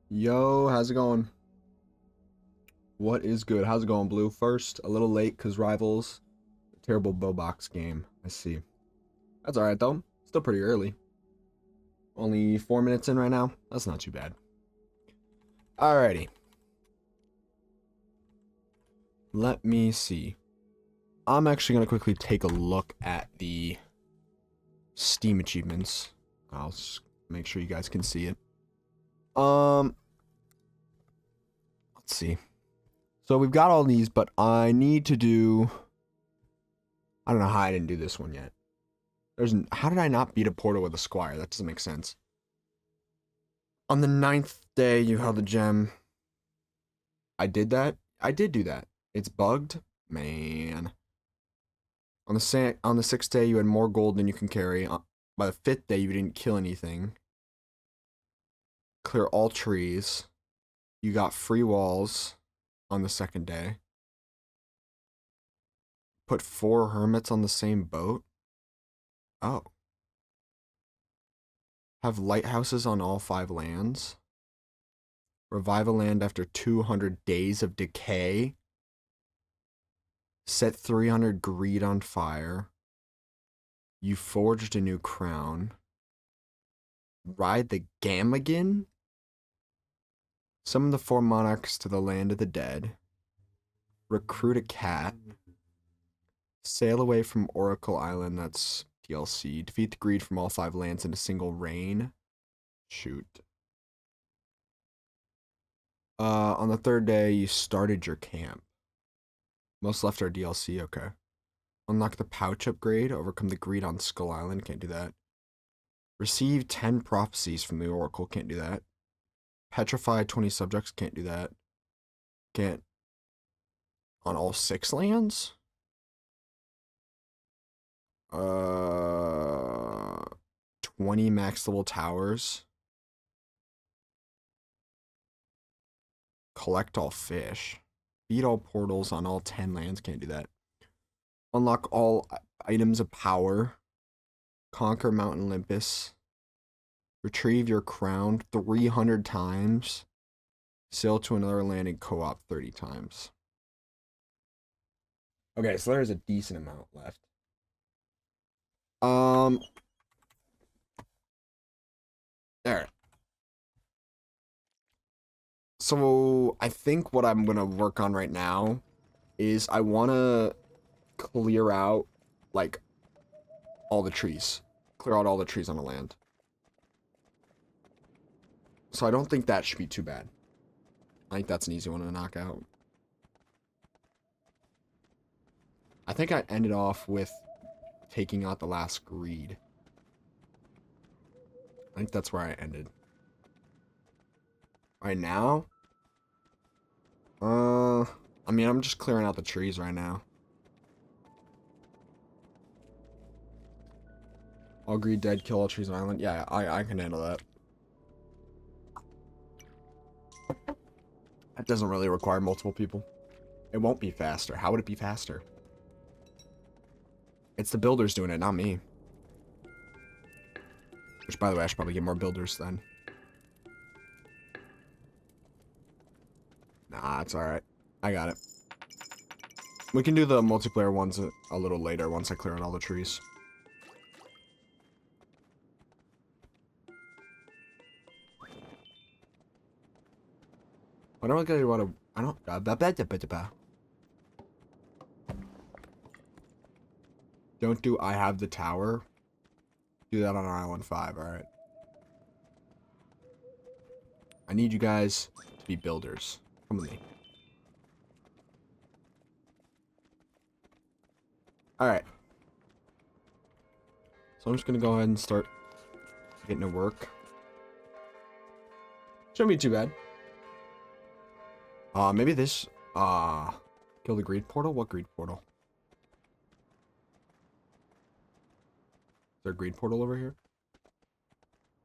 Yo, how's it going? What is good? How's it going, Blue? First, a little late because Rivals, terrible bow box game. I see. That's alright though. Still pretty early. Only 4 minutes in right now. That's not too bad. Alrighty. Let me see. I'm actually gonna quickly take a look at the Steam achievements. I'll make sure you guys can see it. Let's see. So we've got all these, but I need to do. I don't know how I didn't do this one yet. How did I not beat a portal with a squire? That doesn't make sense. On the 9th day, you held a gem. I did that. I did do that. It's bugged, man. On the 6th day, you had more gold than you can carry. By the 5th day, you didn't kill anything. Clear all trees. You got free walls on the 2nd day. Put 4 hermits on the same boat. Oh. Have lighthouses on all 5 lands. Revive a land after 200 days of decay. Set 300 greed on fire. You forged a new crown. Ride the Gamagan. Summon the 4 monarchs to the land of the dead. Recruit a cat. Sail away from Oracle Island, that's DLC. Defeat the greed from all 5 lands in a single reign. Shoot. On the 3rd day, you started your camp. Most left are DLC, okay. Unlock the pouch upgrade, overcome the greed on Skull Island, can't do that. Receive 10 prophecies from the Oracle, can't do that. Petrify 20 subjects, can't do that. Can't. On all 6 lands? 20 max level towers. Collect all fish. Beat all portals on all 10 lands, can't do that. Unlock all items of power. Conquer Mount Olympus. Retrieve your crown 300 times. Sail to another land and co-op 30 times. Okay, so there's a decent amount left. There. So I think what I'm gonna work on right now is I wanna clear out like all the trees. Clear out all the trees on the land. So I don't think that should be too bad. I think that's an easy one to knock out. I think I ended off with taking out the last greed. I think that's where I ended. Right now? I mean, I'm just clearing out the trees right now. All greed dead, kill all trees on island. Yeah, I can handle that. That doesn't really require multiple people. It won't be faster. How would it be faster? It's the builders doing it, not me. Which, by the way, I should probably get more builders then. Nah, it's alright. I got it. We can do the multiplayer ones a little later once I clear out all the trees. I don't really want to... I don't... Don't do I have the tower. Do that on Island 5, alright. I need you guys to be builders. Come with me. Alright. So I'm just gonna go ahead and start getting to work. Shouldn't be too bad. Maybe this... Kill the greed portal? What greed portal? Is there a greed portal over here?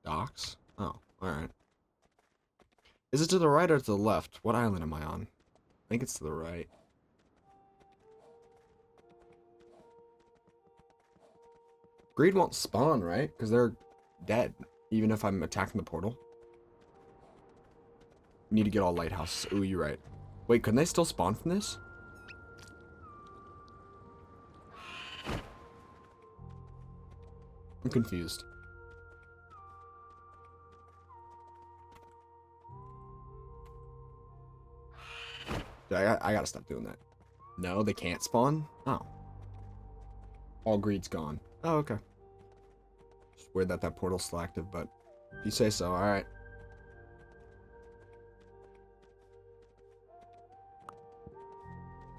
Docks? Oh, alright. Is it to the right or to the left? What island am I on? I think it's to the right. Greed won't spawn, right? Because they're dead, even if I'm attacking the portal. Need to get all lighthouses. Ooh, you're right. Wait, couldn't they still spawn from this? I'm confused. I gotta stop doing that. No, they can't spawn? Oh. All greed's gone. Oh, okay. It's weird that that portal's still active, but if you say so, alright.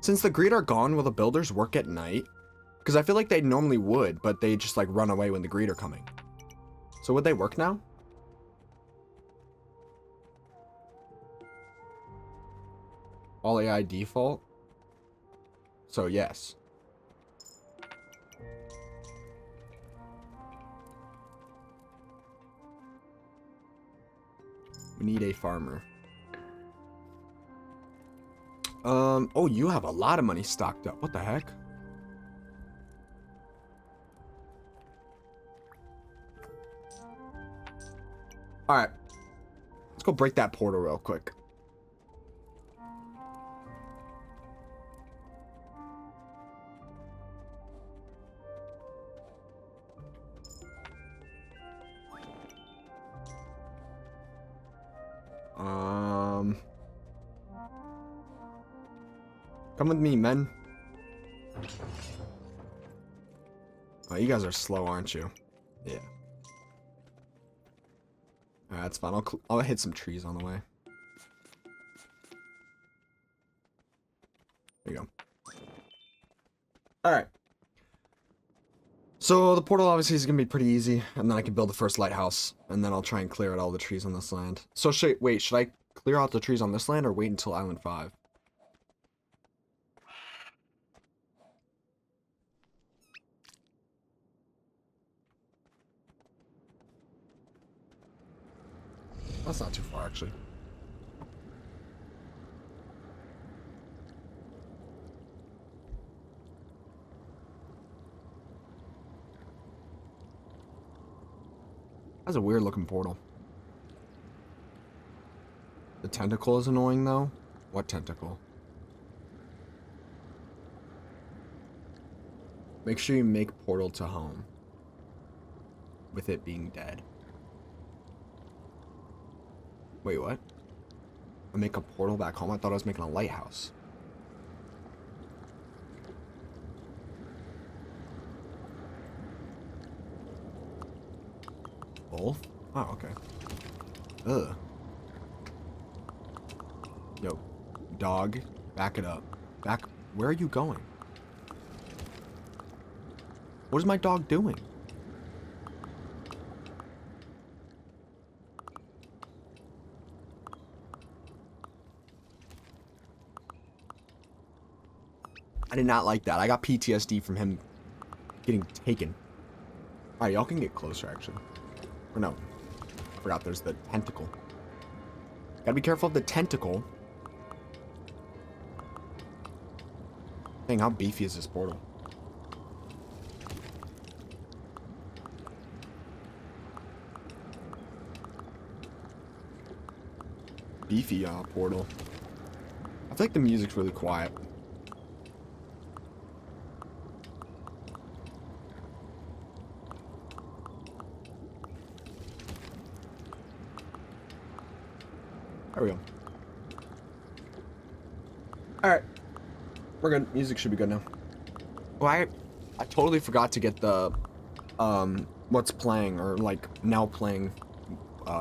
Since the greed are gone, will the builders work at night? Because I feel like they normally would, but they just like run away when the greed are coming. So would they work now? All AI default? So yes. We need a farmer. Oh, you have a lot of money stocked up. What the heck? Alright. Let's go break that portal real quick. Come with me, men. Oh, you guys are slow, aren't you? Yeah. Alright, that's fine. I'll hit some trees on the way. There you go. Alright. So the portal obviously is going to be pretty easy, and then I can build the first lighthouse, and then I'll try and clear out all the trees on this land. So should I clear out the trees on this land or wait until Island 5? That's not too far, actually. That's a weird looking portal. The tentacle is annoying, though. What tentacle? Make sure you make portal to home. With it being dead. Wait, what? I make a portal back home? I thought I was making a lighthouse. Both? Oh, okay. Ugh. Yo, dog, back it up. Back. Where are you going? What is my dog doing? I did not like that. I got PTSD from him getting taken. Alright, y'all can get closer, actually. Or no. I forgot there's the tentacle. Gotta be careful of the tentacle. Dang, how beefy is this portal? Beefy portal. I feel like the music's really quiet. There we go. Alright. We're good. Music should be good now. Oh, I totally forgot to get the what's playing or like now playing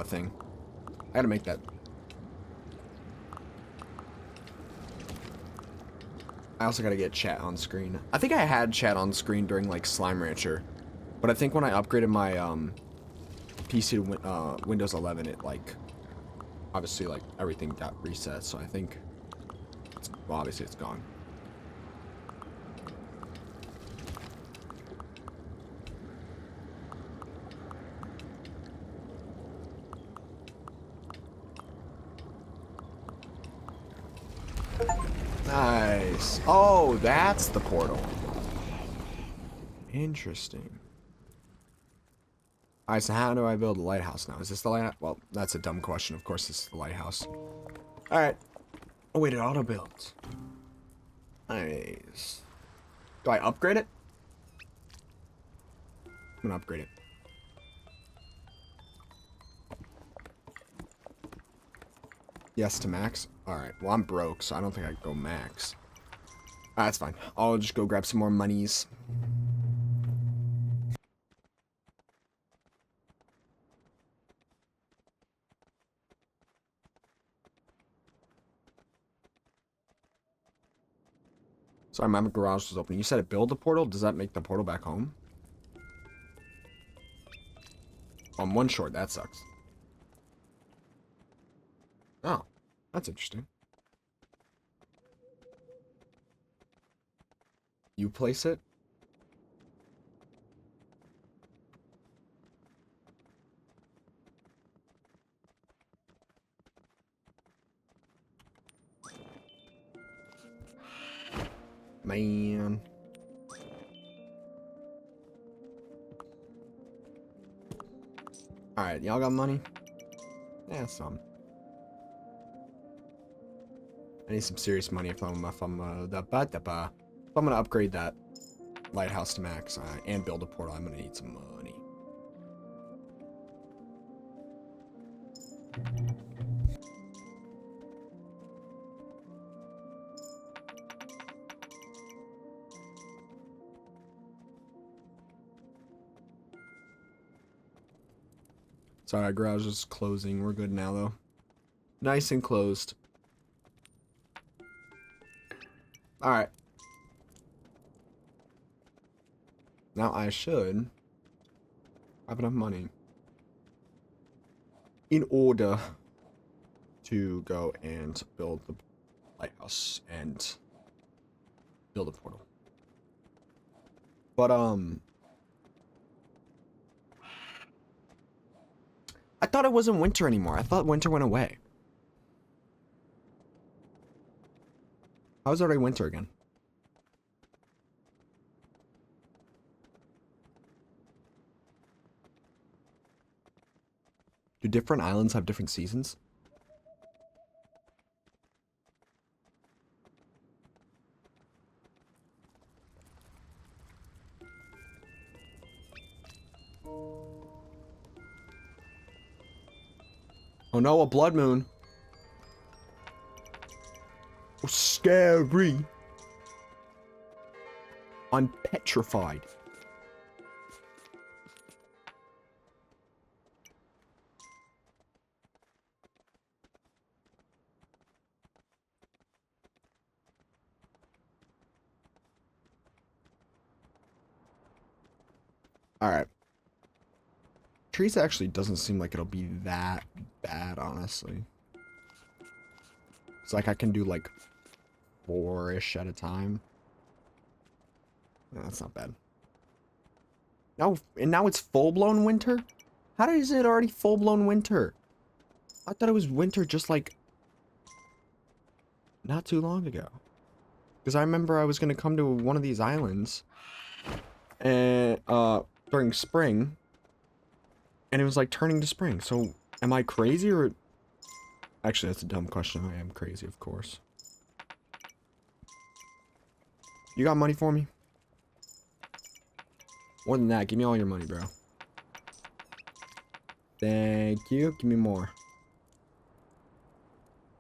thing. I gotta make that. I also gotta get chat on screen. I think I had chat on screen during like Slime Rancher, but I think when I upgraded my PC to Windows 11, it like obviously like everything got reset. So I think well, obviously it's gone. Nice. Oh, that's the portal. Interesting. Alright, so how do I build a lighthouse now? Is this the lighthouse? Well, that's a dumb question. Of course, this is the lighthouse. Alright. Oh, wait, it auto-builds. Nice. Do I upgrade it? I'm gonna upgrade it. Yes to max? Alright, well, I'm broke, so I don't think I can go max. That's fine. I'll just go grab some more monies. Sorry, my garage was open. You said it build the portal? Does that make the portal back home? I'm one short. That sucks. Oh, that's interesting. You place it? Man. Alright, y'all got money? Yeah, some. I need some serious money if I'm gonna upgrade that lighthouse to max and build a portal. I'm gonna need some money. Sorry, our garage is closing. We're good now, though. Nice and closed. Alright. Now I should have enough money in order to go and build the lighthouse and build a portal. But, I thought it wasn't winter anymore. I thought winter went away. How is it already winter again? Do different islands have different seasons? Oh no, a blood moon. Oh, scary. I'm petrified. Alright. Trees actually doesn't seem like it'll be that bad, honestly. It's like I can do like 4-ish at a time. No, that's not bad. Now it's full-blown winter? How is it already full-blown winter? I thought it was winter just like not too long ago. Because I remember I was gonna come to one of these islands and during spring, and it was like turning to spring. So am I crazy or actually that's a dumb question. I am crazy, of course. You got money for me? More than that, give me all your money, bro. Thank you. Give me more.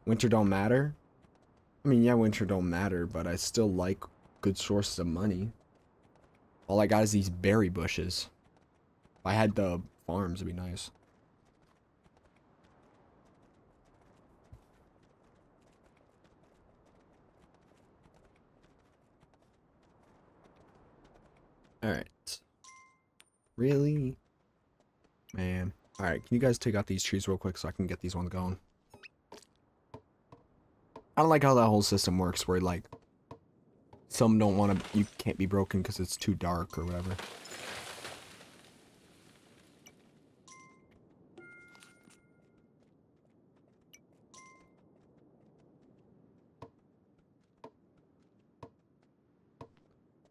Winter don't matter? I mean, yeah, winter don't matter, but I still like good sources of money. All I got is these berry bushes. If I had the farms, it'd be nice. Alright. Really? Man. Alright, can you guys take out these trees real quick so I can get these ones going? I don't like how that whole system works where, like, some don't want to... You can't be broken because it's too dark or whatever.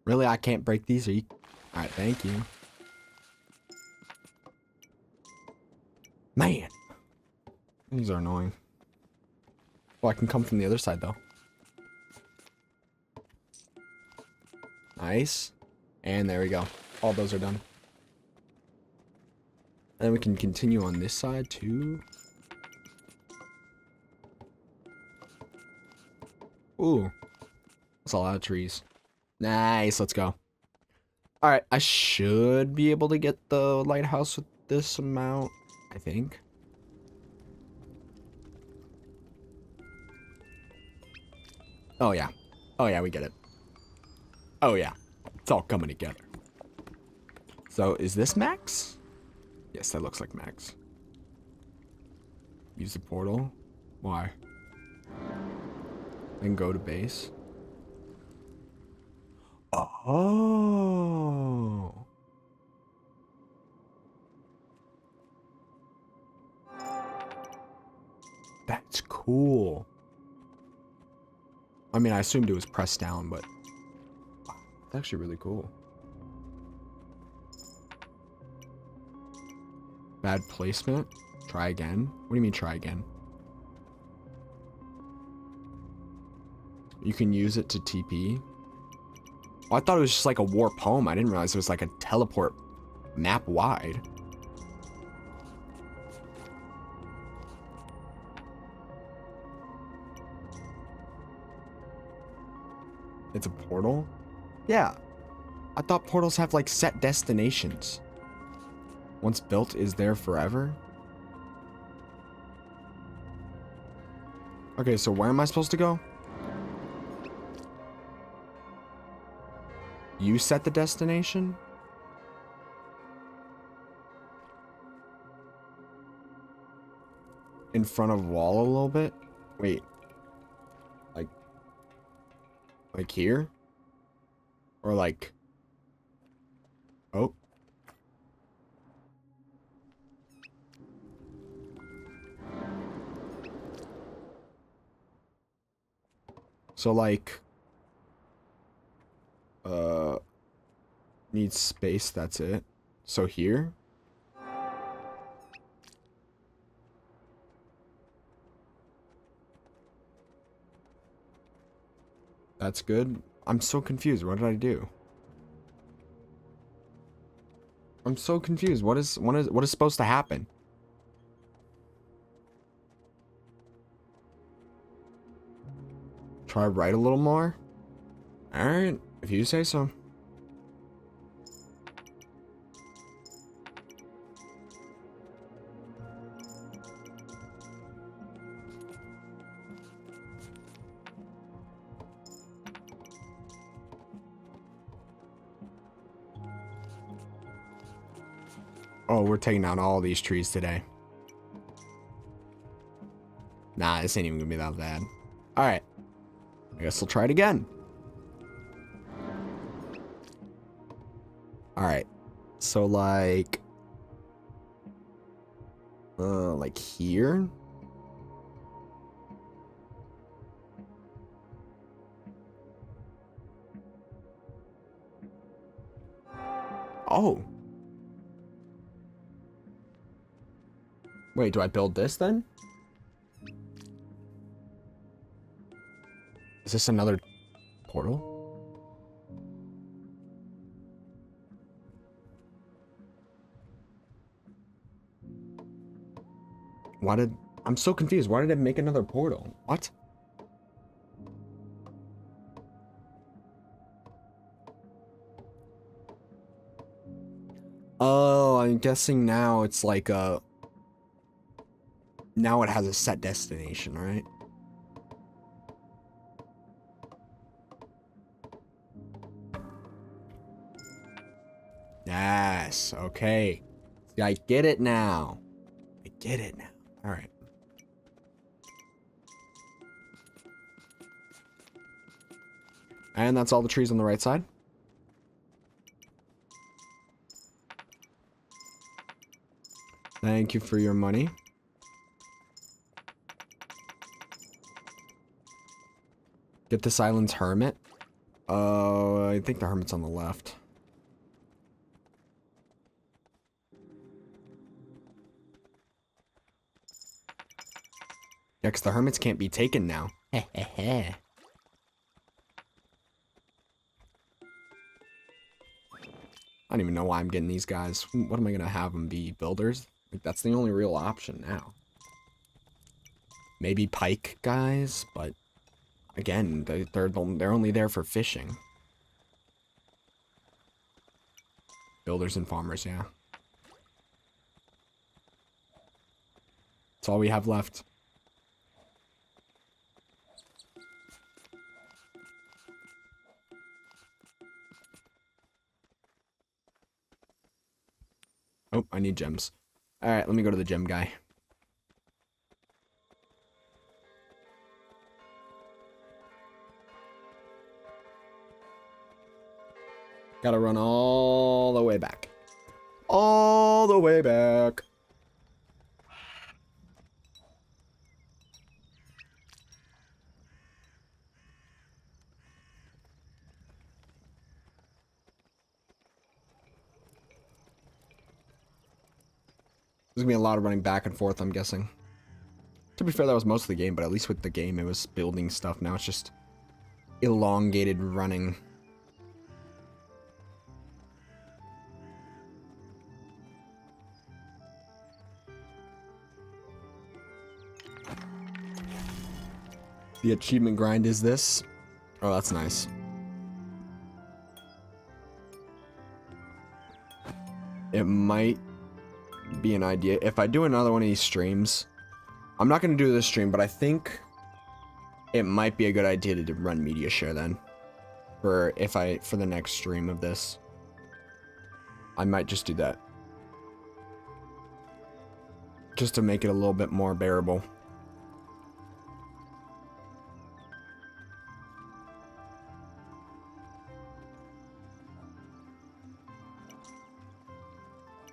Really? I can't break these? Are you... Alright, thank you. Man. These are annoying. Well, I can come from the other side, though. Nice. And there we go. All those are done. And then we can continue on this side, too. Ooh. That's a lot of trees. Nice. Let's go. Alright. I should be able to get the lighthouse with this amount, I think. Oh, yeah. Oh, yeah, we get it. Oh, yeah. It's all coming together. So, is this max? Yes, that looks like max. Use the portal. Why? Then go to base. Oh. That's cool. I mean, I assumed it was pressed down, but it's actually really cool. Bad placement. Try again. What do you mean try again? You can use it to TP. Oh, I thought it was just like a warp home. I didn't realize it was like a teleport map wide. It's a portal? Yeah. I thought portals have like set destinations. Once built, is there forever? Okay, so where am I supposed to go? You set the destination? In front of wall a little bit? Wait. Like here? Or like... Oh. So like... Needs space, that's it. So here? That's good. I'm so confused. What did I do? I'm so confused. What is supposed to happen? Try right a little more? Alright, if you say so. Oh, we're taking down all these trees today. Nah, this ain't even gonna be that bad. Alright. I guess we'll try it again. Alright. So like here? Oh. Wait, do I build this then? Is this another portal? I'm so confused. Why did it make another portal? What? Oh, I'm guessing now it's like now it has a set destination, right? Yes, okay. See, I get it now. I get it now. All right. And that's all the trees on the right side. Thank you for your money. Get this island's hermit. I think the hermit's on the left. Yeah, 'cause the hermits can't be taken now. I don't even know why I'm getting these guys. What am I gonna have them be? Builders? Like, that's the only real option now. Maybe pike guys, but again, they're only there for fishing. Builders and farmers, yeah. That's all we have left. Oh, I need gems. Alright, let me go to the gem guy. Gotta run all the way back. All the way back. There's gonna be a lot of running back and forth, I'm guessing. To be fair, that was most of the game, but at least with the game, it was building stuff. Now it's just elongated running. The achievement grind is this. Oh, that's nice. It might be an idea. If I do another one of these streams, I'm not going to do this stream, but I think it might be a good idea to run media share then. For the next stream of this. I might just do that. Just to make it a little bit more bearable.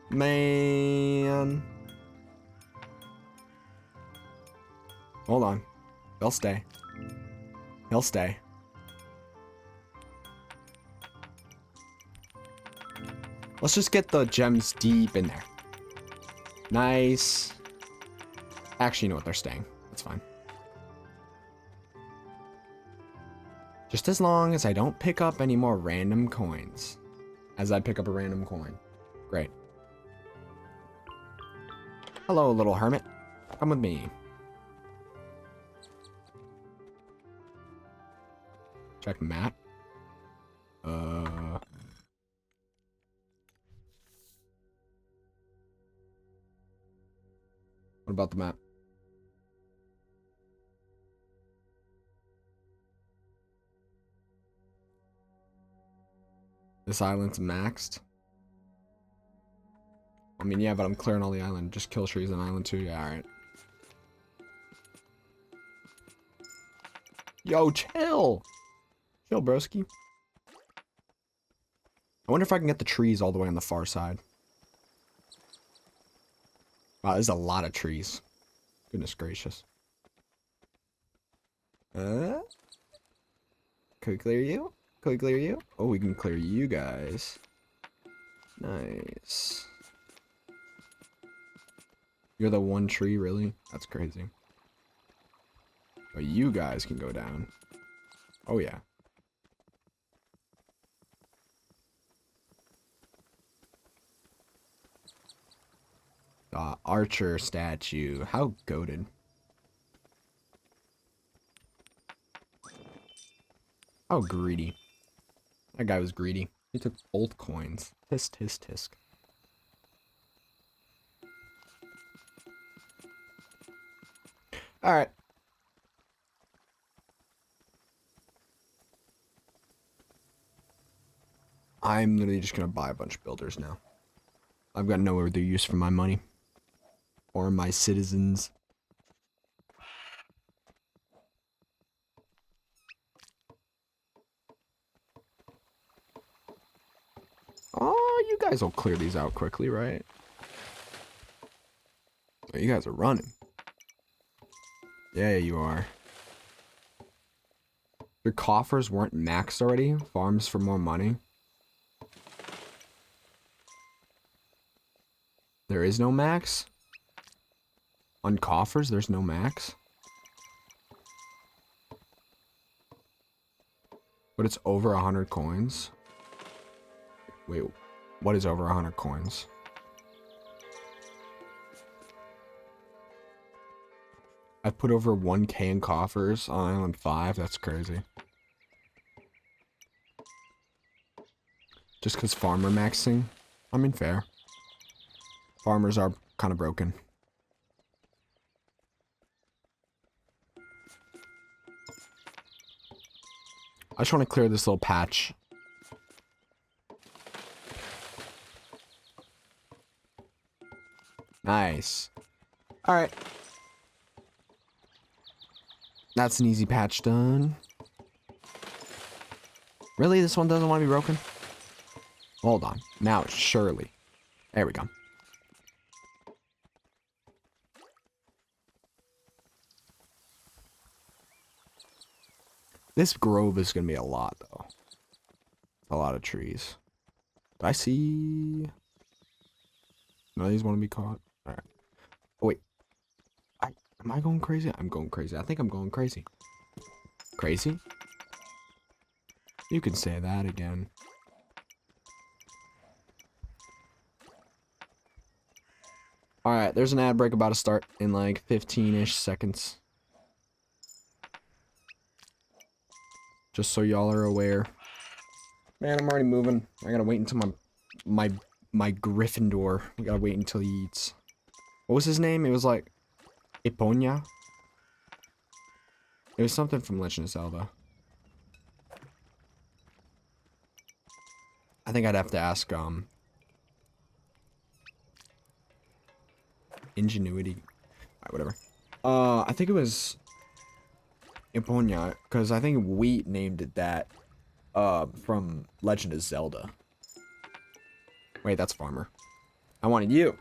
Man. Hold on. They'll stay. He'll stay. Let's just get the gems deep in there. Nice. Actually, you know what? They're staying. That's fine. Just as long as I don't pick up any more random coins. As I pick up a random coin. Great. Hello, little hermit. Come with me. Check map. What about the map? This island's maxed. I mean, yeah, but I'm clearing all the island. Just kill trees on island 2. Yeah, alright. Yo, chill! Chill, broski. I wonder if I can get the trees all the way on the far side. Wow, there's a lot of trees. Goodness gracious. Can we clear you? Can we clear you? Oh, we can clear you guys. Nice. You're the one tree, really? That's crazy. But you guys can go down. Oh, yeah. Archer statue. How goated. How greedy. That guy was greedy. He took both coins. Tisk, tisk, tisk. Alright. I'm literally just gonna buy a bunch of builders now. I've got no other use for my money. Or my citizens. Oh, you guys will clear these out quickly, right? Oh, you guys are running. Yeah, you are. Your coffers weren't maxed already? Farms for more money? There is no max? On coffers, there's no max? But it's over 100 coins. Wait, what is over 100 coins? I put over 1K in coffers on Island 5. That's crazy. Just because farmer maxing? I mean, fair. Farmers are kind of broken. I just want to clear this little patch. Nice. Alright. That's an easy patch done. Really? This one doesn't want to be broken? Hold on. Now, surely. There we go. This grove is going to be a lot, though. A lot of trees. Do I see... None of these want to be caught? Alright. Oh, wait. Am I going crazy? I'm going crazy. I think I'm going crazy. Crazy? You can say that again. Alright, there's an ad break about to start in like 15-ish seconds. Just so y'all are aware. Man, I'm already moving. I gotta wait until my Gryffindor. We gotta wait until he eats. What was his name? It was like Eponia? It was something from Legend of Zelda. I think I'd have to ask, Ingenuity. Alright, whatever. I think it was Eponia, because I think Wheat named it that, from Legend of Zelda. Wait, that's Farmer. I wanted you.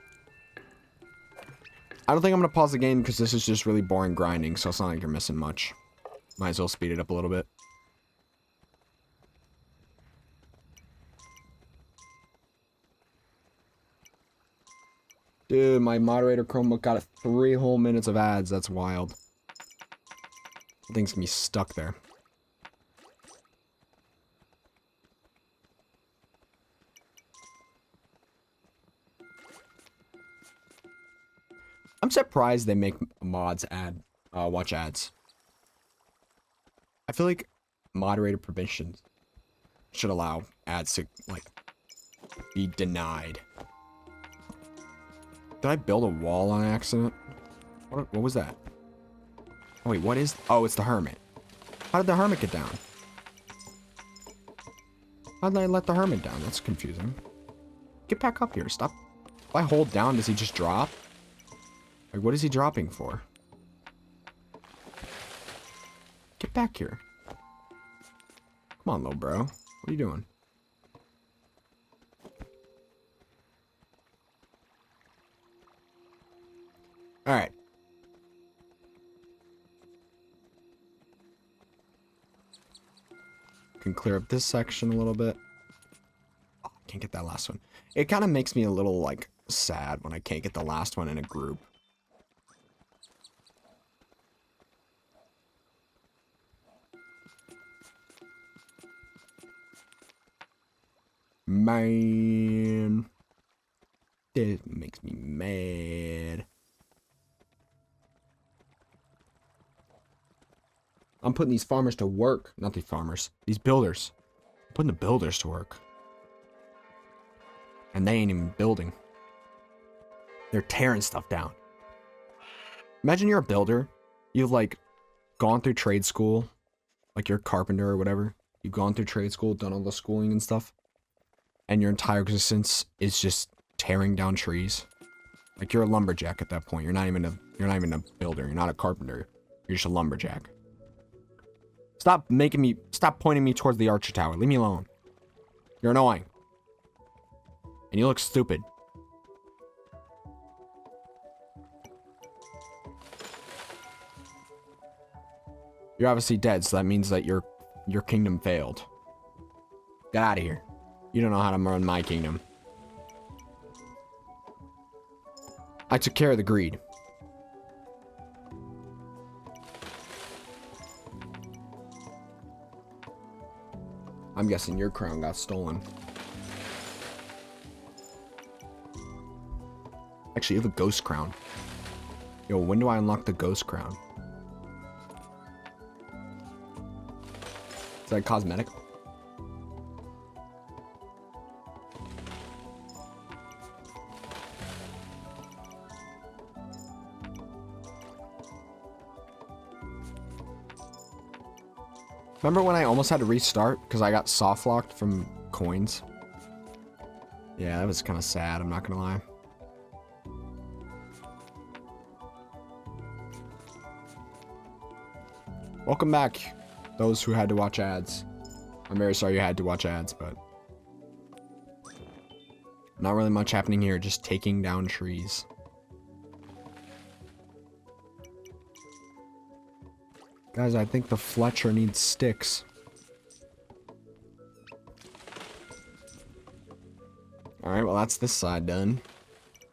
I don't think I'm gonna pause the game because this is just really boring grinding, so it's not like you're missing much. Might as well speed it up a little bit. Dude, my moderator Chromebook got 3 whole minutes of ads. That's wild. Thing's gonna be stuck there. I'm surprised they make mods watch ads. I feel like moderator permissions should allow ads to, like, be denied. Did I build a wall on accident? What was that? Oh, wait, what is... Oh, it's the hermit. How did the hermit get down? How did I let the hermit down? That's confusing. Get back up here. Stop. If I hold down, does he just drop? Like, what is he dropping for? Get back here. Come on, little bro. What are you doing? Alright. Can clear up this section a little bit. Oh, I can't get that last one. It kind of makes me a little, like, sad when I can't get the last one in a group. Man. It makes me mad. I'm putting these farmers to work. Not these farmers. These builders. I'm putting the builders to work. And they ain't even building. They're tearing stuff down. Imagine you're a builder. You've, like, gone through trade school. Like, you're a carpenter or whatever. You've gone through trade school, done all the schooling and stuff. And your entire existence is just tearing down trees. Like, you're a lumberjack at that point. You're not even a builder. You're not a carpenter. You're just a lumberjack. Stop pointing me towards the archer tower. Leave me alone. You're annoying. And you look stupid. You're obviously dead, so that means that your kingdom failed. Get out of here. You don't know how to run my kingdom. I took care of the greed. I'm guessing your crown got stolen. Actually, you have a ghost crown. Yo, when do I unlock the ghost crown? Is that cosmetic? Remember when I almost had to restart because I got soft locked from coins? Yeah, that was kind of sad, I'm not gonna lie. Welcome back, those who had to watch ads. I'm very sorry you had to watch ads, but not really much happening here, just taking down trees. Guys, I think the Fletcher needs sticks. Alright, well that's this side done.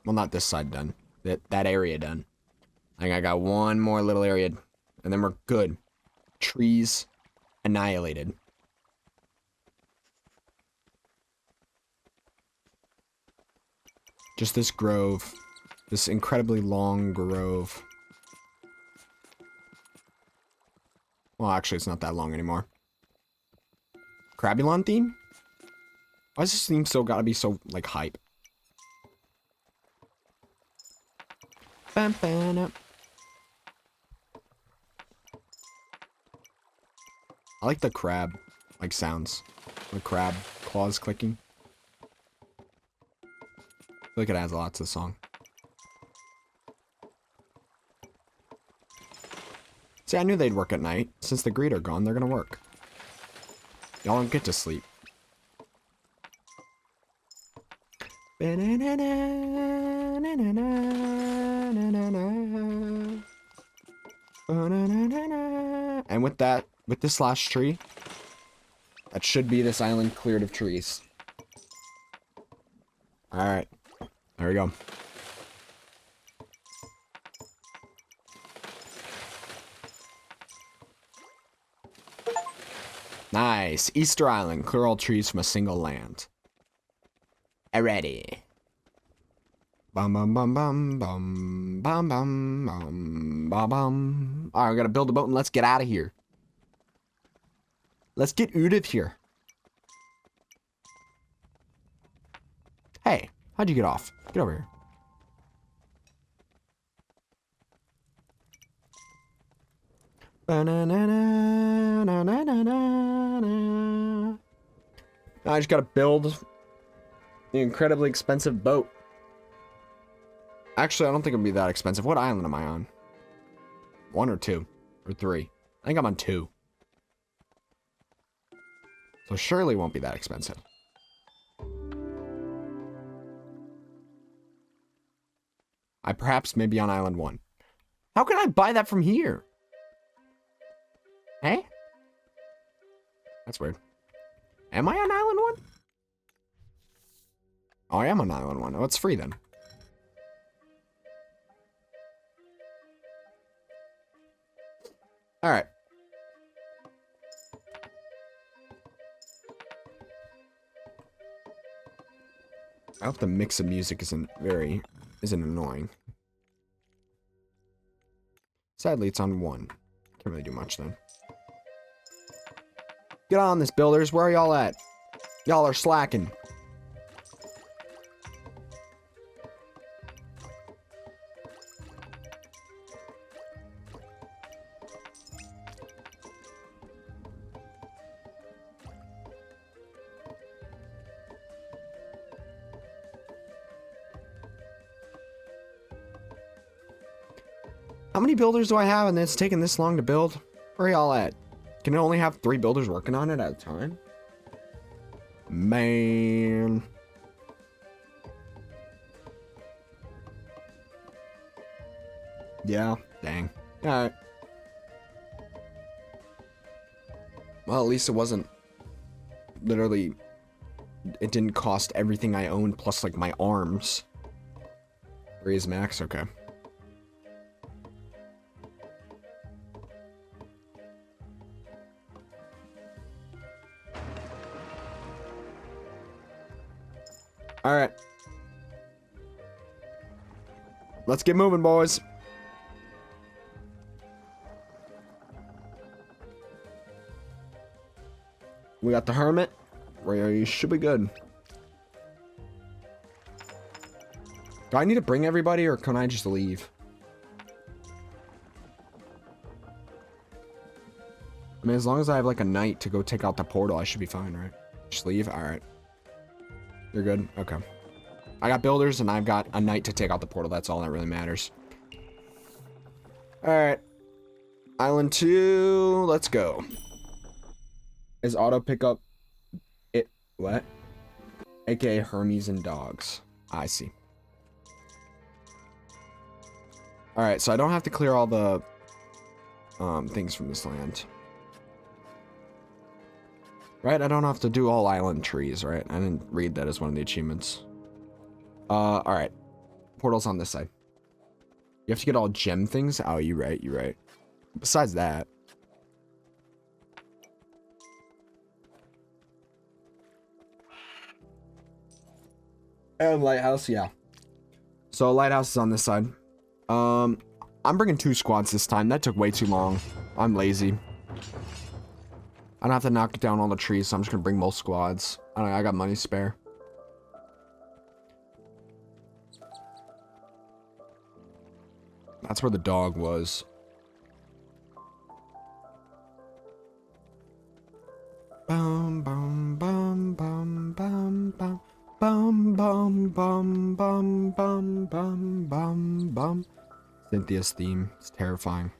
Well, not this side done. That area done. I think I got one more little area, and then we're good. Trees annihilated. Just this grove. This incredibly long grove. Well, actually, it's not that long anymore. Crabulon theme? Why does this theme still gotta be so, like, hype? Bam, bam, up. I like the crab, like, sounds. The crab claws clicking. I feel like it adds a lot to the song. See, I knew they'd work at night. Since the greed are gone, they're gonna work. Y'all don't get to sleep. And with that, with this last tree, that should be this island cleared of trees. Alright. There we go. Nice. Easter Island. Clear all trees from a single land. Already. Bum bum bum bum bum bum bum bum bum bum. Alright, we gotta build a boat and let's get out of here. Let's get out of here. Hey, how'd you get off? Get over here. I just gotta build the incredibly expensive boat. Actually, I don't think it'll be that expensive. What island am I on? 1 or 2? Or 3? I think I'm on 2. So surely it won't be that expensive. I perhaps may be on island 1. How can I buy that from here? Hey? That's weird. Am I on island 1? Oh, I am on island 1. Oh, it's free then. Alright. I hope the mix of music isn't annoying. Sadly, it's on 1. Can't really do much then. Get on this, builders. Where are y'all at? Y'all are slacking. How many builders do I have and it's taking this long to build? Where are y'all at? Can it only have 3 builders working on it at a time? Man. Yeah, dang. Alright. Well, at least it wasn't literally... It didn't cost everything I owned plus, like, my arms. Raise max? Okay. All right. Let's get moving, boys. We got the hermit. We should be good. Do I need to bring everybody, or can I just leave? I mean, as long as I have like a knight to go take out the portal, I should be fine, right? Just leave? Alright. You're good? Okay. I got builders and I've got a knight to take out the portal. That's all that really matters. Alright. Island 2. Let's go. Is auto pickup it? What? AKA Hermes and dogs. I see. Alright, so I don't have to clear all the things from this land. Right? I don't have to do all island trees, right? I didn't read that as one of the achievements. Alright. Portal's on this side. You have to get all gem things? Oh, you're right, you're right. Besides that. And lighthouse, yeah. So lighthouse is on this side. I'm bringing 2 squads this time. That took way too long. I'm lazy. I don't have to knock down all the trees, so I'm just gonna bring both squads. I got money spare. That's where the dog was. Bum bum bum bum bum bum bum bum bum bum bum bum bum bum. Cynthia's theme is terrifying.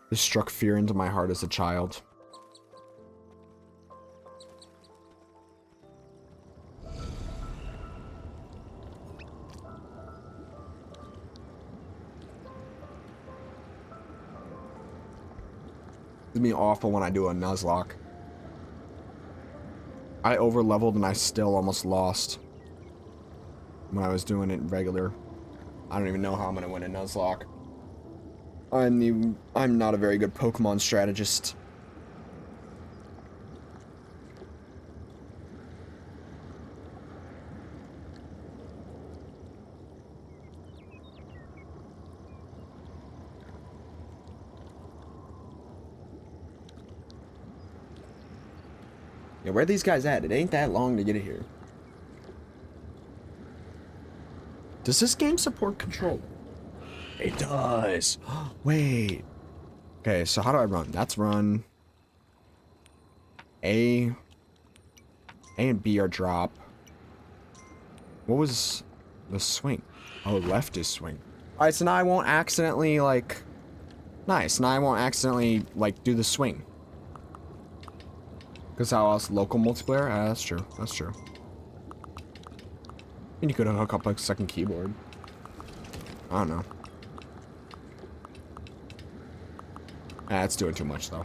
This struck fear into my heart as a child. It's gonna be awful when I do a Nuzlocke. I over-leveled and I still almost lost when I was doing it regular. I don't even know how I'm gonna win a Nuzlocke. I'm not a very good Pokemon strategist. Yeah, where are these guys at? It ain't that long to get here. Does this game support control? It does. Wait. Okay, so how do I run? That's run. A and B are drop. What was the swing? Oh, left is swing. Alright, so now I won't accidentally, like... Nice, now I won't accidentally, like, do the swing. Because how else? Local multiplayer? Ah, that's true. That's true. And you could hook up, like, a second keyboard. I don't know. Ah, it's doing too much, though.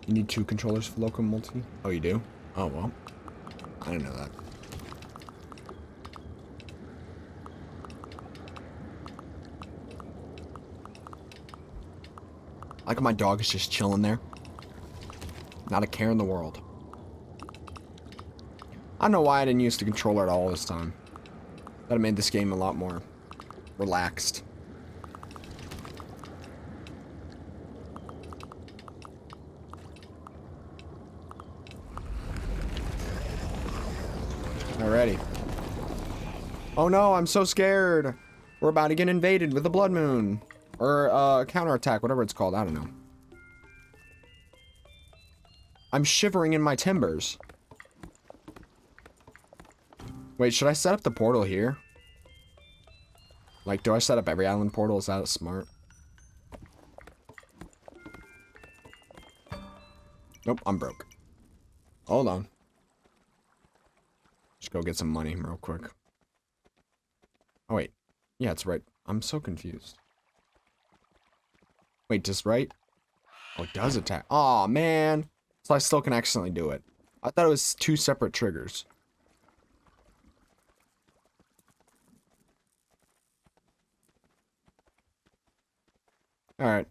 You need 2 controllers for local multi? Oh, you do? Oh, well. I didn't know that. Like my dog is just chilling there. Not a care in the world. I don't know why I didn't use the controller at all this time. That have made this game a lot more relaxed. Alrighty. Oh no, I'm so scared. We're about to get invaded with a blood moon. Or counterattack, whatever it's called. I don't know. I'm shivering in my timbers. Wait, should I set up the portal here? Like, do I set up every island portal? Is that smart? Nope, I'm broke. Hold on. Just go get some money real quick. Oh, wait. Yeah, it's right. I'm so confused. Wait, just right? Oh, it does attack. Aw, man. So I still can accidentally do it. I thought it was 2 separate triggers. Alright.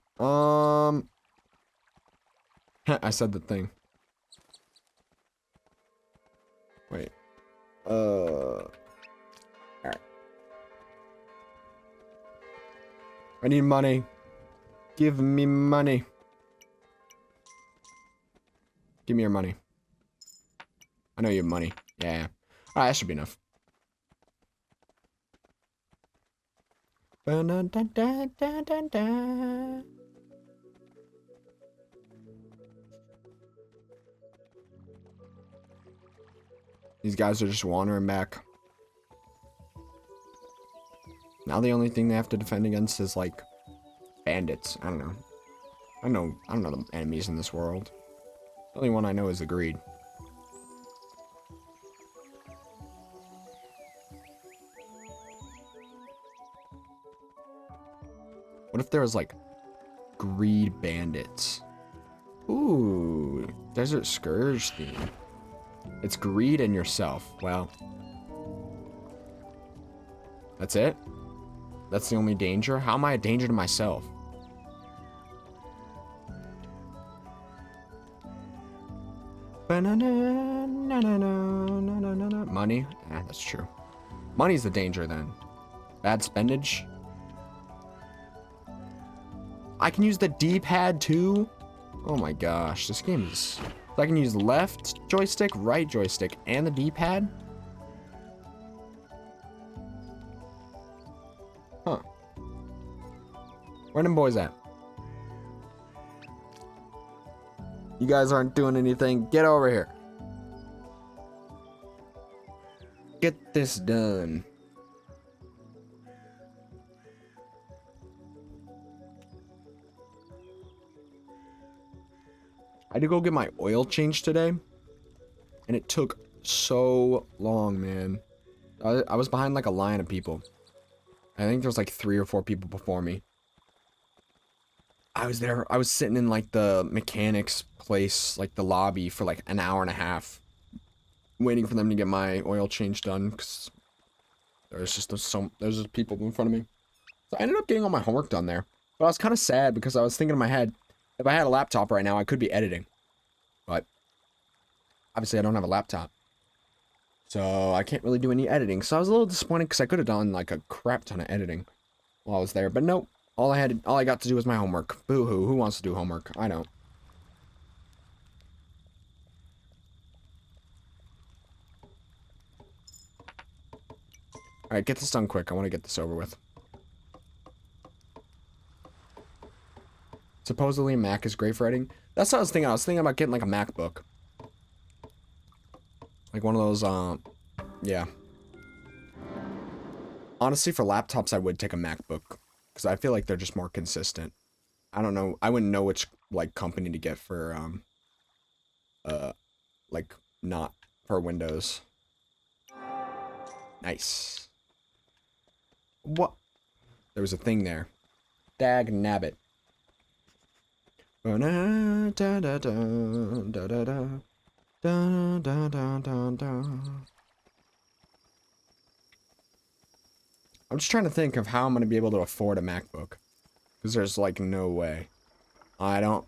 I said the thing. Wait. Alright. I need money. Give me money. Give me your money. I know you have money. Yeah. Alright, that should be enough. These guys are just wandering back. Now the only thing they have to defend against is like bandits. I don't know. I don't know the enemies in this world. The only one I know is the greed. What if there was like greed bandits? Ooh, Desert Scourge theme. It's greed and yourself. Well, that's it? That's the only danger? How am I a danger to myself? Money? Yeah, that's true. Money's the danger then. Bad spendage? I can use the D-pad too? Oh my gosh, this game is... So I can use left joystick, right joystick, and the D-pad? Huh. Where them boys at? You guys aren't doing anything. Get over here. Get this done. I had to go get my oil changed today. And it took so long, man. I was behind like a line of people. I think there was like 3 or 4 people before me. I was sitting in like the mechanics place, like the lobby for like an hour and a half. Waiting for them to get my oil change done. Because there's just people in front of me. So I ended up getting all my homework done there. But I was kind of sad because I was thinking in my head, if I had a laptop right now, I could be editing. But obviously I don't have a laptop. So I can't really do any editing. So I was a little disappointed because I could have done like a crap ton of editing while I was there. But nope. All I got to do was my homework. Boo-hoo. Who wants to do homework? I don't. Alright, get this done quick. I want to get this over with. Supposedly a Mac is great for editing. That's what I was thinking. I was thinking about getting like a MacBook. Like one of those, yeah. Honestly, for laptops, I would take a MacBook. Because I feel like they're just more consistent. I don't know. I wouldn't know which, like, company to get for, like, not for Windows. Nice. What? There was a thing there. Dag nabbit. I'm just trying to think of how I'm going to be able to afford a MacBook. Because there's, like, no way. I don't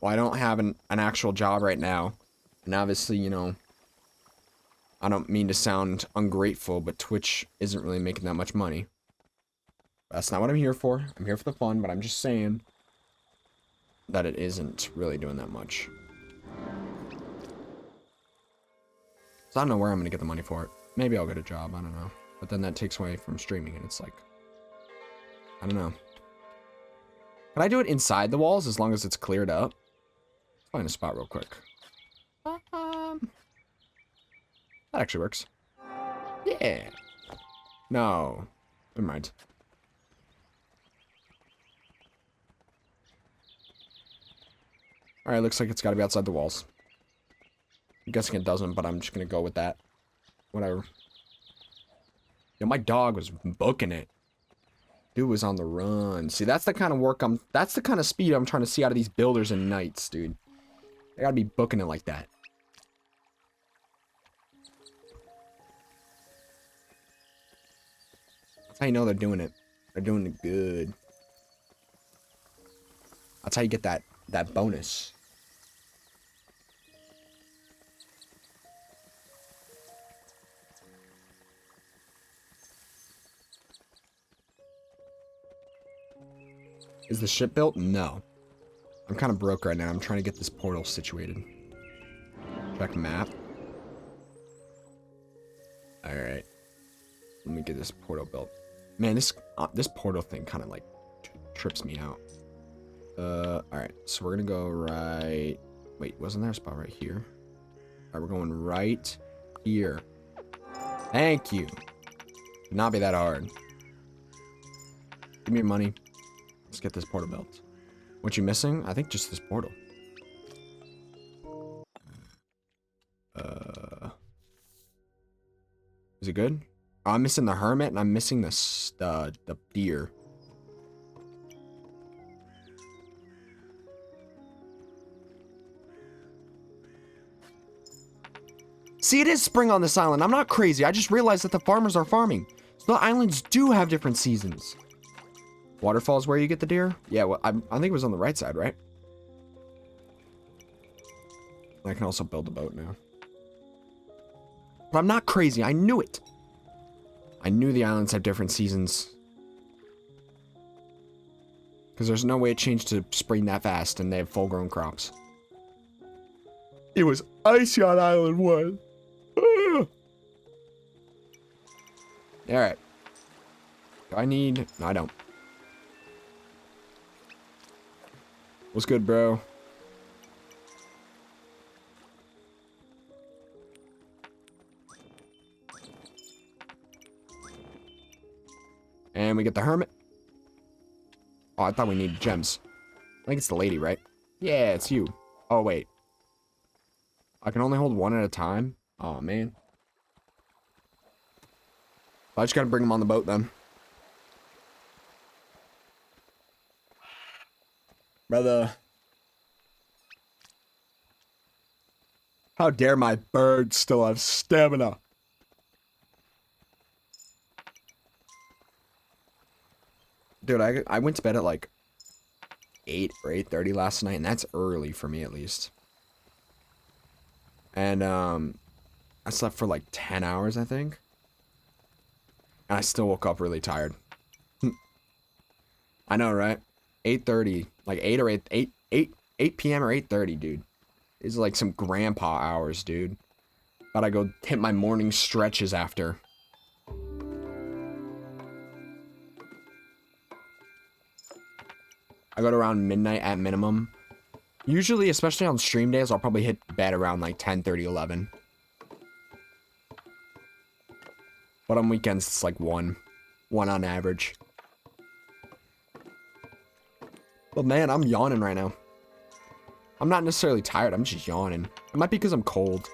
have an actual job right now. And obviously, you know, I don't mean to sound ungrateful, but Twitch isn't really making that much money. That's not what I'm here for. I'm here for the fun, but I'm just saying that it isn't really doing that much. So I don't know where I'm going to get the money for it. Maybe I'll get a job, I don't know. But then that takes away from streaming, and it's like, I don't know. Can I do it inside the walls as long as it's cleared up? Let's find a spot real quick. That actually works. Yeah. No. Never mind. Alright, looks like it's gotta be outside the walls. I'm guessing it doesn't, but I'm just gonna go with that. Whatever. Yo, my dog was booking it. Dude was on the run. See, that's the kind of that's the kind of speed I'm trying to see out of these builders and knights, dude. They gotta be booking it like that. That's how you know they're doing it. They're doing it good. That's how you get that bonus. Is the ship built? No. I'm kind of broke right now. I'm trying to get this portal situated. Check map. Alright. Let me get this portal built. Man, this portal thing kind of like trips me out. Alright. So we're gonna go right... Wait, wasn't there a spot right here? Alright, we're going right here. Thank you. Could not be that hard. Give me your money. Let's get this portal built. What you missing? I think just this portal. Is it good? Oh, I'm missing the hermit and I'm missing the deer. See, it is spring on this island. I'm not crazy. I just realized that the farmers are farming. So the islands do have different seasons. Waterfalls where you get the deer? Yeah, well, I think it was on the right side, right? I can also build a boat now. But I'm not crazy. I knew it. I knew the islands have different seasons. Because there's no way it changed to spring that fast and they have full-grown crops. It was icy on Island 1. Alright. Do I need... No, I don't. What's good, bro? And we get the hermit. Oh, I thought we needed gems. I think it's the lady, right? Yeah, it's you. Oh, wait. I can only hold one at a time? Oh, man. I just gotta bring him on the boat, then. Brother. How dare my bird still have stamina? Dude, I went to bed at like 8 or 8:30 last night, and that's early for me at least. And I slept for like 10 hours, I think. And I still woke up really tired. I know, right? 8:30, like 8 p.m. or 8:30, dude. These are like some grandpa hours, dude. Gotta go hit my morning stretches after. I go to around midnight at minimum. Usually, especially on stream days, I'll probably hit bed around like 10:30, 11. But on weekends, it's like 1 on average. But man, I'm yawning right now. I'm not necessarily tired, I'm just yawning. It might be because I'm cold.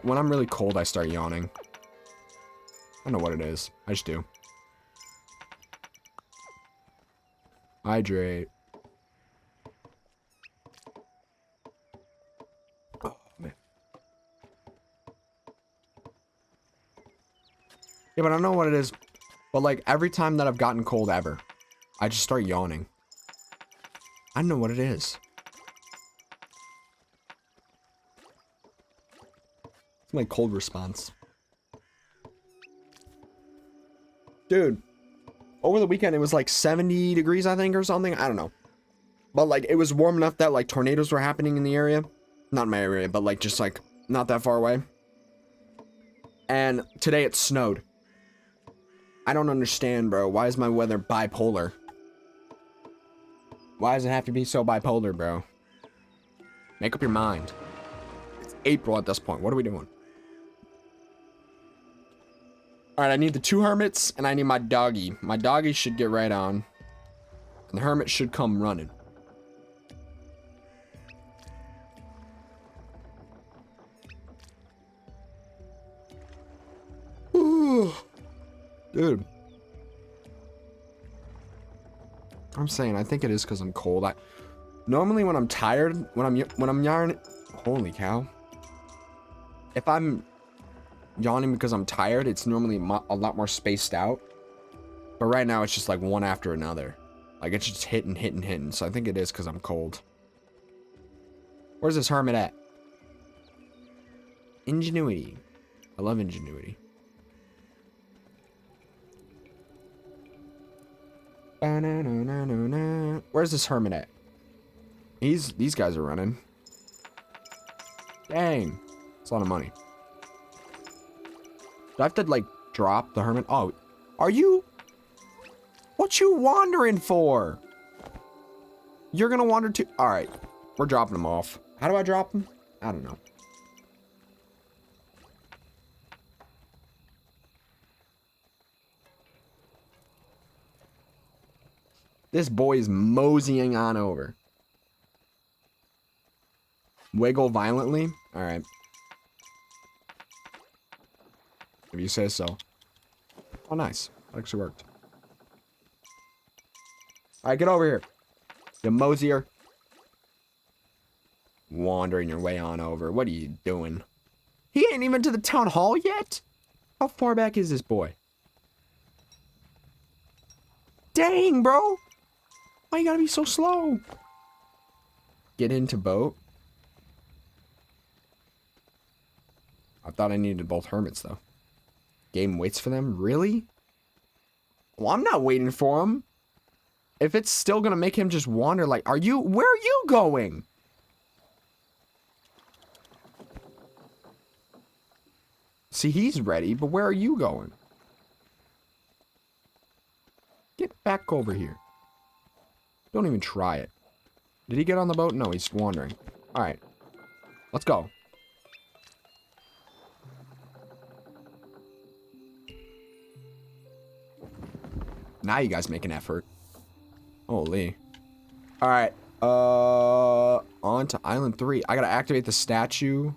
When I'm really cold, I start yawning. I don't know what it is. I just do. Hydrate. Oh, man. Yeah, but I don't know what it is. But like, every time that I've gotten cold ever, I just start yawning. I don't know what it is. It's my cold response. Dude, over the weekend it was like 70 degrees, I think, or something. I don't know. But like, it was warm enough that like tornadoes were happening in the area. Not in my area, but like just like not that far away. And today it snowed. I don't understand, bro. Why is my weather bipolar? Why does it have to be so bipolar, bro? Make up your mind. It's April at this point. What are we doing? Alright, I need the 2 hermits, and I need my doggy. My doggy should get right on. And the hermit should come running. Ooh. Dude. I'm saying, I think it is because I'm cold. Normally when I'm tired, when I'm yawning, holy cow. If I'm yawning because I'm tired, it's normally a lot more spaced out. But right now it's just like one after another. Like, it's just hitting. So I think it is because I'm cold. Where's this hermit at? Ingenuity. I love ingenuity. Where's this hermit at? These guys are running. Dang. It's a lot of money. Do I have to, like, drop the hermit? Oh, are you? What you wandering for? You're gonna wander too? Alright. We're dropping them off. How do I drop them? I don't know. This boy is moseying on over. Wiggle violently? Alright. If you say so. Oh, nice. That actually worked. Alright, get over here. You mosier. Wandering your way on over. What are you doing? He ain't even to the town hall yet? How far back is this boy? Dang, bro. Why you gotta be so slow? Get into boat. I thought I needed both hermits, though. Game waits for them? Really? Well, I'm not waiting for him. If it's still gonna make him just wander, like, where are you going? See, he's ready, but where are you going? Get back over here. Don't even try it. Did he get on the boat? No, he's wandering. Alright. Let's go. Now you guys make an effort. Holy. Alright. On to Island 3. I gotta activate the statue.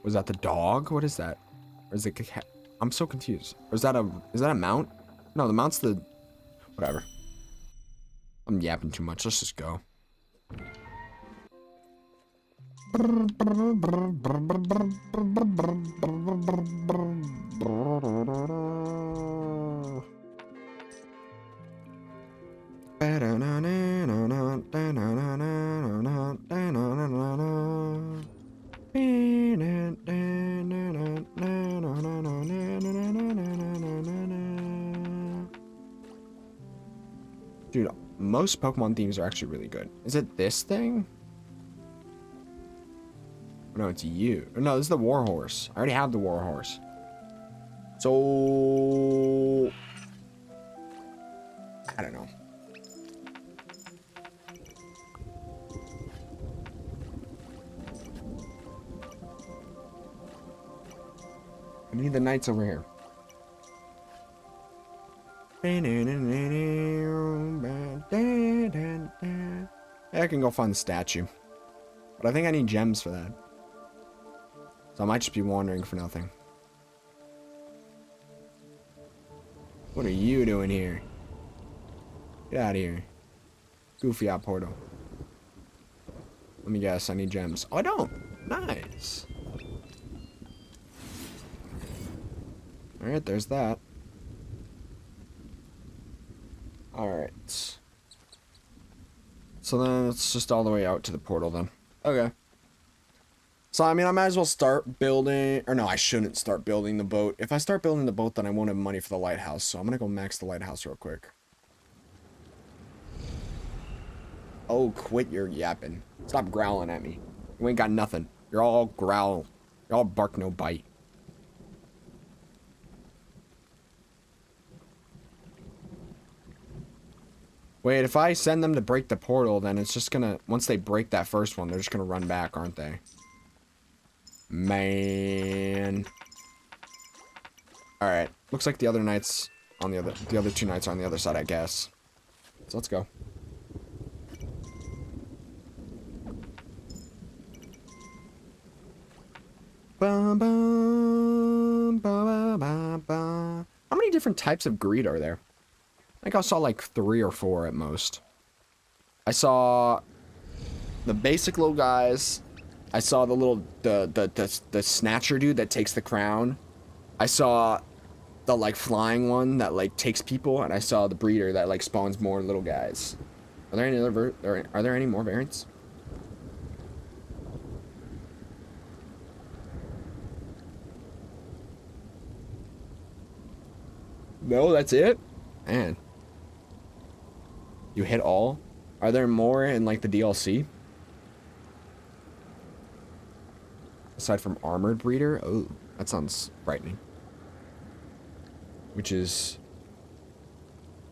Was that the dog? What is that? Or is it a cat? I'm so confused. Or is that a mount? No, the mount's the... Whatever. I'm yapping too much. Let's just go. Dude, most Pokemon themes are actually really good. Is it this thing? No, it's you. No, this is the Warhorse. I already have the Warhorse. So... I don't know. I need the knights over here. Yeah, I can go find the statue. But I think I need gems for that. So I might just be wandering for nothing. What are you doing here? Get out of here. Goofy out portal. Let me guess, I need gems. Oh, I don't. Nice. Alright, there's that. Alright. So then it's just all the way out to the portal then. Okay. So, I mean, I might as well start building... Or no, I shouldn't start building the boat. If I start building the boat, then I won't have money for the lighthouse. So I'm gonna go max the lighthouse real quick. Oh, quit your yapping. Stop growling at me. You ain't got nothing. You're all growl. You're all bark, no bite. Wait, if I send them to break the portal, then it's just gonna... Once they break that first one, they're just gonna run back, aren't they? Man. Alright. Looks like the other knights on the other two knights are on the other side, I guess. So let's go. Bum, bum, ba, ba, ba. How many different types of greed are there? I think I saw like 3 or 4 at most. I saw the basic little guys. I saw the little the snatcher dude that takes the crown. I saw the like flying one that like takes people, and I saw the breeder that like spawns more little guys. Are there any other are there any more variants? No, that's it? Man. You hit all? Are there more in like the DLC? Aside from armored breeder? Oh, that sounds frightening. Which is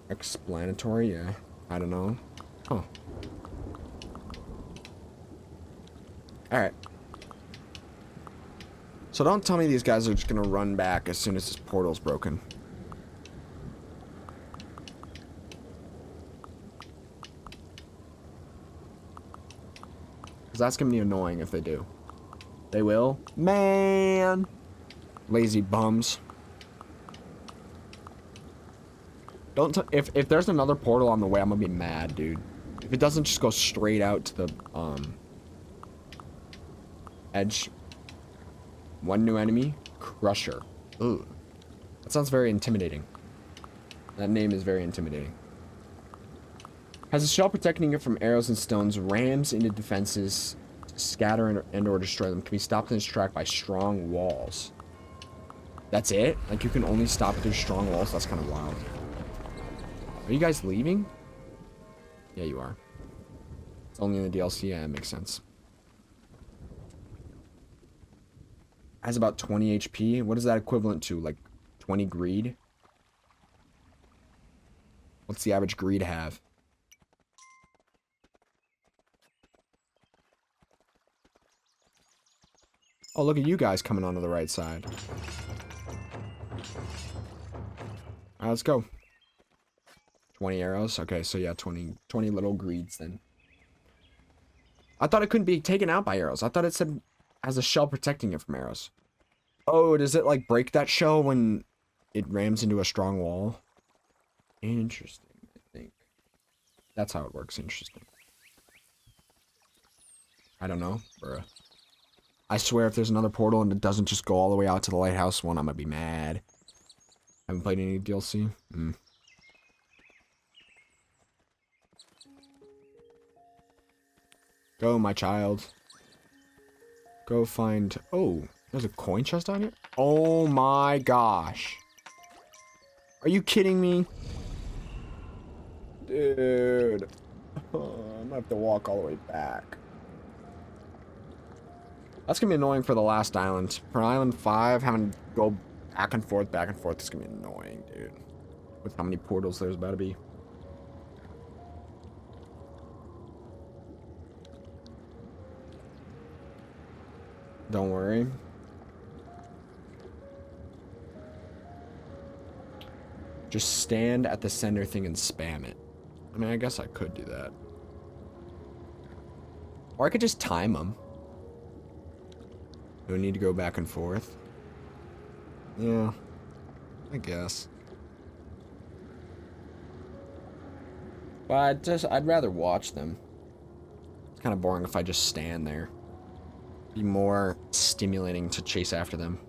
explanatory, yeah. I don't know. Huh. Alright. So don't tell me these guys are just gonna run back as soon as this portal's broken. Because that's gonna be annoying if they do. They will? Man! Lazy bums. Don't if there's another portal on the way, I'm gonna be mad, dude. If it doesn't just go straight out to the edge. One new enemy, Crusher. Ooh. That sounds very intimidating. That name is very intimidating. Has a shell protecting it from arrows and stones, rams into defenses, scatter and or destroy them. Can be stopped in its track by strong walls. That's it? Like you can only stop it through strong walls? That's kind of wild. Are you guys leaving? Yeah, you are. It's only in the DLC. Yeah, it makes sense. Has about 20 HP. What is that equivalent to? Like 20 greed? What's the average greed have? Oh, look at you guys coming onto the right side. Alright, let's go. 20 arrows. Okay, so yeah, 20 little greeds then. I thought it couldn't be taken out by arrows. I thought it said has a shell protecting it from arrows. Oh, does it like break that shell when it rams into a strong wall? Interesting, I think. That's how it works. Interesting. I don't know, bruh. I swear if there's another portal and it doesn't just go all the way out to the lighthouse one, I'm gonna be mad. Haven't played any DLC? Go, my child. Go find... Oh, there's a coin chest down here? Oh my gosh. Are you kidding me? Dude. I'm gonna have to walk all the way back. That's gonna be annoying for the last island. For island 5, having to go back and forth, is gonna be annoying, dude. With how many portals there's about to be. Don't worry. Just stand at the center thing and spam it. I mean, I guess I could do that. Or I could just time them. Do I need to go back and forth? Yeah, I guess. But I'd rather watch them. It's kind of boring if I just stand there. Be more stimulating to chase after them.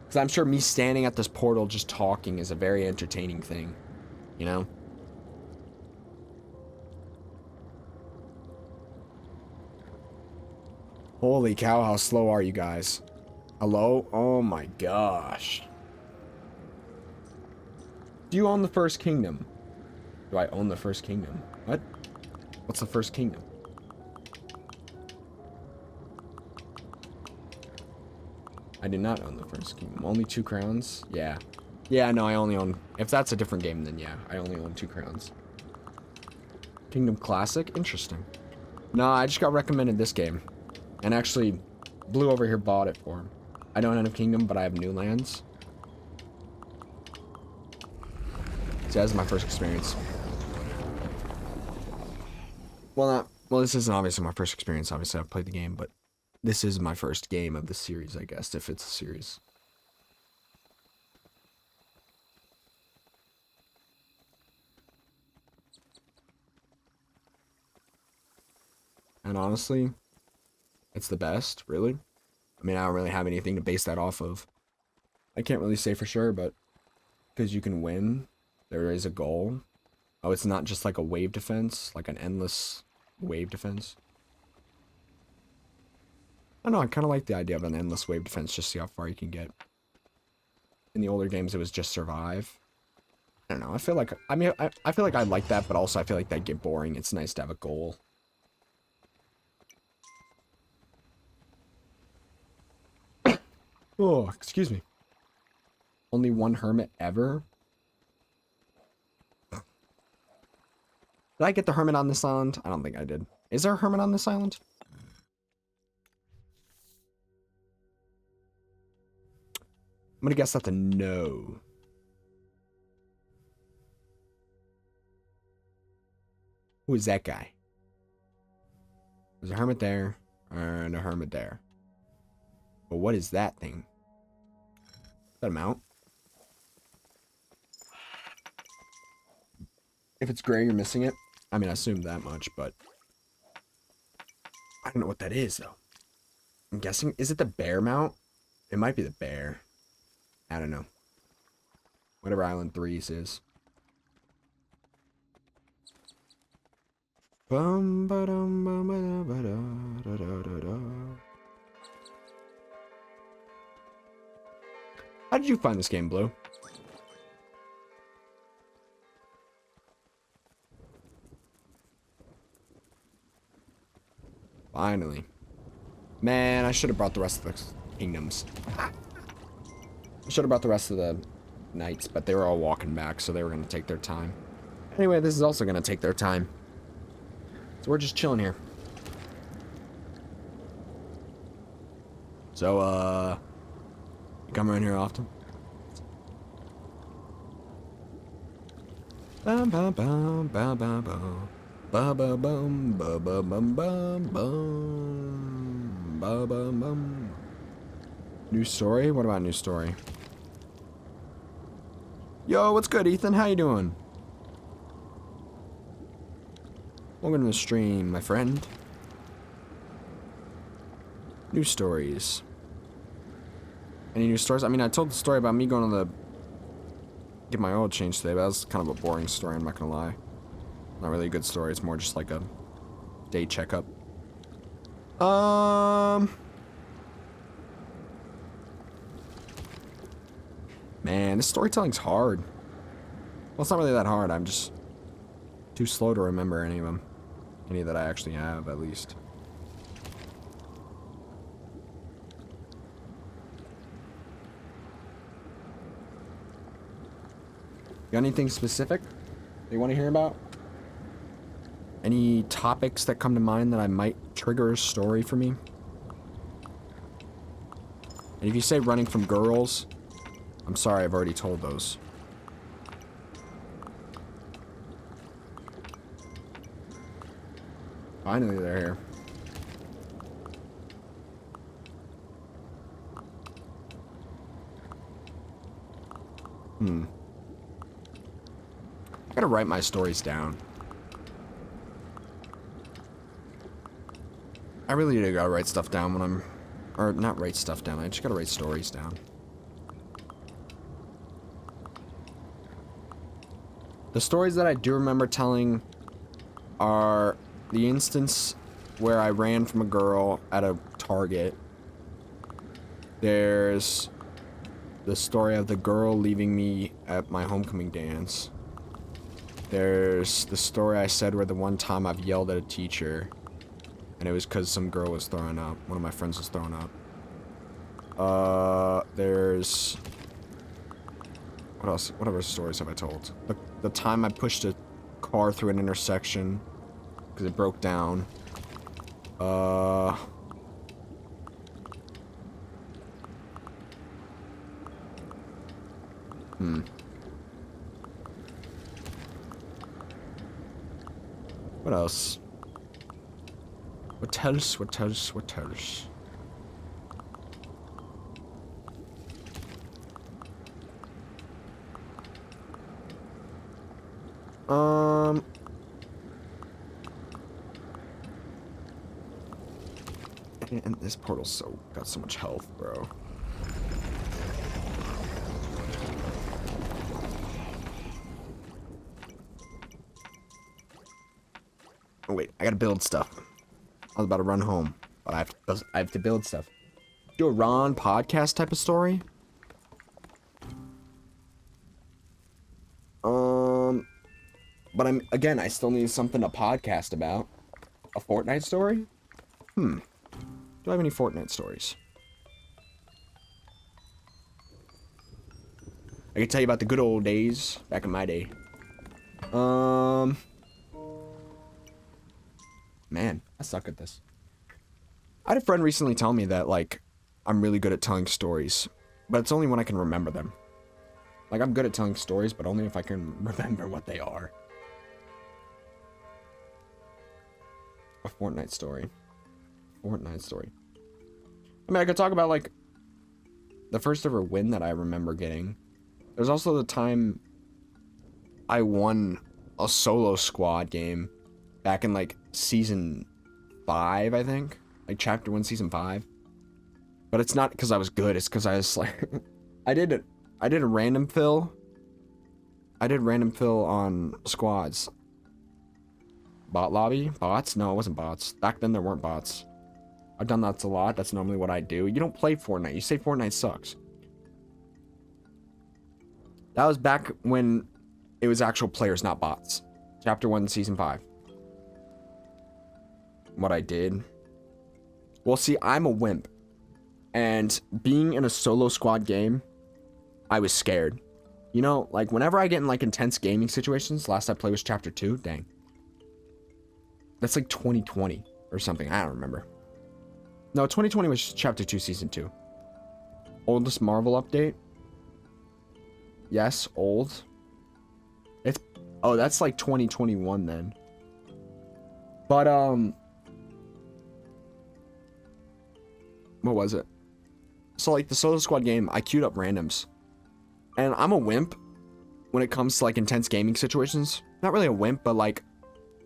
Because I'm sure me standing at this portal just talking is a very entertaining thing. You know? Holy cow, how slow are you guys? Hello? Oh my gosh. Do you own the first kingdom? Do I own the first kingdom? What? What's the first kingdom? I do not own the first kingdom. Only 2 crowns? Yeah. Yeah, no, I only own... If that's a different game, then yeah. I only own 2 crowns. Kingdom Classic? Interesting. No, I just got recommended this game. And actually, Blue over here bought it for him. I don't have Kingdom, but I have New Lands. So that's my first experience. Well, this isn't obviously my first experience. Obviously, I've played the game, but this is my first game of the series, I guess, if it's a series. And honestly, it's the best, really. I mean, I don't really have anything to base that off of. I can't really say for sure, but because you can win, there is a goal. Oh, it's not just like a wave defense, like an endless wave defense. I don't know, I kind of like the idea of an endless wave defense, just see how far you can get. In the older games, it was just survive. I don't know, I feel like, I mean, I feel like I like that, but also I feel like that'd get boring. It's nice to have a goal. Oh, excuse me. Only one hermit ever? Did I get the hermit on this island? I don't think I did. Is there a hermit on this island? I'm gonna guess that's a no. Who is that guy? There's a hermit there, and a hermit there. But what is that thing? Is that a mount? If it's gray, you're missing it. I mean, I assumed that much, but I don't know what that is, though. I'm guessing, is it the bear mount? It might be the bear. I don't know. Whatever Island 3's is. Bum ba dum bum ba da da da da da. How did you find this game, Blue? Finally. Man, I should have brought the rest of the kingdoms. I should have brought the rest of the knights, but they were all walking back, so they were going to take their time. Anyway, this is also going to take their time. So we're just chilling here. So, you come around here often? Bum bum bum bum bum bum. Ba ba bum ba ba bum bum bum ba ba bum. New story? What about new story? Yo, what's good, Ethan? How you doing? Welcome to the stream, my friend. New stories. Any new stories? I mean, I told the story about me going to get my oil changed today, but that was kind of a boring story, I'm not gonna lie. Not really a good story, it's more just like a day checkup. Man, this storytelling's hard. Well, it's not really that hard, I'm just too slow to remember any of them. Any that I actually have, at least. Got anything specific that you want to hear about? Any topics that come to mind that I might trigger a story for me? And if you say running from girls, I'm sorry, I've already told those. Finally, they're here. I gotta write my stories down. I really do gotta write stuff down when I'm... Or, not write stuff down, I just gotta write stories down. The stories that I do remember telling are the instance where I ran from a girl at a Target. There's the story of the girl leaving me at my homecoming dance. There's the story I said where the one time I've yelled at a teacher and it was because some girl was throwing up. One of my friends was throwing up. There's... What else? What other stories have I told? The time I pushed a car through an intersection because it broke down. What else? What else? What else? What else? And this portal's got so much health, bro. Oh, wait, I gotta build stuff. I was about to run home, but I have to build stuff. Do a Ron podcast type of story? But I still need something to podcast about. A Fortnite story? Do I have any Fortnite stories? I can tell you about the good old days back in my day. Man, I suck at this. I had a friend recently tell me that, like, I'm really good at telling stories, but it's only when I can remember them. Like, I'm good at telling stories, but only if I can remember what they are. A Fortnite story. Fortnite story. I mean, I could talk about, like, the first ever win that I remember getting. There's also the time I won a solo squad game back in, like, season 5, I think. Like, chapter 1, season 5. But it's not because I was good, it's because I was, like... I did a random fill. I did random fill on squads. Bot lobby? Bots? No, it wasn't bots. Back then, there weren't bots. I've done that a lot. That's normally what I do. You don't play Fortnite. You say Fortnite sucks. That was back when it was actual players, not bots. Chapter 1, Season 5. What I did. Well, see, I'm a wimp. And being in a solo squad game, I was scared. You know, like, whenever I get in, like, intense gaming situations, last I played was Chapter 2, dang. That's like 2020 or something. I don't remember. No, 2020 was Chapter 2, Season 2. Oldest Marvel update? Yes, old. It's... Oh, that's like 2021 then. But, what was it? So, like, the solo squad game, I queued up randoms. And I'm a wimp when it comes to, like, intense gaming situations. Not really a wimp, but, like,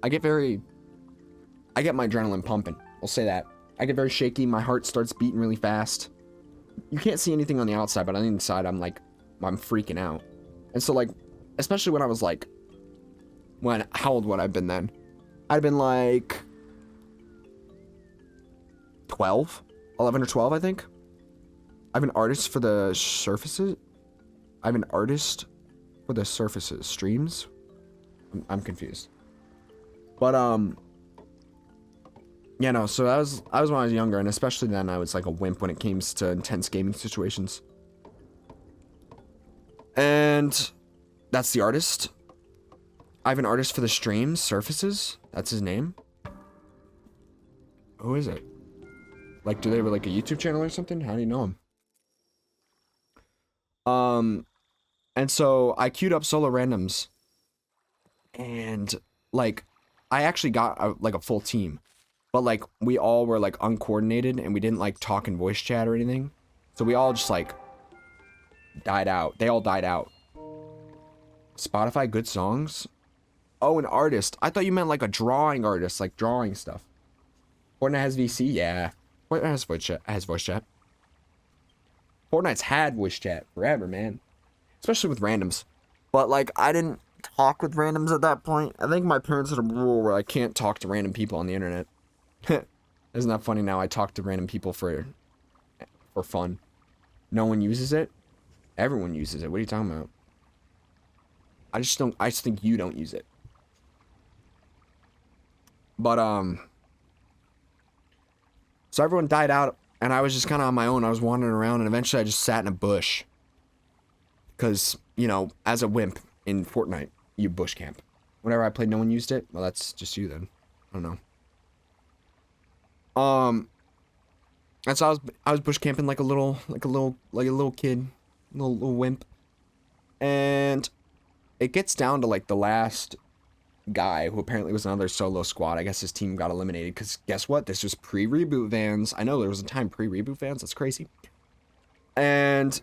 I get my adrenaline pumping. We'll say that. I get very shaky. My heart starts beating really fast. You can't see anything on the outside, but on the inside, I'm freaking out. And so, like, especially when I was, like, how old would I have been then? I'd been, like, 12? 11 or 12, I think. I have an artist for the surfaces. I have an artist for the surfaces. Streams? I'm confused. But, yeah, no, so I was when I was younger, and especially then I was like a wimp when it came to intense gaming situations. And that's the artist. I have an artist for the streams, Surfaces. That's his name. Who is it? Like, do they have like a YouTube channel or something? How do you know him? And so I queued up solo randoms. And, like, I actually got a full team. But, like, we all were, like, uncoordinated, and we didn't, like, talk in voice chat or anything. So we all just, like, died out. They all died out. Spotify good songs? Oh, an artist. I thought you meant, like, a drawing artist, like, drawing stuff. Fortnite has VC? Yeah. Fortnite has voice chat. Fortnite's had voice chat forever, man. Especially with randoms. But, like, I didn't talk with randoms at that point. I think my parents had a rule where I can't talk to random people on the internet. Isn't that funny now? I talk to random people for fun. No one uses it? Everyone uses it. What are you talking about? I just think you don't use it. But, so everyone died out, and I was just kind of on my own. I was wandering around, and eventually I just sat in a bush. Because, you know, as a wimp in Fortnite, you bush camp. Whenever I played, no one used it. Well, that's just you then. I don't know. And so I was bush camping like a little kid, little wimp. And it gets down to like the last guy who apparently was another solo squad. I guess his team got eliminated because guess what? This was pre-reboot Vans. I know there was a time pre-reboot Vans. That's crazy. And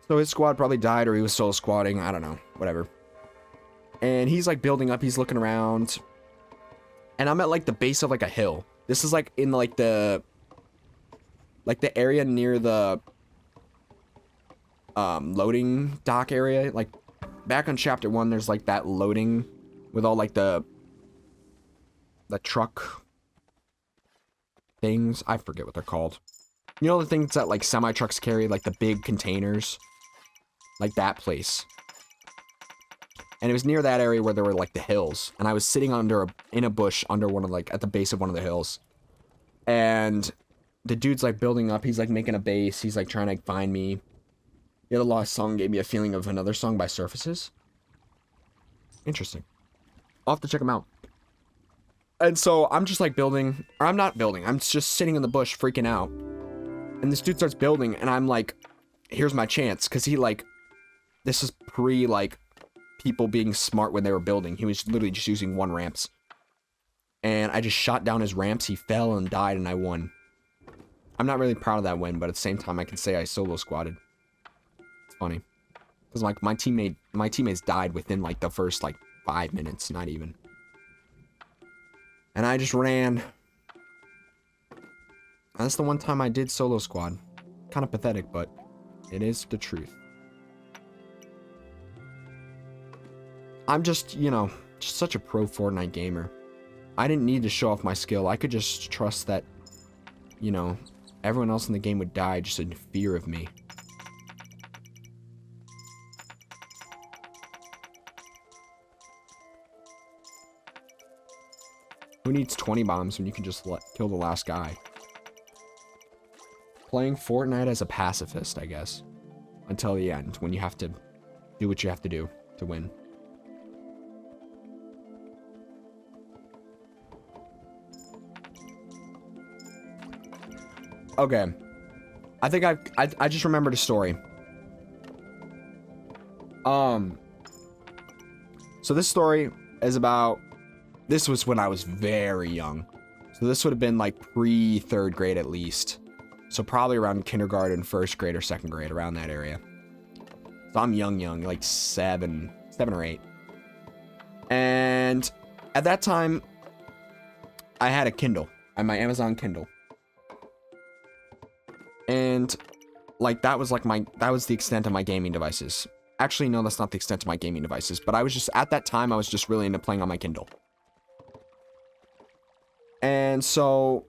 so his squad probably died or he was solo squatting. I don't know. Whatever. And he's like building up. He's looking around. And I'm at like the base of like a hill. This is like in like the like the area near the loading dock area. Like back on chapter 1, there's like that loading with all like the truck things. I forget what they're called. You know the things that like semi trucks carry, like the big containers, like that place. And it was near that area where there were like the hills, and I was sitting in a bush under one of like at the base of one of the hills, and the dude's like building up. He's like making a base. He's like trying to find me. The other lost song gave me a feeling of another song by Surfaces. Interesting. I'll have to check them out. And so I'm just like building, or I'm not building. I'm just sitting in the bush freaking out, and this dude starts building, and I'm like, here's my chance, because he like, this is pre like people being smart when they were building. He was literally just using 1 ramps. And I just shot down his ramps. He fell and died, and I won. I'm not really proud of that win, but at the same time, I can say I solo squatted. It's funny. Because like my teammates died within like the first like 5 minutes, not even. And I just ran. That's the one time I did solo squad. Kind of pathetic, but it is the truth. I'm just, you know, just such a pro Fortnite gamer. I didn't need to show off my skill. I could just trust that, you know, everyone else in the game would die just in fear of me. Who needs 20 bombs when you can just kill the last guy? Playing Fortnite as a pacifist, I guess. Until the end, when you have to do what you have to do to win. Okay. I think I just remembered a story. So this story is about, this was when I was very young. So this would have been like pre-3rd grade at least. So probably around kindergarten, 1st grade or 2nd grade, around that area. So I'm young, like 7 or 8. And at that time, I had a Kindle. I had my Amazon Kindle. And like that was the extent of my gaming devices. Actually, no, that's not the extent of my gaming devices. But I was just, at that time, I was just really into playing on my Kindle. And so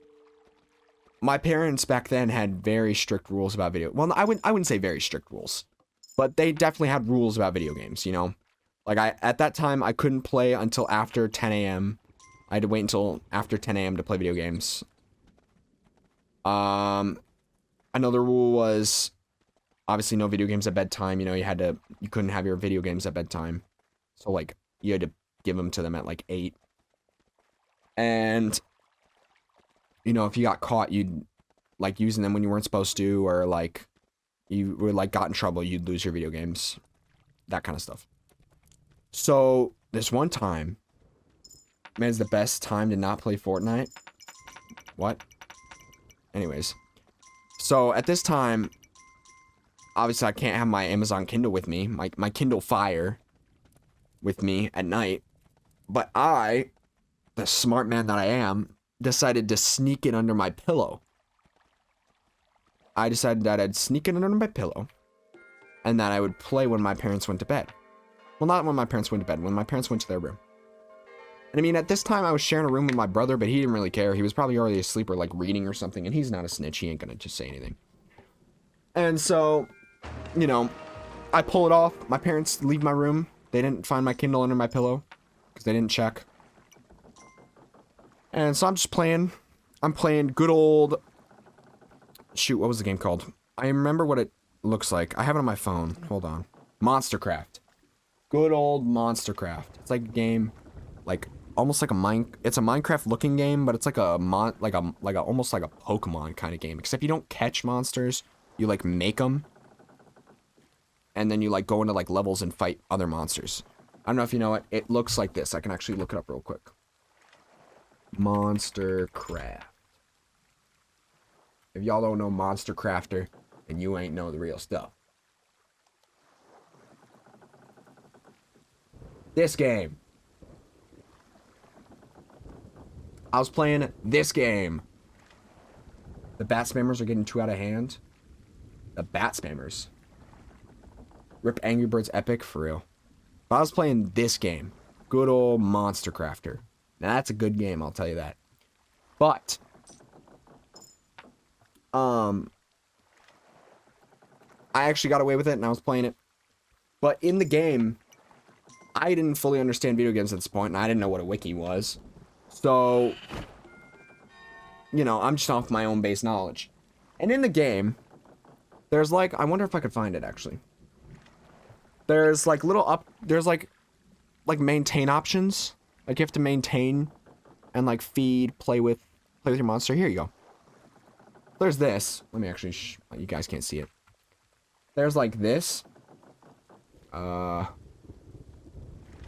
my parents back then had very strict rules about video. Well, I wouldn't say very strict rules, but they definitely had rules about video games, you know? Like at that time, I couldn't play until after 10 a.m. I had to wait until after 10 a.m. to play video games. Another rule was obviously no video games at bedtime. You know, you couldn't have your video games at bedtime. So like you had to give them to them at like 8. And you know, if you got caught, you'd like using them when you weren't supposed to, or like you were like got in trouble, you'd lose your video games. That kind of stuff. So this one time, man, is the best time to not play Fortnite. What? Anyways. So at this time, obviously I can't have my Amazon Kindle with me, my Kindle Fire with me at night. But I, the smart man that I am, decided to sneak it under my pillow. I decided that I'd sneak it under my pillow and that I would play when my parents went to bed. Well, not when my parents went to bed, when my parents went to their room. And I mean, at this time I was sharing a room with my brother, but he didn't really care. He was probably already asleep or like reading or something, and he's not a snitch. He ain't gonna just say anything. And so, you know, I pull it off. My parents leave my room. They didn't find my Kindle under my pillow because they didn't check. And so I'm just playing. I'm playing good old... Shoot, what was the game called? I remember what it looks like. I have it on my phone. Hold on. Monstercraft. Good old Monstercraft. It's like a game, like almost like it's a Minecraft looking game, but it's like almost like a Pokemon kind of game. Except you don't catch monsters. You like make them. And then you like go into like levels and fight other monsters. I don't know if you know it. It looks like this. I can actually look it up real quick. Monstercraft. If y'all don't know Monster Crafter, then you ain't know the real stuff. This game. I was playing this game. The bat spammers are getting too out of hand. The bat spammers. Rip Angry Birds Epic, for real. If I was playing this game, good old Monster Crafter. Now that's a good game, I'll tell you that. But, I actually got away with it and I was playing it. But in the game, I didn't fully understand video games at this point, and I didn't know what a wiki was. So, you know, I'm just off my own base knowledge. And in the game, there's like, I wonder if I could find it actually. There's like there's like maintain options. Like you have to maintain and like feed, play with your monster. Here you go. There's this. Let me actually, you guys can't see it. There's like this. Can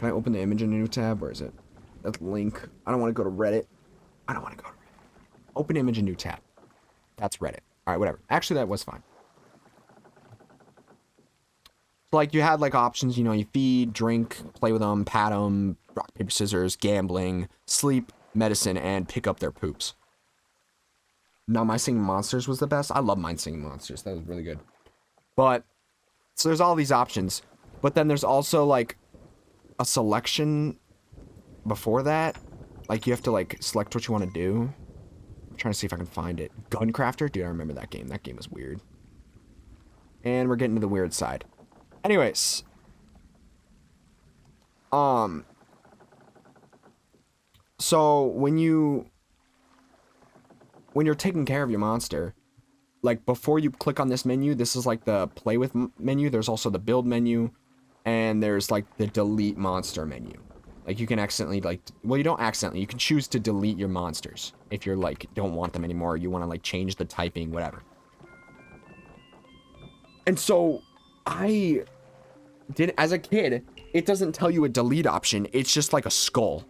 I open the image in a new tab? Where is it? That link. I don't want to go to Reddit. I don't want to go to Reddit. Open image in new tab. That's Reddit. Alright, whatever. Actually, that was fine. So, like, you had, like, options, you know, you feed, drink, play with them, pat them, rock, paper, scissors, gambling, sleep, medicine, and pick up their poops. Now, My Singing Monsters was the best. I love My Singing Monsters. That was really good. But, so there's all these options. But then there's also, like, a selection before that. Like, you have to, like, select what you want to do. I'm trying to see if I can find it. Guncrafter? Dude, I remember that game. That game was weird. And we're getting to the weird side. Anyways. So, when you're taking care of your monster, like, before you click on this menu, this is, like, the play with menu. There's also the build menu. And there's, like, the delete monster menu. Like, you can accidentally, like... Well, you don't accidentally. You can choose to delete your monsters. If you're, like, don't want them anymore. Or you want to, like, change the typing, whatever. And so, I... As a kid, it doesn't tell you a delete option. It's just, like, a skull.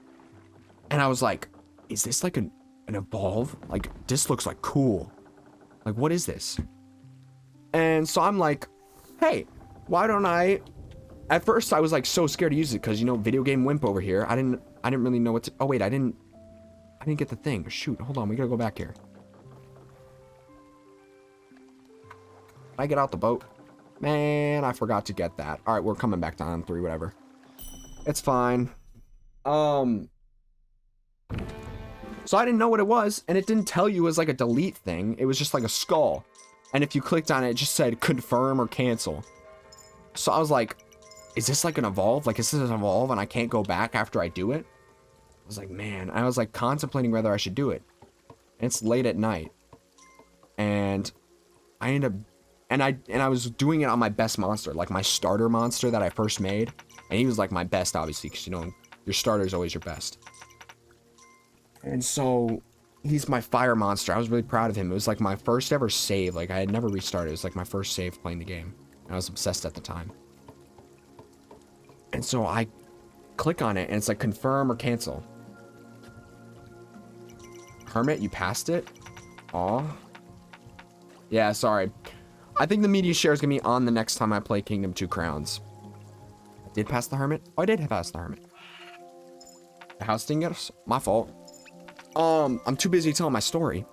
And I was like, is this, like, an evolve? Like, this looks, like, cool. Like, what is this? And so I'm like, hey, why don't I... At first, I was, like, so scared to use it, because, you know, video game wimp over here. I didn't really know what to... Oh, wait, I didn't get the thing. Shoot, hold on, we gotta go back here. Can I get out the boat? Man, I forgot to get that. Alright, we're coming back down 3, whatever. It's fine. So I didn't know what it was, and it didn't tell you it was, like, a delete thing. It was just, like, a skull. And if you clicked on it, it just said confirm or cancel. So I was like... Is this like an evolve? Like, is this an evolve and I can't go back after I do it? I was like, man, I was like contemplating whether I should do it. And it's late at night. And I ended up, and I was doing it on my best monster, like my starter monster that I first made. And he was like my best, obviously, because, you know, your starter is always your best. And so he's my fire monster. I was really proud of him. It was like my first ever save. Like, I had never restarted. It was like my first save playing the game. And I was obsessed at the time. And so I click on it, and it's like confirm or cancel. Hermit, you passed it? Aw. Yeah, sorry. I think the media share is going to be on the next time I play Kingdom 2 Crowns. I did pass the Hermit? Oh, I did pass the Hermit. The house stingers? My fault. I'm too busy telling my story.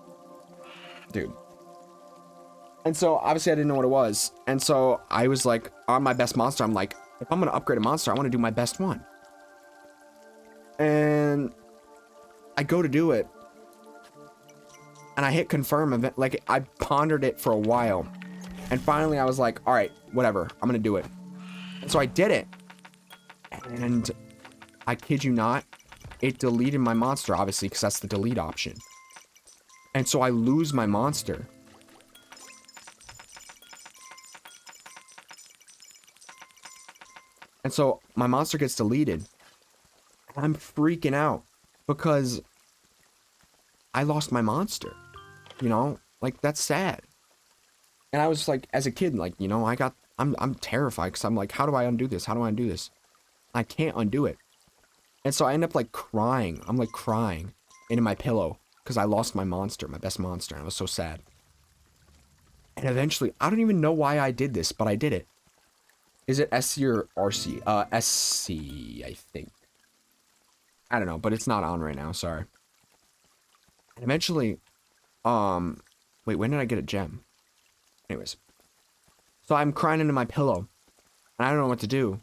Dude. And so, obviously, I didn't know what it was. And so, I was like, on my best monster, I'm like, if I'm going to upgrade a monster, I want to do my best one. And I go to do it. And I hit confirm event. Like, I pondered it for a while. And finally, I was like, all right, whatever. I'm going to do it. And so I did it. And I kid you not, it deleted my monster, obviously, because that's the delete option. And so I lose my monster. And so my monster gets deleted. And I'm freaking out because I lost my monster. You know, like, that's sad. And I was like, as a kid, like, you know, I'm terrified because I'm like, how do I undo this? How do I undo this? I can't undo it. And so I end up like crying. I'm like crying into my pillow because I lost my monster, my best monster. And I was so sad. And eventually, I don't even know why I did this, but I did it. Is it SC or RC? SC, I think. I don't know, but it's not on right now, sorry. And eventually, Wait, when did I get a gem? Anyways. So I'm crying into my pillow. And I don't know what to do.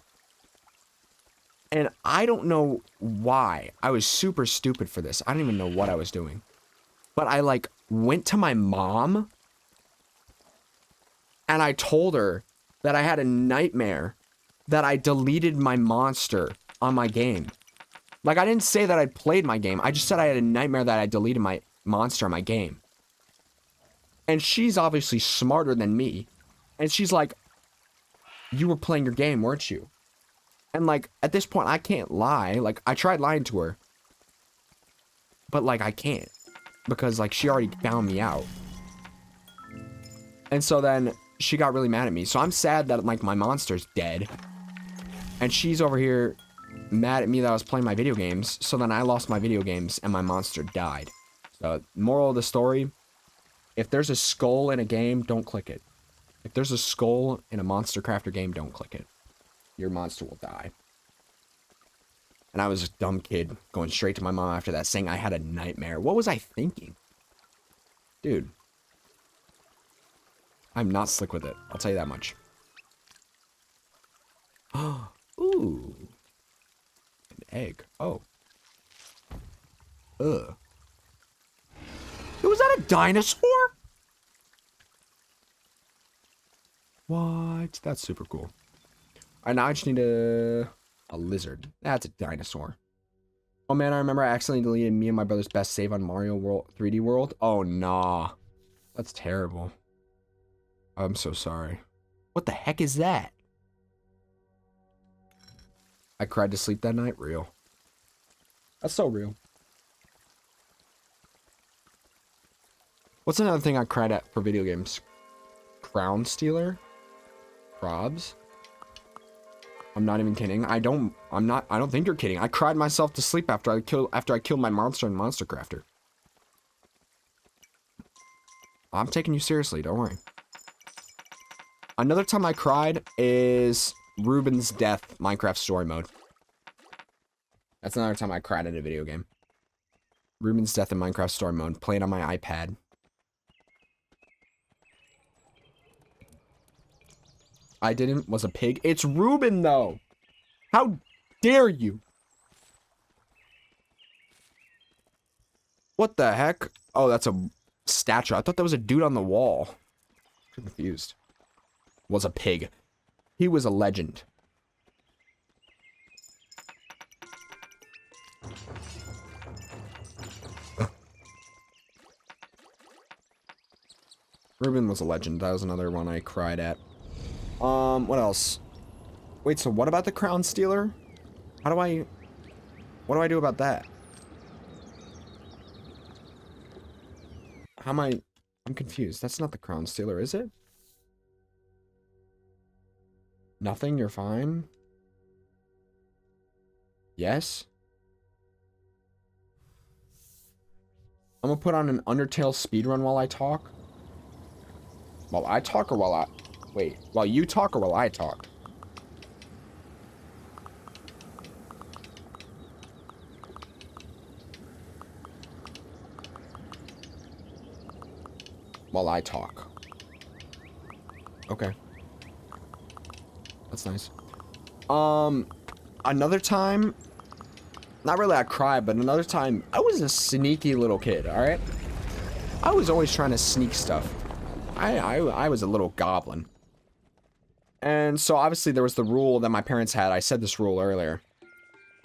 And I don't know why. I was super stupid for this. I don't even know what I was doing. But I, like, went to my mom. And I told her that I had a nightmare that I deleted my monster on my game. Like, I didn't say that I'd played my game. I just said I had a nightmare that I deleted my monster on my game. And she's obviously smarter than me. And she's like, you were playing your game, weren't you? And, like, at this point, I can't lie. Like, I tried lying to her. But, like, I can't. Because, like, she already found me out. And so then she got really mad at me. So I'm sad that, like, my monster's dead. And she's over here mad at me that I was playing my video games. So then I lost my video games and my monster died. So, moral of the story, if there's a skull in a game, don't click it. If there's a skull in a Monster Crafter game, don't click it. Your monster will die. And I was a dumb kid going straight to my mom after that saying I had a nightmare. What was I thinking? Dude. I'm not slick with it. I'll tell you that much. Ooh. An egg. Oh. Ugh. Was that a dinosaur? What? That's super cool. Alright, now I just need a lizard. That's a dinosaur. Oh man, I remember I accidentally deleted me and my brother's best save on Mario World 3D World. Oh nah. That's terrible. I'm so sorry. What the heck is that? I cried to sleep that night? Real. That's so real. What's another thing I cried at for video games? Crown Stealer? Probs? I'm not even kidding. I don't think you're kidding. I cried myself to sleep after I killed my monster in Monster Crafter. I'm taking you seriously, don't worry. Another time I cried is Ruben's death Minecraft story mode. That's another time I cried in a video game. Ruben's death in Minecraft story mode, playing on my iPad. I didn't, was a pig. It's Ruben, though. How dare you? What the heck? Oh, that's a statue. I thought that was a dude on the wall. I'm confused. Was a pig. He was a legend. Ruben was a legend. That was another one I cried at. What else? Wait, so what about the Crown Stealer? What do I do about that? I'm confused. That's not the Crown Stealer, is it? Nothing? You're fine? Yes? I'm gonna put on an Undertale speedrun while I talk. While I talk or while I... Wait, while you talk or while I talk? While I talk. Okay. That's nice. Another time... Not really I cried, but another time... I was a sneaky little kid, alright? I was always trying to sneak stuff. I was a little goblin. And so obviously there was the rule that my parents had. I said this rule earlier.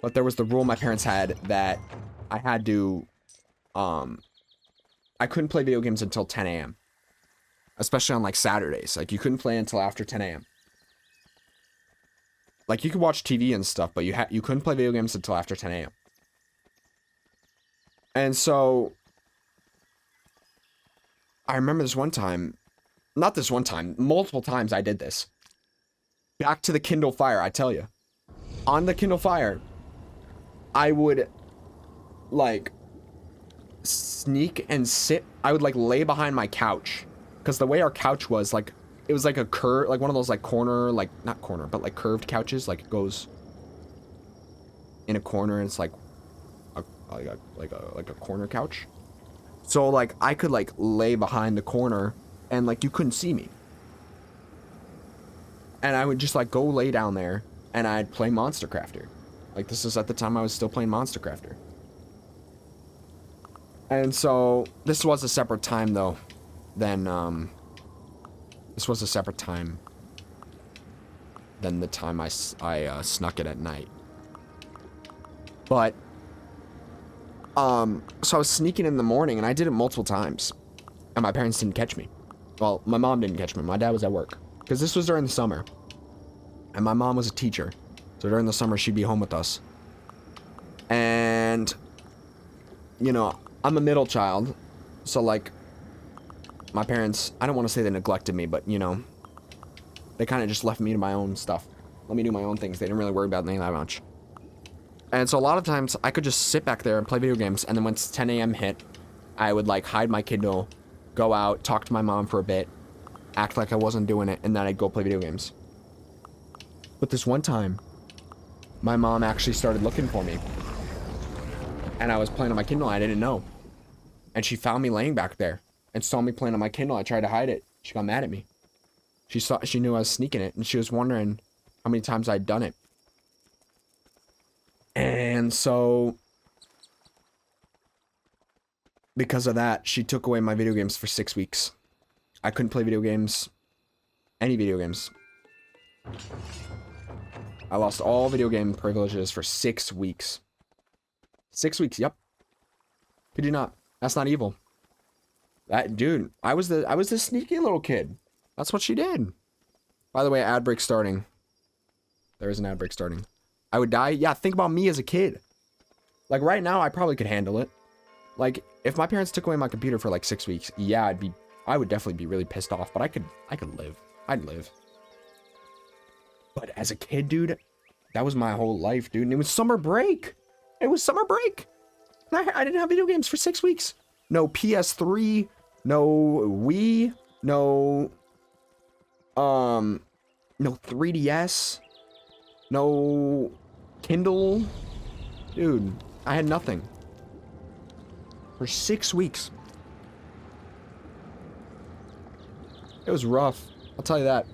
But there was the rule my parents had that I had to, I couldn't play video games until 10 a.m. Especially on like Saturdays. Like you couldn't play until after 10 a.m. Like you could watch TV and stuff, but you couldn't play video games until after 10 a.m. And so I remember this one time, not this one time, multiple times I did this. Back to the Kindle Fire, I tell you. On the Kindle Fire, I would, like, sneak and sit. I would, like, lay behind my couch. Because the way our couch was, like, it was like a curve, like one of those, like, corner, like, not corner, but, like, curved couches. Like, it goes in a corner and it's, like, a corner couch. So, like, I could, like, lay behind the corner and, like, you couldn't see me. And I would just, like, go lay down there and I'd play Monster Crafter. Like, this is at the time I was still playing Monster Crafter. And so, this was a separate time, though, than, this was a separate time than the time I snuck it at night. But, so I was sneaking in the morning, and I did it multiple times. And my parents didn't catch me. Well, my mom didn't catch me. My dad was at work. Because this was during the summer. And my mom was a teacher. So during the summer, she'd be home with us. And, you know, I'm a middle child. So, like, my parents, I don't want to say they neglected me, but, you know, they kind of just left me to my own stuff. Let me do my own things. They didn't really worry about me that much. And so a lot of times, I could just sit back there and play video games. And then once 10 a.m. hit, I would, like, hide my Kindle, go out, talk to my mom for a bit, act like I wasn't doing it, and then I'd go play video games. But this one time, my mom actually started looking for me. And I was playing on my Kindle, I didn't know. And she found me laying back there and saw me playing on my Kindle. I tried to hide it. She got mad at me. She knew I was sneaking it, and she was wondering how many times I'd done it. And so, because of that, she took away my video games for 6 weeks. I couldn't play video games, any video games. I lost all video game privileges for 6 weeks. 6 weeks, yep. Could you not? That's not evil. That dude, I was the sneaky little kid. That's what she did. By the way, ad break starting. There is an ad break starting. I would die. Yeah, think about me as a kid. Like right now, I probably could handle it. Like if my parents took away my computer for like 6 weeks, yeah, I would definitely be really pissed off. But I could live. I'd live. But as a kid, dude, that was my whole life, dude. And it was summer break. It was summer break. And I didn't have video games for 6 weeks. No PS3, no Wii, no 3DS, no Kindle. Dude, I had nothing. For 6 weeks. It was rough. I'll tell you that.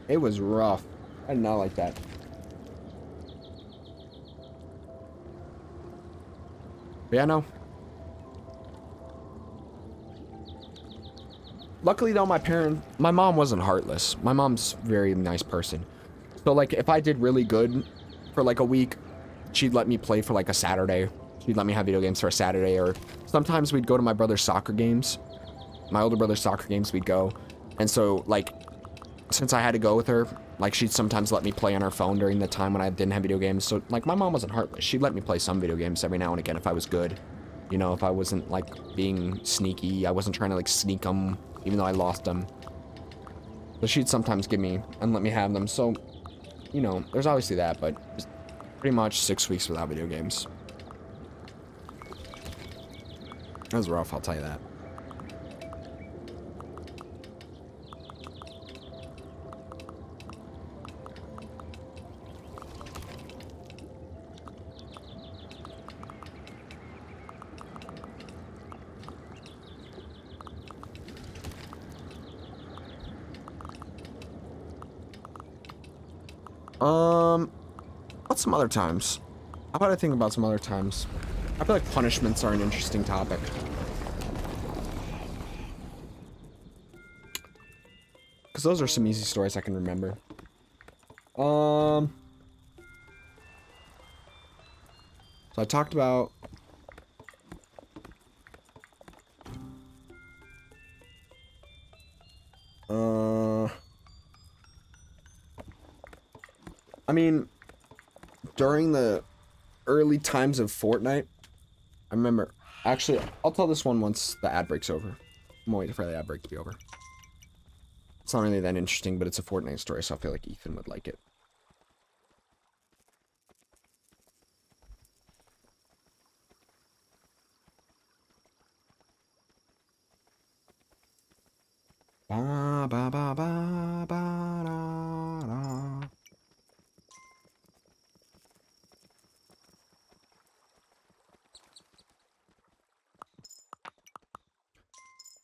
It was rough. I did not like that. But yeah, no. Luckily though, my mom wasn't heartless. My mom's a very nice person. So like, if I did really good for like a week, she'd let me play for like a Saturday. She'd let me have video games for a Saturday, or sometimes we'd go to my brother's soccer games. My older brother's soccer games, we'd go. And so like, since I had to go with her, like she'd sometimes let me play on her phone during the time when I didn't have video games. So like, my mom wasn't heartless. She'd let me play some video games every now and again if I was good. You know, if I wasn't like being sneaky, I wasn't trying to like sneak them, even though I lost them. But she'd sometimes give me and let me have them. So, you know, there's obviously that, but just pretty much 6 weeks without video games. That was rough, I'll tell you that. What's some other times? How about I think about some other times? I feel like punishments are an interesting topic. Because those are some easy stories I can remember. So I talked about... I mean, during the early times of Fortnite, I remember... Actually, I'll tell this one once the ad break's over. I'm waiting for the ad break to be over. It's not really that interesting, but it's a Fortnite story, so I feel like Ethan would like it. Ba ba ba ba ba da, da.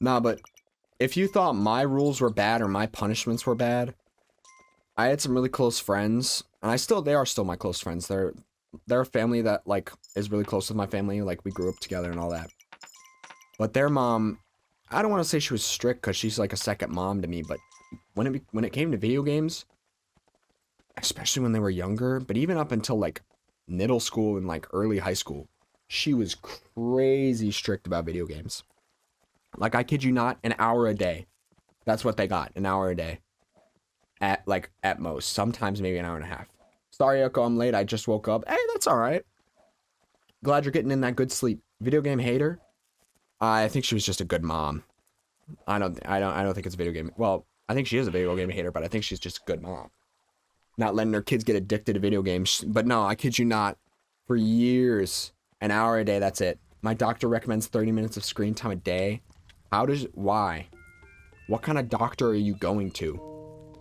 Nah, but if you thought my rules were bad or my punishments were bad, I had some really close friends, and they are still my close friends. They're a family that, like, is really close with my family. Like, we grew up together and all that. But their mom, I don't want to say she was strict because she's like a second mom to me, but when it came to video games, especially when they were younger, but even up until like middle school and like early high school, she was crazy strict about video games. Like, I kid you not, an hour a day. That's what they got, an hour a day. At most. Sometimes maybe an hour and a half. Sorry, Echo, I'm late. I just woke up. Hey, that's alright. Glad you're getting in that good sleep. Video game hater? I think she was just a good mom. I don't think it's a video game. Well, I think she is a video game hater, but I think she's just a good mom. Not letting her kids get addicted to video games. But no, I kid you not. For years, an hour a day, that's it. My doctor recommends 30 minutes of screen time a day. Why? What kind of doctor are you going to?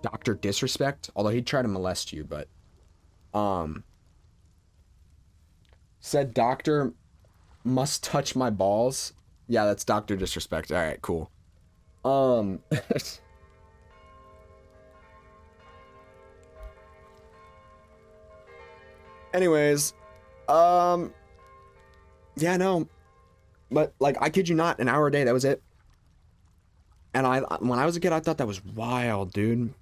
Dr. Disrespect? Although he'd try to molest you, but... Said doctor must touch my balls. Yeah, that's Dr. Disrespect. Alright, cool. Anyways, yeah, no, but like, I kid you not, an hour a day, that was it. And when I was a kid, I thought that was wild, dude.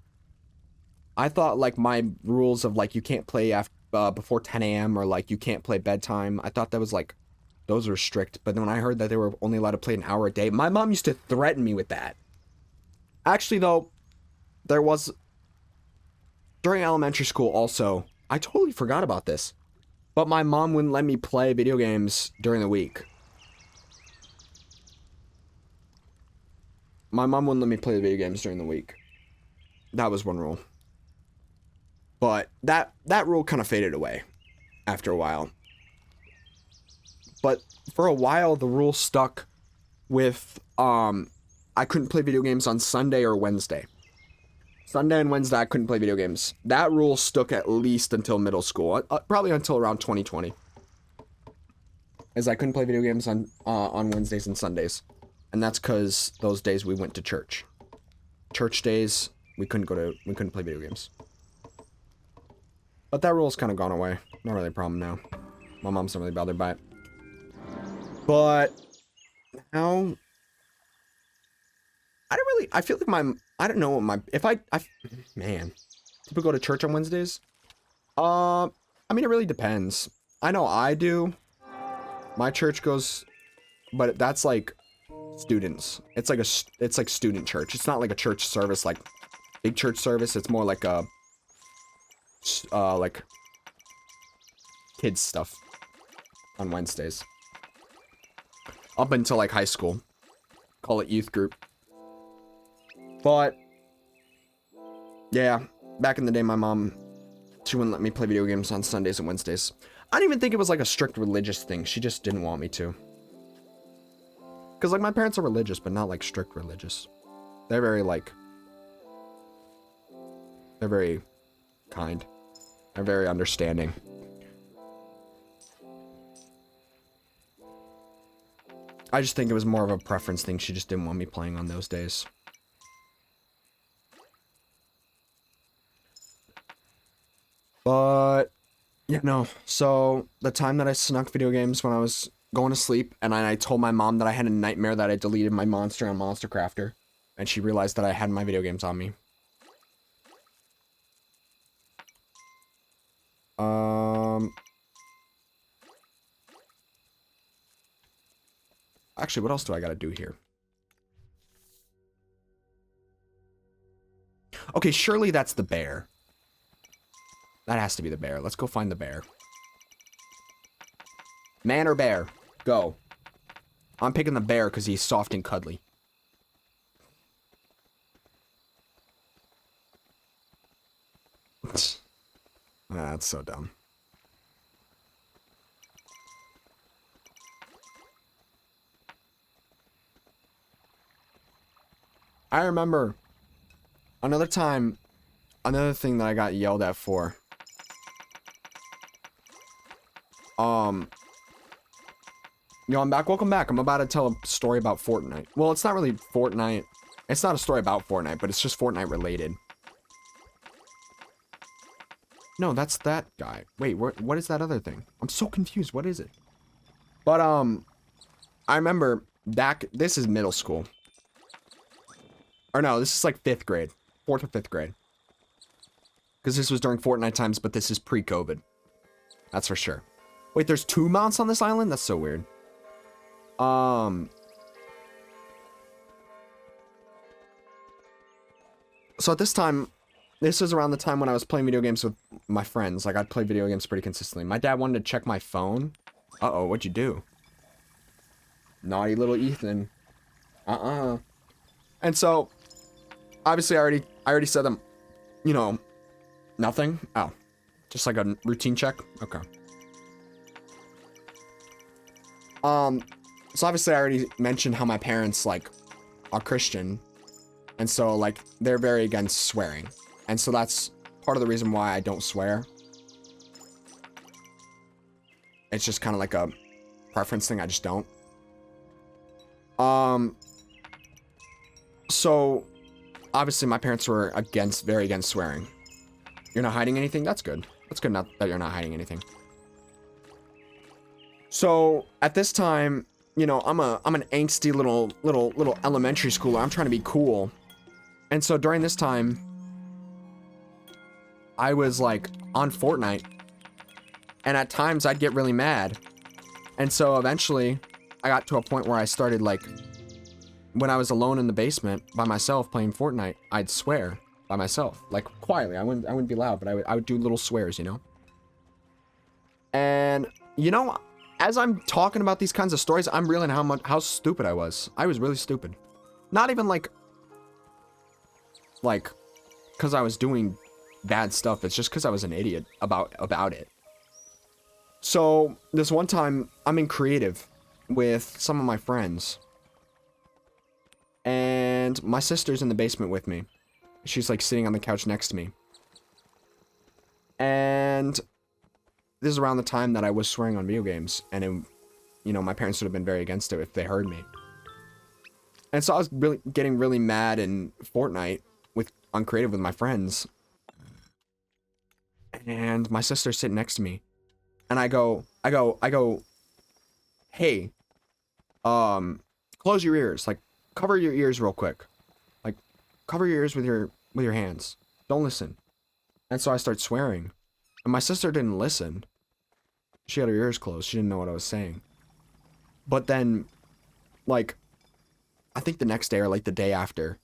I thought like my rules of like, you can't play before 10 a.m. or like, you can't play bedtime. I thought that was like, those were strict. But then when I heard that they were only allowed to play an hour a day, my mom used to threaten me with that. Actually, though, there was, during elementary school also, I totally forgot about this, but my mom wouldn't let me play video games during the week. My mom wouldn't let me play the video games during the week. That was one rule. But that rule kind of faded away after a while. But for a while, the rule stuck with, I couldn't play video games on Sunday or Wednesday. Sunday and Wednesday, I couldn't play video games. That rule stuck at least until middle school. Probably until around 2020. As I couldn't play video games on Wednesdays and Sundays. And that's because those days we went to church. Church days, we couldn't play video games. But that rule's kind of gone away. Not really a problem now. My mom's not really bothered by it. But now, I feel like I don't know what man, people go to church on Wednesdays? I mean, it really depends. I know I do. My church goes, but that's like students. It's like student church. It's not like a church service, like big church service. It's more like a, like kids stuff on Wednesdays. Up until like high school. Call it youth group. But yeah, back in the day, my mom, she wouldn't let me play video games on Sundays and Wednesdays. I don't even think it was like a strict religious thing. She just didn't want me to. Because like my parents are religious, but not like strict religious. They're very kind. They're very understanding. I just think it was more of a preference thing. She just didn't want me playing on those days. But, yeah, no. So, the time that I snuck video games when I was going to sleep, and I told my mom that I had a nightmare that I deleted my monster on Monster Crafter, and she realized that I had my video games on me. Actually, what else do I gotta do here? Okay, surely that's the bear. That has to be the bear. Let's go find the bear. Man or bear? Go. I'm picking the bear because he's soft and cuddly. That's so dumb. I remember another time, another thing that I got yelled at for. Yo, I'm back. Welcome back. I'm about to tell a story about Fortnite. Well, it's not really Fortnite. It's not a story about Fortnite, but it's just Fortnite related. No, that's that guy. Wait, what is that other thing? I'm so confused. What is it? But, I remember back, this is middle school. Or no, this is like 5th grade. 4th or 5th grade. Because this was during Fortnite times, but this is pre-COVID. That's for sure. Wait, there's 2 mounts on this island? That's so weird. So at this time, this was around the time when I was playing video games with my friends. Like, I'd play video games pretty consistently. My dad wanted to check my phone. Uh-oh, what'd you do? Naughty little Ethan. And so, obviously, I already said them, you know, nothing. Oh, just like a routine check. Okay. So obviously, I already mentioned how my parents like are Christian, and so like they're very against swearing, and so that's part of the reason why I don't swear. It's just kind of like a preference thing. I just don't. So obviously my parents were very against swearing. You're not hiding anything? That's good. That's good, not that you're not hiding anything. So at this time, you know, I'm an angsty little elementary schooler. I'm trying to be cool. And so during this time, I was like on Fortnite, and at times I'd get really mad. And so eventually I got to a point where I started like, when I was alone in the basement by myself playing Fortnite, I'd swear by myself, like quietly. I wouldn't be loud, but I would do little swears, you know? And you know, as I'm talking about these kinds of stories, I'm realizing how stupid I was. I was really stupid. Not even like because I was doing bad stuff. It's just because I was an idiot about it. So this one time, I'm in creative with some of my friends, and my sister's in the basement with me. She's like sitting on the couch next to me. And this is around the time that I was swearing on video games, and it, you know, my parents would have been very against it if they heard me. And so I was getting really mad in Fortnite on creative with my friends. And my sister's sitting next to me. And I go, hey, close your ears. Like, cover your ears real quick. Like, cover your ears with your hands. Don't listen. And so I start swearing. And my sister didn't listen. She had her ears closed. She didn't know what I was saying. But then, like, I think the next day or like the day after,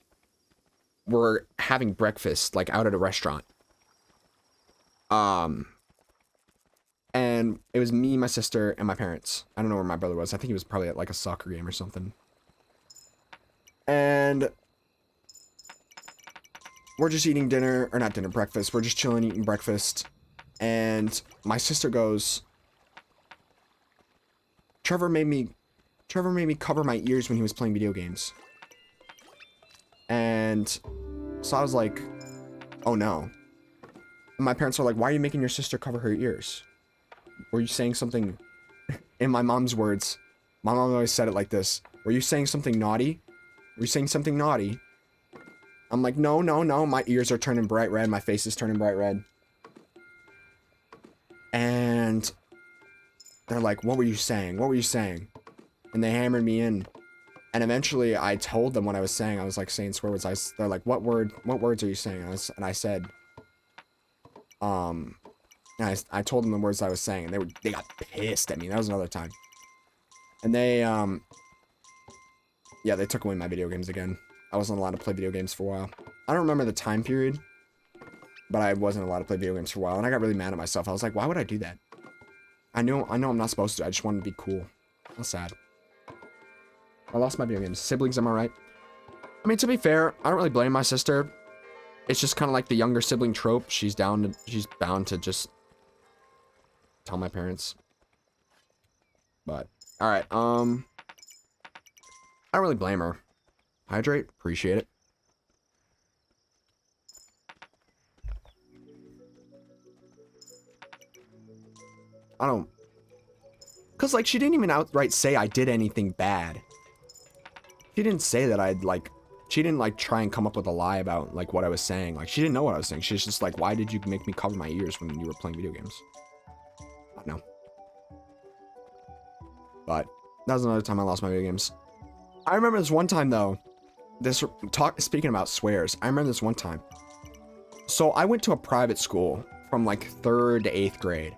we're having breakfast, like, out at a restaurant. And it was me, my sister, and my parents. I don't know where my brother was. I think he was probably at like a soccer game or something. And we're just eating dinner, or not dinner, breakfast. We're just chilling, eating breakfast. And my sister goes, Trevor made me cover my ears when he was playing video games. And so I was like, oh no. And my parents were like, why are you making your sister cover her ears? Were you saying something, in my mom's words, my mom always said it like this, were you saying something naughty? Were you saying something naughty? I'm like, no, my ears are turning bright red, my face is turning bright red. And they're like, what were you saying? What were you saying? And they hammered me in. And eventually I told them what I was saying. I was like saying swear words. They're like, what words are you saying? And I said, and I told them the words I was saying, and they got pissed at me. That was another time. And they, yeah, they took away my video games again. I wasn't allowed to play video games for a while. I don't remember the time period, but I wasn't allowed to play video games for a while, and I got really mad at myself. I was like, why would I do that? I know I'm not supposed to. I just wanted to be cool. That's sad. I lost my video games. Siblings, am I right? I mean, to be fair, I don't really blame my sister. It's just kind of like the younger sibling trope. She's bound to just tell my parents. But, alright, I don't really blame her. Hydrate, appreciate it. Cause like she didn't even outright say I did anything bad. She didn't say that I'd like, she didn't like try and come up with a lie about like what I was saying. Like she didn't know what I was saying. She's just like, why did you make me cover my ears when you were playing video games? I don't know. But that was another time I lost my video games. I remember this one time though, speaking about swears, I remember this one time. So I went to a private school from like 3rd to 8th grade.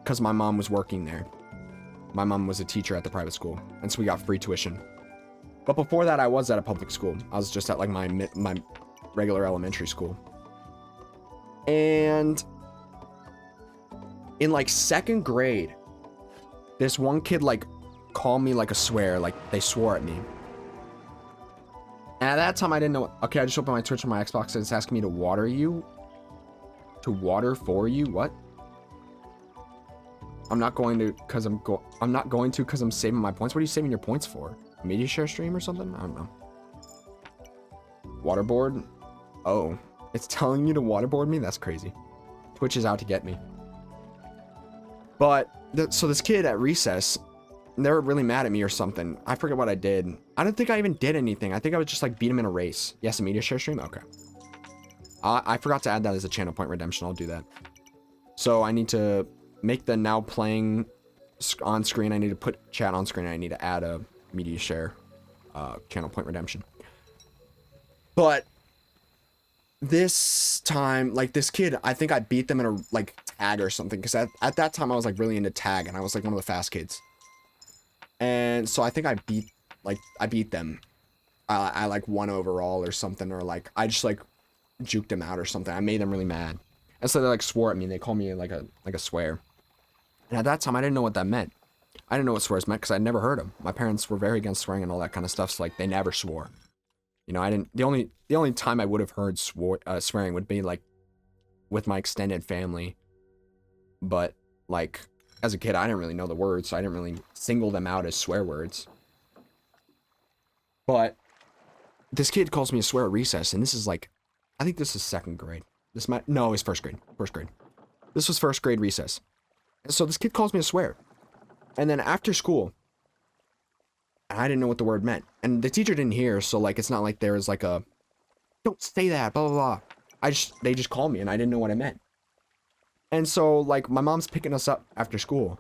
Because my mom was working there. My mom was a teacher at the private school, and so we got free tuition. But before that, I was at a public school. I was just at like my regular elementary school. And in like 2nd grade, this one kid like called me like a swear, like they swore at me. And at that time, I didn't know. Okay, I just opened my Twitch on my Xbox and it's asking me to water you. To water for you? What? I'm not going to because I'm saving my points. What are you saving your points for? A media share stream or something? I don't know. Waterboard? Oh, it's telling you to waterboard me? That's crazy. Twitch is out to get me. But so this kid at recess, they were really mad at me or something. I forget what I did. I don't think I even did anything. I think I was just like beat him in a race. Yes, a media share stream? Okay. I forgot to add that as a channel point redemption. I'll do that. So I need to make the now playing on screen. I need to put chat on screen. I need to add a media share channel point redemption. But this time, like this kid, I think I beat them in a like tag or something. Because at that time I was like really into tag and I was like one of the fast kids. And so I think I beat them. I like won overall or something, or like I just like juked them out or something. I made them really mad. And so they like swore at me. They called me like a swear. And at that time, I didn't know what that meant. I didn't know what swears meant because I'd never heard them. My parents were very against swearing and all that kind of stuff. So like they never swore. You know, I didn't. The only time I would have heard swearing would be like with my extended family. But like as a kid, I didn't really know the words, so I didn't really single them out as swear words. But this kid calls me a swear at recess, and this is like, I think this is 2nd grade. No, it's 1st grade. 1st grade. This was 1st grade recess. And so this kid calls me a swear. And then after school, I didn't know what the word meant. And the teacher didn't hear, so like it's not like there was like a, don't say that, blah, blah, blah. They just called me and I didn't know what it meant. And so like my mom's picking us up after school.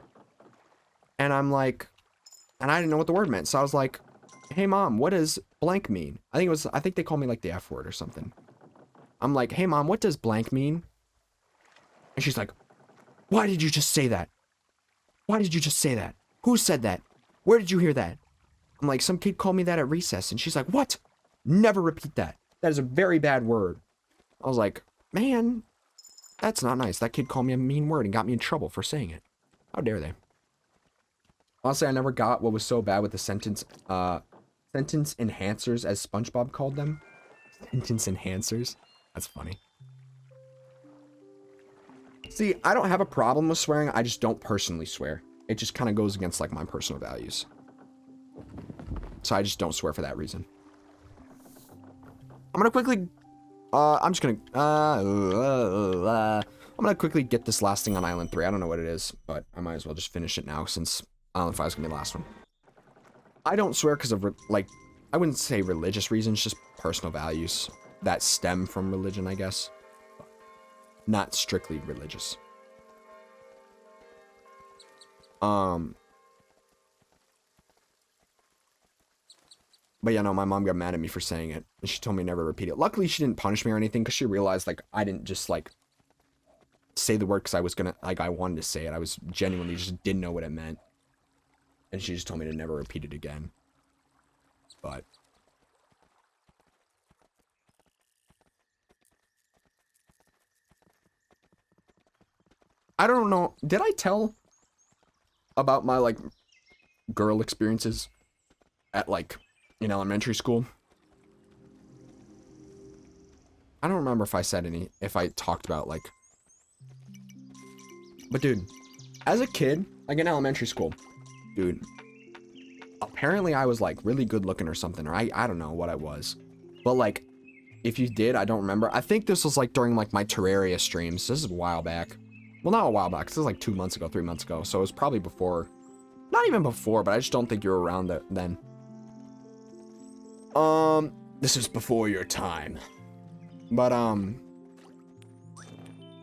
And I'm like, and I didn't know what the word meant. So I was like, hey mom, what does blank mean? I think they called me like the F word or something. I'm like, hey mom, what does blank mean? And she's like, why did you just say that? Why did you just say that? Who said that? Where did you hear that? I'm like, some kid called me that at recess. And she's like, what? Never repeat that. That is a very bad word. I was like, man, that's not nice. That kid called me a mean word and got me in trouble for saying it. How dare they? Honestly, I never got what was so bad with the sentence enhancers, as SpongeBob called them. Sentence enhancers. That's funny. See, I don't have a problem with swearing. I just don't personally swear. It just kind of goes against like my personal values. So I just don't swear for that reason. I'm gonna quickly I'm gonna quickly get this last thing on Island 3. I don't know what it is, but I might as well just finish it now since Island 5 is gonna be the last one. I don't swear because of like, I wouldn't say religious reasons, just personal values that stem from religion, I guess. Not strictly religious. But yeah, no, my mom got mad at me for saying it, and she told me never to repeat it. Luckily, she didn't punish me or anything, because she realized, like, I didn't just, like, say the word because I was gonna, like, I wanted to say it. I was genuinely just didn't know what it meant. And she just told me to never repeat it again. But I don't know. Did I tell about my, like, girl experiences at, like, in elementary school? I don't remember if I said if I talked about, like, but dude, as a kid, like in elementary school, dude, apparently I was, like, really good looking or something, or I don't know what I was, but, like, if you did, I don't remember. I think this was, like, during, like, my Terraria streams. This is a while back. Well, not a while back. This was like 2 months ago, 3 months ago. So it was probably before. Not even before, but I just don't think you were around then. This was before your time. But,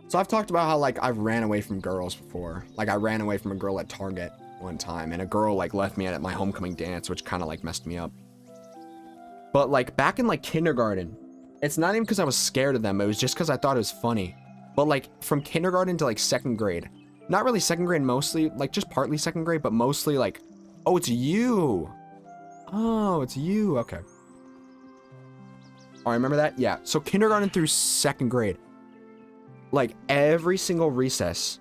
so I've talked about how, like, I've ran away from girls before. Like, I ran away from a girl at Target one time, and a girl, like, left me at my homecoming dance, which kind of, like, messed me up. But, like, back in, like, kindergarten, it's not even because I was scared of them. It was just because I thought it was funny. But, like, from kindergarten to, like, 2nd grade. Not really 2nd grade, mostly, like, just partly 2nd grade, but mostly, like, oh, it's you. Oh, it's you. Okay. Oh, I remember that? Yeah. So kindergarten through 2nd grade, like every single recess,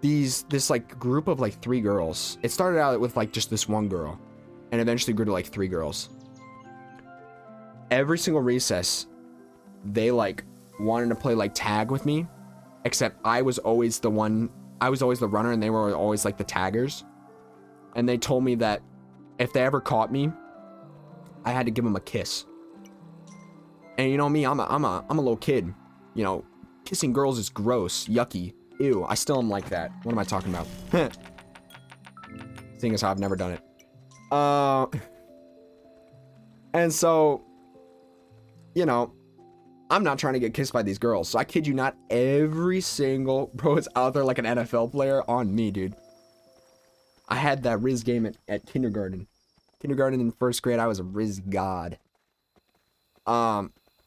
this like group of like 3 girls. It started out with like just this one girl and eventually grew to like 3 girls. Every single recess, they like wanted to play like tag with me, except I was always the runner and they were always like the taggers. And they told me that if they ever caught me, I had to give them a kiss. And you know me, I'm a little kid. You know, kissing girls is gross, yucky, ew. I still am like that. What am I talking about? Seeing as how I've never done it. And so, you know, I'm not trying to get kissed by these girls. So I kid you not, every single bro is out there like an NFL player on me, dude. I had that Riz game at kindergarten. Kindergarten and 1st grade, I was a Riz god.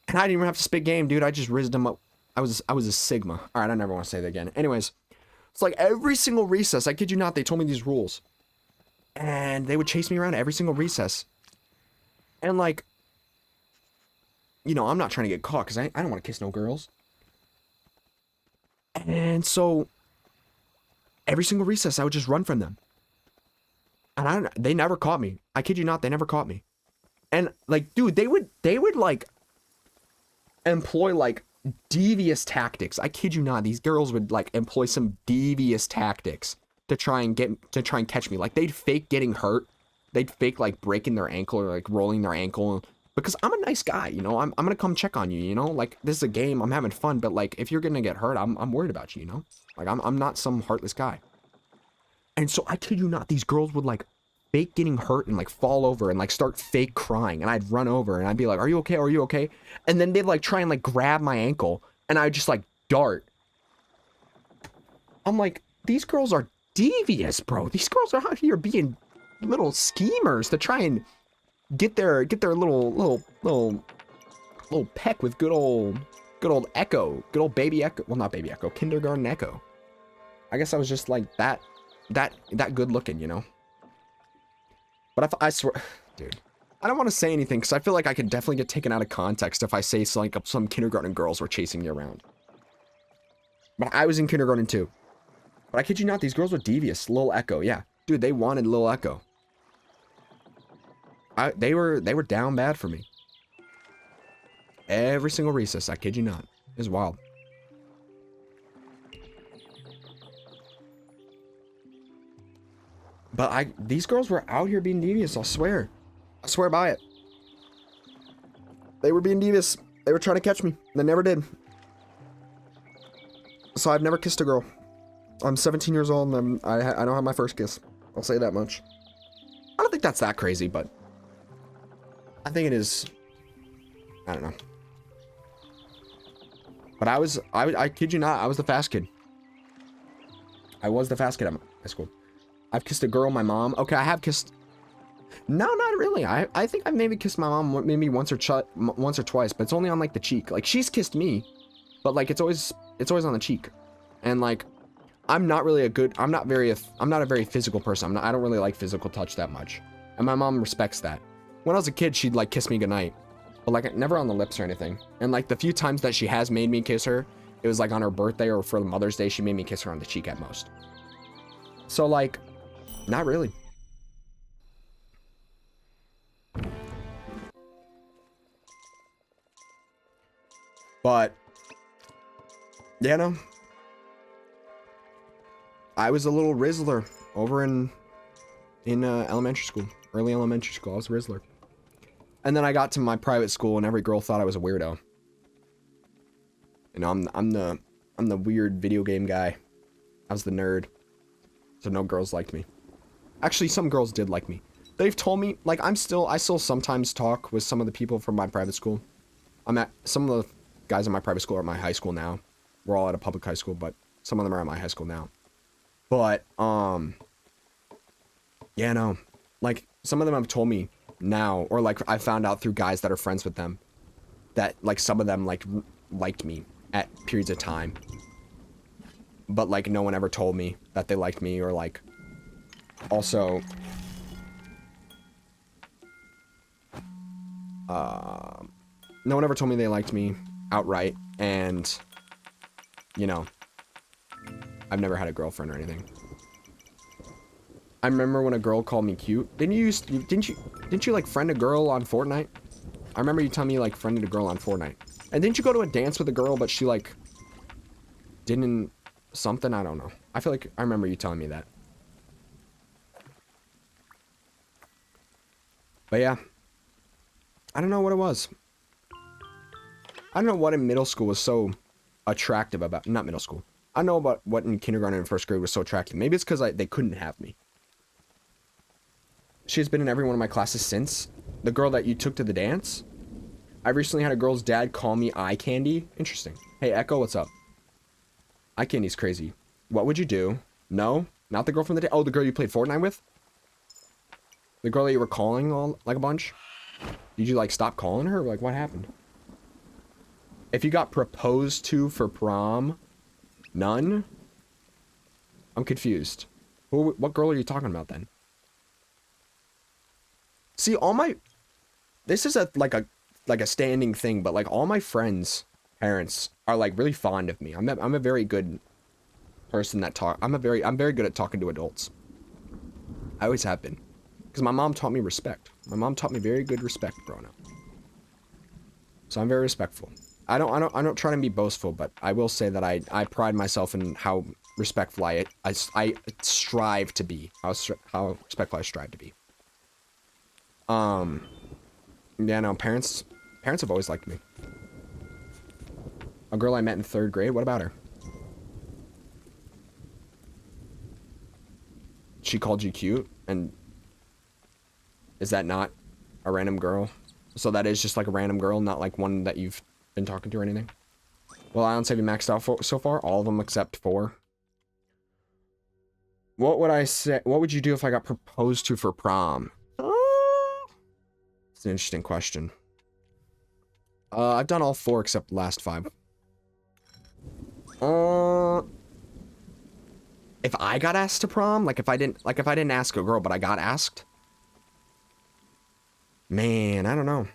And I didn't even have to spit game, dude. I just rizzed them up. I was a Sigma. All right, I never want to say that again. Anyways, it's like every single recess, I kid you not, they told me these rules. And they would chase me around every single recess. And like, you know, I'm not trying to get caught because I don't want to kiss no girls. And so every single recess, I would just run from them. And they never caught me. I kid you not, they never caught me. And like, dude, they would like employ like devious tactics. I kid you not, these girls would like employ some devious tactics to try and catch me. Like they'd fake getting hurt. They'd fake like breaking their ankle or like rolling their ankle because I'm a nice guy, you know. I'm gonna come check on you, you know. Like this is a game, I'm having fun, but like if you're gonna get hurt, I'm worried about you, you know. Like I'm not some heartless guy. And so I kid you not, these girls would like fake getting hurt and like fall over and like start fake crying, and I'd run over and I'd be like, are you okay? Are you okay? And then they'd like try and like grab my ankle and I'd just like dart. I'm like, these girls are devious, bro. These girls are out here being little schemers to try and get their little peck with good old Echo, good old baby Echo. Well, not baby Echo, kindergarten Echo. I guess I was just like that good looking, you know. But I swear, dude, I don't want to say anything because I feel like I could definitely get taken out of context if I say like some kindergarten girls were chasing me around. But I was in kindergarten too. But I kid you not, these girls were devious. Lil Echo, yeah. Dude, they wanted Lil Echo. They were down bad for me. Every single recess, I kid you not. It was wild. But these girls were out here being devious, I swear. I swear by it. They were being devious. They were trying to catch me. They never did. So I've never kissed a girl. I'm 17 years old and I don't have my first kiss. I'll say that much. I don't think that's that crazy, but I think it is. I don't know. But I kid you not, I was the fast kid. I was the fast kid at my school. I've kissed a girl, my mom. Okay, I have kissed. No, not really. I think I've maybe kissed my mom maybe once or twice, but it's only on like the cheek. Like she's kissed me, but like it's always on the cheek. And like I'm not a very physical person. I don't really like physical touch that much. And my mom respects that. When I was a kid, she'd like kiss me goodnight, but like never on the lips or anything. And like the few times that she has made me kiss her, it was like on her birthday or for Mother's Day. She made me kiss her on the cheek at most. So like, not really. But yeah, no. I was a little Rizzler over in elementary school, early elementary school. I was a Rizzler. And then I got to my private school and every girl thought I was a weirdo. You know, I'm I'm the weird video game guy. I was the nerd. So no girls liked me. Actually, some girls did like me. They've told me, like, I still sometimes talk with some of the people from my private school. Some of the guys in my private school are at my high school now. We're all at a public high school, but some of them are at my high school now. But, yeah, no. Like, some of them have told me now, or like I found out through guys that are friends with them, that like some of them like liked me at periods of time. But like no one ever told me that they liked me, or like also no one ever told me they liked me outright. And you know, I've never had a girlfriend or anything. I remember when a girl called me cute. Didn't you like friend a girl on Fortnite? I remember you telling me you like friended a girl on Fortnite. And didn't you go to a dance with a girl, but she like didn't something? I don't know. I feel like I remember you telling me that. But yeah, I don't know what it was. I don't know what in middle school was so attractive about, not middle school. I don't know about what in kindergarten and first grade was so attractive. Maybe it's because they couldn't have me. She's been in every one of my classes since. The girl that you took to the dance. I recently had a girl's dad call me eye candy. Interesting. Hey, Echo, what's up? Eye candy's crazy. What would you do? No? Not the girl from the day? Oh, the girl you played Fortnite with? The girl that you were calling all like a bunch? Did you like stop calling her? Like what happened? If you got proposed to for prom, none? I'm confused. What girl are you talking about then? See, this is like a standing thing, but like all my friends' parents are like really fond of me. I'm a very good person that I'm very good at talking to adults. I always have been, because my mom taught me respect. My mom taught me very good respect growing up. So I'm very respectful. I don't try to be boastful, but I will say that I pride myself in how respectful I strive to be. How respectful I strive to be. Yeah, no, parents have always liked me. A girl I met in 3rd grade, what about her? She called you cute, and is that not a random girl? So that is just like a random girl, not like one that you've been talking to or anything? Well, islands have you maxed out so far? All of them except 4. What would I say? What would you do if I got proposed to for prom? It's an interesting question. I've done all 4 except the last 5. If I got asked to prom, like if I didn't ask a girl, but I got asked, man, I don't know.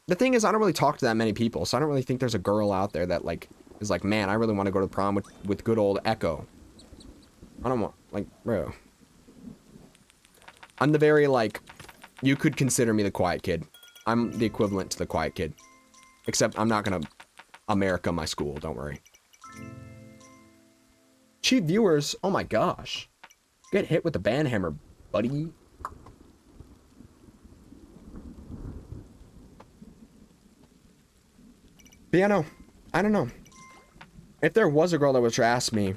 The thing is, I don't really talk to that many people, so I don't really think there's a girl out there that like is like, man, I really want to go to prom with good old Echo. I don't want, like, bro. I'm the very, like, you could consider me the quiet kid. I'm the equivalent to the quiet kid. Except I'm not gonna America my school, don't worry. Cheap viewers, oh my gosh. Get hit with the ban hammer, buddy. But yeah, no, I don't know. If there was a girl that would ask me,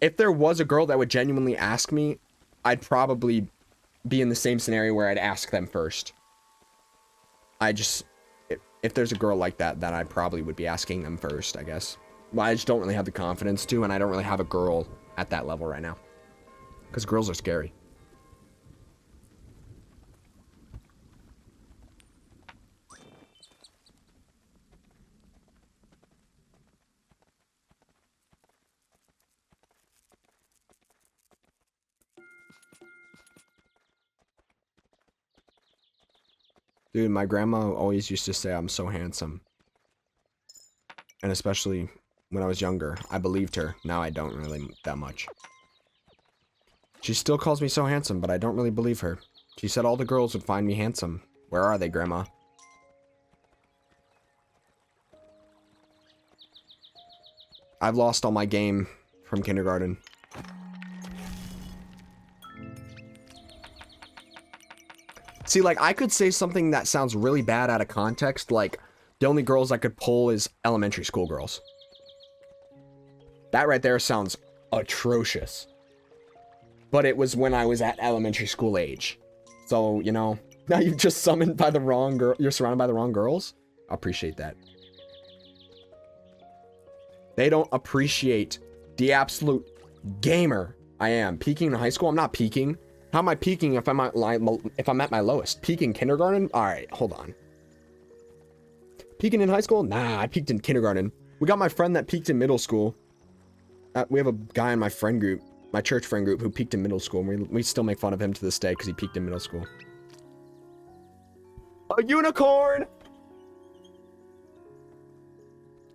if there was a girl that would genuinely ask me, I'd probably be in the same scenario where I'd ask them first. If there's a girl like that, then I probably would be asking them first, I guess. Well, I just don't really have the confidence to, and I don't really have a girl at that level right now. Because girls are scary. Dude, my grandma always used to say I'm so handsome. And especially when I was younger, I believed her. Now I don't really that much. She still calls me so handsome, but I don't really believe her. She said all the girls would find me handsome. Where are they, Grandma? I've lost all my game from kindergarten. See, like, I could say something that sounds really bad out of context, like, The only girls I could pull is elementary school girls. That right there sounds atrocious. But it was when I was at elementary school age. So, you know, now you've just summoned by the wrong girl. You're surrounded by the wrong girls. I appreciate that. They don't appreciate the absolute gamer I am. Peaking in high school? I'm not peaking. How am I peaking if I'm at my lowest? Peaking kindergarten? All right, hold on. Peaking in high school? Nah, I peaked in kindergarten. We got my friend that peaked in middle school. We have a guy in my friend group, my church friend group, who peaked in middle school. And we still make fun of him to this day because he peaked in middle school. A unicorn!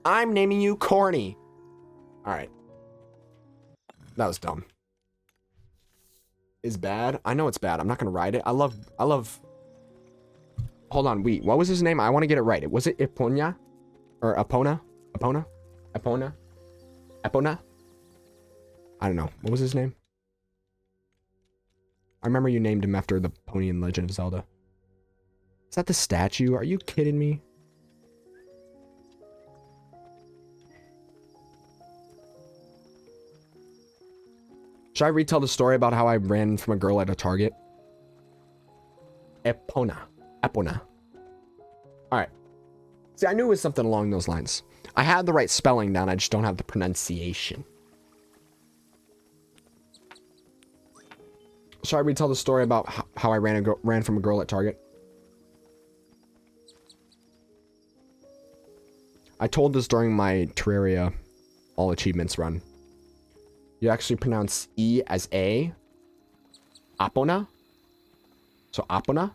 I'm naming you Corny. All right. That was dumb. Is bad? I know it's bad. I'm not gonna ride it. I love. Hold on, wait. What was his name? I want to get it right. Was it Epona? Or Epona? Epona? Epona? Epona? I don't know. What was his name? I remember you named him after the pony in Legend of Zelda. Is that the statue? Are you kidding me? Should I retell the story about how I ran from a girl at a Target? Epona. Epona. Alright. See, I knew it was something along those lines. I had the right spelling down, I just don't have the pronunciation. Should I retell the story about how I ran from a girl at Target? I told this during my Terraria All Achievements run. You actually pronounce E as A. Apona. So Apona.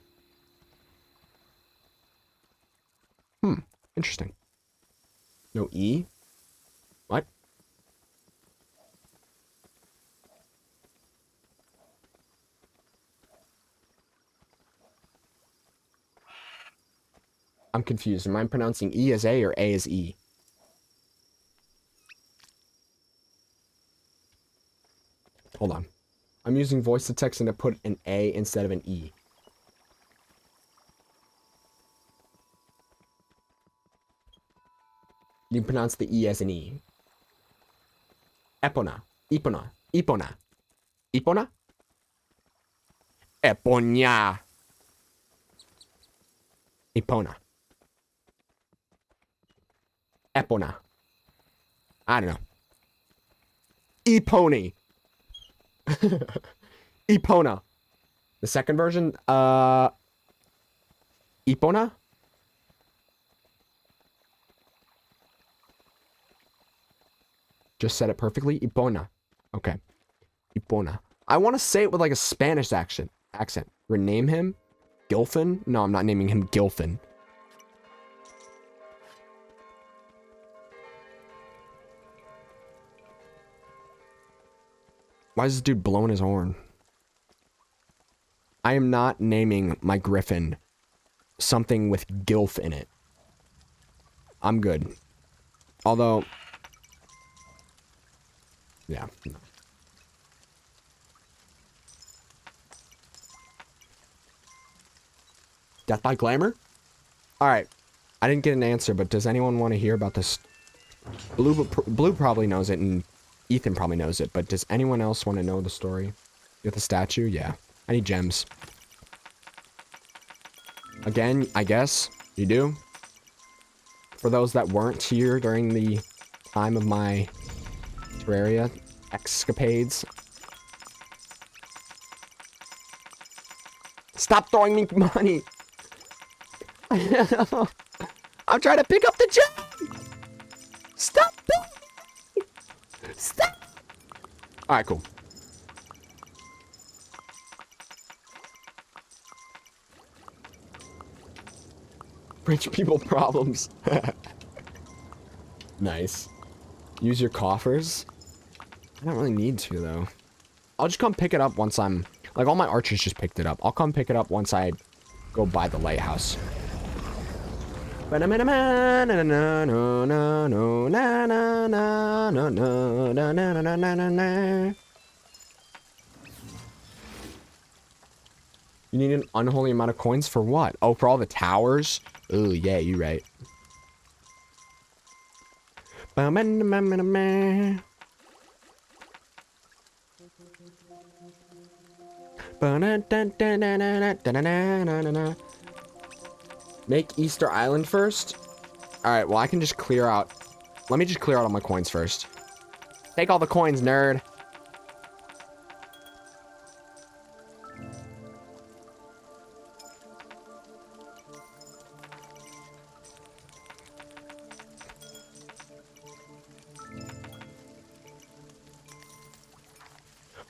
Interesting. No E? What? I'm confused. Am I pronouncing E as A or A as E? Hold on. I'm using voice to text and to put an A instead of an E. You pronounce the E as an E. Epona. Epona. Epona. Epona? Eponia. Epona. Epona. I don't know. Epony. Epona. The second version, Epona? Just said it perfectly. Epona. Okay. Epona. I want to say it with like a Spanish accent. Rename him? Gilfin? No, I'm not naming him Gilfin. Why is this dude blowing his horn? I am not naming my griffin something with gilf in it. I'm good. Although... yeah. No. Death by Glamour? Alright. I didn't get an answer, but does anyone want to hear about this? Blue probably knows it, and Ethan probably knows it, but does anyone else want to know the story? With the statue? Yeah. I need gems. Again, I guess you do. For those that weren't here during the time of my Terraria escapades. Stop throwing me money! I'm trying to pick up the gem! Stop it! Stop! Alright, cool. Rich people problems. Nice. Use your coffers? I don't really need to, though. I'll just come pick it up once I'm... like, all my archers just picked it up. I'll come pick it up once I go by the lighthouse. You need an unholy amount of coins for what? Oh, for all the towers? Oh, yeah, you're right. Make Easter Island first? Alright, well I can just clear out. Let me just clear out all my coins first. Take all the coins, nerd.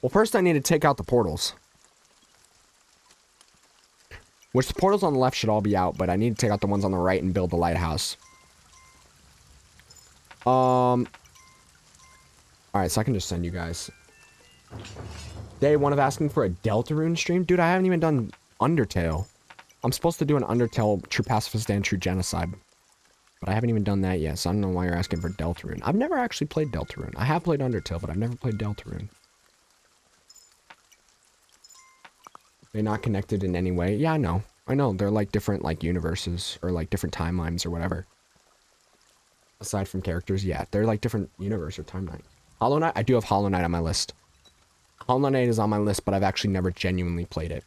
Well, first I need to take out the portals. Which the portals on the left should all be out, but I need to take out the ones on the right and build the lighthouse. Alright, so I can just send you guys. Day one of asking for a Deltarune stream? Dude, I haven't even done Undertale. I'm supposed to do an Undertale True Pacifist and True Genocide. But I haven't even done that yet, so I don't know why you're asking for Deltarune. I've never actually played Deltarune. I have played Undertale, but I've never played Deltarune. They're not connected in any way? Yeah, I know. I know, they're like different like universes, or like different timelines or whatever. Aside from characters, yeah, they're like different universe or timeline. Hollow Knight? I do have Hollow Knight on my list. Hollow Knight is on my list, but I've actually never genuinely played it.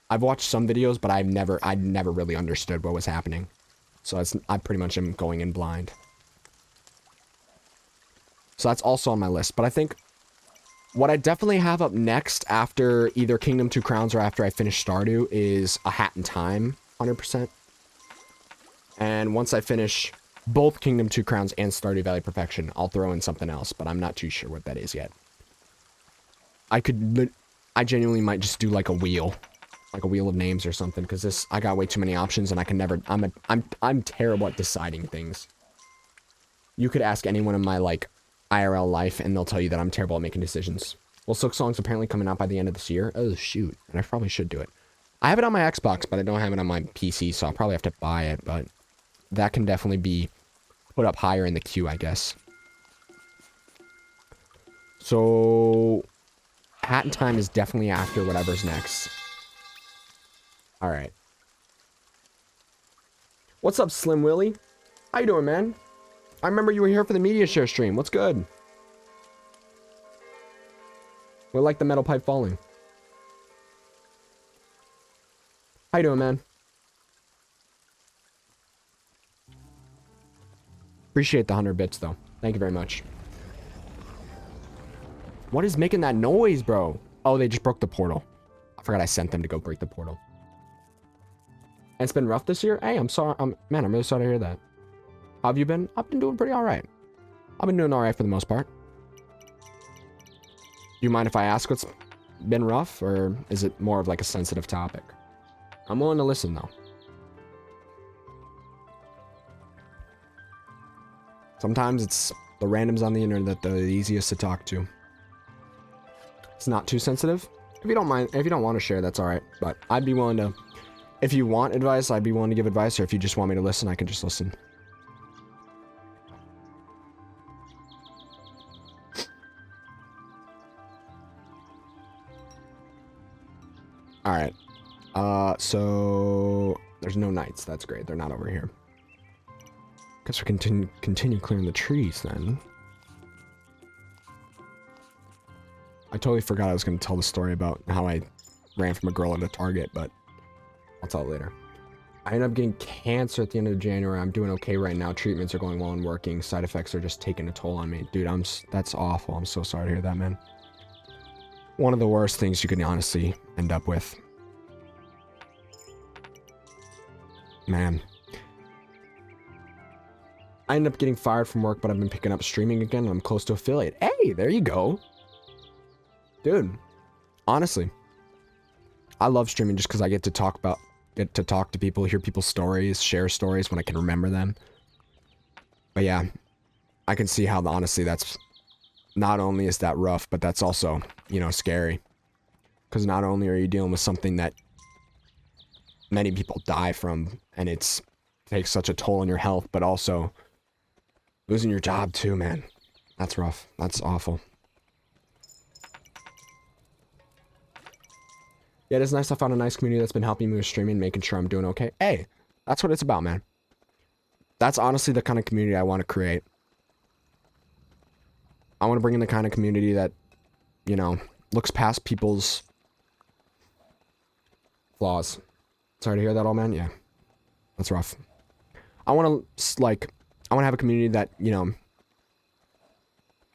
I've watched some videos, but I never really understood what was happening. So I pretty much am going in blind. So that's also on my list, but I think what I definitely have up next after either Kingdom 2 Crowns or after I finish Stardew is A Hat in Time, 100%. And once I finish both Kingdom 2 Crowns and Stardew Valley Perfection, I'll throw in something else, but I'm not too sure what that is yet. I genuinely might just do like a wheel of names or something, because I got way too many options and I can never, I'm terrible at deciding things. You could ask anyone in my like IRL life and they'll tell you that I'm terrible at making decisions. Well, Silk Song's apparently coming out by the end of this year. Oh shoot, and I probably should do it. I have it on my Xbox, but I don't have it on my PC, so I'll probably have to buy it, but that can definitely be put up higher in the queue, I guess. So, Hat in Time is definitely after whatever's next. Alright. What's up, Slim Willy? How you doing, man? I remember you were here for the media share stream. What's good? We like the metal pipe falling. How you doing, man? Appreciate the 100 bits, though. Thank you very much. What is making that noise, bro? Oh, they just broke the portal. I forgot I sent them to go break the portal. And it's been rough this year? Hey, I'm sorry. Man, I'm really sorry to hear that. How have you been? I've been doing pretty alright. I've been doing alright for the most part. Do you mind if I ask what's been rough? Or is it more of like a sensitive topic? I'm willing to listen, though. Sometimes it's the randoms on the internet that are the easiest to talk to. It's not too sensitive. If you don't mind, if you don't want to share, that's alright. But I'd be willing to, if you want advice, I'd be willing to give advice. Or if you just want me to listen, I can just listen. Alright. So there's no knights. That's great. They're not over here. Guess we continue clearing the trees then. I totally forgot I was going to tell the story about how I ran from a girl at a Target, but I'll tell it later. I ended up getting cancer at the end of January. I'm doing okay right now. Treatments are going well and working. Side effects are just taking a toll on me. Dude, that's awful. I'm so sorry to hear that, man. One of the worst things you can honestly end up with. Man. I ended up getting fired from work, but I've been picking up streaming again, and I'm close to affiliate. Hey, there you go. Dude, honestly, I love streaming just because I get to talk to people, hear people's stories, share stories when I can remember them. But yeah, I can see how honestly that's not only is that rough, but that's also, you know, scary. Because not only are you dealing with something that many people die from, and it takes such a toll on your health, but also losing your job too, man. That's rough. That's awful. Yeah, it is nice I found a nice community that's been helping me with streaming, making sure I'm doing okay. Hey, that's what it's about, man. That's honestly the kind of community I want to create. I want to bring in the kind of community that, you know, looks past people's flaws. Sorry to hear that, old man. Yeah, that's rough. I want to, like, I want to have a community that, you know,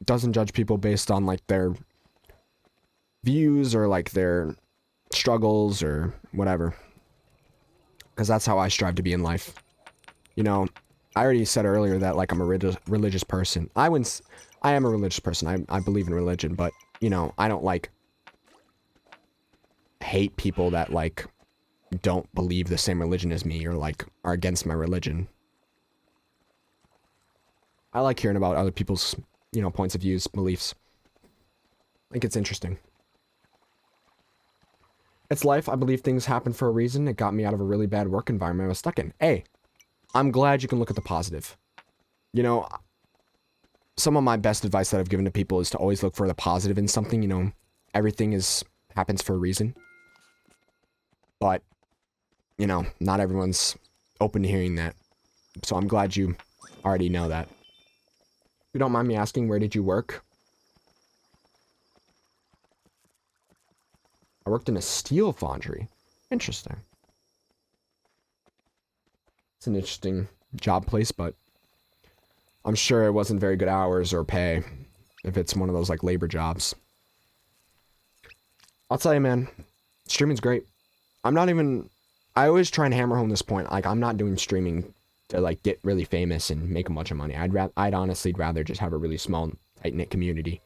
doesn't judge people based on, like, their views or, like, their struggles or whatever. Because that's how I strive to be in life. You know, I already said earlier that, like, I'm a religious person. I am a religious person. I believe in religion, but, you know, I don't, like, hate people that, like, don't believe the same religion as me or, like, are against my religion. I like hearing about other people's, you know, points of views, beliefs. I think it's interesting. It's life. I believe things happen for a reason. It got me out of a really bad work environment I was stuck in. Hey, I'm glad you can look at the positive. You know, some of my best advice that I've given to people is to always look for the positive in something. You know, everything happens for a reason. But, you know, not everyone's open to hearing that. So I'm glad you already know that. If you don't mind me asking, where did you work? I worked in a steel foundry. Interesting. It's an interesting job place, but I'm sure it wasn't very good hours or pay if it's one of those, like, labor jobs. I'll tell you, man, streaming's great. I always try and hammer home this point. Like, I'm not doing streaming to, like, get really famous and make a bunch of money. I'd honestly rather just have a really small, tight-knit community.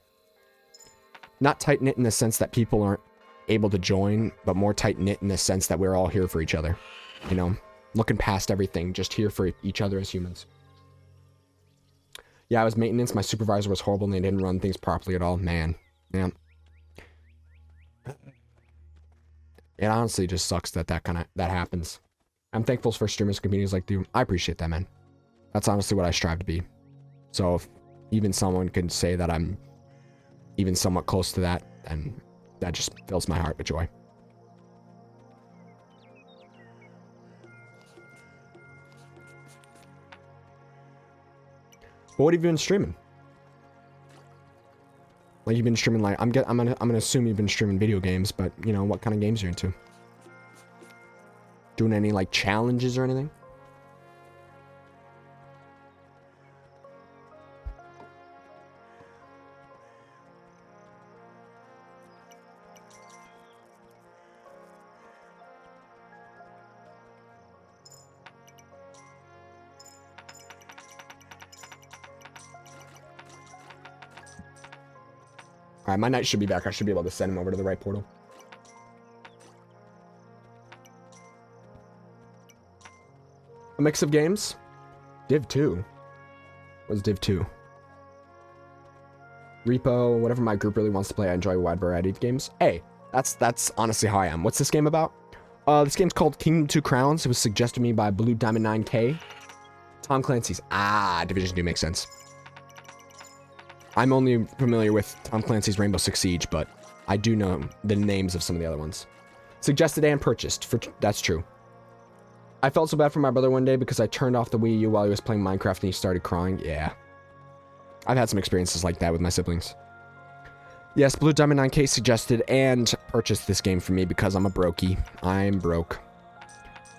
Not tight-knit in the sense that people aren't able to join, but more tight-knit in the sense that we're all here for each other. You know, looking past everything, just here for each other as humans. Yeah, I was maintenance. My supervisor was horrible and they didn't run things properly at all. Man, yeah. It honestly just sucks that that happens. I'm thankful for streamers communities like you. I appreciate that, man. That's honestly what I strive to be. So if even someone can say that I'm even somewhat close to that, then that just fills my heart with joy. But what have you been streaming? Like, you've been streaming, like, I'm gonna assume you've been streaming video games, but, you know, what kind of games are you into? Doing any, like, challenges or anything? Alright, my knight should be back. I should be able to send him over to the right portal. A mix of games? Div 2. What's Div 2? Repo, whatever my group really wants to play. I enjoy a wide variety of games. Hey, that's honestly how I am. What's this game about? This game's called Kingdom 2 Crowns. It was suggested to me by Blue Diamond 9K. Tom Clancy's. Division 2 makes sense. I'm only familiar with Tom Clancy's Rainbow Six Siege, but I do know the names of some of the other ones. Suggested and purchased. That's true. I felt so bad for my brother one day because I turned off the Wii U while he was playing Minecraft and he started crying. Yeah. I've had some experiences like that with my siblings. Yes, Blue Diamond 9K suggested and purchased this game for me because I'm a brokey. I'm broke.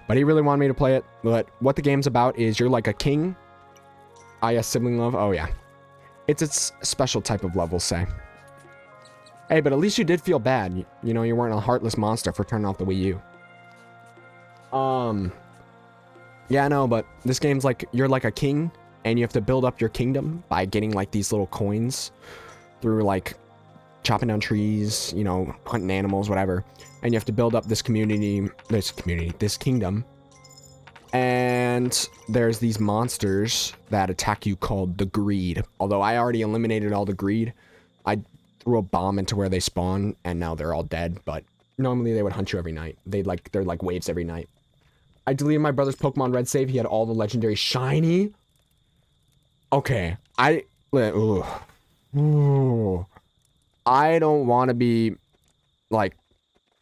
But he really wanted me to play it. But what the game's about is you're like a king. Yes, sibling love. Oh, yeah. It's its special type of love, we'll say. Hey, but at least you did feel bad. You know, you weren't a heartless monster for turning off the Wii U. Yeah, I know, but this game's like, you're like a king, and you have to build up your kingdom by getting, like, these little coins through, like, chopping down trees, you know, hunting animals, whatever. And you have to build up this this kingdom. And there's these monsters that attack you called the Greed. Although I already eliminated all the Greed. I threw a bomb into where they spawn, and now they're all dead. But normally they would hunt you every night. They're like waves every night. I deleted my brother's Pokemon Red save. He had all the legendary shiny. Okay. I don't want to be, like,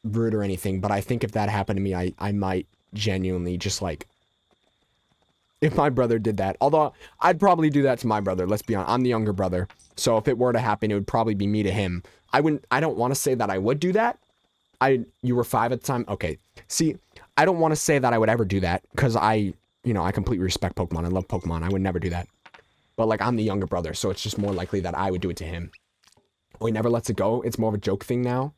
rude or anything, but I think if that happened to me, I might genuinely just, like, if my brother did that. Although I'd probably do that to my brother. Let's be honest. I'm the younger brother. So if it were to happen, it would probably be me to him. I don't want to say that I would do that. You were 5 at the time. Okay. See, I don't want to say that I would ever do that because I completely respect Pokemon. I love Pokemon. I would never do that. But like, I'm the younger brother, so it's just more likely that I would do it to him. Oh, he never lets it go. It's more of a joke thing now.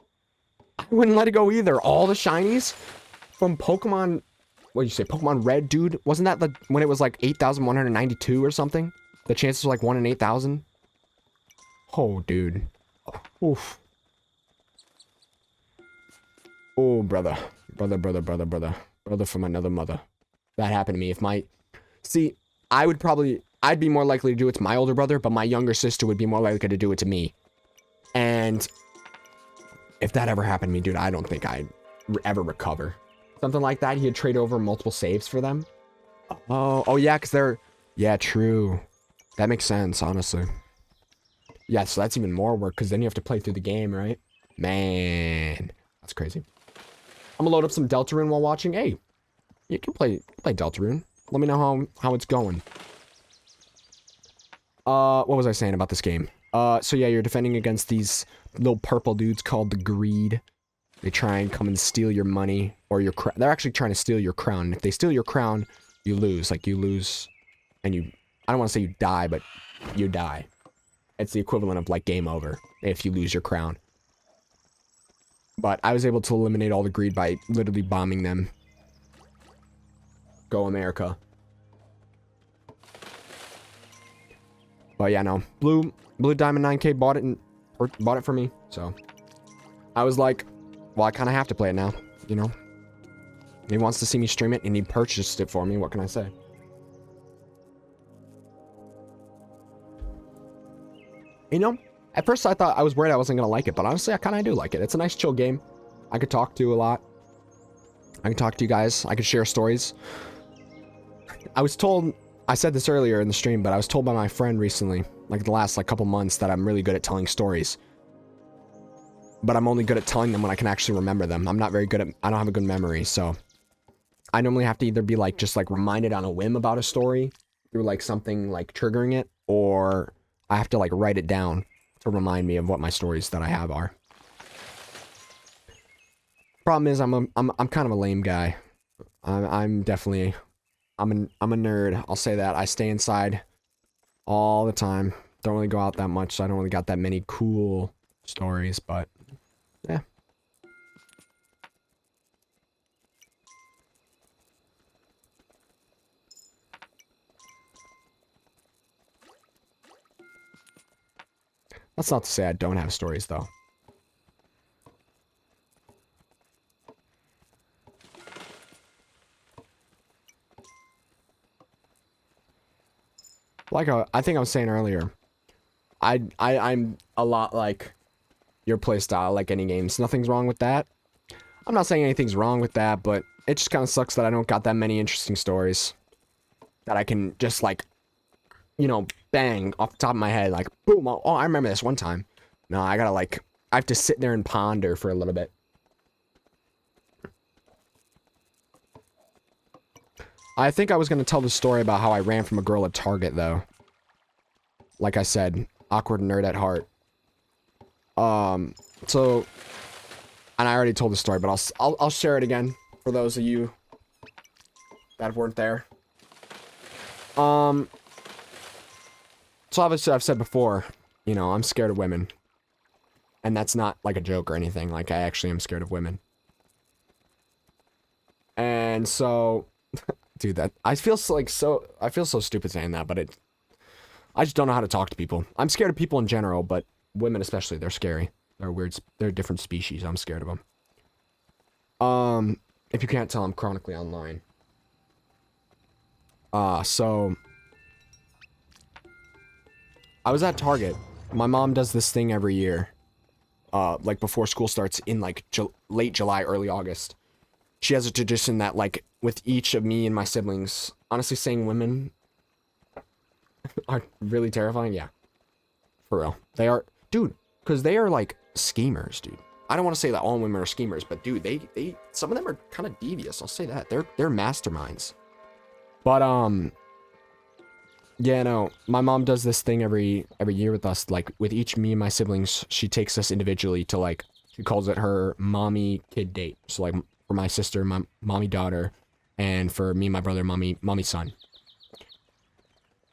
I wouldn't let it go either. All the shinies from Pokemon, what did you say? Pokemon Red, dude? Wasn't that when it was like 8,192 or something? The chances were like 1 in 8,000? Oh, dude. Oof. Oh, brother. Brother from another mother. That happened to me. See, I'd be more likely to do it to my older brother, but my younger sister would be more likely to do it to me. And if that ever happened to me, dude, I don't think I'd ever recover. Something like that, he'd trade over multiple saves for them. Oh yeah, because yeah, true. That makes sense, honestly. Yeah, so that's even more work, because then you have to play through the game, right? Man, that's crazy. I'm gonna load up some Deltarune while watching. Hey, you can play Deltarune. Let me know how it's going. What was I saying about this game? So yeah, you're defending against these little purple dudes called the Greed. They try and come and steal your money or your crown. They're actually trying to steal your crown. And if they steal your crown, you lose. Like, you lose and I don't want to say you die, but you die. It's the equivalent of like game over if you lose your crown. But I was able to eliminate all the Greed by literally bombing them. Go America. But yeah, no. Blue Diamond 9K bought it for me. So I was like, well, I kind of have to play it now, you know? He wants to see me stream it and he purchased it for me. What can I say? You know, at first I thought I was worried I wasn't going to like it, but honestly, I kind of do like it. It's a nice chill game. I could talk to a lot. I can talk to you guys. I could share stories. I said this earlier in the stream, but I was told by my friend recently, like the last couple months, that I'm really good at telling stories. But I'm only good at telling them when I can actually remember them. I don't have a good memory, so I normally have to either be just reminded on a whim about a story through something triggering it, or I have to write it down to remind me of what my stories that I have are. Problem is I'm kind of a lame guy. I'm definitely I'm a nerd. I'll say that. I stay inside all the time. Don't really go out that much, so I don't really got that many cool stories, but yeah. That's not to say I don't have stories, though. I think I was saying earlier, I'm a lot like your playstyle, like any games. Nothing's wrong with that. I'm not saying anything's wrong with that, but it just kind of sucks that I don't got that many interesting stories that I can just bang off the top of my head, boom. Oh, I remember this one time. No, I gotta I have to sit there and ponder for a little bit. I think I was gonna tell the story about how I ran from a girl at Target, though. Like I said, awkward nerd at heart. So, and I already told the story, but I'll share it again for those of you that weren't there. So obviously I've said before, I'm scared of women. And that's not a joke or anything. I actually am scared of women. And so, dude, I feel so stupid saying that, but I just don't know how to talk to people. I'm scared of people in general, but women especially, they're scary. They're weird. They're a different species. I'm scared of them. If you can't tell, I'm chronically online. So I was at Target. My mom does this thing every year. Before school starts in late July, early August. She has a tradition that with each of me and my siblings, honestly saying women are really terrifying. Yeah. For real. They are, dude, because they are schemers, dude. I don't want to say that all women are schemers, but dude, some of them are kind of devious. I'll say that. They're masterminds. But Yeah, no, my mom does this thing every year with us. Like with each me and my siblings, she takes us individually to like she calls it her mommy kid date. So like for my sister, my mommy daughter, and for me and my brother, mommy son.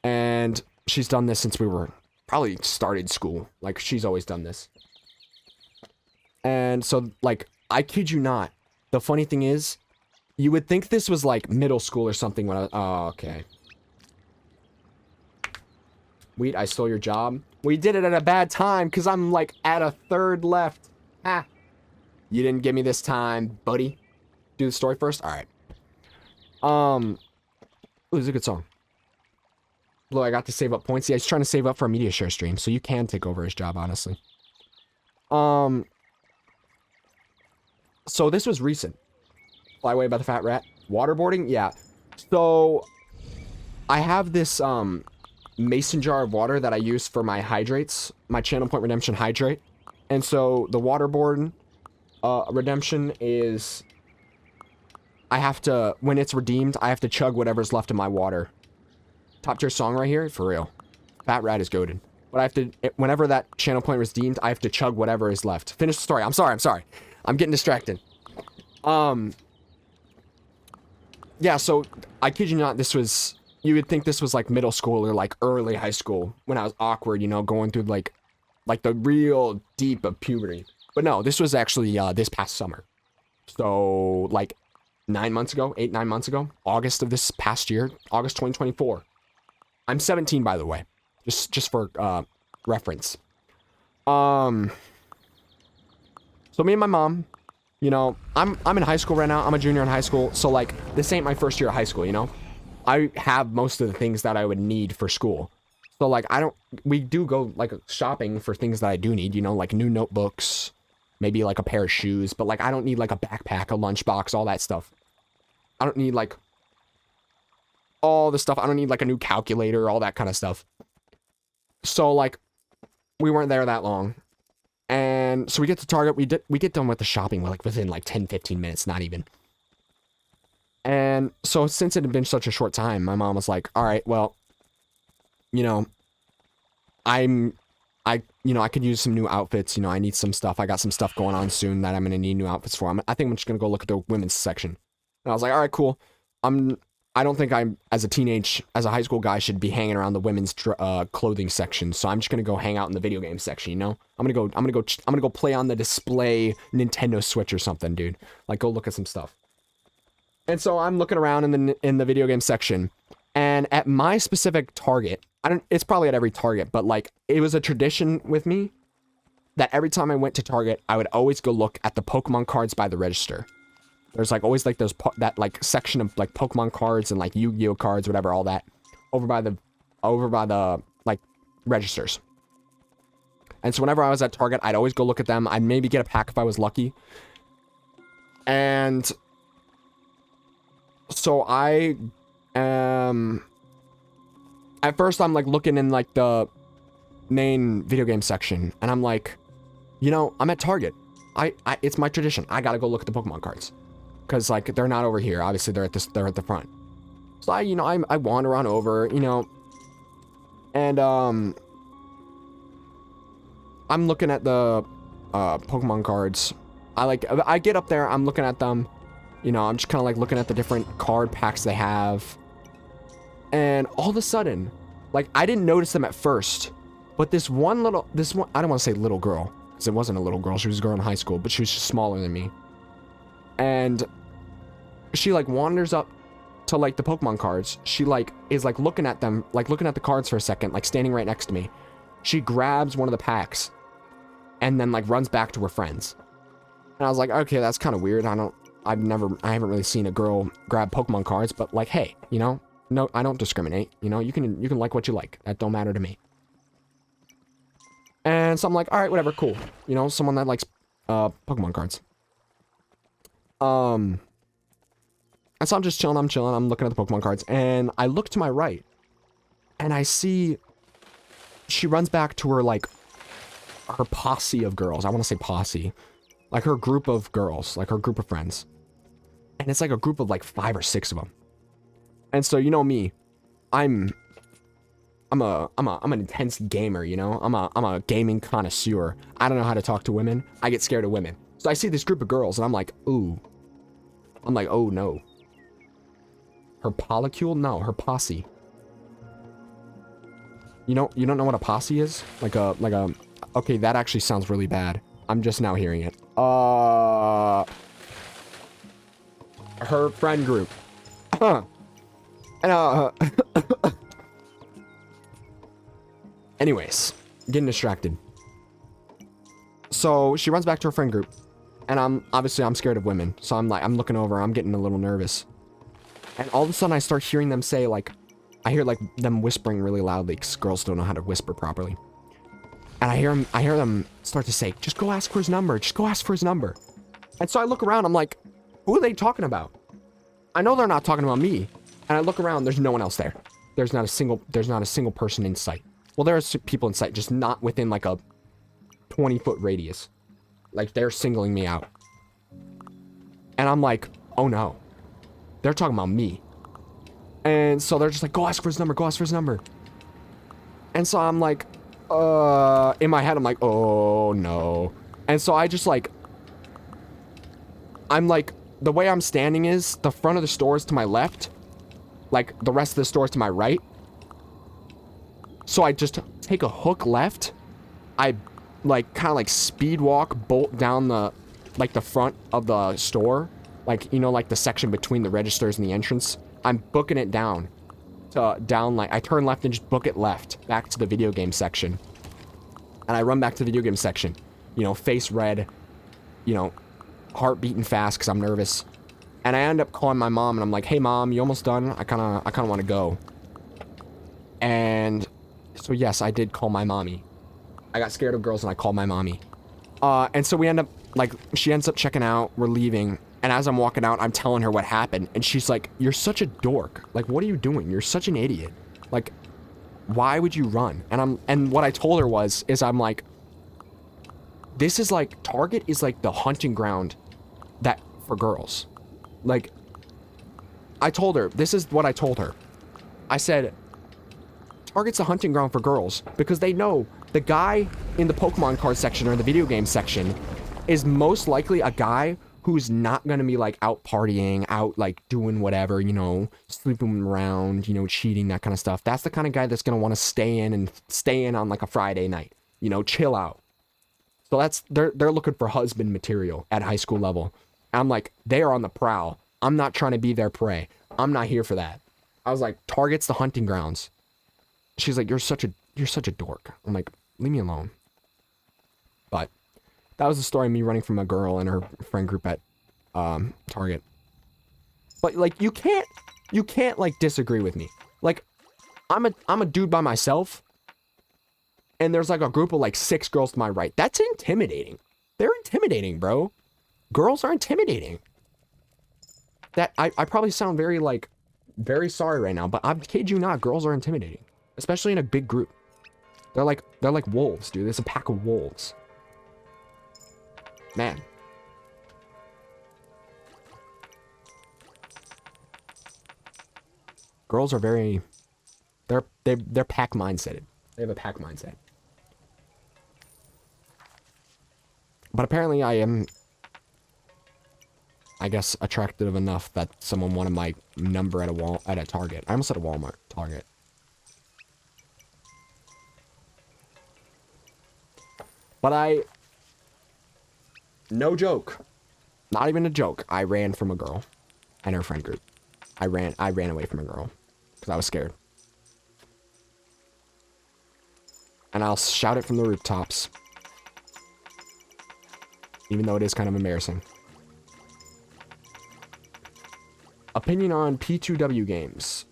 And she's done this since we were probably started school. Like she's always done this. And so like I kid you not, the funny thing is, you would think this was like middle school or something when I oh okay. Wait, I stole your job? We did it at a bad time, because I'm, like, at a third left. Ah. You didn't give me this time, buddy. Do the story first? Alright. Ooh, this is a good song. Look, I got to save up points. Yeah, he's trying to save up for a media share stream, so you can take over his job, honestly. So this was recent. Fly away by the fat rat. Waterboarding? Yeah. So, I have this, mason jar of water that I use for my hydrates, my Channel Point Redemption hydrate. And so the waterboard redemption is I have to, when it's redeemed, I have to chug whatever's left of my water. Top tier song right here, for real. Fat rat is goated. But I have to, whenever that Channel Point is redeemed, I have to chug whatever is left. Finish the story. I'm sorry. I'm getting distracted. Yeah, so I kid you not, this was, you would think this was like middle school or like early high school when I was awkward, you know, going through like the real deep of puberty. But no, this was actually this past summer. So like 9 months ago, 9 months ago, August of this past year, August 2024. I'm 17, by the way, just for reference. So me and my mom, you know, I'm in high school right now. I'm a junior in high school. So like this ain't my first year of high school, you know. I have most of the things that I would need for school. So, like, we do go, like, shopping for things that I do need, you know, like new notebooks, maybe, like, a pair of shoes. But, like, I don't need, like, a backpack, a lunchbox, all that stuff. I don't need, like, all the stuff. I don't need, like, a new calculator, all that kind of stuff. So, like, we weren't there that long. And so we get to Target. We get done with the shopping, like, within, like, 10, 15 minutes, not even. And so since it had been such a short time, my mom was like, all right, well, you know, I could use some new outfits. You know, I need some stuff. I got some stuff going on soon that I'm going to need new outfits for. I think I'm just going to go look at the women's section. And I was like, all right, cool. I don't think I'm, as a high school guy, should be hanging around the women's clothing section. So I'm just going to go hang out in the video game section, you know? I'm going to go play on the display Nintendo Switch or something, dude. Like, go look at some stuff. And so I'm looking around in the video game section, and at my specific Target, it's probably at every Target, but like it was a tradition with me that every time I went to Target, I would always go look at the Pokemon cards by the register. There's like always like that like section of like Pokemon cards and like Yu-Gi-Oh cards, whatever, all that over by the like registers. And so whenever I was at Target, I'd always go look at them. I'd maybe get a pack if I was lucky. And so at first I'm like looking in like the main video game section, and I'm like, you know, I'm at Target. It's my tradition. I gotta go look at the Pokemon cards, cause like they're not over here. Obviously they're at the front. So I wander on over, you know, and I'm looking at the Pokemon cards. I get up there. I'm looking at them. You know, I'm just kind of like looking at the different card packs they have. And all of a sudden, like, I didn't notice them at first, but this one, I don't want to say little girl, because it wasn't a little girl. She was a girl in high school, but she was just smaller than me. And she, like, wanders up to, like, the Pokemon cards. She, like, is, like, looking at them, like, looking at the cards for a second, like, standing right next to me. She grabs one of the packs and then, like, runs back to her friends. And I was like, okay, that's kind of weird. I haven't really seen a girl grab Pokemon cards, but like, hey, you know, no, I don't discriminate. You know, you can like what you like. That don't matter to me. And so I'm like, all right, whatever, cool. You know, someone that likes Pokemon cards. And so I'm just chilling. I'm looking at the Pokemon cards, and I look to my right, and I see she runs back to her posse of girls. I want to say posse. Like her group of girls, like her group of friends. And it's like a group of like 5 or 6 of them. And so, you know me, I'm I'm an intense gamer, you know? I'm a gaming connoisseur. I don't know how to talk to women. I get scared of women. So I see this group of girls and I'm like, ooh. I'm like, oh no. Her polycule? No, her posse. You don't know what a posse is? Okay, that actually sounds really bad. I'm just now hearing it. Her friend group. And anyways, getting distracted. So she runs back to her friend group, and I'm scared of women. So I'm looking over, I'm getting a little nervous. And all of a sudden I start hearing them say, like, I hear like them whispering really loudly because girls don't know how to whisper properly. And I hear them start to say, just go ask for his number. Just go ask for his number. And so I look around, I'm like, who are they talking about? I know they're not talking about me. And I look around, there's no one else there. There's not a single person in sight. Well, there are people in sight, just not within like a 20-foot radius. Like they're singling me out. And I'm like, oh no. They're talking about me. And so they're just like, go ask for his number, go ask for his number. And so I'm like, in my head, I'm like, oh no. And so I just like, I'm like, the way I'm standing is the front of the store is to my left. Like the rest of the store is to my right. So I just take a hook left. I like kind of like speed walk, bolt down the front of the store. Like, you know, like the section between the registers and the entrance. I'm booking it down to like I turn left and just book it left back to the video game section. And I run back to the video game section, you know, face red, you know, heart beating fast because I'm nervous. And I end up calling my mom and I'm like, hey mom, you almost done? I kind of want to go. And so yes, I did call my mommy. I got scared of girls and I called my mommy. And so we end up, like, she ends up checking out, we're leaving. And as I'm walking out, I'm telling her what happened. And she's like, you're such a dork. Like, what are you doing? You're such an idiot. Like, why would you run? And what I told her is I'm like, this is like, Target is like the hunting ground that for girls. Like, I told her, this is what I told her. I said, Target's a hunting ground for girls because they know the guy in the Pokemon card section or the video game section is most likely a guy who's not going to be like out partying, out like doing whatever, you know, sleeping around, you know, cheating, that kind of stuff. That's the kind of guy that's going to want to stay in on like a Friday night, you know, chill out. So they're looking for husband material at high school level. I'm like, they are on the prowl. I'm not trying to be their prey. I'm not here for that. I was like, Target's the hunting grounds. She's like, you're such a dork. I'm like, leave me alone. But that was the story of me running from a girl and her friend group at Target. But like, you can't like disagree with me. Like, I'm a dude by myself, and there's like a group of like 6 girls to my right. That's intimidating. They're intimidating, bro. Girls are intimidating. That I probably sound very sorry right now, but I kid you not, girls are intimidating, especially in a big group. They're like wolves, dude. There's a pack of wolves. Man. Girls are very, they're pack mindseted. They have a pack mindset. But apparently I am, I guess, attractive enough that someone wanted my number at a Target. I almost said a Walmart. Target. But no joke, not even a joke, I ran from a girl and her friend group. I ran away from a girl because I was scared. And I'll shout it from the rooftops, even though it is kind of embarrassing. Opinion on P2W games.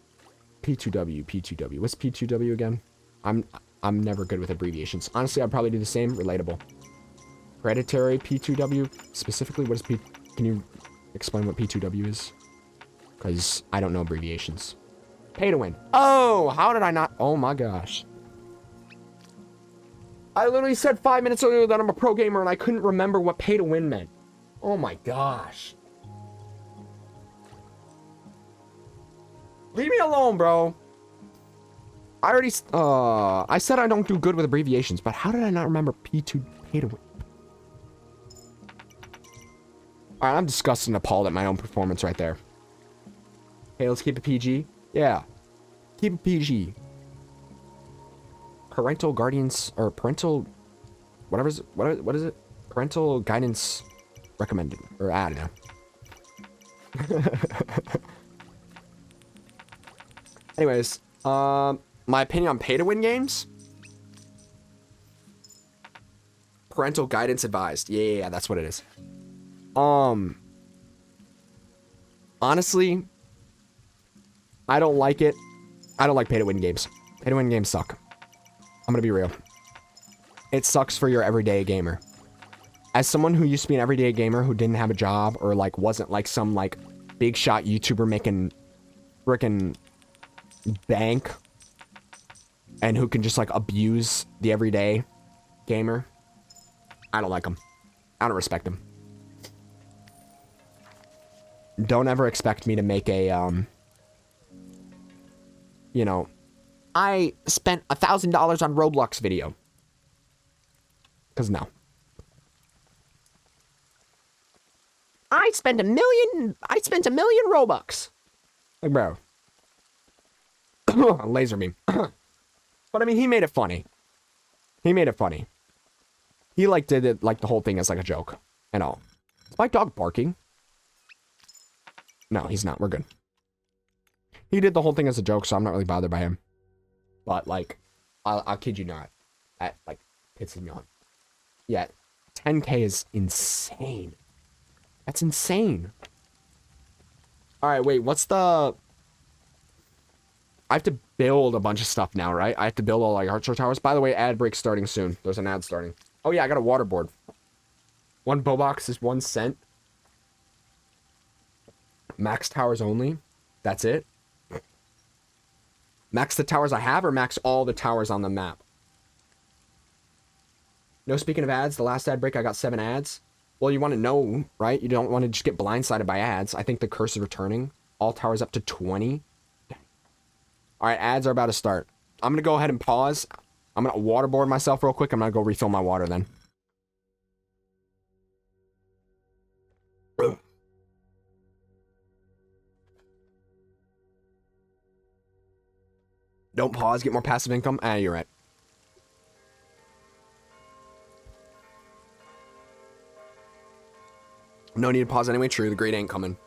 P2W. What's P2W again? I'm never good with abbreviations. Honestly, I'd probably do the same. Relatable. Predatory P2W. Specifically, what is P... Can you explain what P2W is? Because I don't know abbreviations. Pay to win. Oh, how did I not... Oh my gosh. I literally said 5 minutes earlier that I'm a pro gamer and I couldn't remember what pay to win meant. Oh my gosh. Leave me alone, bro. I already, I said I don't do good with abbreviations, but how did I not remember P2 pay to win? All right, I'm disgusted and appalled at my own performance right there. Hey, let's keep it PG. Yeah, keep it PG. Parental guardians, or parental, what is it? Parental guidance recommended, or I don't know. Anyways, my opinion on pay to win games. Parental guidance advised. Yeah, that's what it is. Honestly, I don't like it. I don't like pay to win games. Pay to win games suck. I'm gonna be real. It sucks for your everyday gamer. As someone who used to be an everyday gamer who didn't have a job or like wasn't like some like big shot YouTuber making frickin' bank and who can just like abuse the everyday gamer, I don't like them. I don't respect them. Don't ever expect me to make a you know, I spent $1,000 on Roblox video. Cause no. I spent a million Robux. Like, bro. Laser beam. But I mean, he made it funny. He made it funny. He like did it like the whole thing as like a joke and all. Is my dog barking? No, he's not. We're good. He did the whole thing as a joke, so I'm not really bothered by him. But like, I'll kid you not. That like pisses me off. Yeah, 10K is insane. That's insane. All right, wait. What's the? I have to build a bunch of stuff now, right? I have to build all like archer towers. By the way, ad break starting soon. There's an ad starting. Oh yeah, I got a water board. One bow box is 1 cent. Max towers only. That's it. Max the towers I have or max all the towers on the map? No, speaking of ads, the last ad break I got 7 ads. Well, you want to know, right? You don't want to just get blindsided by ads. I think the curse is returning. All towers up to 20. All right, ads are about to start. I'm going to go ahead and pause. I'm going to waterboard myself real quick. I'm going to go refill my water then. Don't pause, get more passive income. Ah, you're right. No need to pause anyway. True, the grade ain't coming.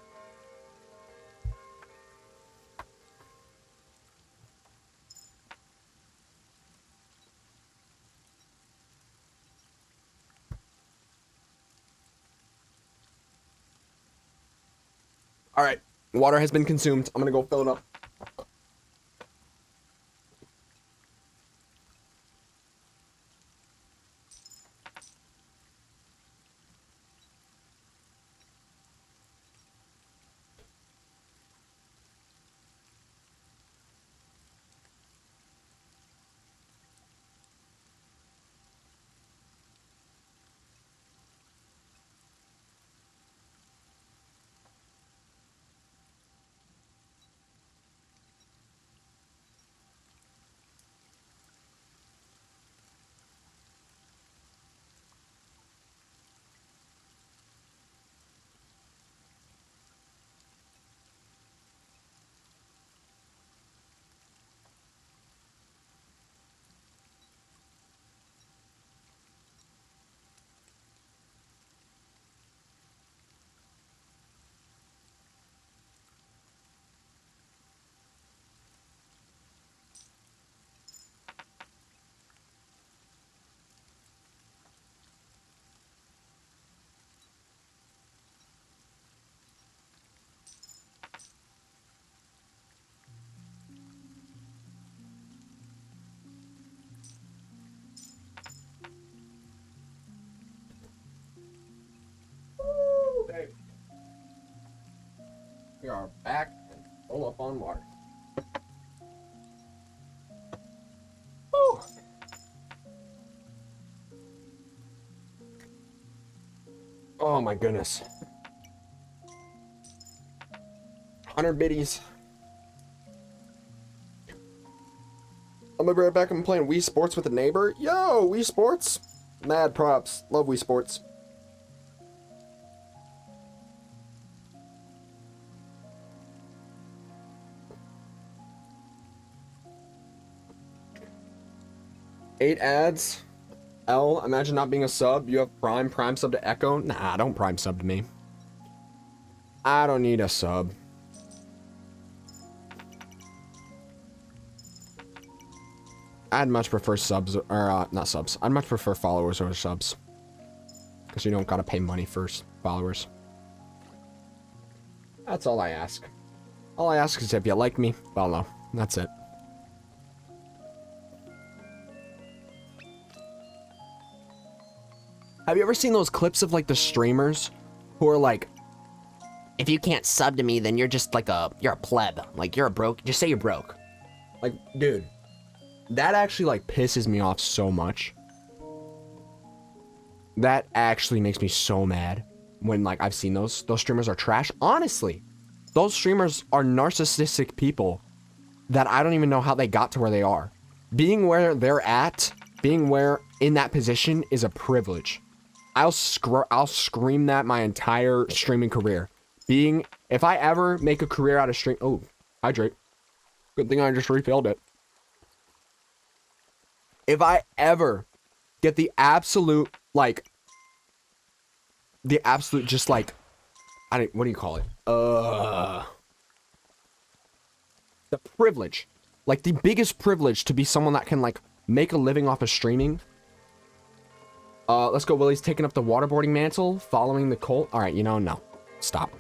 All right, water has been consumed. I'm gonna go fill it up. Okay. We are back and full up on water. Woo. Oh my goodness. 100 biddies. I'm gonna be right back. I'm playing Wii Sports with a neighbor. Yo, Wii Sports. Mad props. Love Wii Sports. Eight ads. L, imagine not being a sub. You have Prime sub to Echo. Nah, don't Prime sub to me. I don't need a sub. I'd much prefer subs, or not subs. I'd much prefer followers over subs. Because you don't gotta pay money for followers. That's all I ask. All I ask is if you like me, well, no. That's it. Have you ever seen those clips of, like, the streamers who are like, if you can't sub to me, then you're just like you're a pleb. Like, you're a broke. Just say you're broke. Like, dude, that actually, like, pisses me off so much. That actually makes me so mad when, like, I've seen those. Those streamers are trash. Honestly, those streamers are narcissistic people that I don't even know how they got to where they are. Being where they're at, being where in that position is a privilege. I'll scream that my entire streaming career. If I ever make a career out of stream, oh, hydrate. Good thing I just refilled it. If I ever get the absolute, just like, what do you call it? The privilege, like the biggest privilege to be someone that can like make a living off of streaming. Let's go. Willie's taking up the waterboarding mantle, following the cult. All right, no, stop.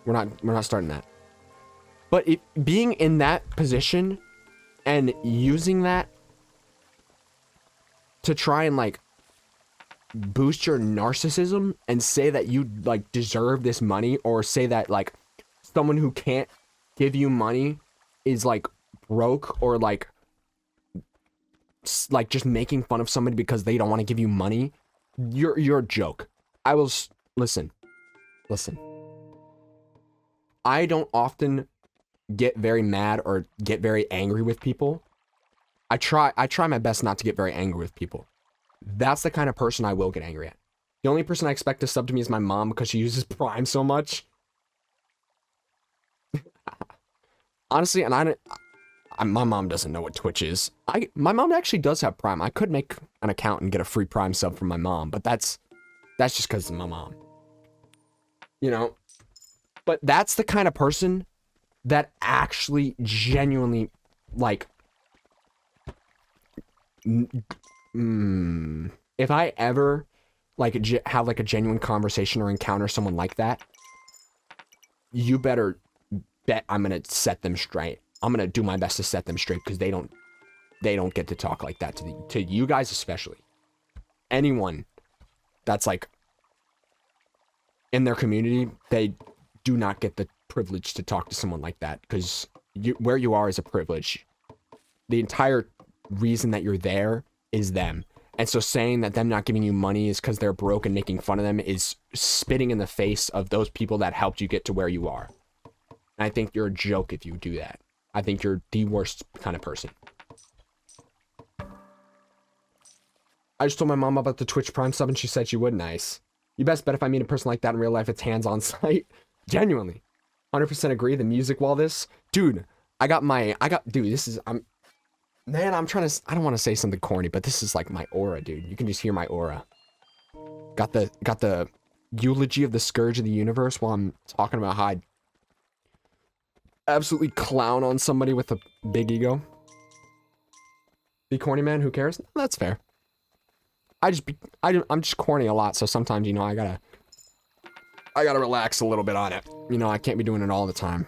We're not starting that. But being in that position and using that to try and like boost your narcissism and say that you like deserve this money, or say that like someone who can't give you money is like broke, or like just making fun of somebody because they don't want to give you money, you're a joke. Listen. I don't often get very mad or get very angry with people. I try my best not to get very angry with people. That's the kind of person I will get angry at. The only person I expect to sub to me is my mom because she uses Prime so much. Honestly, and my mom doesn't know what Twitch is. My mom actually does have Prime. I could make an account and get a free Prime sub from my mom, but that's just because of my mom. But that's the kind of person that actually genuinely, like, if I ever, like, have, like, a genuine conversation or encounter someone like that, you better bet I'm gonna set them straight. I'm gonna do my best to set them straight, because they don't get to talk like that to you guys, especially. Anyone that's, like, in their community, they do not get the privilege to talk to someone like that, because where you are is a privilege. The entire reason that you're there is them. And so saying that them not giving you money is because they're broke and making fun of them is spitting in the face of those people that helped you get to where you are. And I think you're a joke if you do that. I think you're the worst kind of person. I just told my mom about the Twitch Prime sub and she said she would. Nice. You best bet if I meet a person like that in real life, it's hands on site. Genuinely. 100% agree. The music wall dude, man, I'm trying to, I don't want to say something corny, but this is like my aura, dude. You can just hear my aura. Got the eulogy of the Scourge of the Universe while I'm talking about how I absolutely clown on somebody with a big ego. Be corny, man, who cares? That's fair. I'm just corny a lot, so sometimes, I gotta relax a little bit on it. I can't be doing it all the time.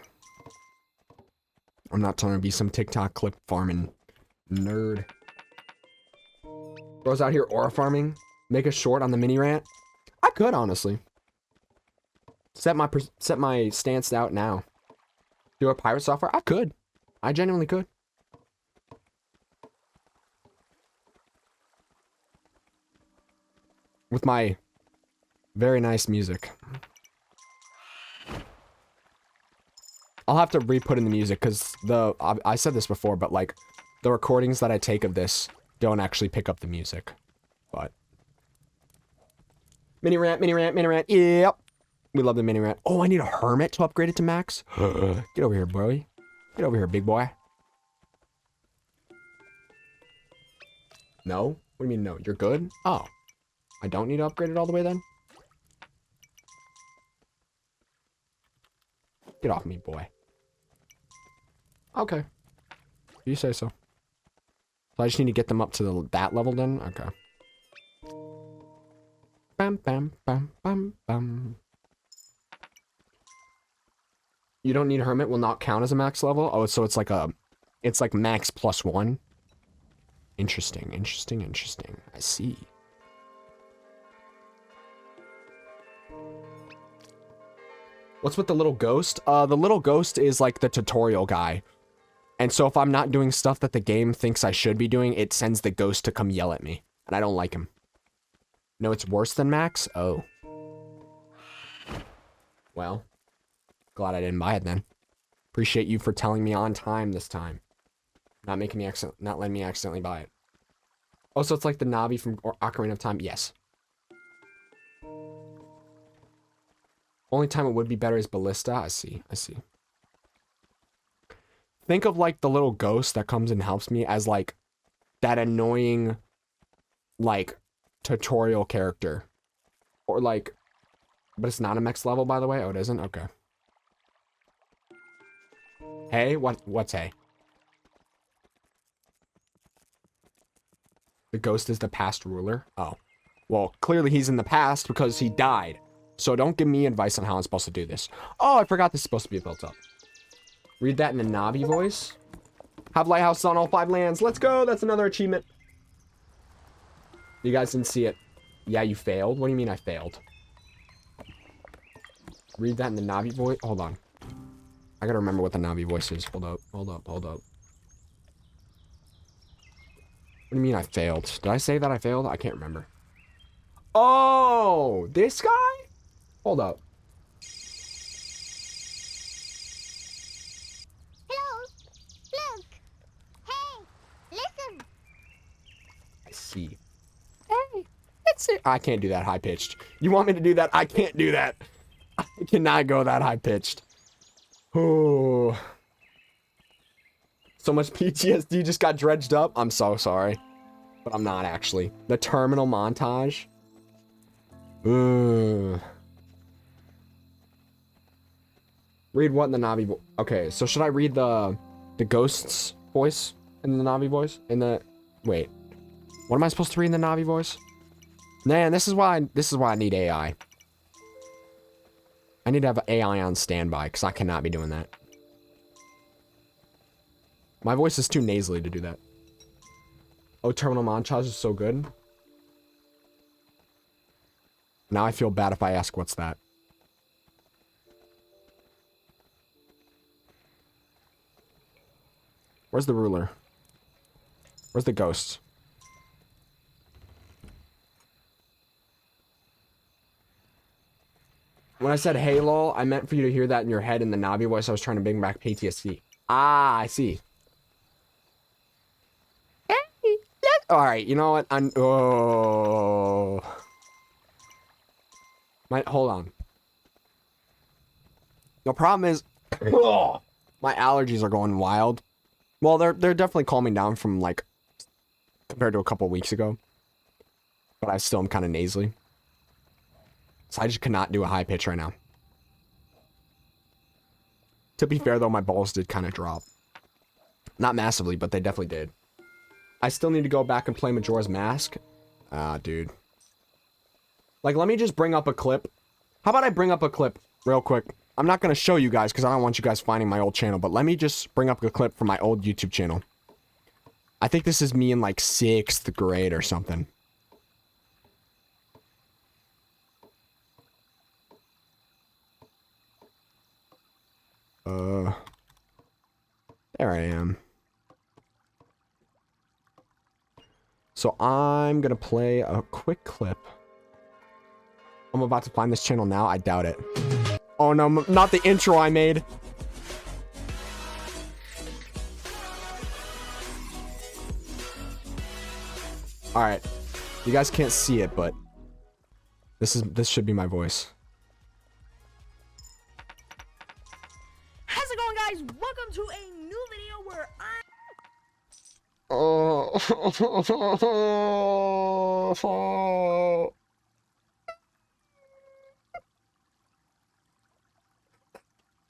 I'm not trying to be some TikTok clip farming nerd. Goes out here aura farming, make a short on the mini rant. I could, honestly. Set my stance out now. Do a pirate software? I could. I genuinely could. With my very nice music. I'll have to re-put in the music because I said this before, but like the recordings that I take of this don't actually pick up the music. But mini rant, mini rant, mini rant. Yep. We love the mini rant. Oh, I need a hermit to upgrade it to max. Get over here, boy. Get over here, big boy. No? What do you mean no? You're good? Oh. I don't need to upgrade it all the way then? Get off me, boy. Okay. You say so. So I just need to get them up to that level then? Okay. Bam, bam, bam, bam, bam. You don't need Hermit will not count as a max level? Oh, so it's like max +1. Interesting, interesting, interesting. I see. What's with the little ghost? The little ghost is like the tutorial guy. And so if I'm not doing stuff that the game thinks I should be doing, it sends the ghost to come yell at me. And I don't like him. No, it's worse than max? Oh. Well. Glad I didn't buy it then. Appreciate you for telling me on time this time. Not letting me accidentally buy it. Oh, so it's like the Navi from Ocarina of Time? Yes. Only time it would be better is Ballista. I see. I see. Think of like the little ghost that comes and helps me as like that annoying like tutorial character. Or like, but it's not a max level by the way. Oh, it isn't? Okay. Hey, what's hey? The ghost is the past ruler? Oh. Well, clearly he's in the past because he died. So don't give me advice on how I'm supposed to do this. Oh, I forgot this is supposed to be built up. Read that in a Navi voice. Have lighthouses on all 5 lands. Let's go. That's another achievement. You guys didn't see it. Yeah, you failed. What do you mean I failed? Read that in the Navi voice. Hold on. I gotta remember what the Navi voice is. Hold up, hold up, hold up. What do you mean I failed? Did I say that I failed? I can't remember. Oh, this guy? Hold up. Hello. Look. Hey. Listen. I see. Hey. It's it. I can't do that high pitched. You want me to do that? I can't do that. I cannot go that high pitched. Oh. So much PTSD just got dredged up. I'm so sorry. But I'm not actually. The terminal montage. Ugh. Read what in the Navi okay, so should I read the ghost's voice in the Navi voice? Wait. What am I supposed to read in the Navi voice? Man, this is why I need AI. I need to have an AI on standby, because I cannot be doing that. My voice is too nasally to do that. Oh, terminal montage is so good. Now I feel bad if I ask what's that. Where's the ruler? Where's the ghost? When I said hey lol, I meant for you to hear that in your head in the Navi voice. I was trying to bring back PTSD. Ah, I see. Hey, alright, you know what? Oh. Hold on. The problem is, my allergies are going wild. Well, they're definitely calming down from like compared to a couple weeks ago, but I still am kind of nasally. So I just cannot do a high pitch right now. To be fair though, my balls did kind of drop. Not massively, but they definitely did. I still need to go back and play Majora's Mask. Ah, dude. Like, let me just bring up a clip. How about I bring up a clip real quick? I'm not going to show you guys because I don't want you guys finding my old channel, but let me just bring up a clip from my old YouTube channel. I think this is me in like 6th grade or something. There I am. So I'm going to play a quick clip. I'm about to find this channel now. I doubt it. Oh no, not the intro I made. All right. You guys can't see it, but this should be my voice. How's it going, guys? Welcome to a new video where Oh.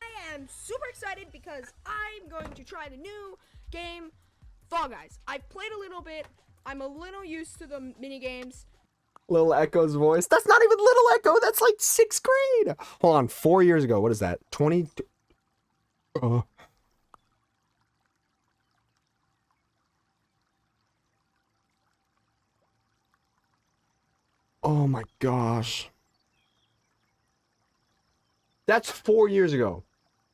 I am super excited because I'm going to try the new game, Fall Guys. I've played a little bit. I'm a little used to the mini games. Little Echo's voice. That's not even Little Echo. That's like 6th grade. Hold on. 4 years ago. What is that? 20. Oh my gosh. That's 4 years ago.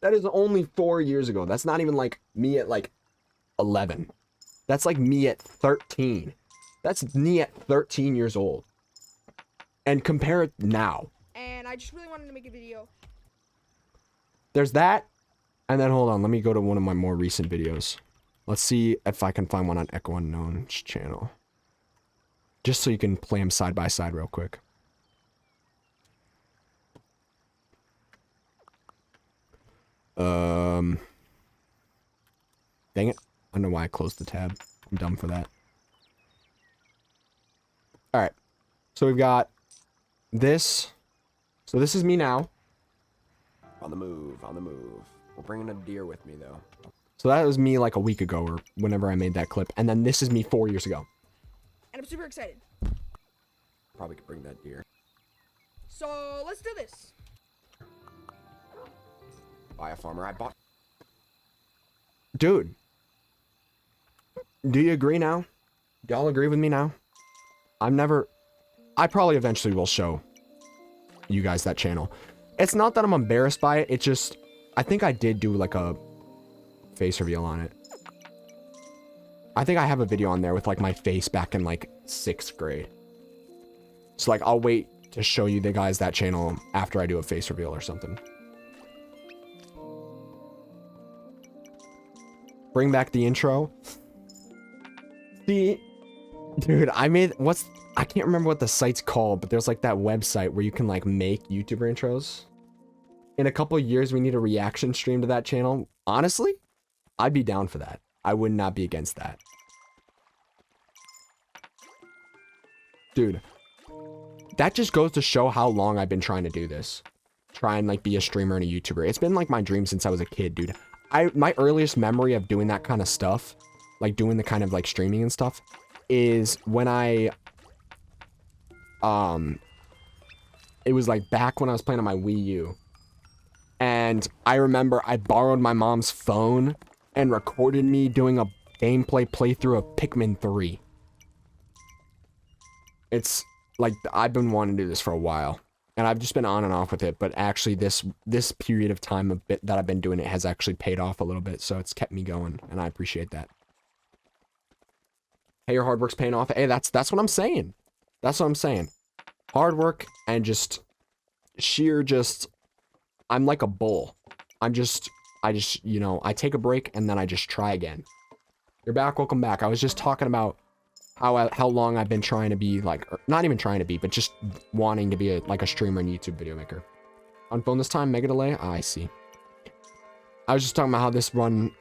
That is only 4 years ago. That's not even like me at like 11. That's like me at 13. That's me at 13 years old. And compare it now. And I just really wanted to make a video. There's that. And then hold on. Let me go to one of my more recent videos. Let's see if I can find one on Echo Unknown's channel. Just so you can play them side by side real quick. Dang it. I don't know why I closed the tab. I'm dumb for that. Alright. So we've got this. So this is me now. On the move, on the move. We're bringing a deer with me, though. So that was me like a week ago or whenever I made that clip. And then this is me 4 years ago. And I'm super excited. Probably could bring that deer. So let's do this. Buy a farmer I bought. Dude. Do you agree now? Y'all agree with me now? I probably eventually will show you guys that channel. It's not that I'm embarrassed by it. It's just, I think I did do like a face reveal on it. I think I have a video on there with like my face back in like 6th grade. So like, I'll wait to show you the guys that channel after I do a face reveal or something. Bring back the intro. See, dude, I can't remember what the site's called, but there's like that website where you can like make YouTuber intros. In a couple of years, we need a reaction stream to that channel. Honestly, I'd be down for that. I would not be against that. Dude, that just goes to show how long I've been trying to do this. Try and like be a streamer and a YouTuber. It's been like my dream since I was a kid, dude. My earliest memory of doing that kind of stuff, like doing the kind of like streaming and stuff, is when it was like back when I was playing on my Wii U. And I remember I borrowed my mom's phone and recorded me doing a gameplay playthrough of Pikmin 3. It's like, I've been wanting to do this for a while. And I've just been on and off with it, but actually this period of time that I've been doing it has actually paid off a little bit, so it's kept me going, and I appreciate that. Hey, your hard work's paying off. Hey, that's what I'm saying. That's what I'm saying. Hard work and just sheer I'm like a bull. I just, you know, I take a break and then I just try again. You're back, welcome back. I was just talking about how long I've been trying to be like, not even trying to be, but just wanting to be like a streamer and YouTube video maker. On phone this time, mega delay. I see. I was just talking about how this run,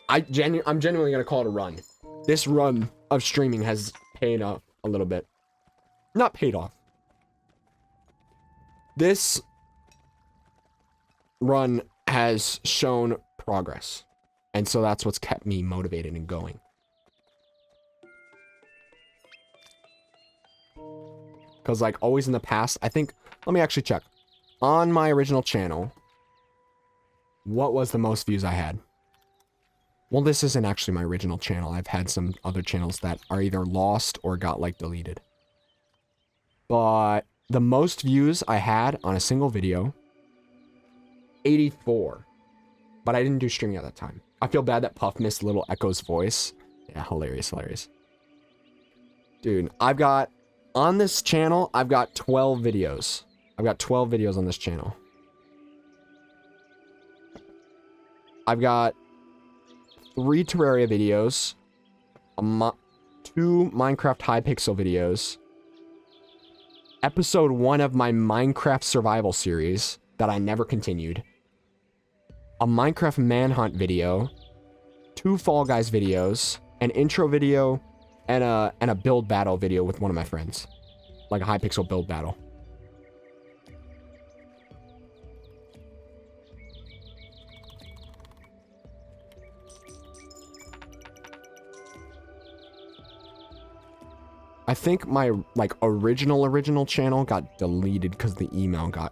I'm genuinely gonna call it a run. This run of streaming has paid off a little bit. Not paid off. This run has shown progress, and so that's what's kept me motivated and going. Because, like, always in the past, I think... Let me actually check. On my original channel, what was the most views I had? Well, this isn't actually my original channel. I've had some other channels that are either lost or got, like, deleted. But the most views I had on a single video, 84. But I didn't do streaming at that time. I feel bad that Puff missed Little Echo's voice. Yeah, hilarious, hilarious. Dude, on this channel, I've got 12 videos. I've got 12 videos on this channel. I've got 3 Terraria videos, 2 Minecraft Hypixel videos, episode 1 of my Minecraft survival series that I never continued, a Minecraft manhunt video, 2 Fall Guys videos, an intro video, and a build battle video with one of my friends. Like a Hypixel build battle. I think my like original channel got deleted because the email got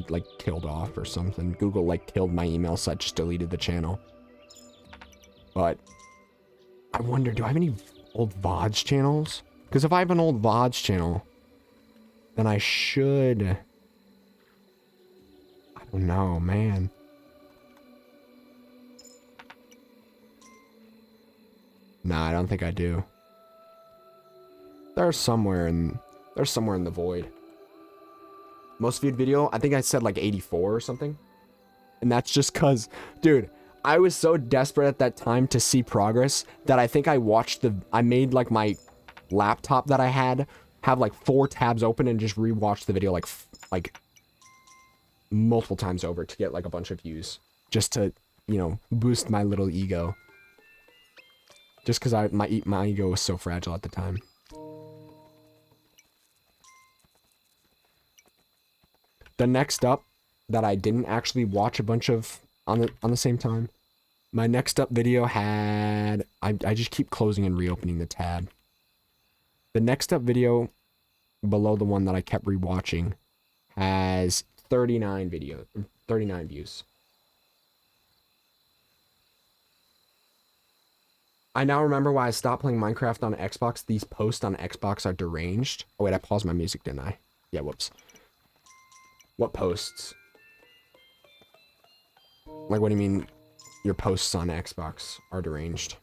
like killed off or something. Google like killed my email, so I just deleted the channel. But I wonder, do I have any old VODs channels? Because if I have an old VODs channel, then I should. I don't know, man. Nah, I don't think I do. There's somewhere in the void. Most viewed video, I think I said like 84 or something. And that's just cause, dude, I was so desperate at that time to see progress that I think I made like my laptop that I had have like 4 tabs open and just rewatched the video like multiple times over to get like a bunch of views. Just to, you know, boost my little ego. Just cause my ego was so fragile at the time. The next up that I didn't actually watch a bunch of on the same time. My next up video had I just keep closing and reopening the tab. The next up video below the one that I kept rewatching has 39 views. I now remember why I stopped playing Minecraft on Xbox. These posts on Xbox are deranged. Oh wait, I paused my music, didn't I? Yeah, whoops. What posts? Like, what do you mean your posts on Xbox are deranged?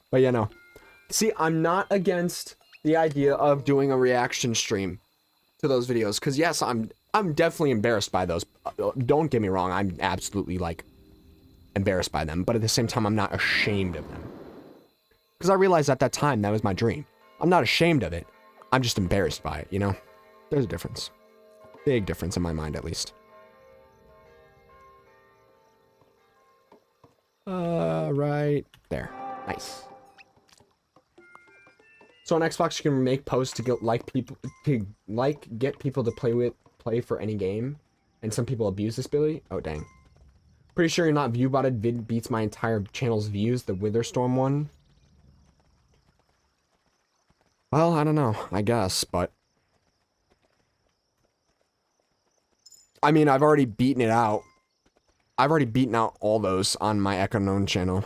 But yeah, no. See, I'm not against the idea of doing a reaction stream to those videos, because yes, I'm definitely embarrassed by those. Don't get me wrong, I'm absolutely like embarrassed by them, but at the same time I'm not ashamed of them, because I realized at that time that was my dream. I'm not ashamed of it, I'm just embarrassed by it, you know? There's a difference. Big difference in my mind, at least. Right there. Nice. So on Xbox, you can make posts to get get people to play for any game, and some people abuse this ability. Oh dang! Pretty sure you're not view botted. Vid beats my entire channel's views. The Witherstorm one. Well, I don't know. I guess, but I mean, I've already beaten it out. I've already beaten out all those on my Echo Known channel.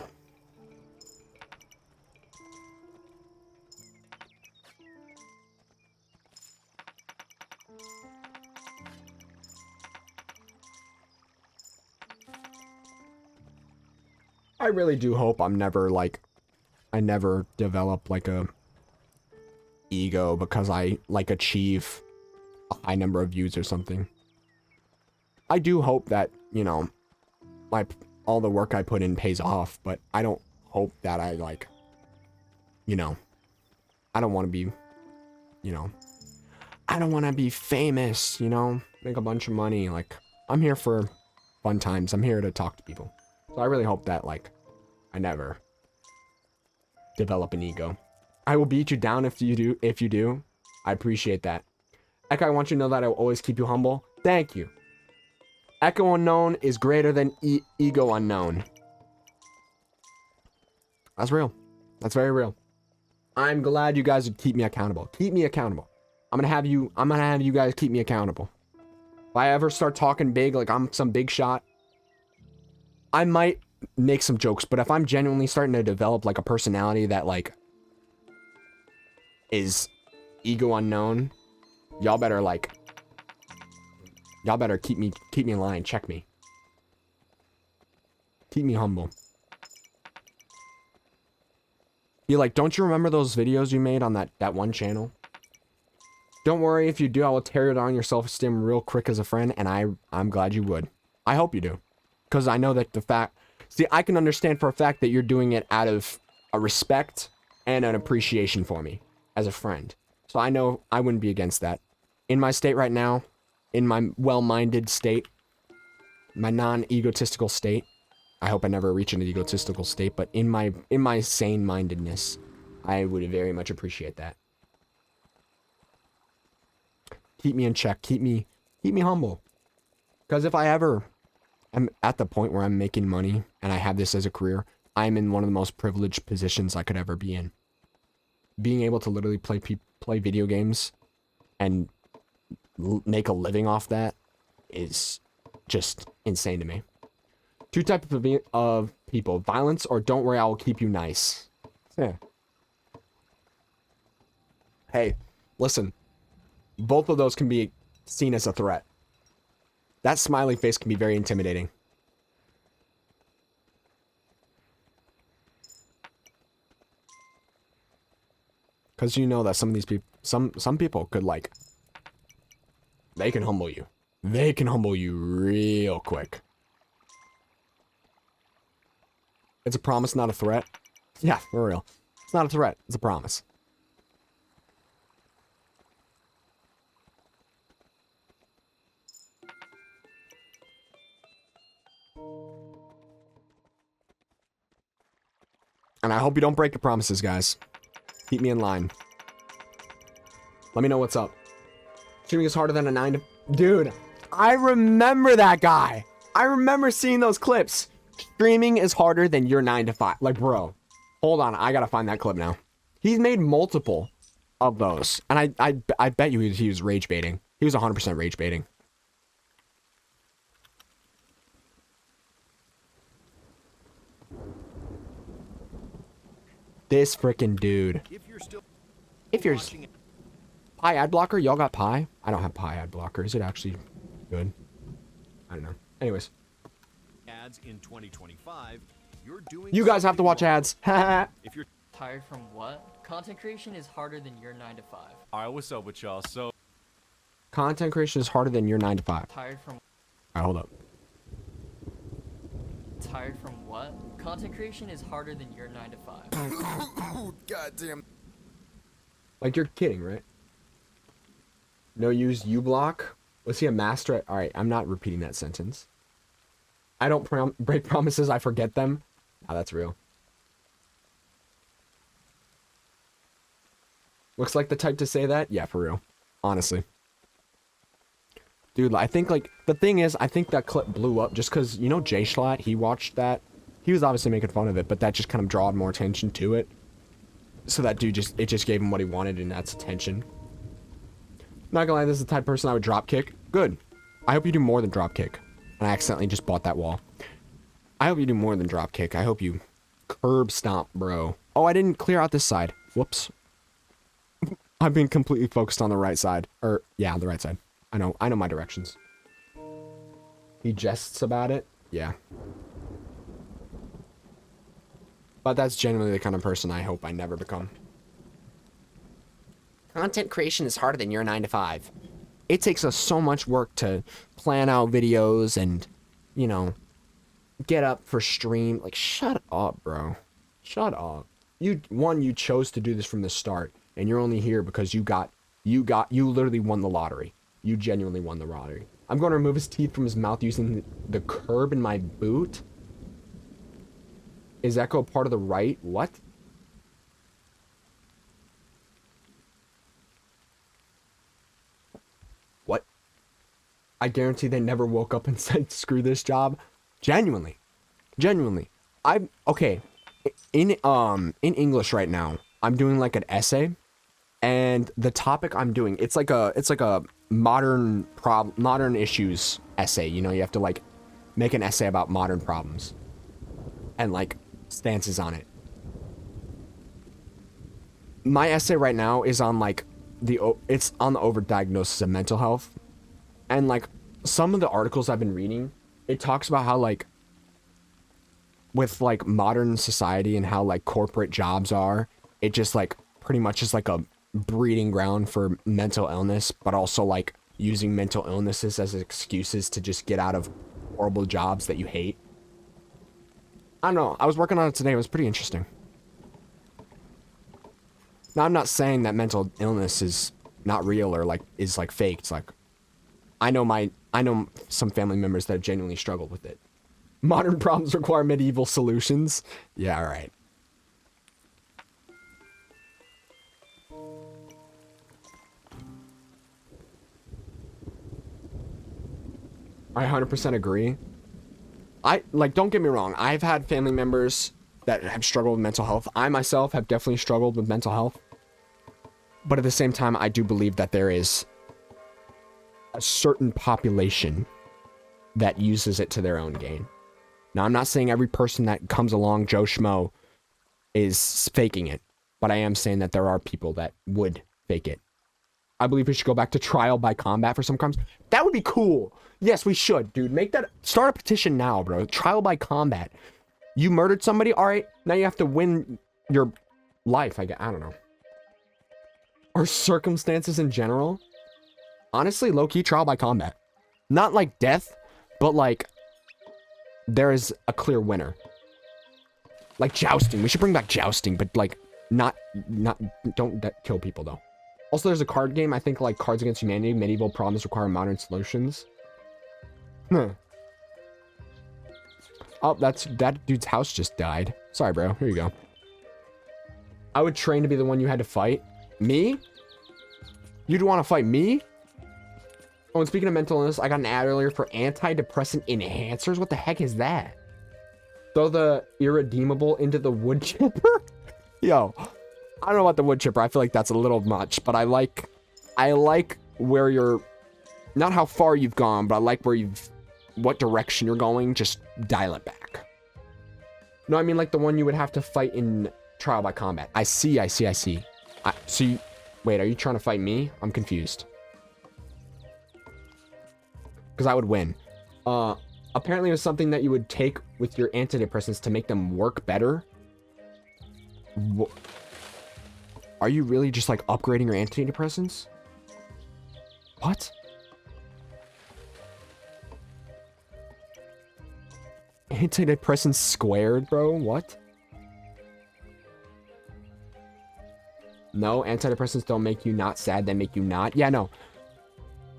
I really do hope I never develop like a ego because I like achieve a high number of views or something. I do hope that, you know, all the work I put in pays off, but I don't hope that I like, you know, I don't want to be, you know, I don't want to be famous, you know, make a bunch of money. Like, I'm here for fun times. I'm here to talk to people. So I really hope that, like, I never develop an ego. I will beat you down if you do. I appreciate that. Echo, I want you to know that I will always keep you humble. Thank you. Echo Unknown is greater than Ego Unknown. That's real. That's very real. I'm glad you guys would keep me accountable. Keep me accountable. I'm gonna have you guys keep me accountable. If I ever start talking big, like I'm some big shot, I might make some jokes, but if I'm genuinely starting to develop like a personality that like is Ego Unknown, y'all better keep me in line, check me. Keep me humble. Be like, don't you remember those videos you made on that one channel? Don't worry, if you do, I will tear down your self-esteem real quick as a friend, and I'm glad you would. I hope you do. Because I know that the fact... See, I can understand for a fact that you're doing it out of a respect and an appreciation for me as a friend. So I know I wouldn't be against that. In my state right now, in my well-minded state, my non-egotistical state, I hope I never reach an egotistical state, but in my sane-mindedness, I would very much appreciate that. Keep me in check. Keep me humble. Because if I ever am at the point where I'm making money and I have this as a career, I'm in one of the most privileged positions I could ever be in. Being able to literally play video games and make a living off that is just insane to me. Two types of people: violence or don't worry, I will keep you nice. Yeah. Hey, listen. Both of those can be seen as a threat. That smiley face can be very intimidating. Because you know that some of these people, some people could like, they can humble you. They can humble you real quick. It's a promise, not a threat. Yeah, for real. It's not a threat, it's a promise. And I hope you don't break your promises, guys. Keep me in line. Let me know what's up. Streaming is harder than a 9 to... Dude, I remember that guy. I remember seeing those clips. Streaming is harder than your 9 to 5. Like, bro, hold on. I gotta find that clip now. He's made multiple of those. And I bet you he was rage baiting. He was 100% rage baiting. This freaking dude. If you're Pi ad blocker, y'all got Pi? I don't have Pi ad blocker. Is it actually good? I don't know. Anyways, ads in 2025, you're doing you guys have to watch ads. if you're Tired from what? Content creation is harder than your 9 to 5. all right, what's up with y'all? So Content creation is harder than your 9 to 5. Tired from Alright, hold up. Tired from what? Content creation is harder than your 9 to 5. Goddamn. Like, you're kidding, right? No use U-block? Was he a master at... Alright, I'm not repeating that sentence. I don't break promises, I forget them. Ah, that's real. Looks like the type to say that? Yeah, for real. Honestly. Dude, I think, like, the thing is, I think that clip blew up just because, you know, Jay Schlatt, he watched that. He was obviously making fun of it, but that just kind of drawed more attention to it. So that dude it just gave him what he wanted, and that's attention. Not gonna lie, this is the type of person I would drop kick. Good. I hope you do more than drop kick. And I accidentally just bought that wall. I hope you do more than drop kick. I hope you curb stomp, bro. Oh, I didn't clear out this side. Whoops. I've been completely focused on the right side. Or, yeah, the right side. I know my directions. He jests about it. Yeah. But that's genuinely the kind of person I hope I never become. Content creation is harder than your 9 to 5. It takes us so much work to plan out videos and, you know, get up for stream. Like, shut up, bro. Shut up. You chose to do this from the start, and you're only here because you literally won the lottery. You genuinely won the lottery. I'm going to remove his teeth from his mouth using the curb in my boot. Is Echo part of the right? What? What? I guarantee they never woke up and said, screw this job. Genuinely. Okay. In English right now, I'm doing like an essay, and the topic I'm doing, it's like a modern issues essay. You know, you have to like make an essay about modern problems and like stances on it. My essay right now is on like it's on the overdiagnosis of mental health, and like some of the articles I've been reading, it talks about how like with like modern society and how like corporate jobs are it just like pretty much is like a breeding ground for mental illness, but also like using mental illnesses as excuses to just get out of horrible jobs that you hate. I don't know. I was working on it today. It was pretty interesting. Now, I'm not saying that mental illness is not real or like is like fake. It's like I know some family members that genuinely struggle with it. Modern problems require medieval solutions. Yeah, all right. I 100% agree. Don't get me wrong. I've had family members that have struggled with mental health. I myself have definitely struggled with mental health. But at the same time, I do believe that there is a certain population that uses it to their own gain. Now, I'm not saying every person that comes along, Joe Schmo, is faking it. But I am saying that there are people that would fake it. I believe we should go back to trial by combat for some crimes. That would be cool. Yes, we should, dude. Start a petition now, bro. Trial by combat. You murdered somebody? All right. Now you have to win your life. I don't know. Or circumstances in general. Honestly, low-key trial by combat. Not like death, but like there is a clear winner. Like jousting. We should bring back jousting, but like don't kill people though. Also, there's a card game. I think like Cards Against Humanity. Medieval problems require modern solutions. Oh, that dude's house just died. Sorry, bro. Here you go. I would train to be the one you had to fight. Me? You'd want to fight me? Oh, and speaking of mental illness, I got an ad earlier for antidepressant enhancers. What the heck is that? Throw the irredeemable into the wood chipper? Yo, I don't know about the wood chipper. I feel like that's a little much, but I like where you're, not how far you've gone, but I like what direction you're going. Just dial it back. No, I mean like the one you would have to fight in trial by combat. I see. Wait, are you trying to fight me? I'm confused. Because I would win. Apparently it was something that you would take with your antidepressants to make them work better. Are you really just like upgrading your antidepressants? What? Antidepressants squared, bro? What? No, antidepressants don't make you not sad, they make you not. Yeah, no.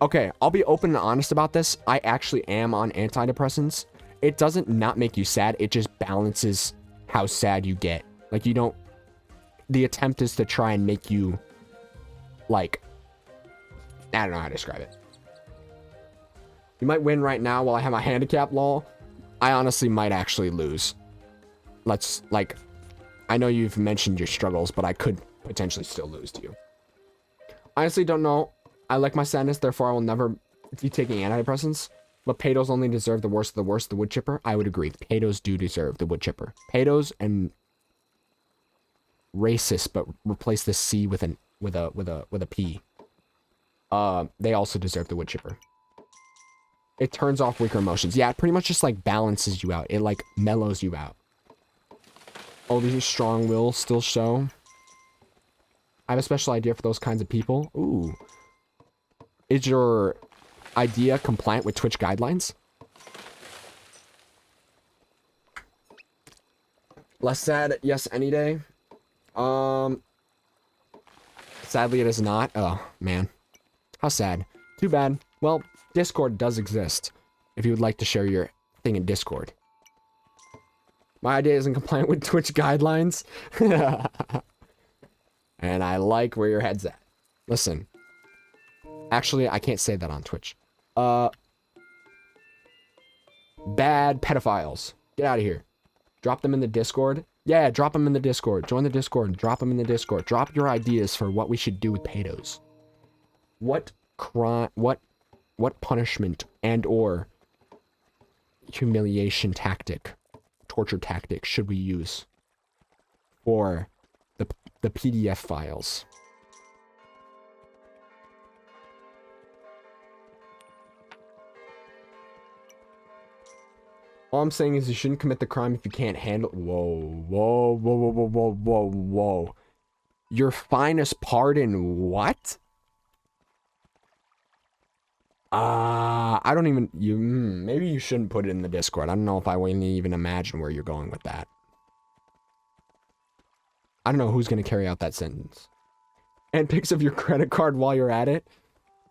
Okay, I'll be open and honest about this. I actually am on antidepressants. It doesn't not make you sad, it just balances how sad you get. Like, you don't... The attempt is to try and make you, like... I don't know how to describe it. You might win right now while I have my handicap, lol. I honestly might actually lose. Let's, like... I know you've mentioned your struggles, but I could potentially still lose to you. Honestly, don't know. I like my sadness, therefore I will never be taking antidepressants. But pedos only deserve the worst of the worst, the wood chipper. I would agree. Pedos do deserve the wood chipper. Pedos and racist, but replace the C with a P. They also deserve the wood chipper. It turns off weaker emotions. Yeah, it pretty much just like balances you out. It like mellows you out. Oh, these strong will still show. I have a special idea for those kinds of people. Ooh. Is your idea compliant with Twitch guidelines? Less sad, yes, any day. Sadly, it is not. Oh, man. How sad. Too bad. Well, Discord does exist. If you would like to share your thing in Discord. My idea isn't compliant with Twitch guidelines. And I like where your head's at. Listen. Actually, I can't say that on Twitch. Bad pedophiles. Get out of here. Drop them in the Discord. Yeah, drop them in the Discord. Join the Discord. Drop them in the Discord. Drop your ideas for what we should do with pedos. What crime, what punishment and or humiliation tactic, torture tactic should we use for the PDF files? All I'm saying is you shouldn't commit the crime if you can't handle... Whoa. Your finest part in what? I don't even, maybe you shouldn't put it in the Discord. I don't know if I can even imagine where you're going with that. I don't know who's going to carry out that sentence. And pics of your credit card while you're at it.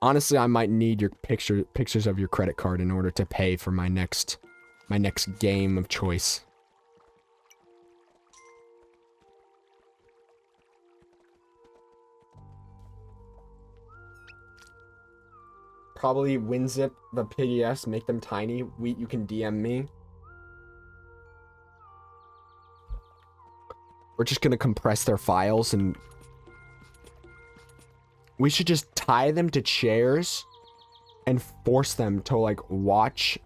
Honestly, I might need your pictures of your credit card in order to pay for my next game of choice. Probably WinZip the PDFs, make them tiny. You can DM me. We're just gonna compress their files and we should just tie them to chairs and force them to like watch.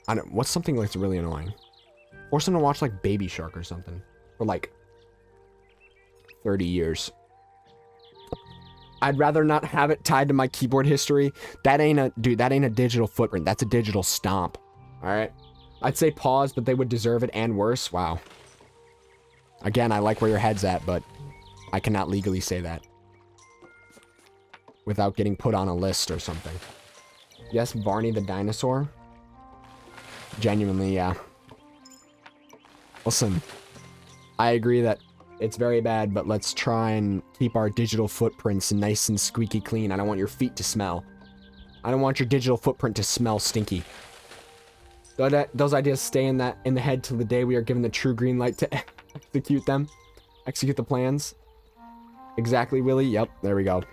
I don't. What's something that's really annoying? Force them to watch like Baby Shark or something for like 30 years. I'd rather not have it tied to my keyboard history. That ain't a digital footprint. That's a digital stomp. All right. I'd say pause, but they would deserve it and worse. Wow. Again, I like where your head's at, but I cannot legally say that without getting put on a list or something. Yes, Barney the dinosaur. Genuinely, yeah. Listen, I agree that it's very bad, but let's try and keep our digital footprints nice and squeaky clean. I don't want your feet to smell. I don't want your digital footprint to smell stinky. Those ideas stay in the head till the day we are given the true green light to execute them. Execute the plans. Exactly, Willie. Yep, there we go.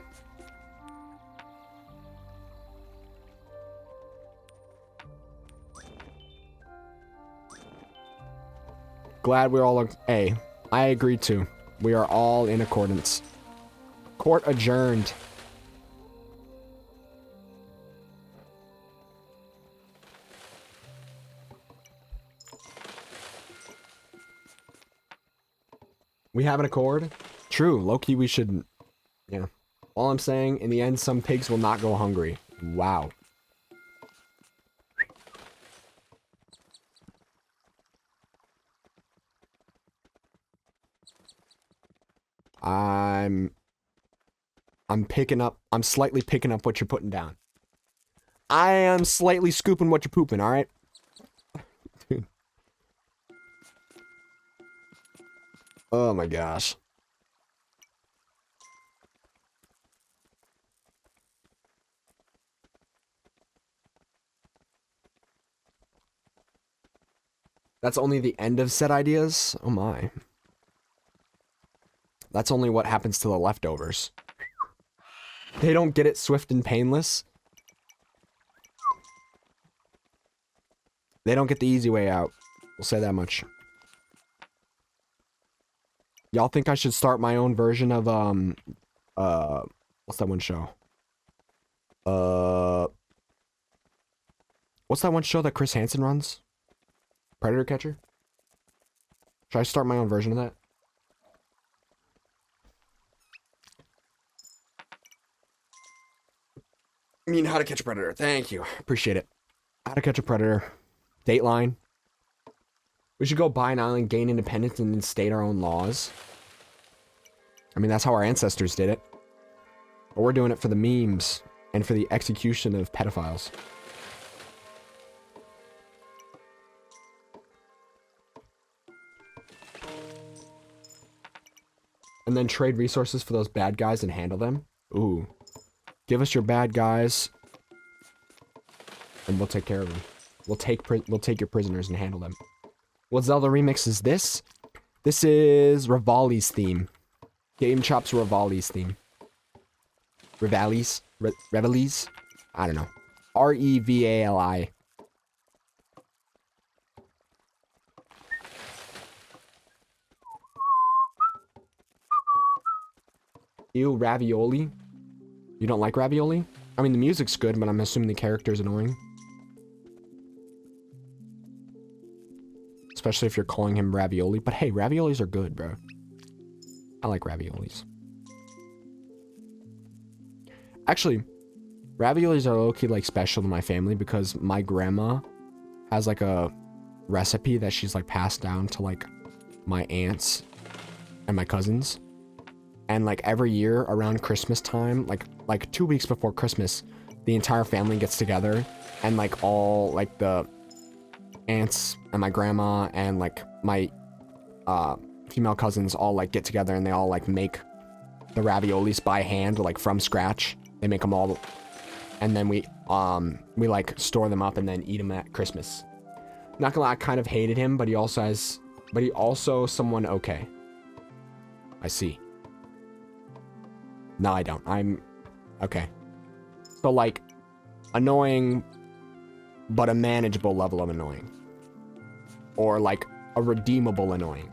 Glad we're all A. I agree too. We are all in accordance. Court adjourned. We have an accord? True. Low-key, we shouldn't. Yeah. All I'm saying, in the end, some pigs will not go hungry. Wow. I'm slightly picking up what you're putting down. I am slightly scooping what you're pooping, alright? Dude. Oh my gosh. That's only the end of set ideas? Oh my. That's only what happens to the leftovers. They don't get it swift and painless. They don't get the easy way out. We'll say that much. Y'all think I should start my own version of, what's that one show? What's that one show that Chris Hansen runs? Predator Catcher? Should I start my own version of that? I mean, How to Catch a Predator. Thank you. Appreciate it. How to Catch a Predator. Dateline. We should go buy an island, gain independence, and then state our own laws. I mean, that's how our ancestors did it. But we're doing it for the memes and for the execution of pedophiles. And then trade resources for those bad guys and handle them. Ooh. Give us your bad guys, and we'll take care of them. We'll take your prisoners and handle them. What Zelda remix is this? This is Rivali's theme. Game Chop's Rivali's theme. Revali's? I don't know. R-E-V-A-L-I. Ew, ravioli? You don't like ravioli? I mean, the music's good, but I'm assuming the character's annoying. Especially if you're calling him ravioli. But hey, raviolis are good, bro. I like raviolis. Actually, raviolis are low-key, like, special to my family because my grandma has, like, a recipe that she's, like, passed down to, like, my aunts and my cousins. And like every year around Christmas time, like 2 weeks before Christmas, the entire family gets together, and like all like the aunts and my grandma and like my female cousins all like get together, and they all like make the raviolis by hand, like from scratch. They make them all, and then we like store them up and then eat them at Christmas. Not gonna lie, I kind of hated him, but he also someone okay. I see. No, I don't. I'm okay. So like annoying, but a manageable level of annoying, or like a redeemable annoying.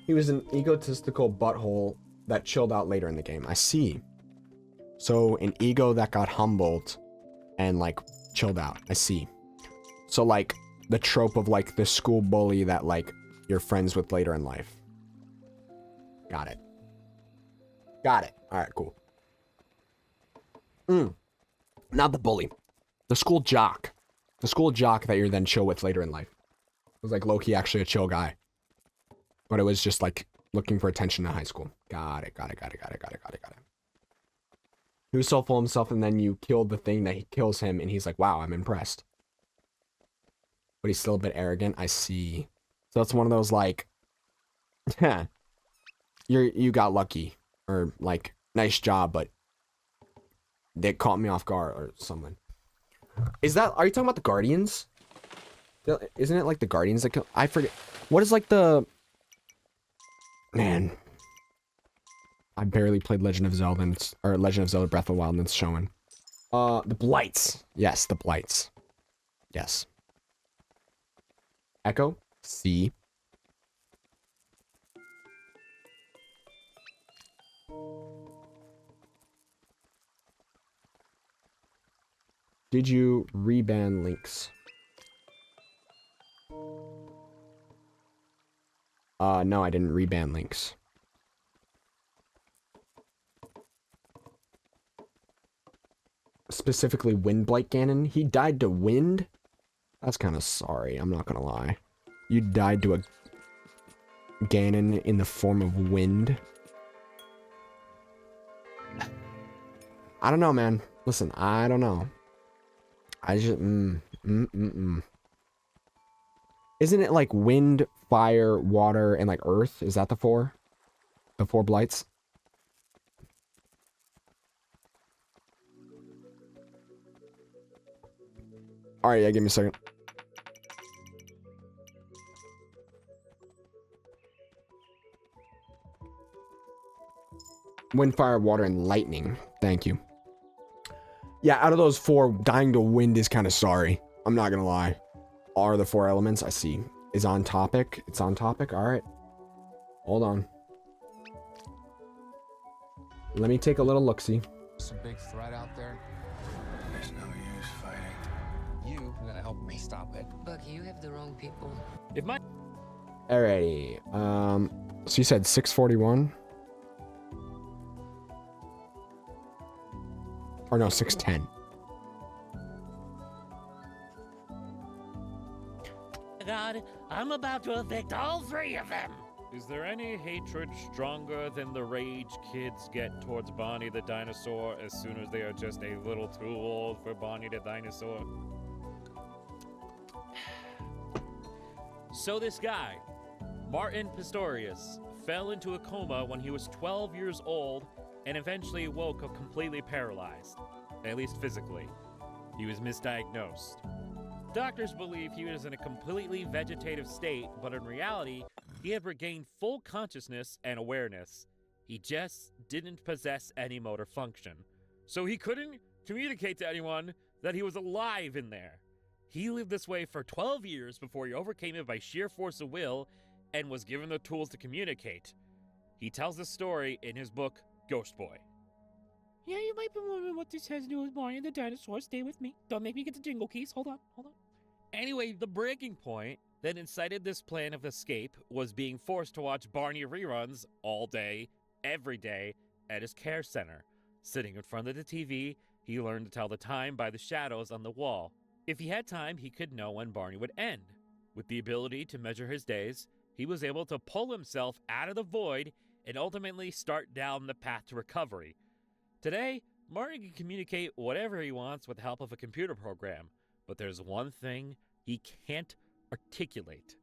He was an egotistical butthole that chilled out later in the game. I see. So an ego that got humbled and like chilled out. I see. So like the trope of like the school bully that like you're friends with later in life. Got it. Got it. All right, cool. Not the bully. The school jock. The school jock that you're then chill with later in life. It was like low-key actually a chill guy. But it was just like looking for attention in high school. Got it. He was so full of himself, and then you killed the thing that he kills him, and he's like, wow, I'm impressed. But he's still a bit arrogant. I see. So it's one of those like, you got lucky, or like, nice job, but they caught me off guard or something. Are you talking about the Guardians? Isn't it like the Guardians that kill? I forget. What is like the... Man, I barely played Legend of Zelda, or Legend of Zelda Breath of the Wild, and it's showing. The Blights. Yes, the Blights. Yes. Echo. C. Did you reban links? No, I didn't reban links. Specifically Windblight Ganon. He died to wind? That's kind of sorry, I'm not gonna lie. You died to a Ganon in the form of wind? I don't know, man. Listen, I don't know. I just, Isn't it like wind, fire, water, and like earth? Is that the four? The four blights? Alright, yeah, give me a second. Wind, fire, water, and lightning. Thank you. Yeah, out of those four, dying to wind is kind of sorry. I'm not gonna lie. Are the four elements? I see. Is on topic. It's on topic. All right. Hold on. Let me take a little look-see. It's a big threat out there. There's no use fighting. You are gonna help me stop it. Buck, you have the wrong people. If my Alrighty. So you said 641? Or no, 610. God, I'm about to evict all three of them. Is there any hatred stronger than the rage kids get towards Bonnie the dinosaur as soon as they are just a little too old for Bonnie the dinosaur? So this guy, Martin Pistorius, fell into a coma when he was 12 years old and eventually woke up completely paralyzed, at least physically. He was misdiagnosed. Doctors believe he was in a completely vegetative state, but in reality, he had regained full consciousness and awareness. He just didn't possess any motor function. So he couldn't communicate to anyone that he was alive in there. He lived this way for 12 years before he overcame it by sheer force of will and was given the tools to communicate. He tells this story in his book, Ghost Boy. Yeah, you might be wondering what this has to do with Barney the dinosaur. Stay with me. Don't make me get the jingle keys. Hold on. Anyway, the breaking point then incited this plan of escape was being forced to watch Barney reruns all day, every day, at his care center. Sitting in front of the TV, he learned to tell the time by the shadows on the wall. If he had time, he could know when Barney would end. With the ability to measure his days, he was able to pull himself out of the void and ultimately start down the path to recovery. Today, Barney can communicate whatever he wants with the help of a computer program, but there's one thing he can't articulate.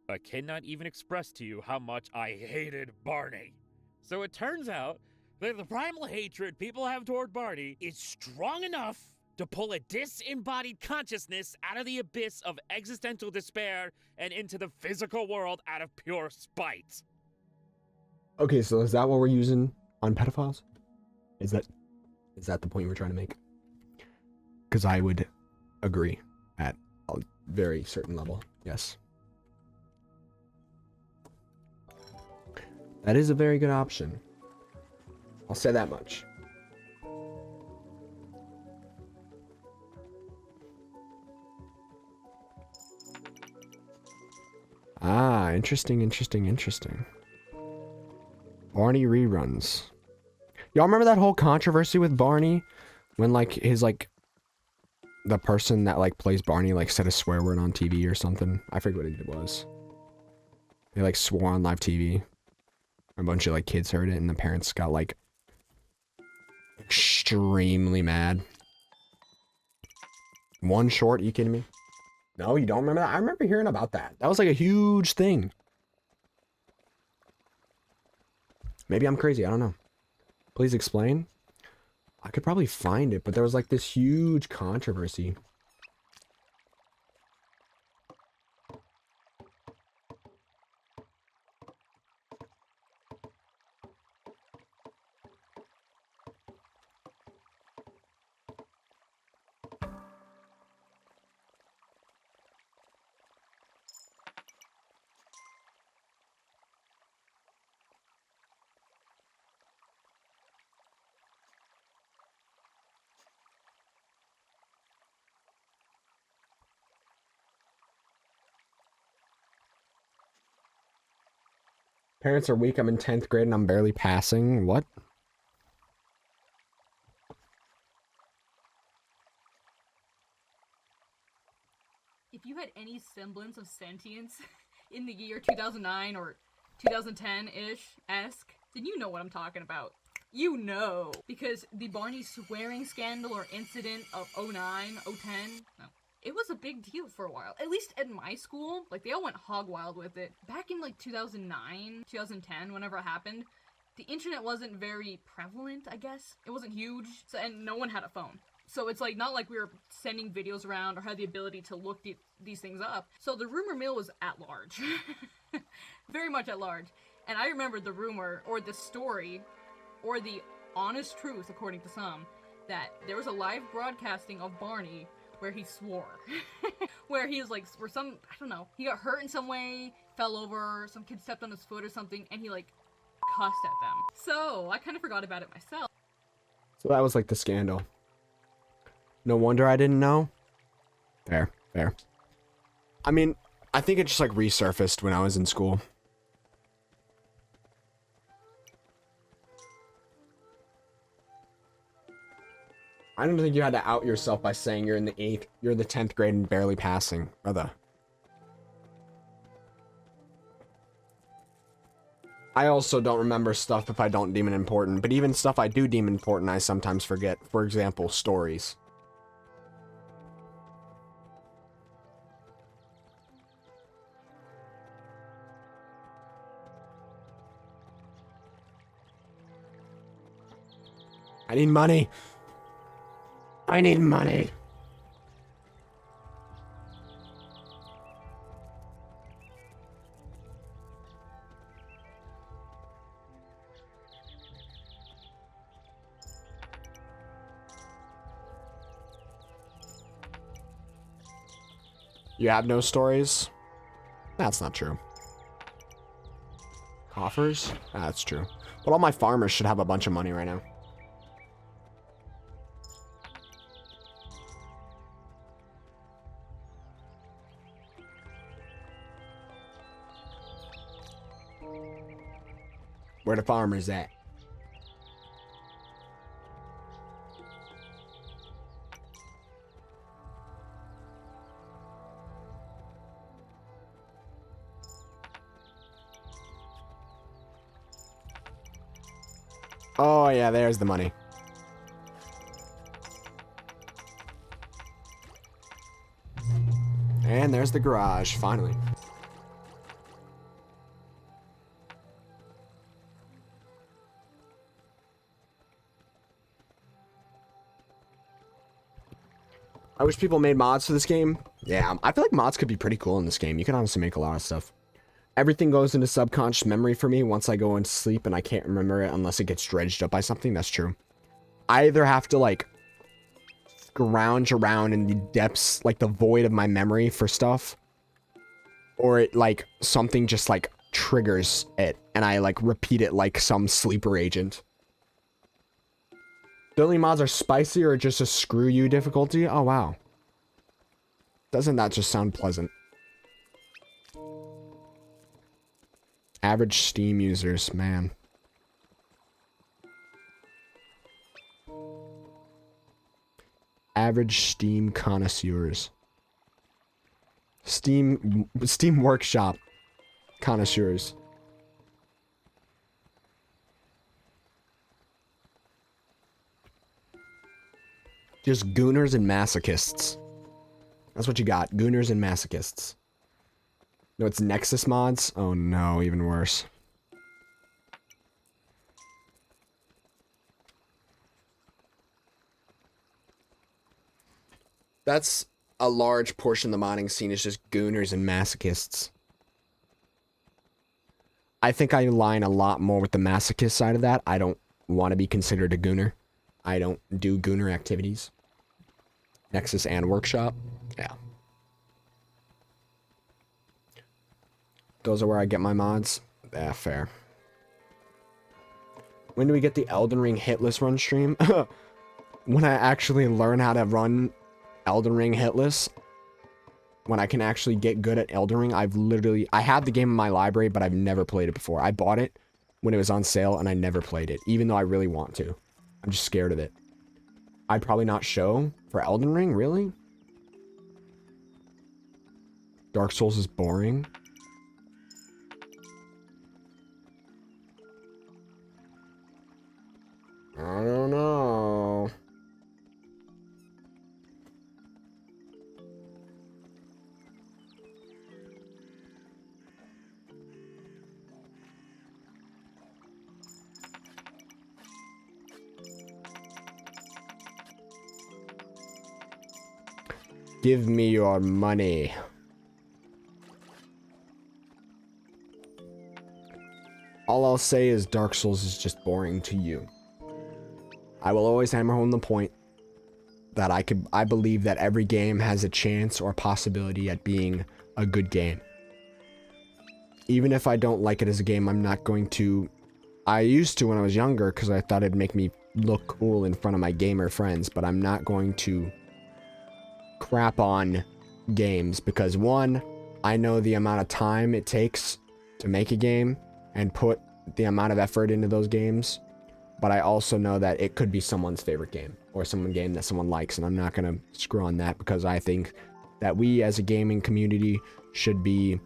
I cannot even express to you how much I hated Barney. So it turns out that the primal hatred people have toward Barney is strong enough to pull a disembodied consciousness out of the abyss of existential despair and into the physical world out of pure spite. Okay, so is that what we're using on pedophiles? Is that the point we're trying to make? Because I would agree at a very certain level. Yes. That is a very good option. I'll say that much. Ah, interesting. Barney reruns. Y'all remember that whole controversy with Barney? When, like, the person that, like, plays Barney, like, said a swear word on TV or something. I forget what it was. They, like, swore on live TV. A bunch of, like, kids heard it, and the parents got, like, extremely mad. One short, you kidding me? No, you don't remember that? I remember hearing about that. That was, like, a huge thing. Maybe I'm crazy, I don't know. Please explain. I could probably find it, but there was, like, this huge controversy. Parents are weak. I'm in 10th grade and I'm barely passing. What? If you had any semblance of sentience in the year 2009 or 2010-ish-esque, then you know what I'm talking about. You know. Because the Barney swearing scandal or incident of 09, 010, no. It was a big deal for a while. At least at my school, like, they all went hog wild with it. Back in, like, 2009, 2010, whenever it happened, the internet wasn't very prevalent, I guess. It wasn't huge, so, and no one had a phone. So it's, like, not like we were sending videos around or had the ability to look these things up. So the rumor mill was at large. Very much at large. And I remember the rumor, or the story, or the honest truth, according to some, that there was a live broadcasting of Barney where he swore. Where he was like, for some, I don't know, he got hurt in some way, fell over, some kid stepped on his foot or something, and he, like, cussed at them. So, I kind of forgot about it myself. So that was like the scandal. No wonder I didn't know. Fair. I mean, I think it just, like, resurfaced when I was in school. I don't think you had to out yourself by saying you're in the 10th grade and barely passing, brother. I also don't remember stuff if I don't deem it important, but even stuff I do deem important, I sometimes forget. For example, stories. I need money. I need money. You have no stories? That's not true. Coffers? That's true. But all my farmers should have a bunch of money right now. Where the farmer's at? Oh, yeah, there's the money. And there's the garage, finally. I wish people made mods for this game. Yeah, I feel like mods could be pretty cool in this game. You can honestly make a lot of stuff. Everything goes into subconscious memory for me once I go into sleep, and I can't remember it unless it gets dredged up by something. That's true. I either have to, like, scrounge around in the depths, like the void of my memory for stuff, or it, like, something just, like, triggers it, and I, like, repeat it like some sleeper agent. The only mods are spicy or just a screw you difficulty? Oh, wow. Doesn't that just sound pleasant? Average Steam users, man. Average Steam connoisseurs. Steam Workshop connoisseurs. Just gooners and masochists. That's what you got. Gooners and masochists. No, it's Nexus mods? Oh no, even worse. That's a large portion of the modding scene is just gooners and masochists. I think I align a lot more with the masochist side of that. I don't want to be considered a gooner. I don't do gooner activities. Nexus and Workshop. Yeah. Those are where I get my mods. Yeah, fair. When do we get the Elden Ring hitless run stream? When I actually learn how to run Elden Ring hitless. When I can actually get good at Elden Ring. I have the game in my library, but I've never played it before. I bought it when it was on sale, and I never played it, even though I really want to. I'm just scared of it. I'd probably not show for Elden Ring, really? Dark Souls is boring. I don't know. Give me your money. All I'll say is Dark Souls is just boring to you. I will always hammer home the point that I believe that every game has a chance or possibility at being a good game. Even if I don't like it as a game, I'm not going to... I used to when I was younger because I thought it'd make me look cool in front of my gamer friends, but I'm not going to crap on games because, one, I know the amount of time it takes to make a game and put the amount of effort into those games, but I also know that it could be someone's favorite game or some game that someone likes, and I'm not going to screw on that because I think that we as a gaming community should be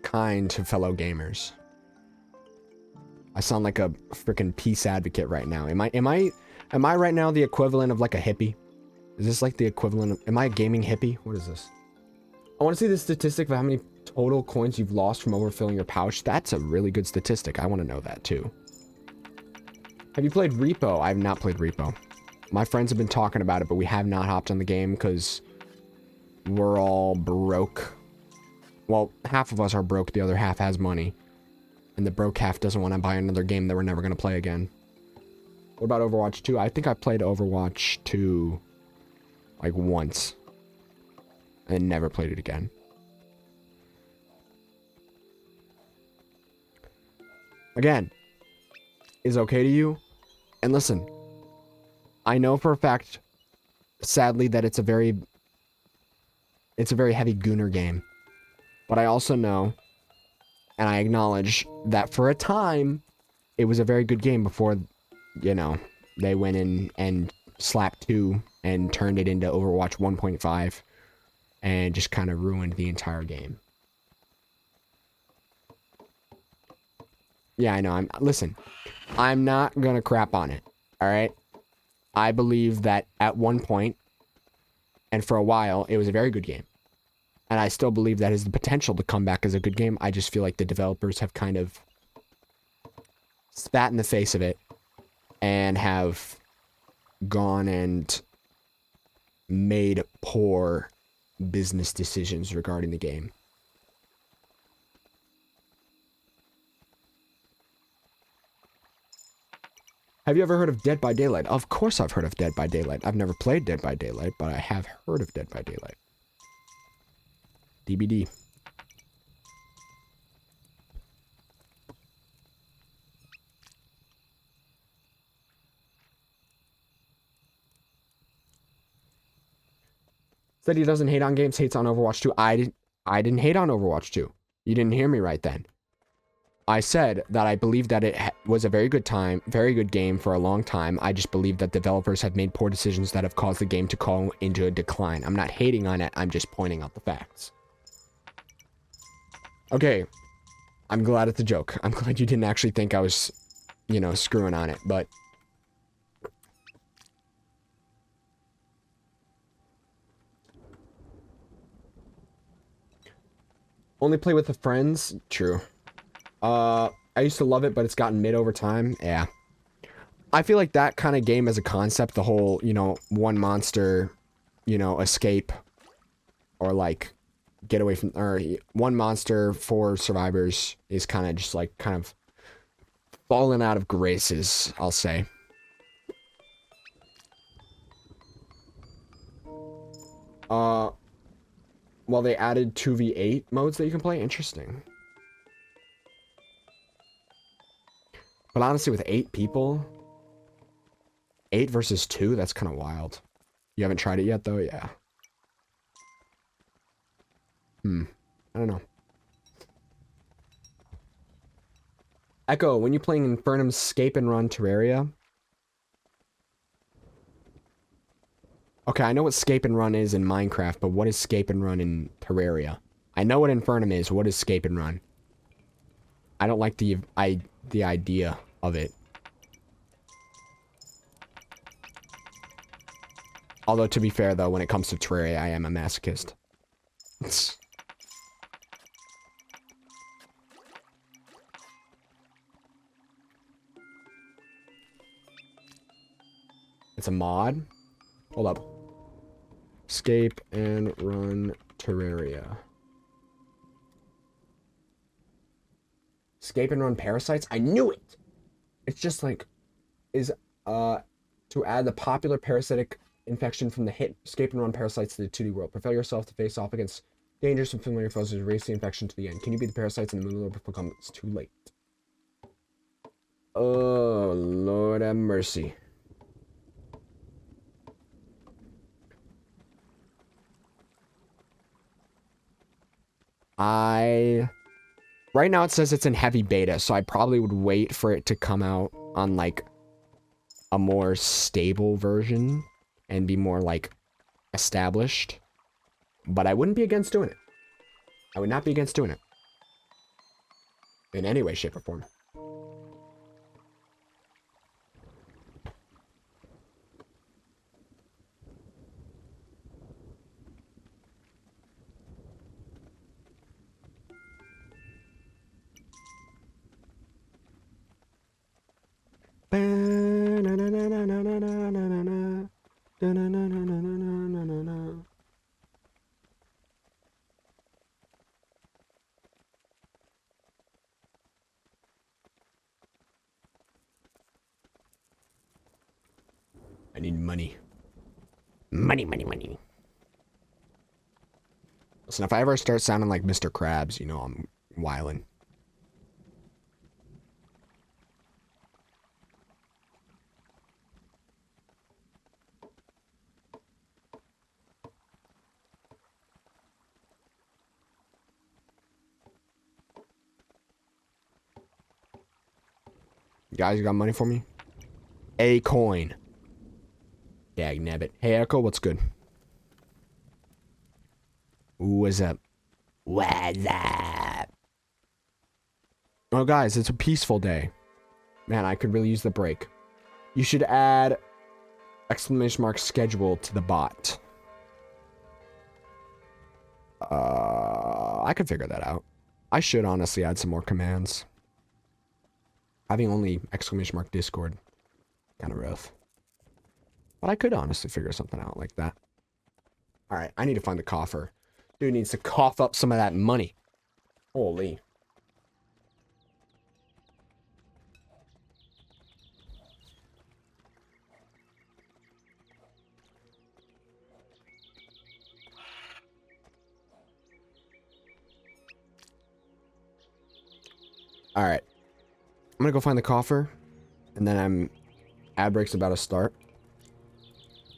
kind to fellow gamers. I sound like a freaking peace advocate right now. Am I right now the equivalent of like a hippie? Is this like the equivalent of... Am I a gaming hippie? What is this? I want to see the statistic of how many total coins you've lost from overfilling your pouch. That's a really good statistic. I want to know that too. Have you played Repo? I have not played Repo. My friends have been talking about it, but we have not hopped on the game because we're all broke. Well, half of us are broke. The other half has money. And the broke half doesn't want to buy another game that we're never going to play again. What about Overwatch 2? I think I played Overwatch 2... like once. And never played it again. Again, is okay to you? And listen, I know for a fact, sadly, that it's a very heavy gooner game. But I also know, And I acknowledge that for a time, it was a very good game before, you know, they went in and slapped 2 and turned it into Overwatch 1.5 and just kind of ruined the entire game. Yeah, I know. Listen, I'm not going to crap on it. All right. I believe that at one point and for a while, it was a very good game. And I still believe that has the potential to come back as a good game. I just feel like the developers have kind of spat in the face of it and have gone and made poor business decisions regarding the game. Have you ever heard of Dead by Daylight? Of course I've heard of Dead by Daylight. I've never played Dead by Daylight, but I have heard of Dead by Daylight. DBD. Said he doesn't hate on games, hates on Overwatch 2. I didn't hate on Overwatch 2. You didn't hear me right then. I said that I believe that it was a very good game for a long time. I just believe that developers have made poor decisions that have caused the game to go into a decline. I'm not hating on it, I'm just pointing out the facts. Okay, I'm glad it's a joke. I'm glad you didn't actually think I was, you know, screwing on it, but... Only play with the friends? True. I used to love it, but it's gotten mid over time. Yeah. I feel like that kind of game as a concept, the whole, you know, one monster, you know, escape, or like get away from, or one monster, 4 survivors, is kind of just like kind of fallen out of graces, I'll say. Well, they added 2v8 modes that you can play. Interesting. But honestly, with 8 people, 8 versus 2, that's kind of wild. You haven't tried it yet, though? Yeah. I don't know. Echo, when you playing Infernum's Escape and Run Terraria? Okay, I know what Escape and Run is in Minecraft, but what is Escape and Run in Terraria? I know what Infernum is. What is Escape and Run? I don't like the idea of it. Although, to be fair, though, when it comes to Terraria, I am a masochist. It's a mod? Hold up. Escape and Run Terraria. Escape and Run Parasites? I knew it! It's just like, to add the popular parasitic infection from the hit Escape and Run Parasites to the 2D world. Prepare yourself to face off against dangerous and familiar foes to race the infection to the end. Can you beat the parasites in the moon before it's too late? Oh, Lord have mercy. Right now it says it's in heavy beta, so I probably would wait for it to come out on, like, a more stable version and be more, like, established. But I wouldn't be against doing it. I would not be against doing it. In any way, shape, or form. I need money. Money, money, money. Listen, if I ever start sounding like Mr. Krabs, you know I'm wildin'. Guys, you got money for me? A coin. Dag nabbit. Hey, Echo, what's good? What's up? What's up? Oh, guys, it's a peaceful day. Man, I could really use the break. You should add exclamation mark schedule to the bot. I could figure that out. I should honestly add some more commands. Having only exclamation mark Discord, kind of rough. But I could honestly figure something out like that. All right, I need to find the coffer. Dude needs to cough up some of that money. Holy. All right. I'm gonna go find the coffer, and then ad break's about to start.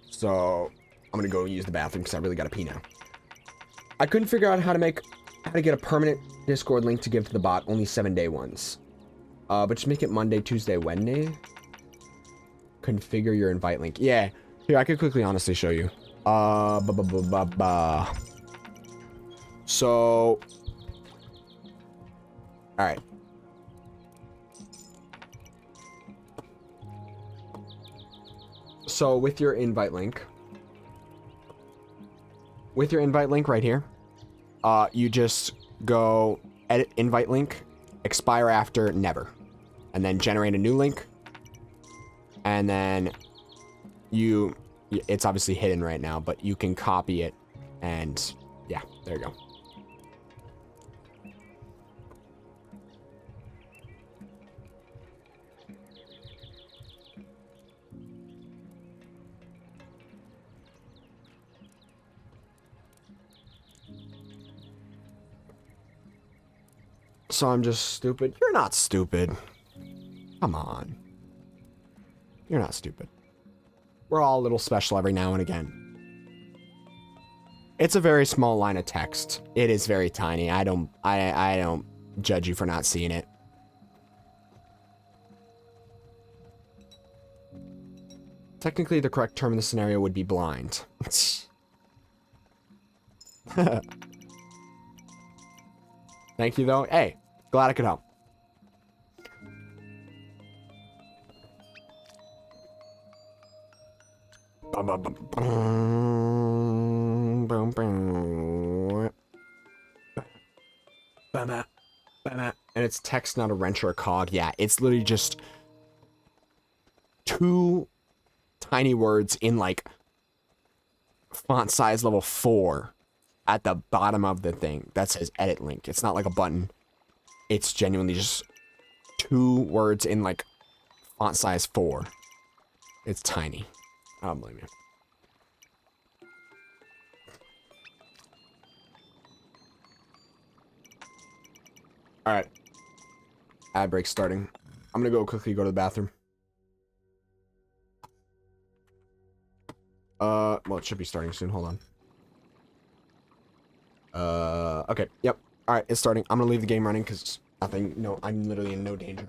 So I'm gonna go use the bathroom because I really gotta pee now. I couldn't figure out how to get a permanent Discord link to give to the bot, only 7-day ones. But just make it Monday, Tuesday, Wednesday. Configure your invite link. Yeah, here I could quickly honestly show you. So, all right. So with your invite link right here, you just go edit invite link, expire after never, and then generate a new link. And then it's obviously hidden right now, but you can copy it and yeah, there you go. So I'm just stupid. You're not stupid. Come on. You're not stupid. We're all a little special every now and again. It's a very small line of text. It is very tiny. I don't judge you for not seeing it. Technically, the correct term in the scenario would be blind. Thank you, though. Hey, glad I could help. And it's text, not a wrench or a cog. Yeah, it's literally just 2 tiny words in like font size level 4 at the bottom of the thing that says edit link. It's not like a button. It's genuinely just 2 words in like font size 4. It's tiny. I don't blame you. All right. Ad break starting. I'm gonna go quickly go to the bathroom. Well, it should be starting soon. Hold on. Okay. Yep. All right, it's starting. I'm gonna leave the game running because nothing. No, I'm literally in no danger.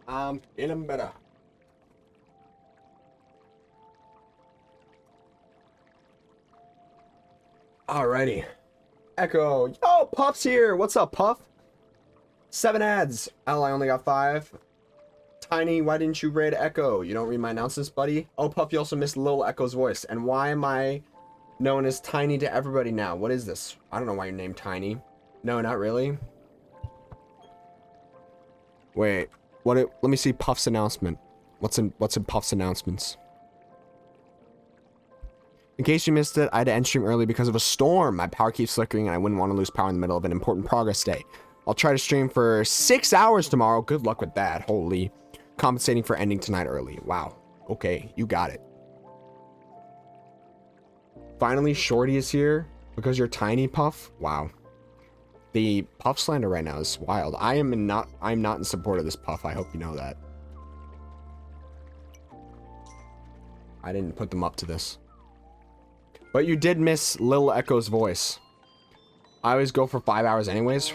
I'm feeling better. Alrighty. Echo. Yo, Puff's here. What's up, Puff? 7 ads. Al, I only got 5. Tiny, why didn't you raid Echo? You don't read my announcements, buddy? Oh, Puff, you also missed Lil Echo's voice. And why am I known as Tiny to everybody now? What is this? I don't know why you're named Tiny. No, not really. Wait. Let me see Puff's announcement. What's in Puff's announcements? In case you missed it, I had to end stream early because of a storm. My power keeps flickering and I wouldn't want to lose power in the middle of an important progress day. I'll try to stream for 6 hours tomorrow. Good luck with that. Holy. Compensating for ending tonight early. Wow. Okay, you got it. Finally, Shorty is here because you're tiny, Puff. Wow. The Puff slander right now is wild. I'm not in support of this, Puff. I hope you know that. I didn't put them up to this. But you did miss Lil Echo's voice. I always go for 5 hours anyways.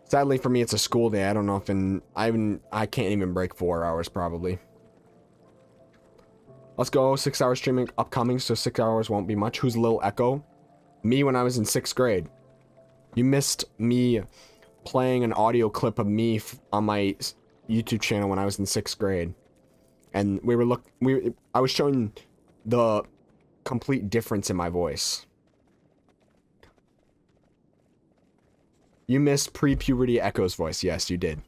Sadly for me, it's a school day. I don't know if I can't even break 4 hours probably. Let's go. 6 hours streaming upcoming, so 6 hours won't be much. Who's Lil Echo? Me when I was in 6th grade. You missed me playing an audio clip of me on my YouTube channel when I was in 6th grade. And I was showing the complete difference in my voice. You missed pre-puberty Echo's voice. Yes, you did.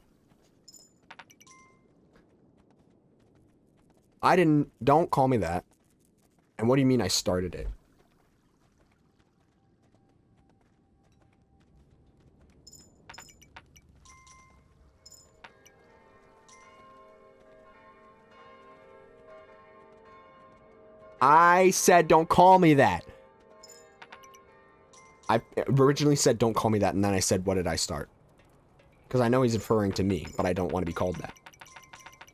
I didn't. Don't call me that. And what do you mean I started it? I said don't call me that. I originally said don't call me that, and then I said what did I start? Because I know he's referring to me, but I don't want to be called that.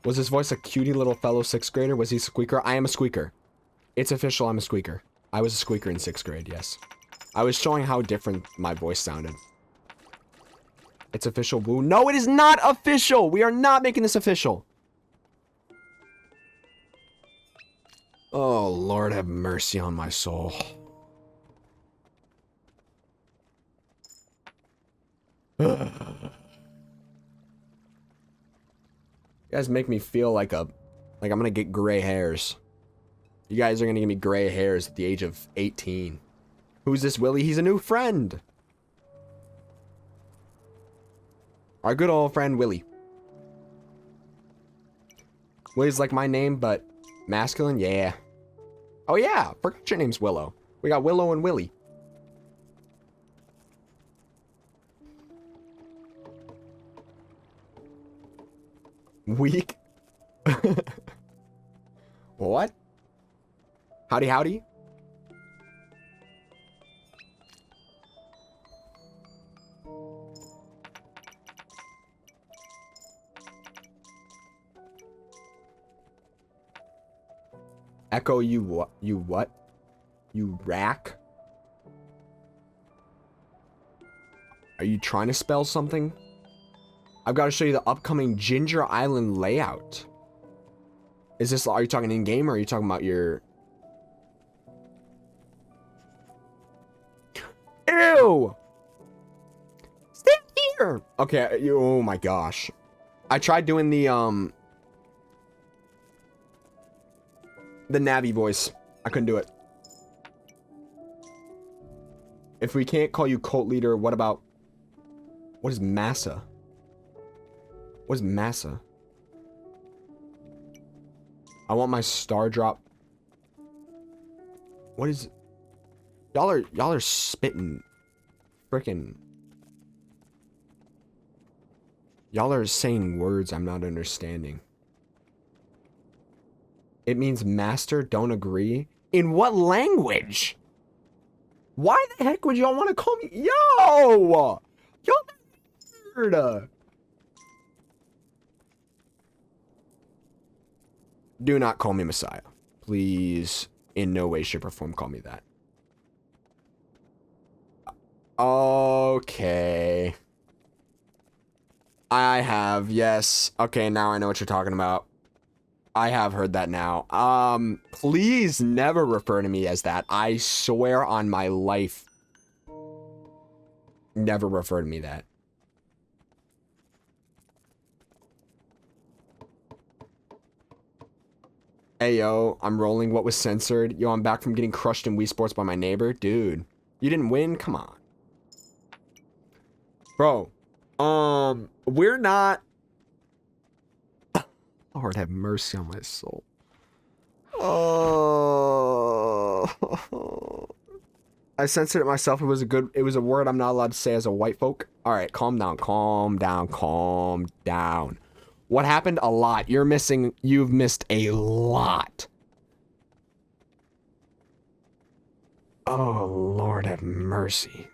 Was his voice a cutie little fellow 6th grader? Was he a squeaker? I am a squeaker. It's official, I'm a squeaker. I was a squeaker in 6th grade, yes. I was showing how different my voice sounded. It's official, woo. No, it is not official! We are not making this official. Oh, Lord have mercy on my soul. You guys make me feel like I'm gonna get gray hairs. You guys are gonna give me gray hairs at the age of 18. Who's this Willie? He's a new friend. Our good old friend Willie. Willie's like my name, but masculine? Yeah. Oh yeah, forgot your name's Willow. We got Willow and Willie. Weak? What? Howdy howdy? Echo, you what? You what? You rack? Are you trying to spell something? I've got to show you the upcoming Ginger Island layout. Is this, are you talking in-game or are you talking about your... Ew! Stay here! Okay, oh my gosh. I tried doing the Navi voice. I couldn't do it. If we can't call you cult leader, what about... What is Massa? What is Massa? I want my star drop. What is... Y'all are spitting. Frickin'. Y'all are saying words I'm not understanding. It means master, don't agree? In what language? Why the heck would y'all want to call me? Yo! Y'all weird. Do not call me Messiah. Please, in no way, shape, or form, call me that. Okay. I have, yes. Okay, now I know what you're talking about. I have heard that now. Please never refer to me as that. I swear on my life. Never refer to me that. Hey, yo, I'm rolling what was censored. Yo, I'm back from getting crushed in Wii Sports by my neighbor. Dude, you didn't win? Come on. Bro, we're not... Lord have mercy on my soul. Oh... I censored it myself. It was a word I'm not allowed to say as a white folk. All right, calm down, calm down, calm down. What happened? A lot. You've missed a lot. Oh, Lord have mercy.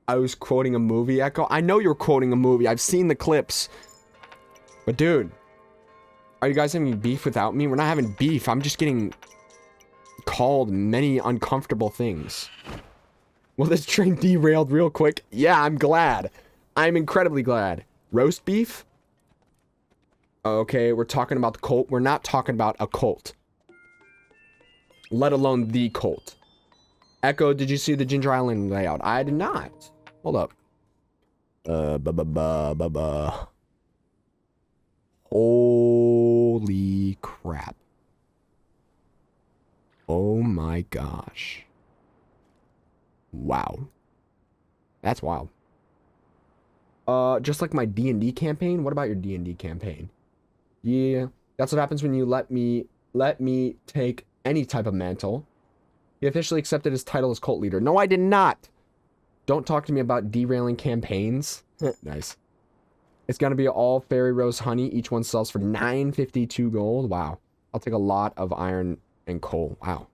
I was quoting a movie, Echo. I know you're quoting a movie. I've seen the clips. But dude, are you guys having beef without me? We're not having beef. I'm just getting called many uncomfortable things. Well, this train derailed real quick. Yeah, I'm glad. I'm incredibly glad. Roast beef? Okay, we're talking about the cult. We're not talking about a cult. Let alone the cult. Echo, did you see the Ginger Island layout? I did not. Hold up. Holy crap. Oh my gosh. Wow. That's wild. Just like my D&D campaign? What about your D&D campaign? Yeah, that's what happens when you let me take any type of mantle. He officially accepted his title as cult leader. No, I did not. Don't talk to me about derailing campaigns. Nice. It's gonna be all fairy rose honey. Each one sells for 952 gold. Wow. I'll take a lot of iron and coal. Wow.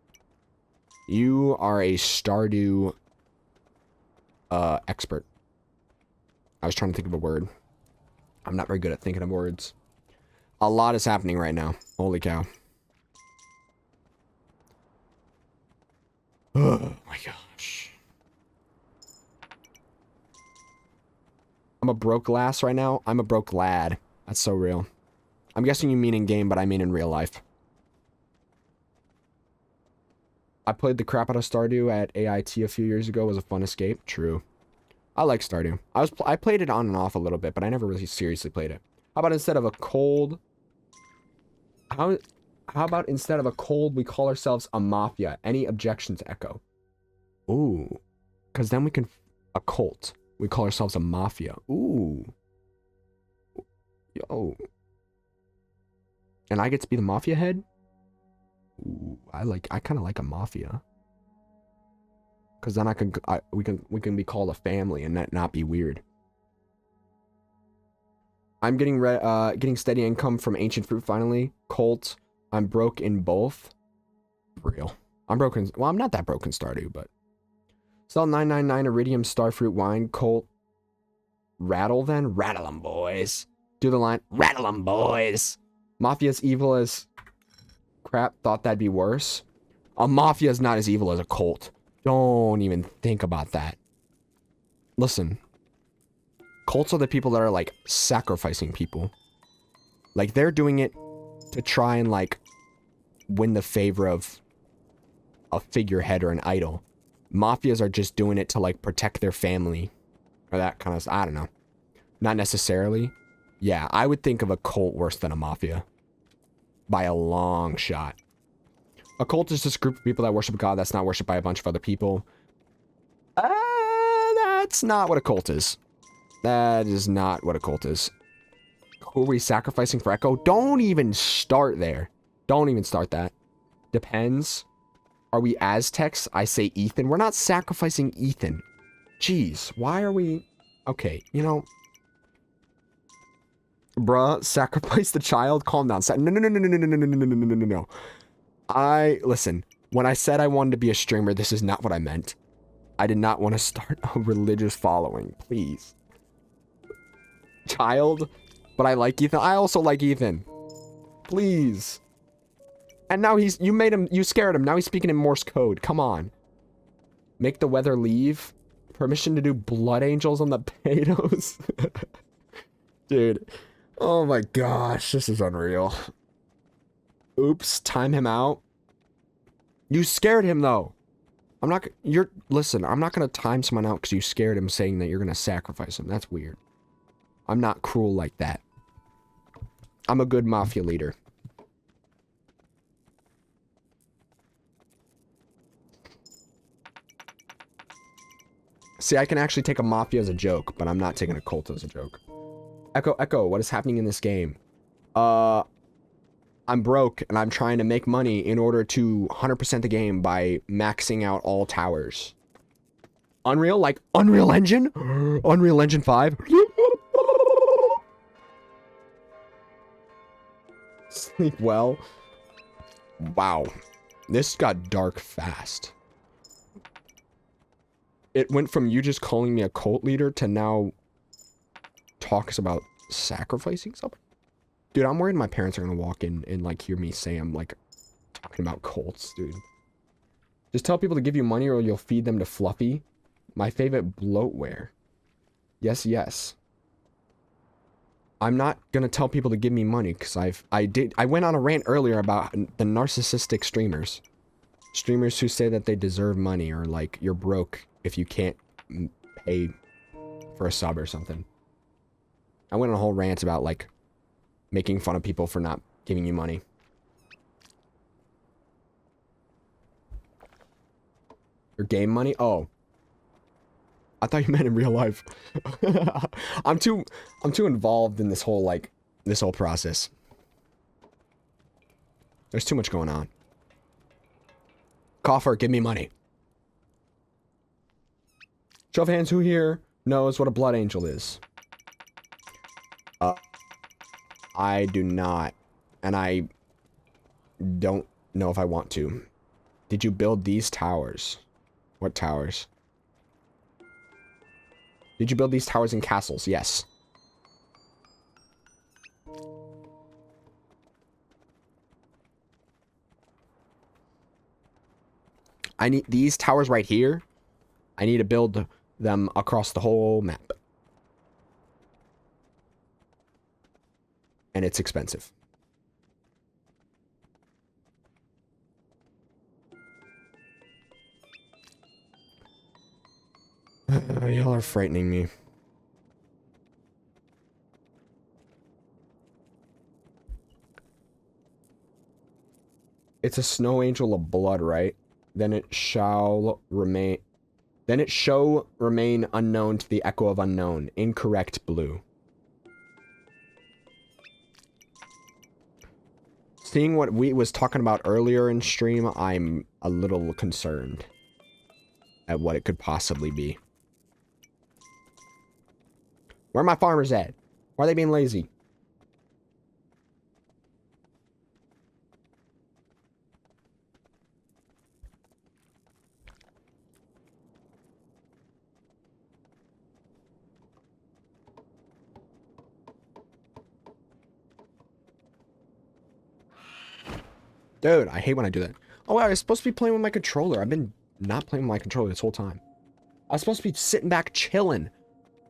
You are a Stardew expert. I was trying to think of a word. I'm not very good at thinking of words. A lot is happening right now. Holy cow. Oh my gosh. I'm a broke lass right now. I'm a broke lad. That's so real. I'm guessing you mean in game, but I mean in real life. I played the crap out of Stardew at AIT a few years ago. It was a fun escape. True. I like Stardew. I played it on and off a little bit, but I never really seriously played it. How about instead of a cold... How about instead of a cold, we call ourselves a mafia? Any objections, Echo? Ooh. Because then we can... A cult. We call ourselves a mafia. Ooh. Yo. And I get to be the mafia head? Ooh, I kind of like a mafia. Because then we can be called a family and not be weird. I'm getting steady income from Ancient Fruit finally. Colt. I'm broke in both. Real. I'm broken. Well, I'm not that broken Stardew, but. Sell 999 Iridium Starfruit Wine. Colt. Rattle then? Rattle 'em, boys. Do the line. Rattle 'em, boys. Mafia's evil as crap. Thought that'd be worse. A mafia is not as evil as a cult. Don't even think about that. Listen. Cults are the people that are, like, sacrificing people. Like, they're doing it to try and, like, win the favor of a figurehead or an idol. Mafias are just doing it to, like, protect their family. Or that kind of... I don't know. Not necessarily. Yeah, I would think of a cult worse than a mafia. By a long shot. A cult is just a group of people that worship a god that's not worshipped by a bunch of other people. That's not what a cult is. That is not what a cult is. Who are we sacrificing for Echo? Don't even start there. Don't even start that. Depends. Are we Aztecs? I say Ethan. We're not sacrificing Ethan. Jeez, why are we... Okay, you know... Bruh, sacrifice the child? Calm down. No. Listen, when I said I wanted to be a streamer, this is not what I meant. I did not want to start a religious following, please. Child, but I like Ethan. I also like Ethan. Please. And now you scared him. Now he's speaking in Morse code. Come on. Make the weather leave. Permission to do blood angels on the potatoes? Dude. Oh my gosh, this is unreal. Oops, time him out. You scared him though. Listen, I'm not gonna time someone out because you scared him saying that you're gonna sacrifice him. That's weird. I'm not cruel like that. I'm a good mafia leader. See, I can actually take a mafia as a joke, but I'm not taking a cult as a joke. Echo, what is happening in this game? I'm broke, and I'm trying to make money in order to 100% the game by maxing out all towers. Unreal? Like, Unreal Engine? Unreal Engine 5? Sleep well. Wow. This got dark fast. It went from you just calling me a cult leader to now talks about sacrificing something. Dude, I'm worried my parents are gonna walk in and like hear me say I'm like talking about cults, dude. Just tell people to give you money or you'll feed them to Fluffy. My favorite bloatware. Yes, yes. I'm not gonna tell people to give me money because I went on a rant earlier about the narcissistic streamers. Streamers who say that they deserve money or like you're broke if you can't pay for a sub or something. I went on a whole rant about like making fun of people for not giving you money. Your game money? Oh. I thought you meant in real life. I'm too involved in this whole process. There's too much going on. Coffer, give me money. Show of hands, who here knows what a blood angel is? I do not. And I don't know if I want to. Did you build these towers? What towers? Did you build these towers and castles? Yes. I need these towers right here. I need to build them across the whole map. And it's expensive. Y'all are frightening me. It's a snow angel of blood, right? Then it shall remain... Then it shall remain unknown to the echo of unknown. Incorrect, blue. Seeing what we was talking about earlier in stream, I'm a little concerned at what it could possibly be. Where are my farmers at? Why are they being lazy? Dude, I hate when I do that. Oh, I was supposed to be playing with my controller. I've been not playing with my controller this whole time. I was supposed to be sitting back chilling.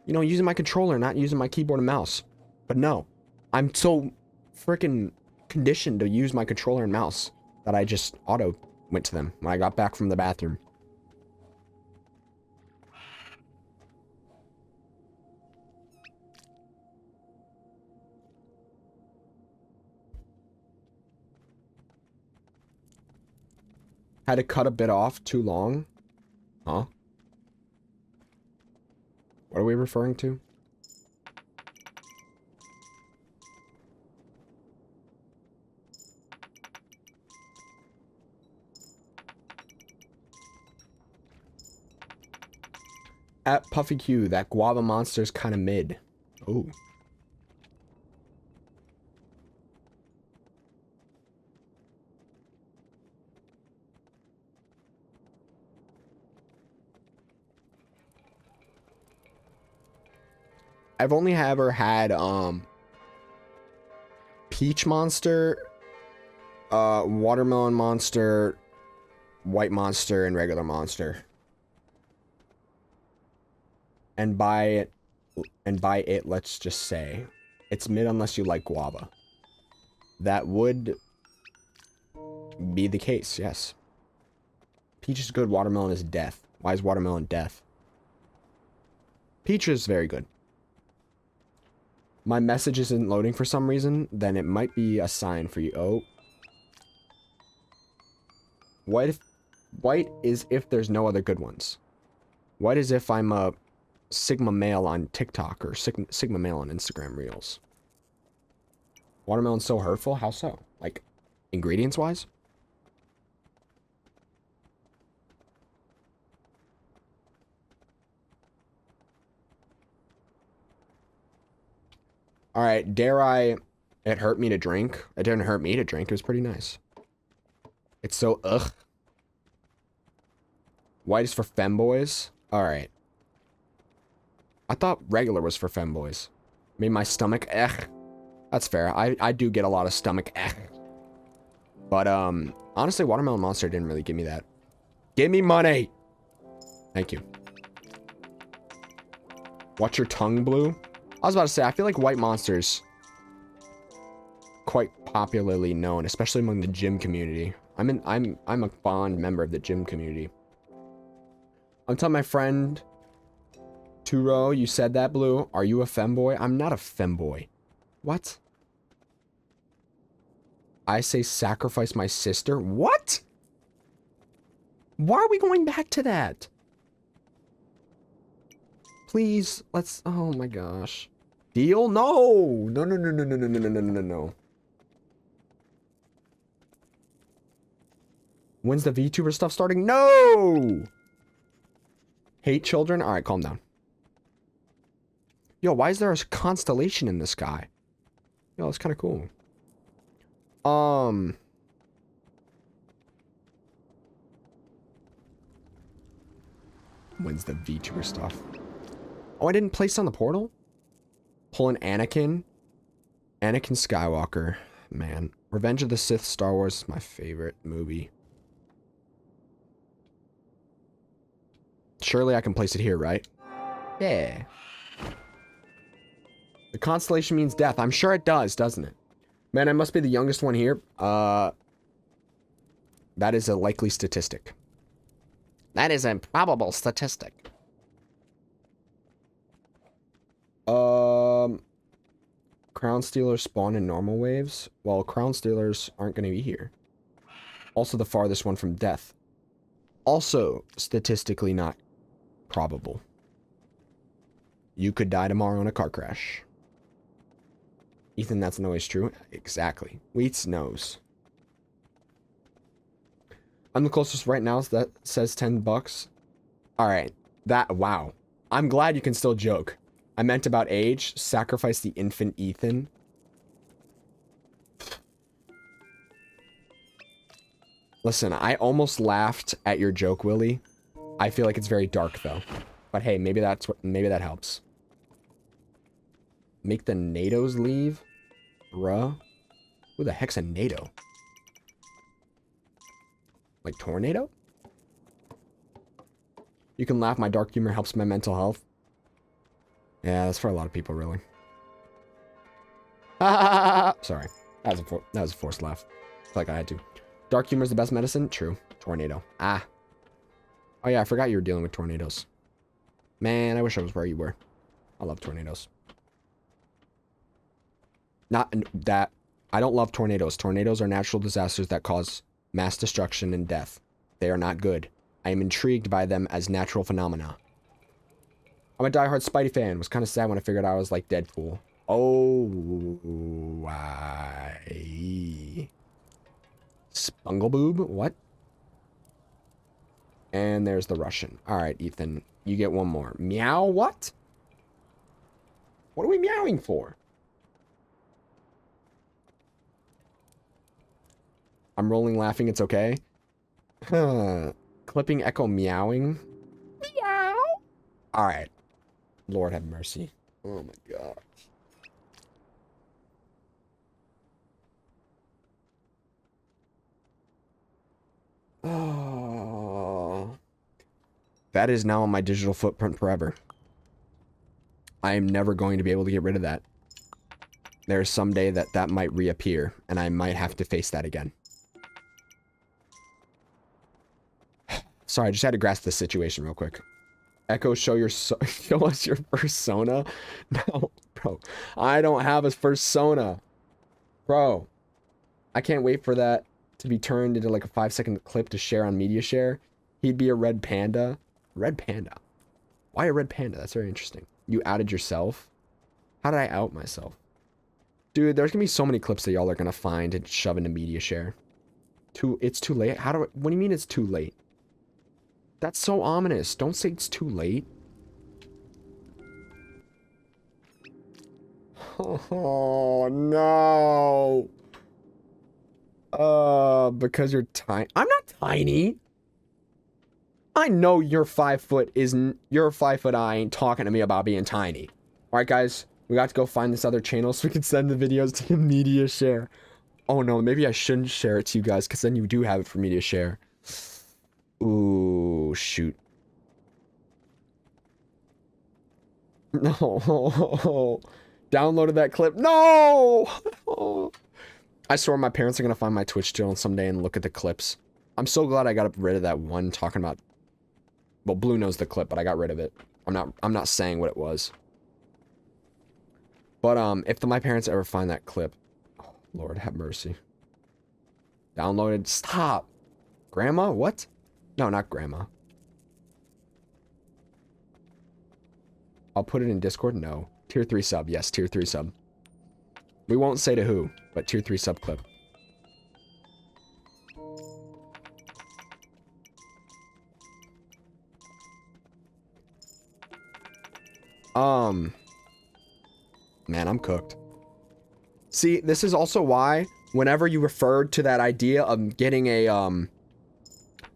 You know, using my controller, not using my keyboard and mouse. But no. I'm so freaking conditioned to use my controller and mouse that I just auto went to them when I got back from the bathroom. Had to cut a bit off too long? Huh? What are we referring to? At Puffy Q, that guava monster's kind of mid. Ooh. I've only ever had peach monster, watermelon monster, white monster, and regular monster. And by it, let's just say it's mid unless you like guava. That would be the case, yes. Peach is good, watermelon is death. Why is watermelon death? Peach is very good. My message isn't loading for some reason, then it might be a sign for you. Oh. White is if there's no other good ones. White is if I'm a Sigma male on TikTok or Sigma male on Instagram Reels. Watermelon's so hurtful? How so? Like, ingredients-wise? Alright, dare I... It hurt me to drink. It didn't hurt me to drink. It was pretty nice. It's so ugh. White is for femboys? Alright. I thought regular was for femboys. Made my stomach ugh. That's fair. I do get a lot of stomach ugh. But, honestly, Watermelon Monster didn't really give me that. Give me money! Thank you. What's your tongue blue? I was about to say, I feel like White Monster's quite popularly known, especially among the gym community. I'm a fond member of the gym community. I'm telling my friend Turo, you said that, Blue. Are you a femboy? I'm not a femboy. What? I say sacrifice my sister? What? Why are we going back to that? Please, let's... Oh my gosh. Deal? No! No, no, no, no, no, no, no, no, no, no, no. When's the VTuber stuff starting? No! Hate children? Alright, calm down. Yo, why is there a constellation in the sky? Yo, that's kind of cool. When's the VTuber stuff? Oh, I didn't place on the portal? Pulling Anakin. Anakin Skywalker. Man. Revenge of the Sith Star Wars is my favorite movie. Surely I can place it here, right? Yeah. The constellation means death. I'm sure it does, doesn't it? Man, I must be the youngest one here. That is a likely statistic. That is a probable statistic. Crown Stealers spawn in normal waves. Well, Crown Stealers aren't going to be here. Also the farthest one from death. Also statistically not probable. You could die tomorrow in a car crash. Ethan, that's not always true. Exactly. Wheats knows. I'm the closest right now, so that says $10. Alright. That, wow. I'm glad you can still joke. I meant about age. Sacrifice the infant Ethan. Listen, I almost laughed at your joke, Willie. I feel like it's very dark, though. But hey, maybe that's what, maybe that helps. Make the NATOs leave? Bruh. Who the heck's a NATO? Like tornado? You can laugh. My dark humor helps my mental health. Yeah, that's for a lot of people, really. Sorry. That was a forced laugh. I feel like I had to. Dark humor is the best medicine? True. Tornado. Ah. Oh yeah, I forgot you were dealing with tornadoes. Man, I wish I was where you were. I love tornadoes. Not that... I don't love tornadoes. Tornadoes are natural disasters that cause mass destruction and death. They are not good. I am intrigued by them as natural phenomena. I'm a diehard Spidey fan. Was kind of sad when I figured I was like Deadpool. Oh, why? Spungleboob? What? And there's the Russian. All right, Ethan, you get one more. Meow what? What are we meowing for? I'm rolling laughing, it's okay. Huh. Clipping echo meowing. Meow. All right. Lord have mercy. Oh my god. Oh. That is now on my digital footprint forever. I am never going to be able to get rid of that. There's someday that might reappear, and I might have to face that again. Sorry, I just had to grasp the situation real quick. Echo, show us your persona. No, bro. I don't have a persona. Bro. I can't wait for that to be turned into like a 5-second clip to share on media share. He'd be a red panda. Red panda? Why a red panda? That's very interesting. You outed yourself? How did I out myself? Dude, there's gonna be so many clips that y'all are gonna find and shove into media share. It's too late? What do you mean it's too late? That's so ominous. Don't say it's too late. Oh, no. Because you're tiny. I'm not tiny. I know you're 5 foot you're 5 foot. I ain't talking to me about being tiny. All right, guys, we got to go find this other channel so we can send the videos to media share. Oh no, maybe I shouldn't share it to you guys because then you do have it for media share. Ooh, shoot. No. Downloaded that clip. No! I swear my parents are going to find my Twitch channel someday and look at the clips. I'm so glad I got rid of that one talking about... Well, Blue knows the clip, but I got rid of it. I'm not saying what it was. But, if my parents ever find that clip... Oh, Lord have mercy. Downloaded... Stop! Grandma? What? No, not grandma. I'll put it in Discord? No. Tier 3 sub. Yes, tier 3 sub. We won't say to who, but tier 3 sub clip. Man, I'm cooked. See, this is also why whenever you referred to that idea of getting a, what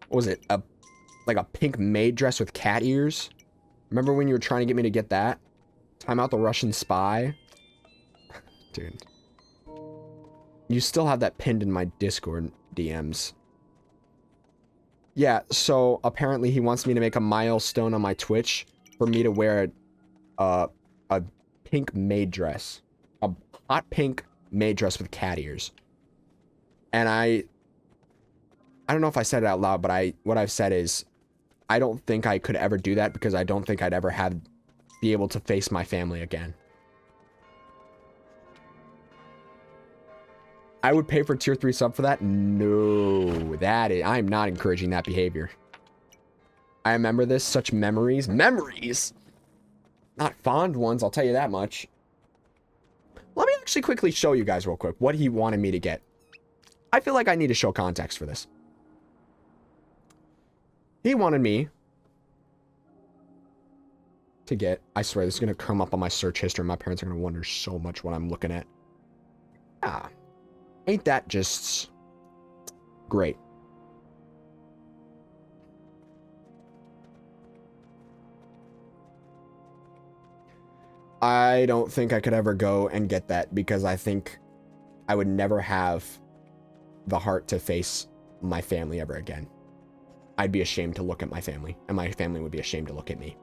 was it? Like a pink maid dress with cat ears? Remember when you were trying to get me to get that? Time out the Russian spy? Dude. You still have that pinned in my Discord DMs. Yeah, so apparently he wants me to make a milestone on my Twitch for me to wear a pink maid dress. A hot pink maid dress with cat ears. And I don't know if I said it out loud, but what I've said is I don't think I could ever do that because I don't think I'd ever be able to face my family again. I would pay for tier 3 sub for that? No, I'm not encouraging that behavior. I remember this, such memories. Memories? Not fond ones, I'll tell you that much. Let me actually quickly show you guys real quick what he wanted me to get. I feel like I need to show context for this. He wanted me to get, I swear this is going to come up on my search history. My parents are going to wonder so much what I'm looking at. Ah, ain't that just great? I don't think I could ever go and get that because I think I would never have the heart to face my family ever again. I'd be ashamed to look at my family, and my family would be ashamed to look at me.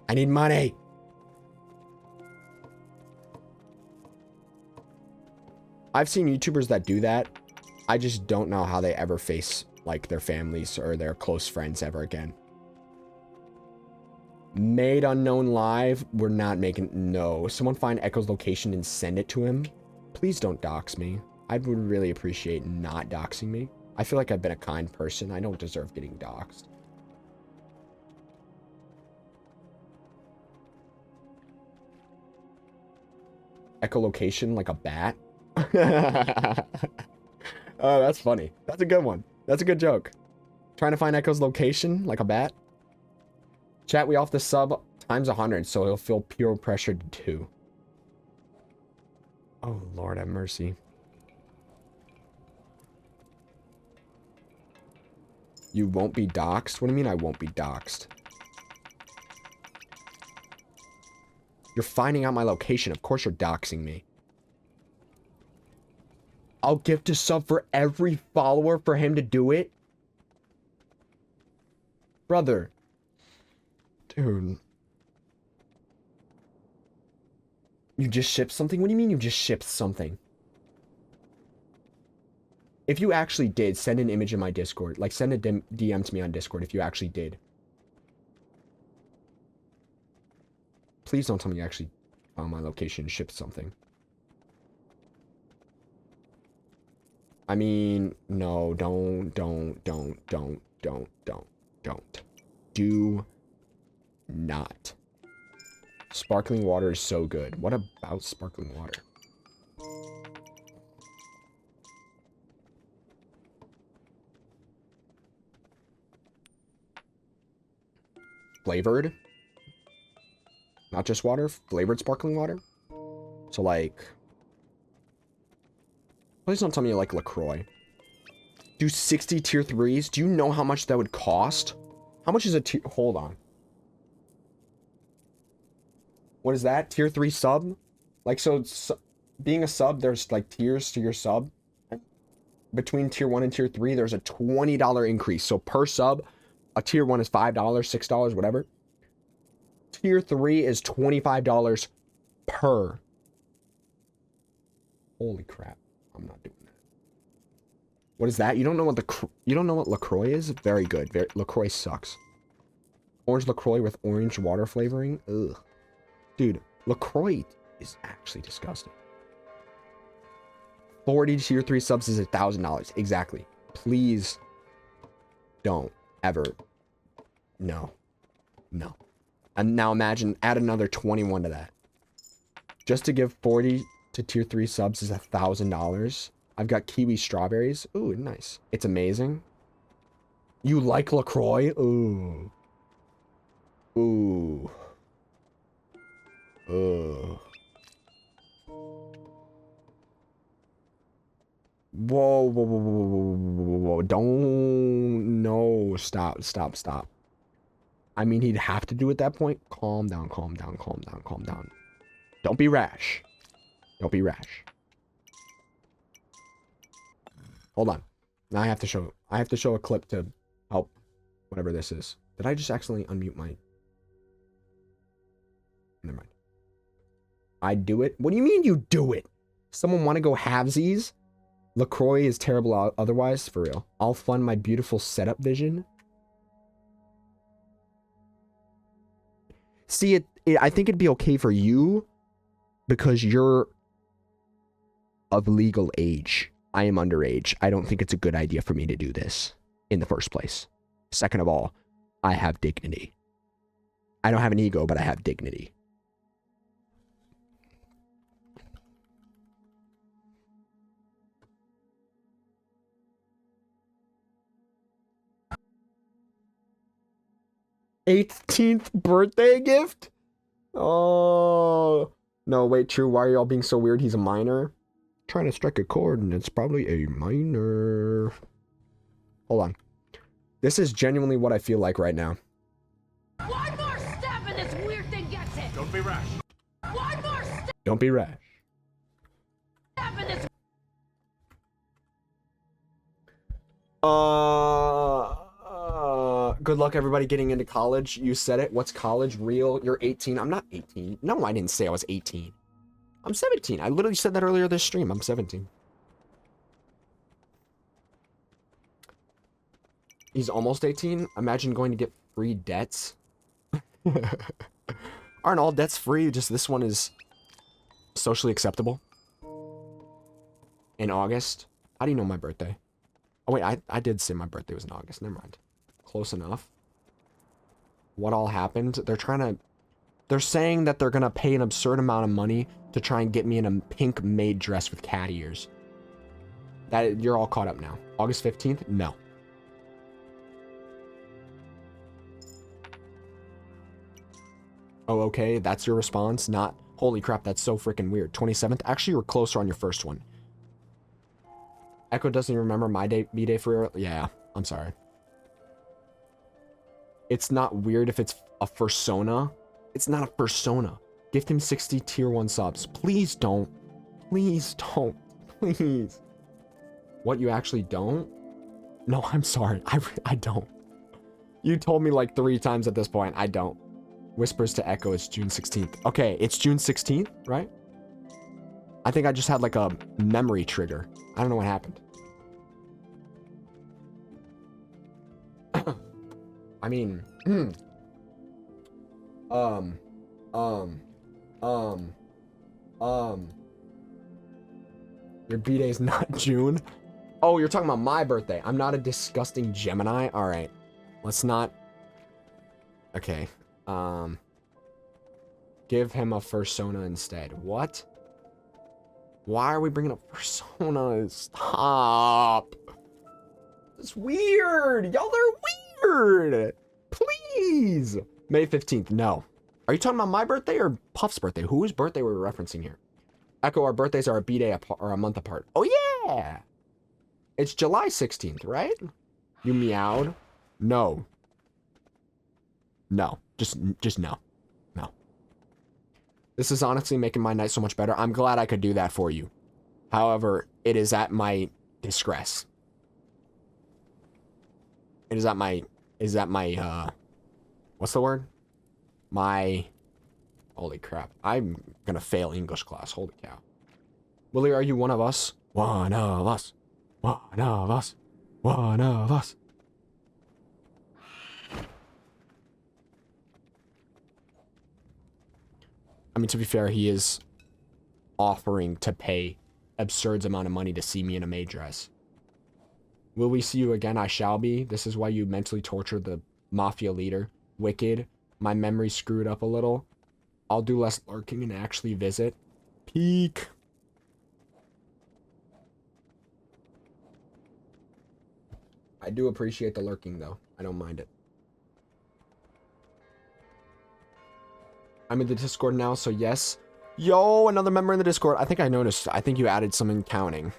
I need money! I've seen YouTubers that do that. I just don't know how they ever face, like, their families or their close friends ever again. Made unknown live, we're not making... No. Someone find Echo's location and send it to him. Please don't dox me. I would really appreciate not doxing me. I feel like I've been a kind person. I don't deserve getting doxed. Echolocation like a bat? Oh, that's funny. That's a good one. That's a good joke. Trying to find Echo's location like a bat? Chat, we off the sub times 100, so he'll feel pure pressured too. Oh, Lord have mercy. You won't be doxxed? What do you mean I won't be doxxed? You're finding out my location. Of course you're doxing me. I'll gift a sub for every follower for him to do it? Brother. Dude. You just shipped something? What do you mean you just shipped something? If you actually did, send an image in my Discord. Like, send a DM to me on Discord if you actually did. Please don't tell me you actually found my location and shipped something. I mean, no, don't. Do not. Sparkling water is so good. What about sparkling water? Flavored? Not just water, flavored sparkling water? So like... Please don't tell me you like LaCroix. Do 60 tier 3s? Do you know how much that would cost? How much is a tier... Hold on. What is that? Tier 3 sub? Like, so being a sub, there's like tiers to your sub. Between tier 1 and tier 3, there's a $20 increase. So per sub, a tier 1 is $5, $6, whatever. Tier 3 is $25 per. Holy crap. I'm not doing that. What is that? You don't know what LaCroix is? Very good. LaCroix sucks. Orange LaCroix with orange water flavoring? Ugh. Dude, LaCroix is actually disgusting. 40 tier 3 subs is $1,000. Exactly. Please don't ever. No. No. And now imagine, add another 21 to that. Just to give 40 to tier 3 subs is $1,000. I've got kiwi strawberries. Ooh, nice. It's amazing. You like LaCroix? Ooh. Ooh. Ugh. Whoa, whoa, whoa, whoa, whoa, whoa, whoa, don't, no, stop. I mean, he'd have to do at that point. Calm down. Don't be rash. Don't be rash. Hold on. Now I have to show a clip to help whatever this is. Did I just accidentally unmute my... Never mind. I do it? What do you mean you do it? Someone want to go halvesies? LaCroix is terrible otherwise, for real. I'll fund my beautiful setup vision. See, I think it'd be okay for you because you're of legal age. I am underage. I don't think it's a good idea for me to do this in the first place. Second of all, I have dignity. I don't have an ego, but I have dignity. '18th birthday gift? Oh. No, wait, true. Why are y'all being so weird? He's a minor. Trying to strike a chord, and it's probably a minor. Hold on. This is genuinely what I feel like right now. One more step and this weird thing gets it. Don't be rash. One more step Don't be rash. and this. Good luck, everybody, getting into college. You said it. What's college? Real? You're 18. I'm not 18. No, I didn't say I was 18. I'm 17. I literally said that earlier this stream. I'm 17. He's almost 18. Imagine going to get free debts. Aren't all debts free? Just this one is socially acceptable. In August. How do you know my birthday? Oh, wait. I did say my birthday was in August. Never mind. Close enough. What all happened? They're saying that they're gonna pay an absurd amount of money to try and get me in a pink maid dress with cat ears. That you're all caught up now. August 15th? No. Oh, okay. That's your response? Not, holy crap, that's so freaking weird. 27th? Actually, you were closer on your first one. Echo doesn't even remember my B-day for real? Yeah, I'm sorry. It's not weird if it's a fursona. It's not a fursona. Gift him 60 tier 1 subs. Please don't. Please don't. Please. What, you actually don't? No, I'm sorry. I don't. You told me like 3 times at this point. I don't. Whispers to Echo, it's June 16th. Okay, it's June 16th, right? I think I just had like a memory trigger. I don't know what happened. I mean, your B-day's not June? Oh, you're talking about my birthday. I'm not a disgusting Gemini? Alright. Let's not... Okay. Give him a fursona instead. What? Why are we bringing up personas? Stop. It's weird. Y'all are weird. Please. May 15th. No. Are you talking about my birthday or Puff's birthday? Whose birthday were we referencing here? Echo, our birthdays are a B-day apart, or a month apart. Oh, yeah. It's July 16th, right? You meowed? No. No. Just no. No. This is honestly making my night so much better. I'm glad I could do that for you. However, it is at my distress. It is at my, what's the word? Holy crap. I'm gonna fail English class. Holy cow. Willie, are you one of us? One of us. One of us. One of us. I mean, to be fair, he is offering to pay absurd amount of money to see me in a maid dress. Will we see you again? I shall be. This is why you mentally tortured the mafia leader. Wicked. My memory screwed up a little. I'll do less lurking and actually visit. Peak. I do appreciate the lurking, though. I don't mind it. I'm in the Discord now, so yes. Yo, another member in the Discord. I think I noticed. I think you added some in counting.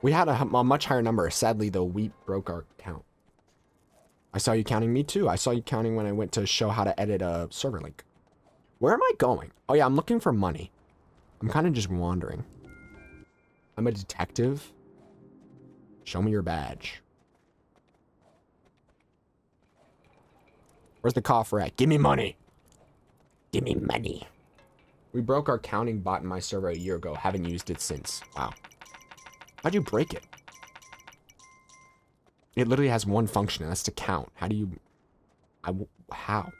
We had a much higher number. Sadly, though, we broke our count. I saw you counting me, too. I saw you counting when I went to show how to edit a server link. Where am I going? Oh, yeah, I'm looking for money. I'm kind of just wandering. I'm a detective. Show me your badge. Where's the coffer at? Give me money. Give me money. We broke our counting bot in my server a year ago. Haven't used it since. Wow. How'd you break it? It literally has one function, and that's to count. How do you... How?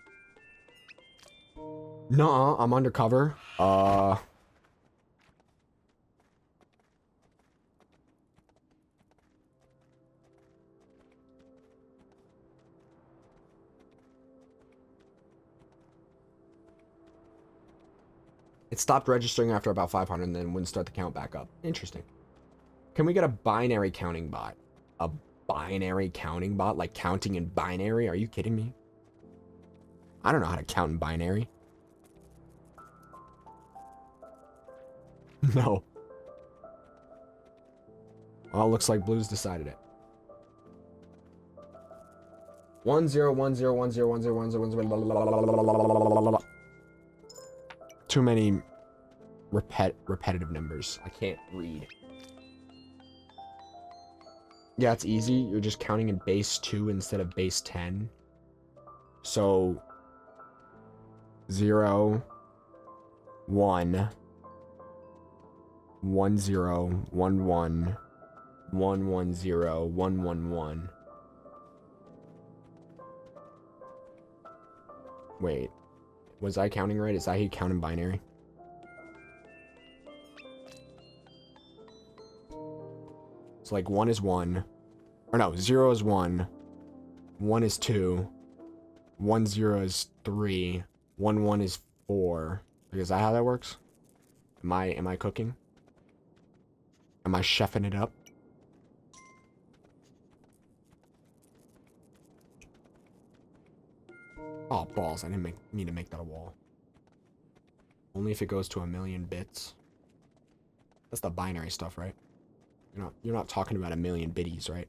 Nuh-uh, I'm undercover. It stopped registering after about 500 and then wouldn't start the count back up. Interesting. Can we get a binary counting bot? A binary counting bot? Like counting in binary? Are you kidding me? I don't know how to count in binary. No. Well, looks like Blue's decided it. 10101010101010. Too many repetitive numbers. I can't read. Yeah, it's easy. You're just counting in base 2 instead of base 10. So 0 1 1 0 1 1 1 1 0 1 1 1. Wait. Was I counting right? Is that how you count in binary? So like 1 is 1. Or no, 0 is 1. 1 is 2. 1 0 is 3. 1 1 is 4. Like, is that how that works? Am I cooking? Am I chefing it up? Oh, balls. I didn't mean to make that a wall. Only if it goes to 1,000,000 bits. That's the binary stuff, right? You're not talking about 1,000,000 biddies, right?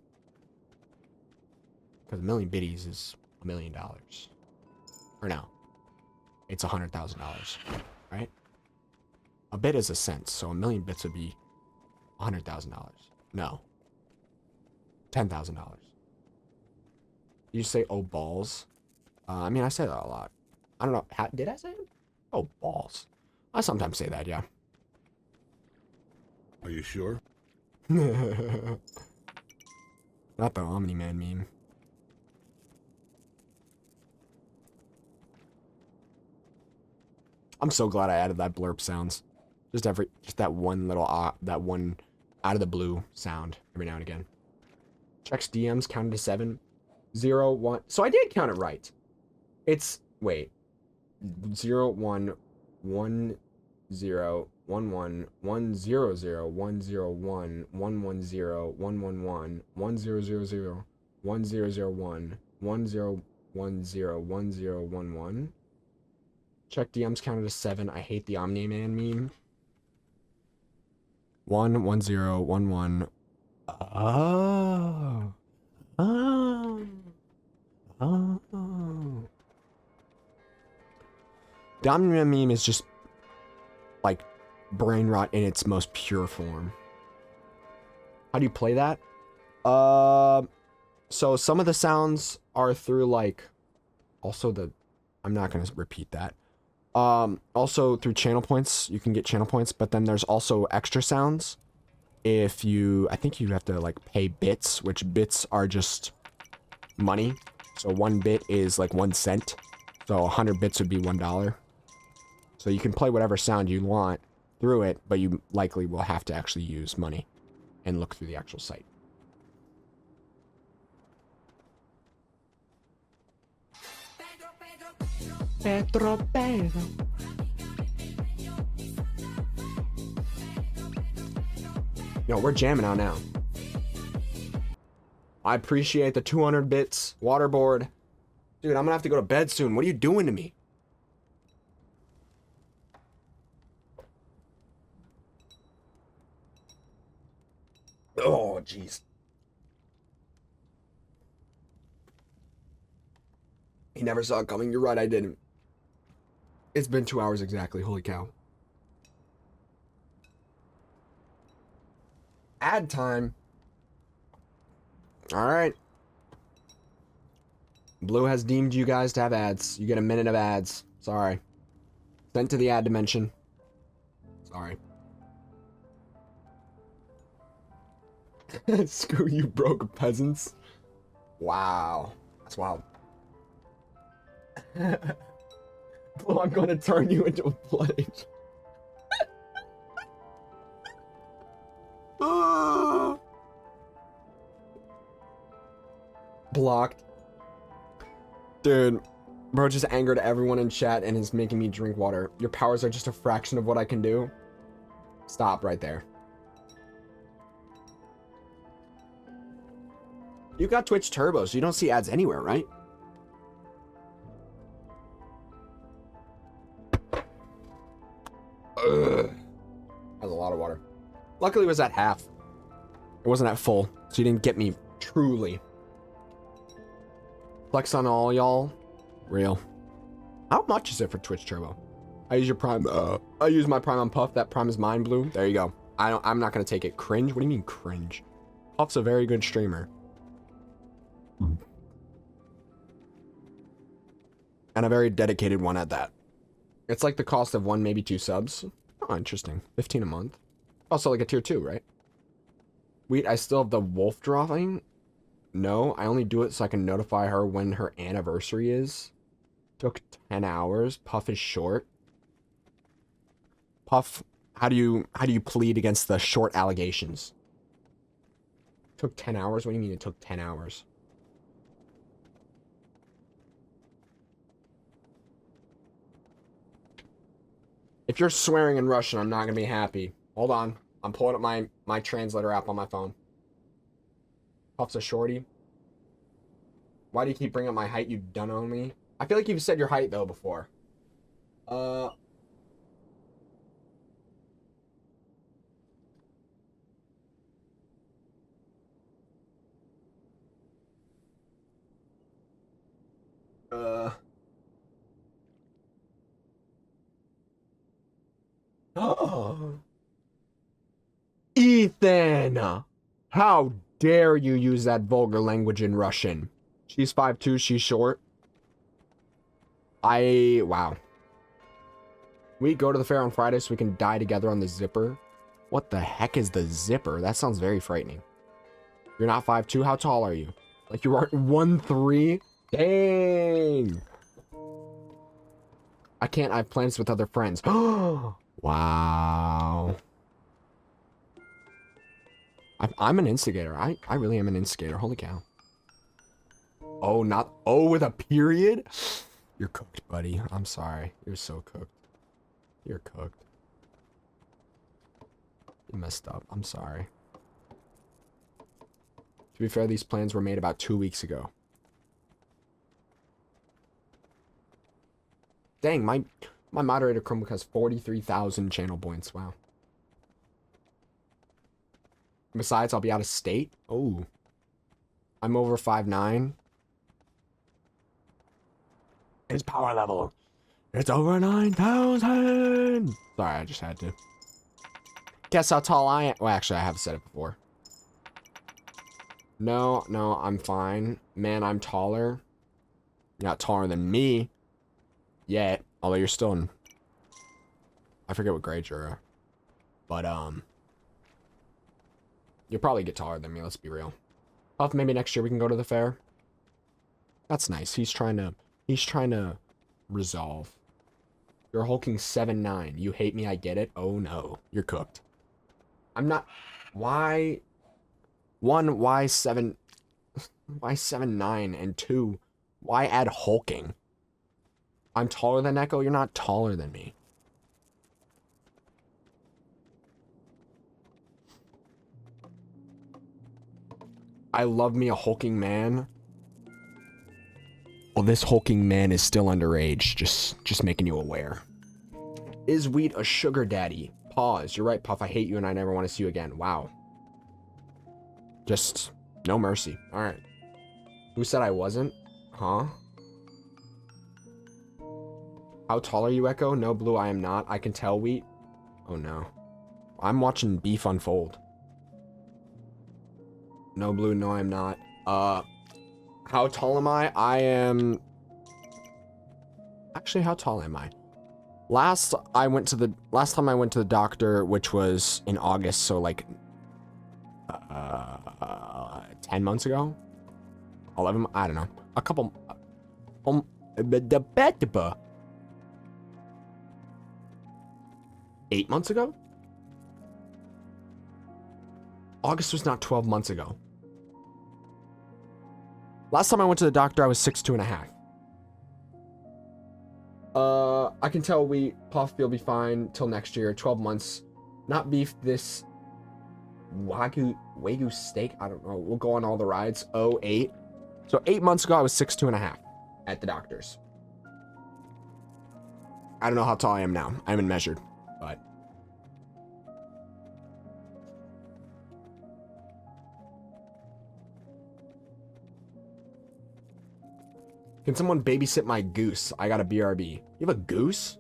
Because 1,000,000 biddies is $1 million. Or no. It's $100,000, right? A bit is a cent, so 1,000,000 bits would be $100,000. No. $10,000. You say, oh, balls? I mean, I say that a lot. I don't know. Did I say it? Oh, balls. I sometimes say that, yeah. Are you sure? Not the Omni-Man meme. I'm so glad I added that blurb sounds. Just that one little, that one out of the blue sound every now and again. Checks DMs, counted to 7. 0, 1. So I did count it right. It's, wait. 0, 1, 1, 0, 1, 1, 1, 0, 0, 1, 0, 1, 1, 1, 0, 1, 1, 1, 1, 0, 0, 0, 1, 0, 0, 1, 1, 0, 1, 0, 1, 0, 1, 1. Check DMs counted to 7. I hate the Omni-Man meme. 1, 1, 0, 1, 1. Oh. Oh. Oh. The Omni-Man meme is just like brain rot in its most pure form. How do you play that? So some of the sounds are through like, also the, I'm not gonna repeat that. Also through channel points, you can get channel points, but then there's also extra sounds. If you, I think you have to like pay bits, which bits are just money. So 1 bit is like 1 cent. So 100 bits would be $1. So you can play whatever sound you want through it, but you likely will have to actually use money and look through the actual site. Pedro. Yo, we're jamming out now. I appreciate the 200 bits. Waterboard. Dude, I'm gonna have to go to bed soon. What are you doing to me? Oh, jeez. He never saw it coming. You're right, I didn't. It's been 2 hours exactly. Holy cow. Ad time. Alright. Blue has deemed you guys to have ads. You get a minute of ads. Sorry. Sent to the ad dimension. Sorry. Screw you, broke peasants. Wow. That's wild. Blue, I'm gonna turn you into a plate. Blocked. Dude, bro just angered everyone in chat and is making me drink water. Your powers are just a fraction of what I can do. Stop right there. You got Twitch Turbo, so you don't see ads anywhere, right? Ugh. That's a lot of water. Luckily, it was at half. It wasn't at full, so you didn't get me truly. Flex on all y'all. Real. How much is it for Twitch Turbo? I use your Prime. I use my Prime on Puff. That Prime is mine, Blue. There you go. I'm not gonna take it. Cringe? What do you mean cringe? Puff's a very good streamer. And a very dedicated one at that. It's like the cost of 1, maybe 2 subs. Oh, interesting. 15 a month. Also like a tier 2, right? Wait, I still have the wolf drawing? No, I only do it so I can notify her when her anniversary is. Took 10 hours. Puff is short. Puff, how do you plead against the short allegations? Took 10 hours? What do you mean it took 10 hours? If you're swearing in Russian, I'm not gonna be happy. Hold on. I'm pulling up my translator app on my phone. Puff's a shorty. Why do you keep bringing up my height, you done on me? I feel like you've said your height, though, before. Ethan! How dare you use that vulgar language in Russian? She's 5'2", she's short. Wow. We go to the fair on Friday so we can die together on the zipper. What the heck is the zipper? That sounds very frightening. You're not 5'2", how tall are you? Like you aren't 1'3"? Dang. I can't, I have plans with other friends. Wow. I'm an instigator. I really am an instigator. Holy cow. Oh, not... Oh, with a period? You're cooked, buddy. I'm sorry. You're so cooked. You're cooked. You messed up. I'm sorry. To be fair, these plans were made about 2 weeks ago. Dang, my moderator Chromebook has 43,000 channel points. Wow. Besides, I'll be out of state. Oh. I'm over 5'9". His power level. It's over 9,000. Sorry, I just had to. Guess how tall I am. Well, actually, I have said it before. No, I'm fine. Man, I'm taller. You're not taller than me. Yet. Although you're still in... I forget what grade you're in. But, you'll probably get taller than me, let's be real. Puff, maybe next year we can go to the fair. That's nice. He's trying to resolve. You're hulking 7'9". You hate me, I get it. Oh no. You're cooked. I'm not... Why... 1, why 7... Why 7'9", and 2, why add hulking? I'm taller than Echo, you're not taller than me. I love me a hulking man. Well, this hulking man is still underage, just making you aware. Is Wheat a sugar daddy? Pause. You're right, Puff. I hate you and I never want to see you again. Wow. Just no mercy. All right. Who said I wasn't? Huh? How tall are you, Echo? No, Blue, I am not. I can tell, Wheat. Oh, no. I'm watching beef unfold. No, Blue, no, I'm not. How tall am I? I am... Actually, how tall am I? Last time I went to the doctor, which was in August, so like 10 months ago? 11, I don't know. A couple 8 months ago? August was not 12 months ago. Last time I went to the doctor, I was 6'2.5". I can tell Puff, you'll be fine till next year. 12 months. Not beef this Wagyu steak. I don't know. We'll go on all the rides. 8. So 8 months ago, I was 6'2.5" at the doctor's. I don't know how tall I am now. I haven't measured, but. Can someone babysit my goose? I got a BRB. You have a goose?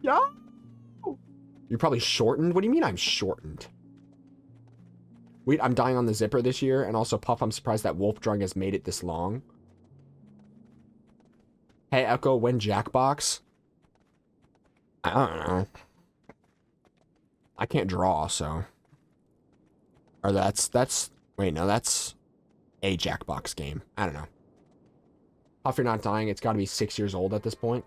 Yeah. You're probably shortened? What do you mean I'm shortened? Wait, I'm dying on the zipper this year. And also, Puff, I'm surprised that Wolf Drug has made it this long. Hey, Echo, when Jackbox? I don't know. I can't draw, so. Or wait, no, that's a Jackbox game. I don't know. Puff, you're not dying. It's got to be 6 years old at this point.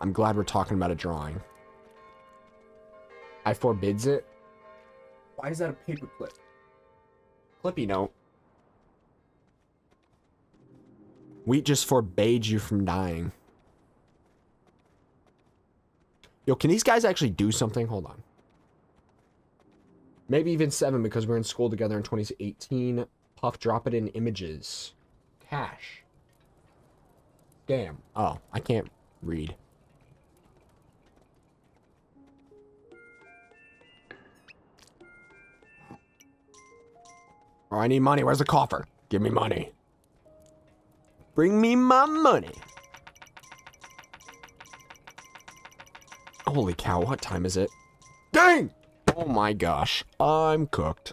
I'm glad we're talking about a drawing. I forbids it. Why is that a paperclip? Clippy note. We just forbade you from dying. Yo, can these guys actually do something? Hold on. Maybe even 7 because we're in school together in 2018. Puff, drop it in images. Cash. Damn. Oh, I can't read. Oh, I need money. Where's the coffer? Give me money. Bring me my money. Holy cow, what time is it? Dang! Oh my gosh, I'm cooked.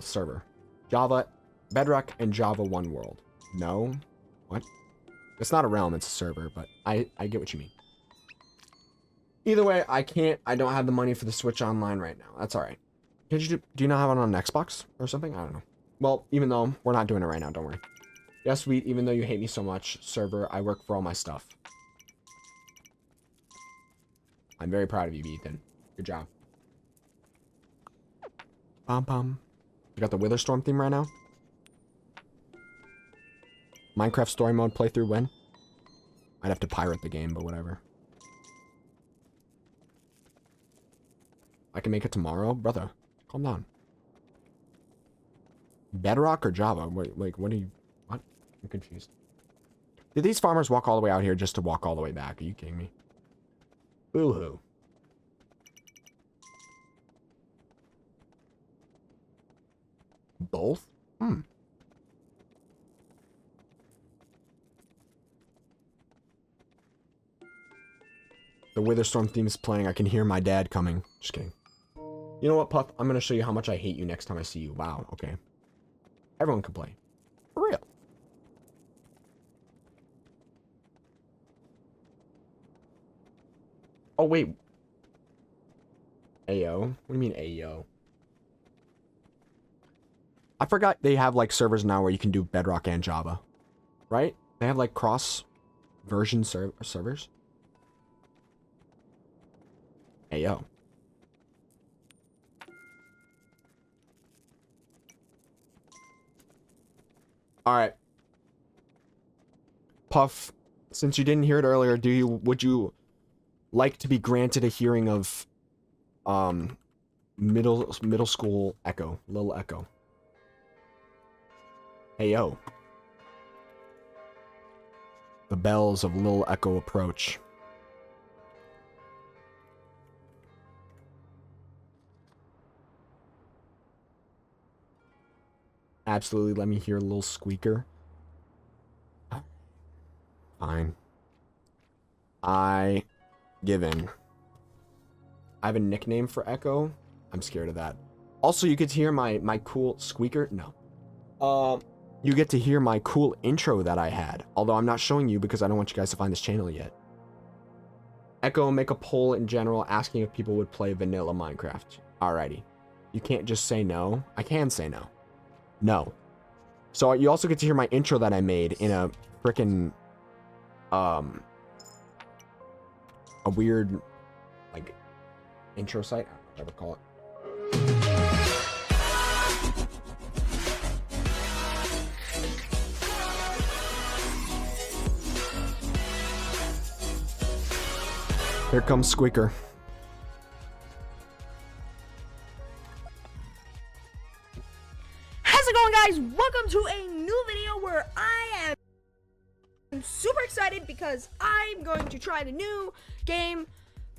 server. Java, Bedrock, and Java 1 World. No? What? It's not a realm, it's a server, but I get what you mean. Either way, I don't have the money for the Switch Online right now. That's alright. Do you not have it on Xbox or something? I don't know. Well, even though we're not doing it right now, don't worry. Yeah, sweet, even though you hate me so much, server, I work for all my stuff. I'm very proud of you, Ethan. Good job. Pom. You got the Witherstorm theme right now? Minecraft story mode playthrough when? I'd have to pirate the game, but whatever. I can make it tomorrow? Brother, calm down. Bedrock or Java? Wait, what are you... What? I'm confused. Did these farmers walk all the way out here just to walk all the way back? Are you kidding me? Boo-hoo. Both? Hmm. The Witherstorm theme is playing. I can hear my dad coming. Just kidding. You know what, Puff? I'm going to show you how much I hate you next time I see you. Wow, okay. Everyone can play. For real. Oh, wait. Ayo? What do you mean, Ayo? I forgot they have, like, servers now where you can do Bedrock and Java. Right? They have, like, cross-version servers. Ayo. Alright. Puff, since you didn't hear it earlier, would you like to be granted a hearing of middle school Echo, Little Echo? Hey yo. The bells of Little Echo approach. Absolutely, let me hear a little squeaker. Fine. I give in. I have a nickname for Echo. I'm scared of that. Also, you get to hear my cool squeaker. No. You get to hear my cool intro that I had. Although I'm not showing you because I don't want you guys to find this channel yet. Echo, make a poll in general asking if people would play vanilla Minecraft. Alrighty. You can't just say no. I can say no. No. So you also get to hear my intro that I made in a frickin' a weird, like, intro site. I don't know what I would call it. Here comes Squeaker. How's it going, guys? Welcome to a new video where I am super excited because I'm going to try the new game,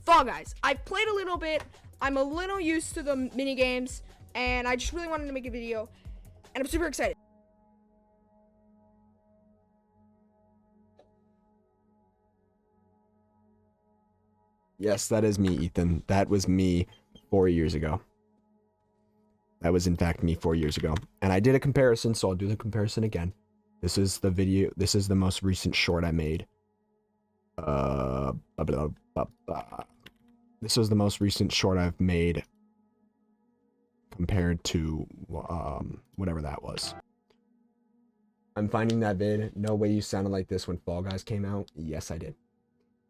Fall Guys. I've played a little bit. I'm a little used to the mini games, and I just really wanted to make a video, and I'm super excited. Yes, that is me, Ethan. That was me 4 years ago. That was, in fact, me 4 years ago. And I did a comparison, so I'll do the comparison again. This is the video. This is the most recent short I made. This was the most recent short I've made compared to whatever that was. I'm finding that vid. No way you sounded like this when Fall Guys came out. Yes, I did.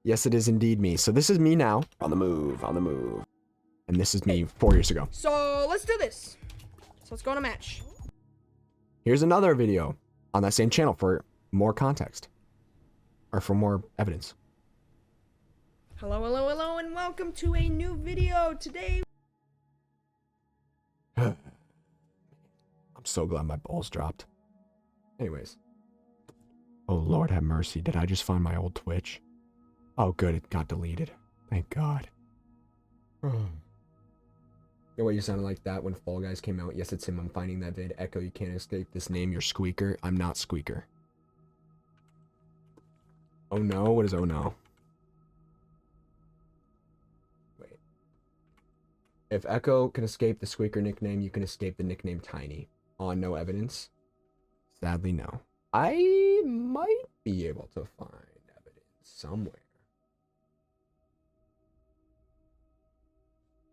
Yes, it is indeed me. So this is me now. On the move, on the move. And this is me 4 years ago. So let's do this. So let's go on a match. Here's another video on that same channel for more context. Or for more evidence. Hello, hello, hello, and welcome to a new video. Today... I'm so glad my balls dropped. Anyways. Oh, Lord have mercy. Did I just find my old Twitch? Oh, good. It got deleted. Thank God. The way you sounded like that when Fall Guys came out. Yes, it's him. I'm finding that vid. Echo, you can't escape this name. You're Squeaker. I'm not Squeaker. Oh no? What is oh no? Wait. If Echo can escape the Squeaker nickname, you can escape the nickname Tiny. On no evidence? Sadly, no. I might be able to find evidence somewhere.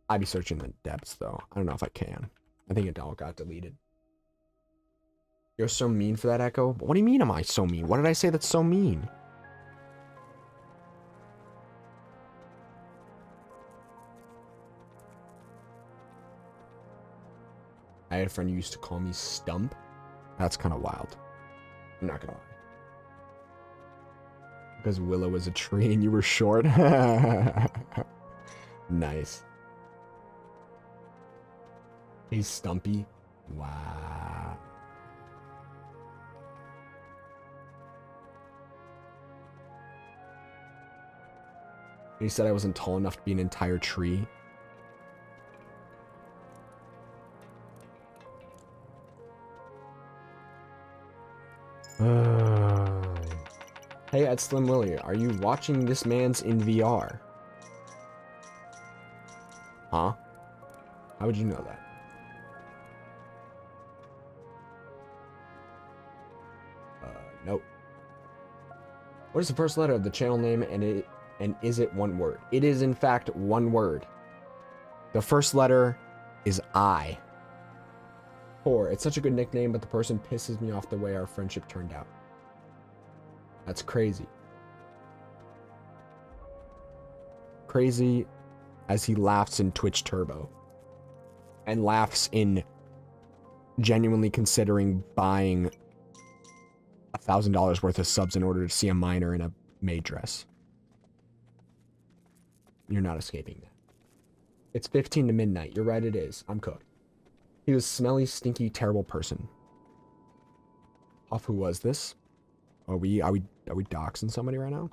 I'd be searching the depths, though. I don't know if I can. I think it all got deleted. You're so mean for that, Echo. What do you mean am I so mean? What did I say that's so mean? I had a friend who used to call me Stump. That's kind of wild. I'm not gonna lie. Because Willow was a tree and you were short. Nice. He's Stumpy. Wow. He said I wasn't tall enough to be an entire tree. Hey, at Slim Willie, are you watching this man's in VR? Huh? How would you know that? Nope. What is the first letter of the channel name and is it one word? It is in fact one word. The first letter is I. Poor. It's such a good nickname, but the person pisses me off the way our friendship turned out. That's crazy. Crazy as he laughs in Twitch Turbo. And laughs in genuinely considering buying $1,000 worth of subs in order to see a minor in a maid dress. You're not escaping that. It's 15 to midnight. You're right, it is. I'm cooked. He was a smelly, stinky, terrible person. Huff, who was this? Are we doxing somebody right now?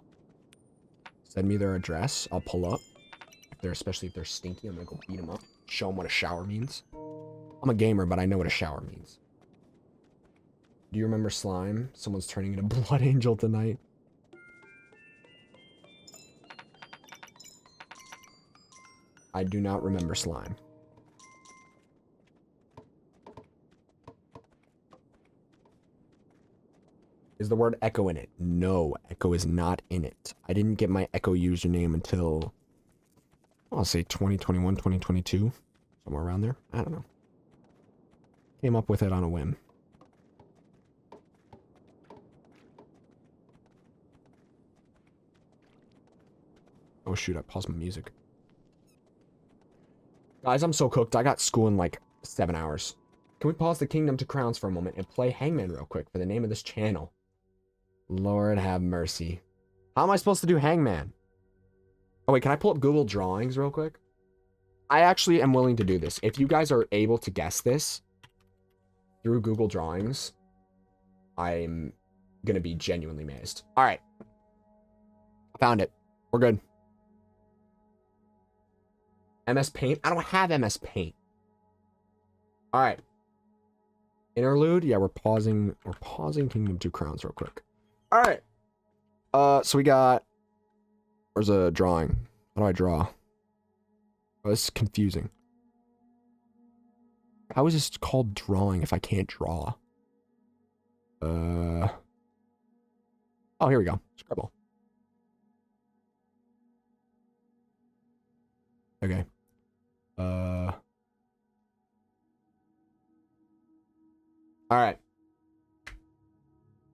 Send me their address. I'll pull up. Especially if they're stinky, I'm gonna go beat them up. Show them what a shower means. I'm a gamer, but I know what a shower means. Do you remember slime? Someone's turning into Blood Angel tonight. I do not remember slime. Is the word Echo in it? No, Echo is not in it. I didn't get my Echo username until, I'll say 2021, 2022. Somewhere around there. I don't know. Came up with it on a whim. Oh shoot, I paused my music. Guys, I'm so cooked. I got school in like 7 hours. Can we pause the Kingdom to Crowns for a moment and play Hangman real quick for the name of this channel? Lord have mercy. How am I supposed to do Hangman? Oh wait, can I pull up Google Drawings real quick? I actually am willing to do this. If you guys are able to guess this through Google Drawings, I'm gonna be genuinely amazed. Alright. Found it. We're good. MS Paint? I don't have MS Paint. Alright. Interlude? Yeah, we're pausing Kingdom 2 Crowns real quick. Alright. So we got... Where's a drawing? How do I draw? Oh, this is confusing. How is this called drawing if I can't draw? Oh, here we go. Scribble. Okay. Alright.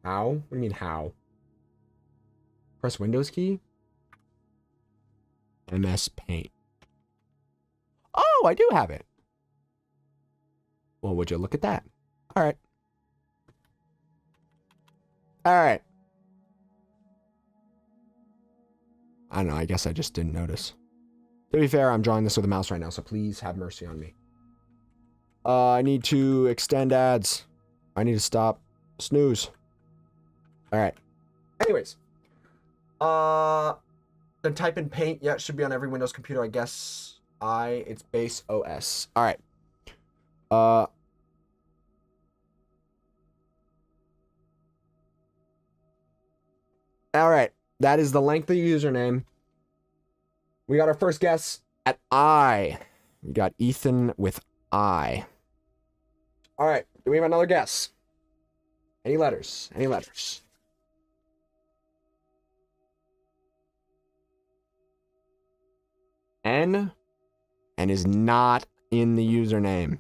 How? What do you mean, how? Press Windows key? MS Paint. Oh, I do have it. Well, would you look at that? Alright. Alright. I don't know, I guess I just didn't notice. To be fair, I'm drawing this with a mouse right now, so please have mercy on me. I need to extend ads. I need to stop. Snooze. Alright. Anyways. Then type in Paint. Yeah, it should be on every Windows computer, I guess. It's base OS. Alright. Alright. That is the length of the username. We got our first guess at I. You got Ethan with I. All right. Do we have another guess? Any letters? Any letters? N. N is not in the username.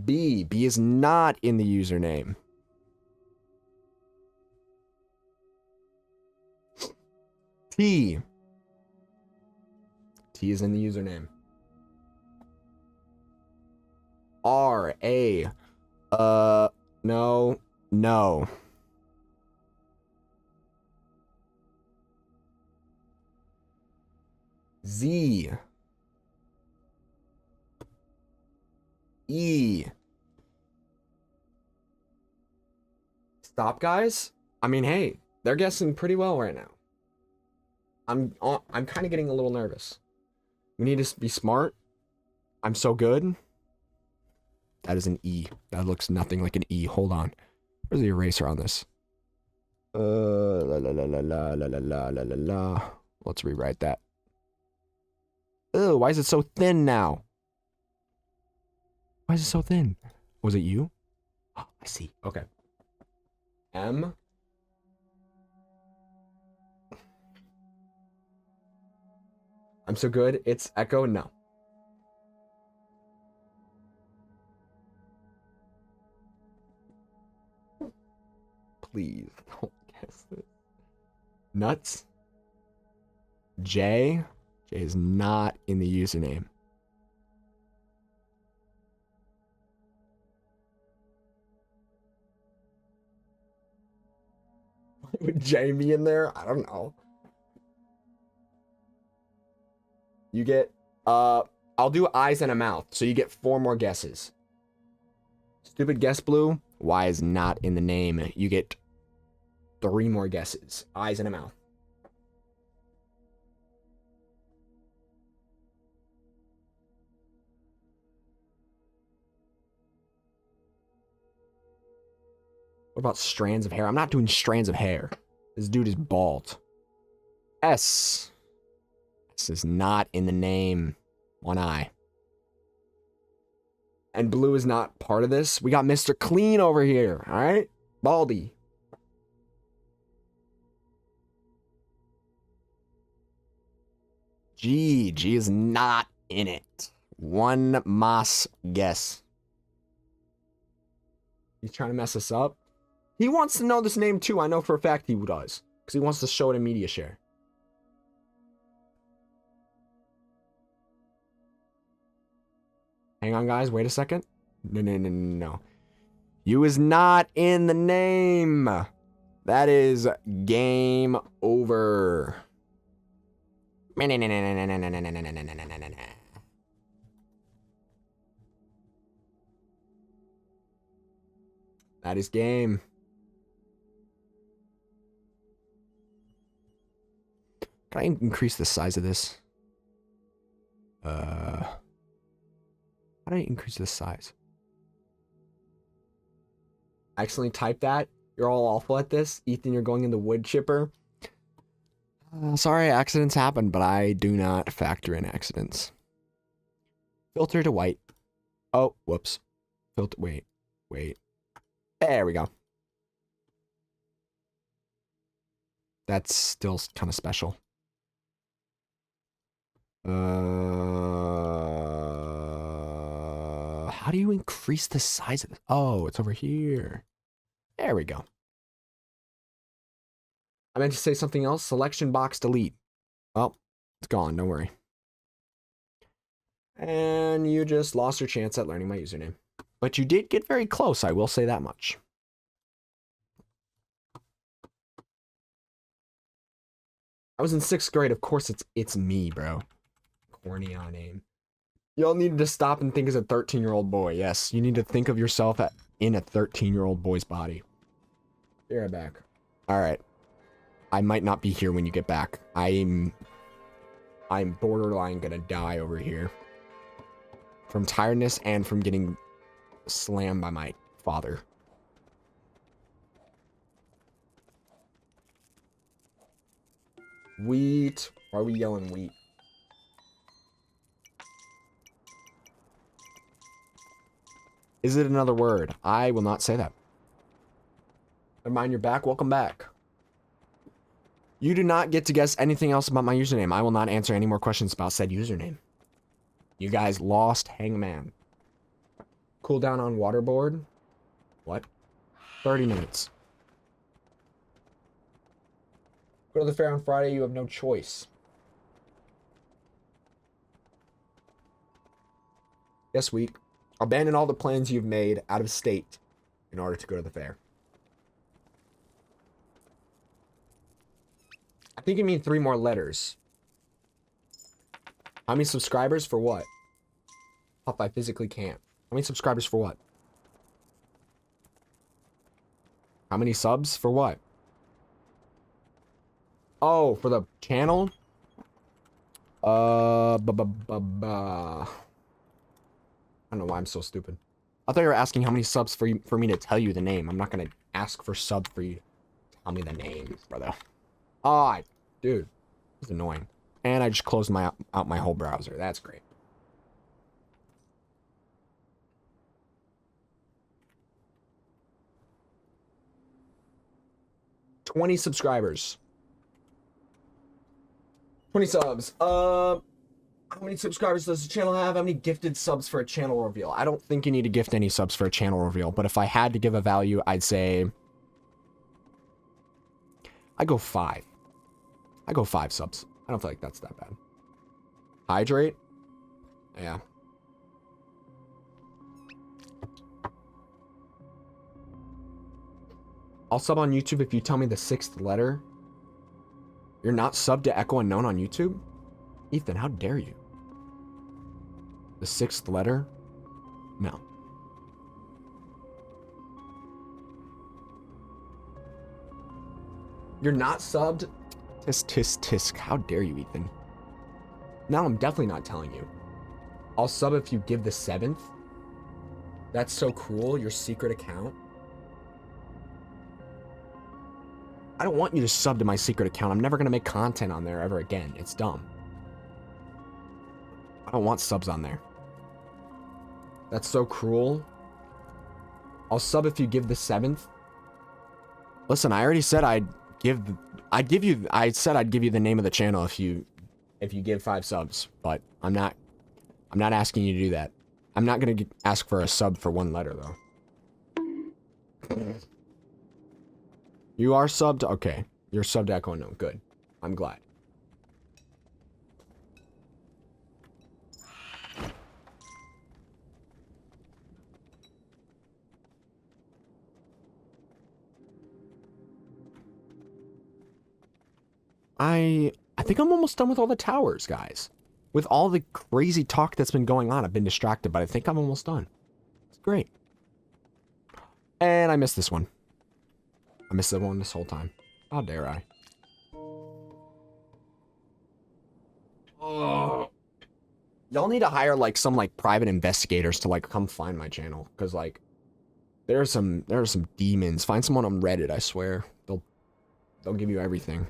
B. B is not in the username. T. T is in the username. R. A. No. No. Z. E. Stop, guys. I mean, hey, they're guessing pretty well right now. I'm kind of getting a little nervous. We need to be smart. I'm so good. That is an E. That looks nothing like an E. Hold on. Where's the eraser on this? La la la la la la la la la la la. Let's rewrite that. Oh, why is it so thin now? Why is it so thin? Was it you? Oh, I see. Okay. M. I'm so good. It's Echo. No. Please don't guess this. Nuts. J. J is not in the username. Would J be in there? I don't know. You get, I'll do eyes and a mouth. So you get 4 more guesses. Stupid guess, Blue. Y is not in the name. You get 3 more guesses. Eyes and a mouth. What about strands of hair? I'm not doing strands of hair. This dude is bald. S. S is not in the name. 1 eye. And Blue is not part of this. We got Mr. Clean over here, all right? Baldy. G. G is not in it. 1 Moss guess. He's trying to mess us up. He wants to know this name too. I know for a fact he does. Because he wants to show it in media share. Hang on, guys. Wait a second. No. You is not in the name. That is game over. That is game. Can I increase the size of this? How do I increase the size? I accidentally typed that. You're all awful at this. Ethan, you're going in the wood chipper. Sorry, accidents happen, but I do not factor in accidents. Filter to white. Oh, whoops. Filter, wait. There we go. That's still kind of special. How do you increase the size of it? Oh, it's over here. There we go. I meant to say something else. Selection box delete. Well, it's gone. Don't worry. And you just lost your chance at learning my username. But you did get very close, I will say that much. I was in 6th grade. Of course, it's me, bro. Corny on name. Y'all needed to stop and think as a 13-year-old boy. Yes, you need to think of yourself in a 13-year-old boy's body. Be right back. All right. I might not be here when you get back. I'm borderline gonna die over here. From tiredness and from getting slammed by my father. Wheat Why are we yelling wheat? Is it another word? I will not say that. Never mind, you're back. Welcome back. You do not get to guess anything else about my username. I will not answer any more questions about said username. You guys lost Hangman. Cooldown on waterboard? What? 30 minutes. Go to the fair on Friday, you have no choice. Yes, week. Abandon all the plans you've made out of state in order to go to the fair. I think you mean 3 more letters. How many subscribers for what? Pop, I physically can't. How many subscribers for what? How many subs for what? Oh, for the channel? I don't know why I'm so stupid. I thought you were asking how many subs for me to tell you the name. I'm not gonna ask for sub for you to tell me the name, brother. Ah, dude, it's annoying. And I just closed out my whole browser. That's great. $20 subscribers. 20 subs. How many subscribers does the channel have? How many gifted subs for a channel reveal? I don't think you need to gift any subs for a channel reveal, but if I had to give a value, I'd say I go 5. I go 5 subs. I don't feel like that's that bad. Hydrate? Yeah. I'll sub on YouTube if you tell me the 6th letter. You're not subbed to Echo Unknown on YouTube? Ethan, how dare you? The 6th letter? No. You're not subbed? Tisk, tisk, tisk. How dare you, Ethan? Now I'm definitely not telling you. I'll sub if you give the 7th. That's so cruel, your secret account. I don't want you to sub to my secret account. I'm never going to make content on there ever again. It's dumb. I don't want subs on there. That's so cruel. I'll sub if you give the 7th. Listen, I already said I said I'd give you the name of the channel if you give 5 subs, but I'm not asking you to do that. I'm not going to ask for a sub for 1 letter though. You are subbed? Okay. You're subbed to Echo Unknown. Good. I'm glad. I think I'm almost done with all the towers, guys. With all the crazy talk that's been going on, I've been distracted, but I think I'm almost done. It's great. And I missed this one. I missed that one this whole time. How dare I? Oh. Y'all need to hire like some like private investigators to like come find my channel, because like there are some demons. Find someone on Reddit, I swear. They'll give you everything.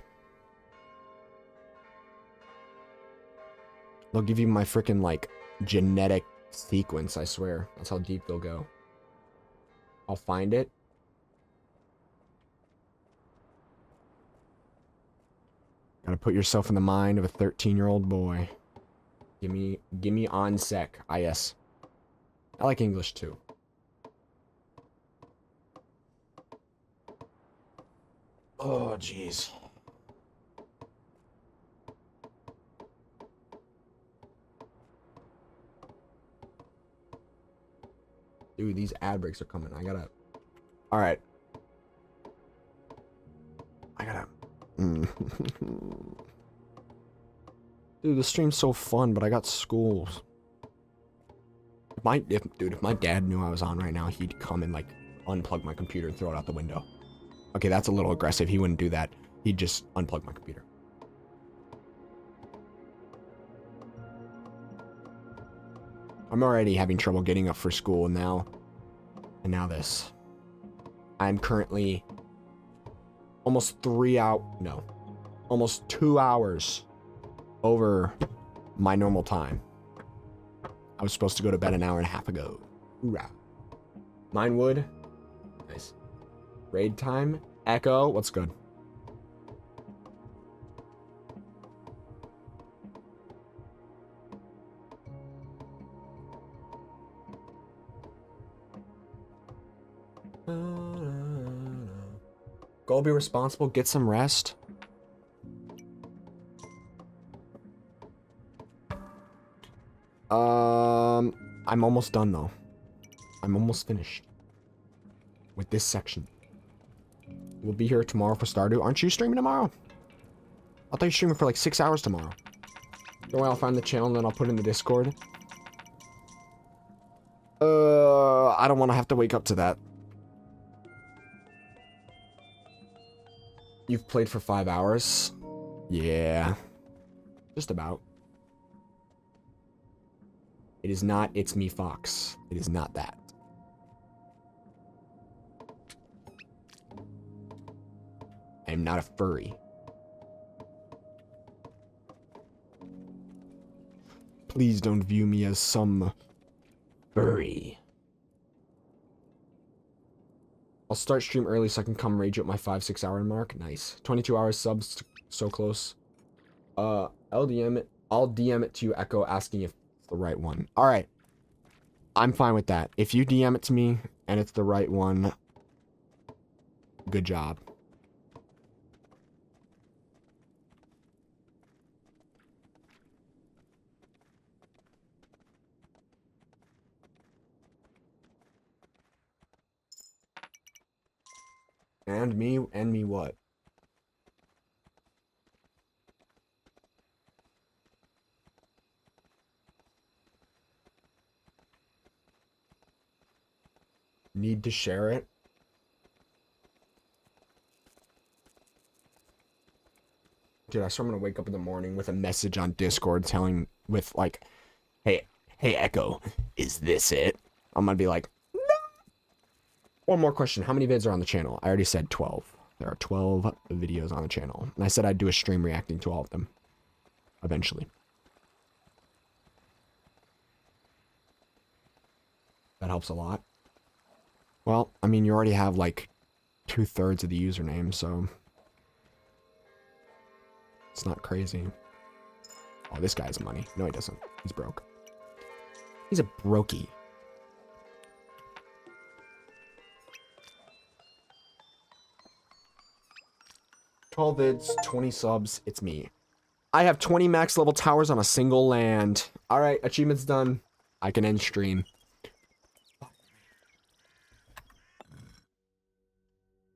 They'll give you my freaking like genetic sequence, I swear. That's how deep they'll go. I'll find it. Gotta put yourself in the mind of a 13-year-old boy. Give me on sec. IS. I like English too. Oh, jeez. Dude, these ad breaks are coming. I gotta... Alright. I gotta... Dude, the stream's so fun, but I got schools. If my dad knew I was on right now, he'd come and like unplug my computer and throw it out the window. Okay, that's a little aggressive. He wouldn't do that. He'd just unplug my computer. I'm already having trouble getting up for school now. And now this. I'm currently almost almost 2 hours over my normal time. I was supposed to go to bed an hour and a half ago. Hoorah. Mine would. Nice. Raid time. Echo. What's good? Go be responsible. Get some rest. I'm almost done though. I'm almost finished with this section. We'll be here tomorrow for Stardew. Aren't you streaming tomorrow? I thought you were streaming for like 6 hours tomorrow. Don't worry, I'll find the channel and then I'll put it in the Discord. I don't want to have to wake up to that. You've played for 5 hours? Yeah. Just about. It is not It's Me Fox. It is not that. I am not a furry. Please don't view me as some furry. I'll start stream early so I can come rage at my 5-6 hour mark. Nice. 22 hours subs, so close. I'll DM it to you, Echo, asking if it's the right one. Alright. I'm fine with that. If you DM it to me and it's the right one, good job. And me what? Need to share it? Dude, I swear I'm gonna wake up in the morning with a message on Discord telling, with like, hey Echo, is this it? I'm gonna be like, no! One more question, how many vids are on the channel? I already said 12. There are 12 videos on the channel. And I said I'd do a stream reacting to all of them. Eventually. That helps a lot. Well, I mean, you already have like 2/3 of the username, so it's not crazy. Oh, this guy has money. No, he doesn't. He's broke. He's a brokey. $12 vids, 20 subs. It's me. I have 20 max level towers on a single land. All right, achievement's done. I can end stream.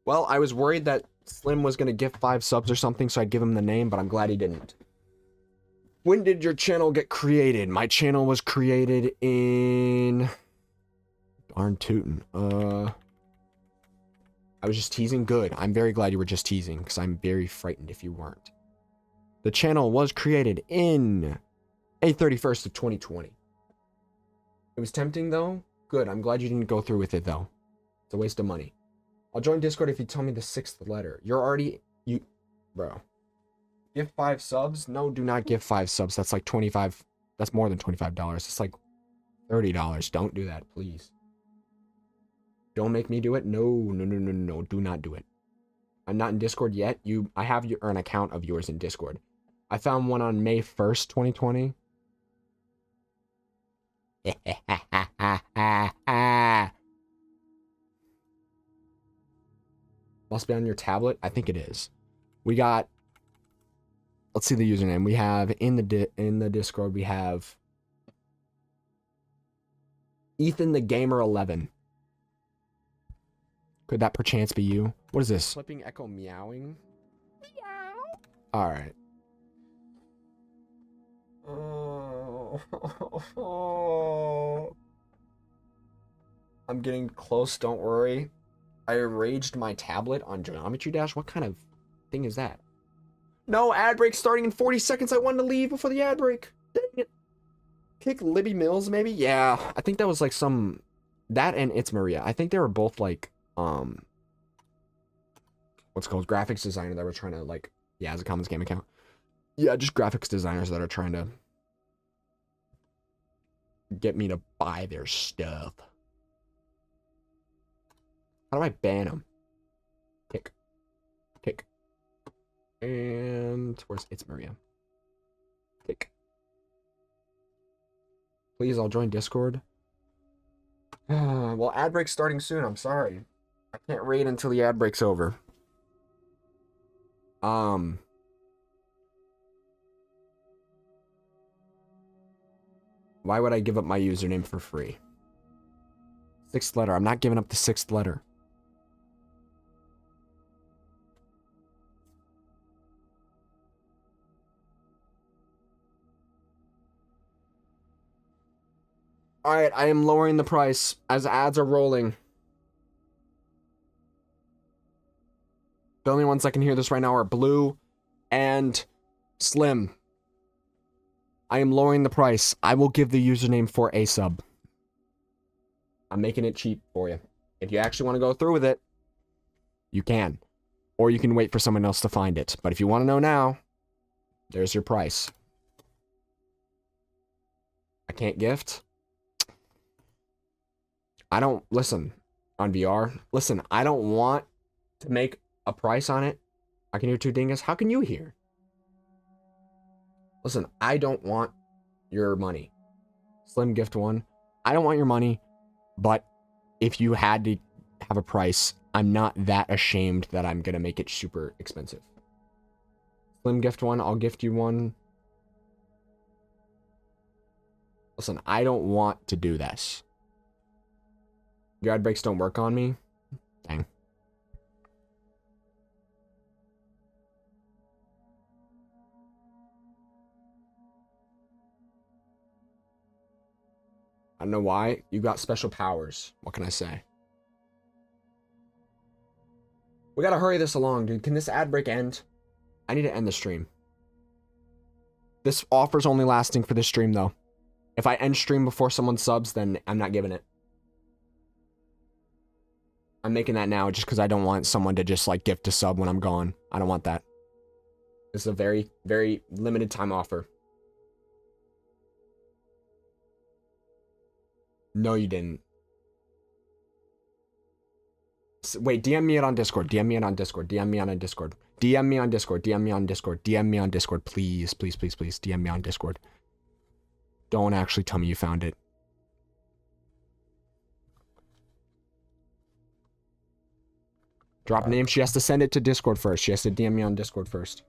Well, I was worried that Slim was going to give 5 subs or something, so I'd give him the name, but I'm glad he didn't. When did your channel get created? My channel was created in... Darn tootin'. I was just teasing. Good. I'm very glad you were just teasing, because I'm very frightened if you weren't. The channel was created in May 31st of 2020. It was tempting, though. Good. I'm glad you didn't go through with it, though. It's a waste of money. I'll join Discord if you tell me the 6th letter. You're already... Bro. Give 5 subs? No, do not give 5 subs. That's like 25... That's more than $25. It's like $30. Don't do that, please. Don't make me do it. No. Do not do it. I'm not in Discord yet. I have an account of yours in Discord. I found one on May 1st, 2020. Must be on your tablet. I think it is. We got... Let's see the username. We have in the Discord, we have Ethan the Gamer 11. Could that perchance be you? What is this? Flipping Echo meowing? Meow. All right. Oh. I'm getting close, don't worry. I raged my tablet on Geometry Dash. What kind of thing is that? No, ad break starting in 40 seconds. I wanted to leave before the ad break. Dang it. Kick Libby Mills, maybe? Yeah, I think that was like some... That and It's Maria. I think they were both like... What's it called? Graphics designer that were trying to like... Yeah, as a Commons Game account. Yeah, just graphics designers that are trying to get me to buy their stuff. How do I ban them? Kick. Kick. And where's it's Maria? Kick. Please, I'll join Discord. Well, ad break's starting soon. I'm sorry. I can't raid until the ad break's over. Why would I give up my username for free? 6th letter. I'm not giving up the 6th letter. Alright, I am lowering the price as ads are rolling. The only ones I can hear this right now are Blue and Slim. I am lowering the price. I will give the username for a sub. I'm making it cheap for you. If you actually want to go through with it, you can. Or you can wait for someone else to find it. But if you want to know now, there's your price. I can't gift. I don't, listen, on VR, listen, I don't want to make a price on it. I can hear 2 dingus. How can you hear? Listen, I don't want your money. Slim gift 1. I don't want your money, but if you had to have a price, I'm not that ashamed that I'm going to make it super expensive. Slim gift 1, I'll gift you 1. Listen, I don't want to do this. Your ad breaks don't work on me? Dang. I don't know why. You got special powers. What can I say? We gotta hurry this along, dude. Can this ad break end? I need to end the stream. This offer's only lasting for this stream, though. If I end stream before someone subs, then I'm not giving it. I'm making that now just because I don't want someone to just, like, gift a sub when I'm gone. I don't want that. This is a very, very limited time offer. No, you didn't. Wait, DM me it on Discord. DM me it on Discord. DM me on Discord. DM me on Discord. DM me on Discord. DM me on Discord. Please, please, please, please. DM me on Discord. Don't actually tell me you found it. Drop name. She has to send it to Discord first. She has to DM me on Discord first.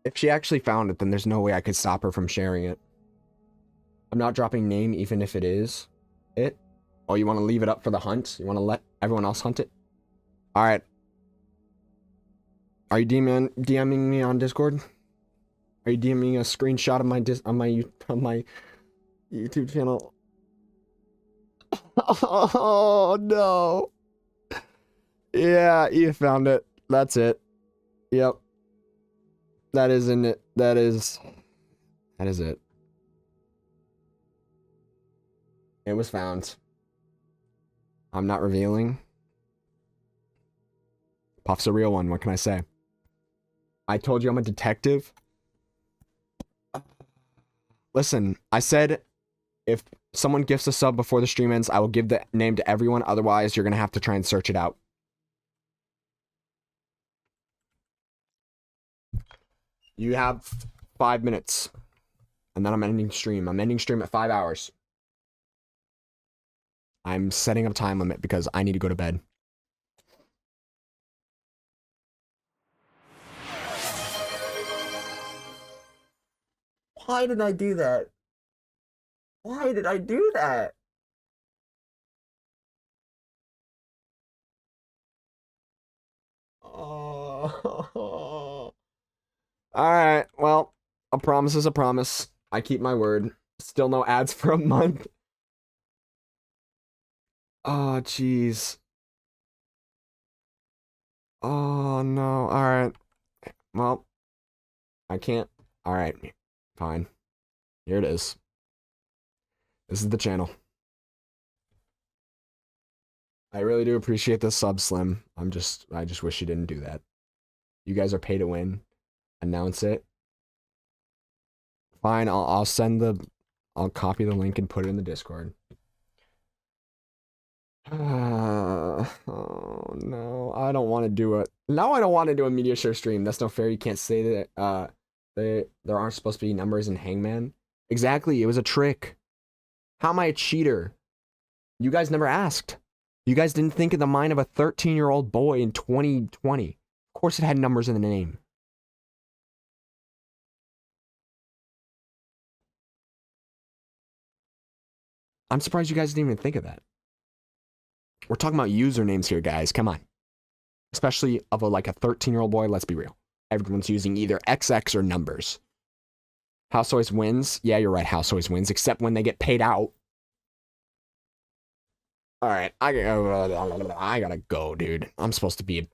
If she actually found it, then there's no way I could stop her from sharing it. I'm not dropping name even if it is it. Oh, you want to leave it up for the hunt? You want to let everyone else hunt it? Alright. Are you DMing me on Discord? Are you DMing a screenshot of my YouTube channel? Oh no. Yeah, you found it. That's it. Yep. That is in it. That is it. It was found. I'm not revealing. Puff's a real one. What can I say? I told you I'm a detective. Listen, I said if someone gifts a sub before the stream ends, I will give the name to everyone. Otherwise, you're going to have to try and search it out. You have 5 minutes. And then I'm ending stream. I'm ending stream at 5 hours. I'm setting a time limit because I need to go to bed. Why did I do that? Why did I do that? Oh. Alright, well, a promise is a promise. I keep my word. Still no ads for a month. Oh, jeez. Oh, no. Alright. Well, I can't. Alright. Fine. Here it is. This is the channel. I really do appreciate the sub, Slim. I just wish you didn't do that. You guys are pay to win. Announce it. Fine, I'll copy the link and put it in the Discord. Oh no, I don't want to do it. Now I don't want to do a media share stream. That's no fair. You can't say that there aren't supposed to be numbers in Hangman. Exactly, it was a trick. How am I a cheater? You guys never asked. You guys didn't think of the mind of a 13-year-old boy in 2020. Of course it had numbers in the name. I'm surprised you guys didn't even think of that. We're talking about usernames here, guys. Come on. Especially of like a 13-year-old boy, let's be real. Everyone's using either XX or numbers. House always wins. Yeah, you're right. House always wins, except when they get paid out. All right, I gotta go, dude. I'm supposed to be.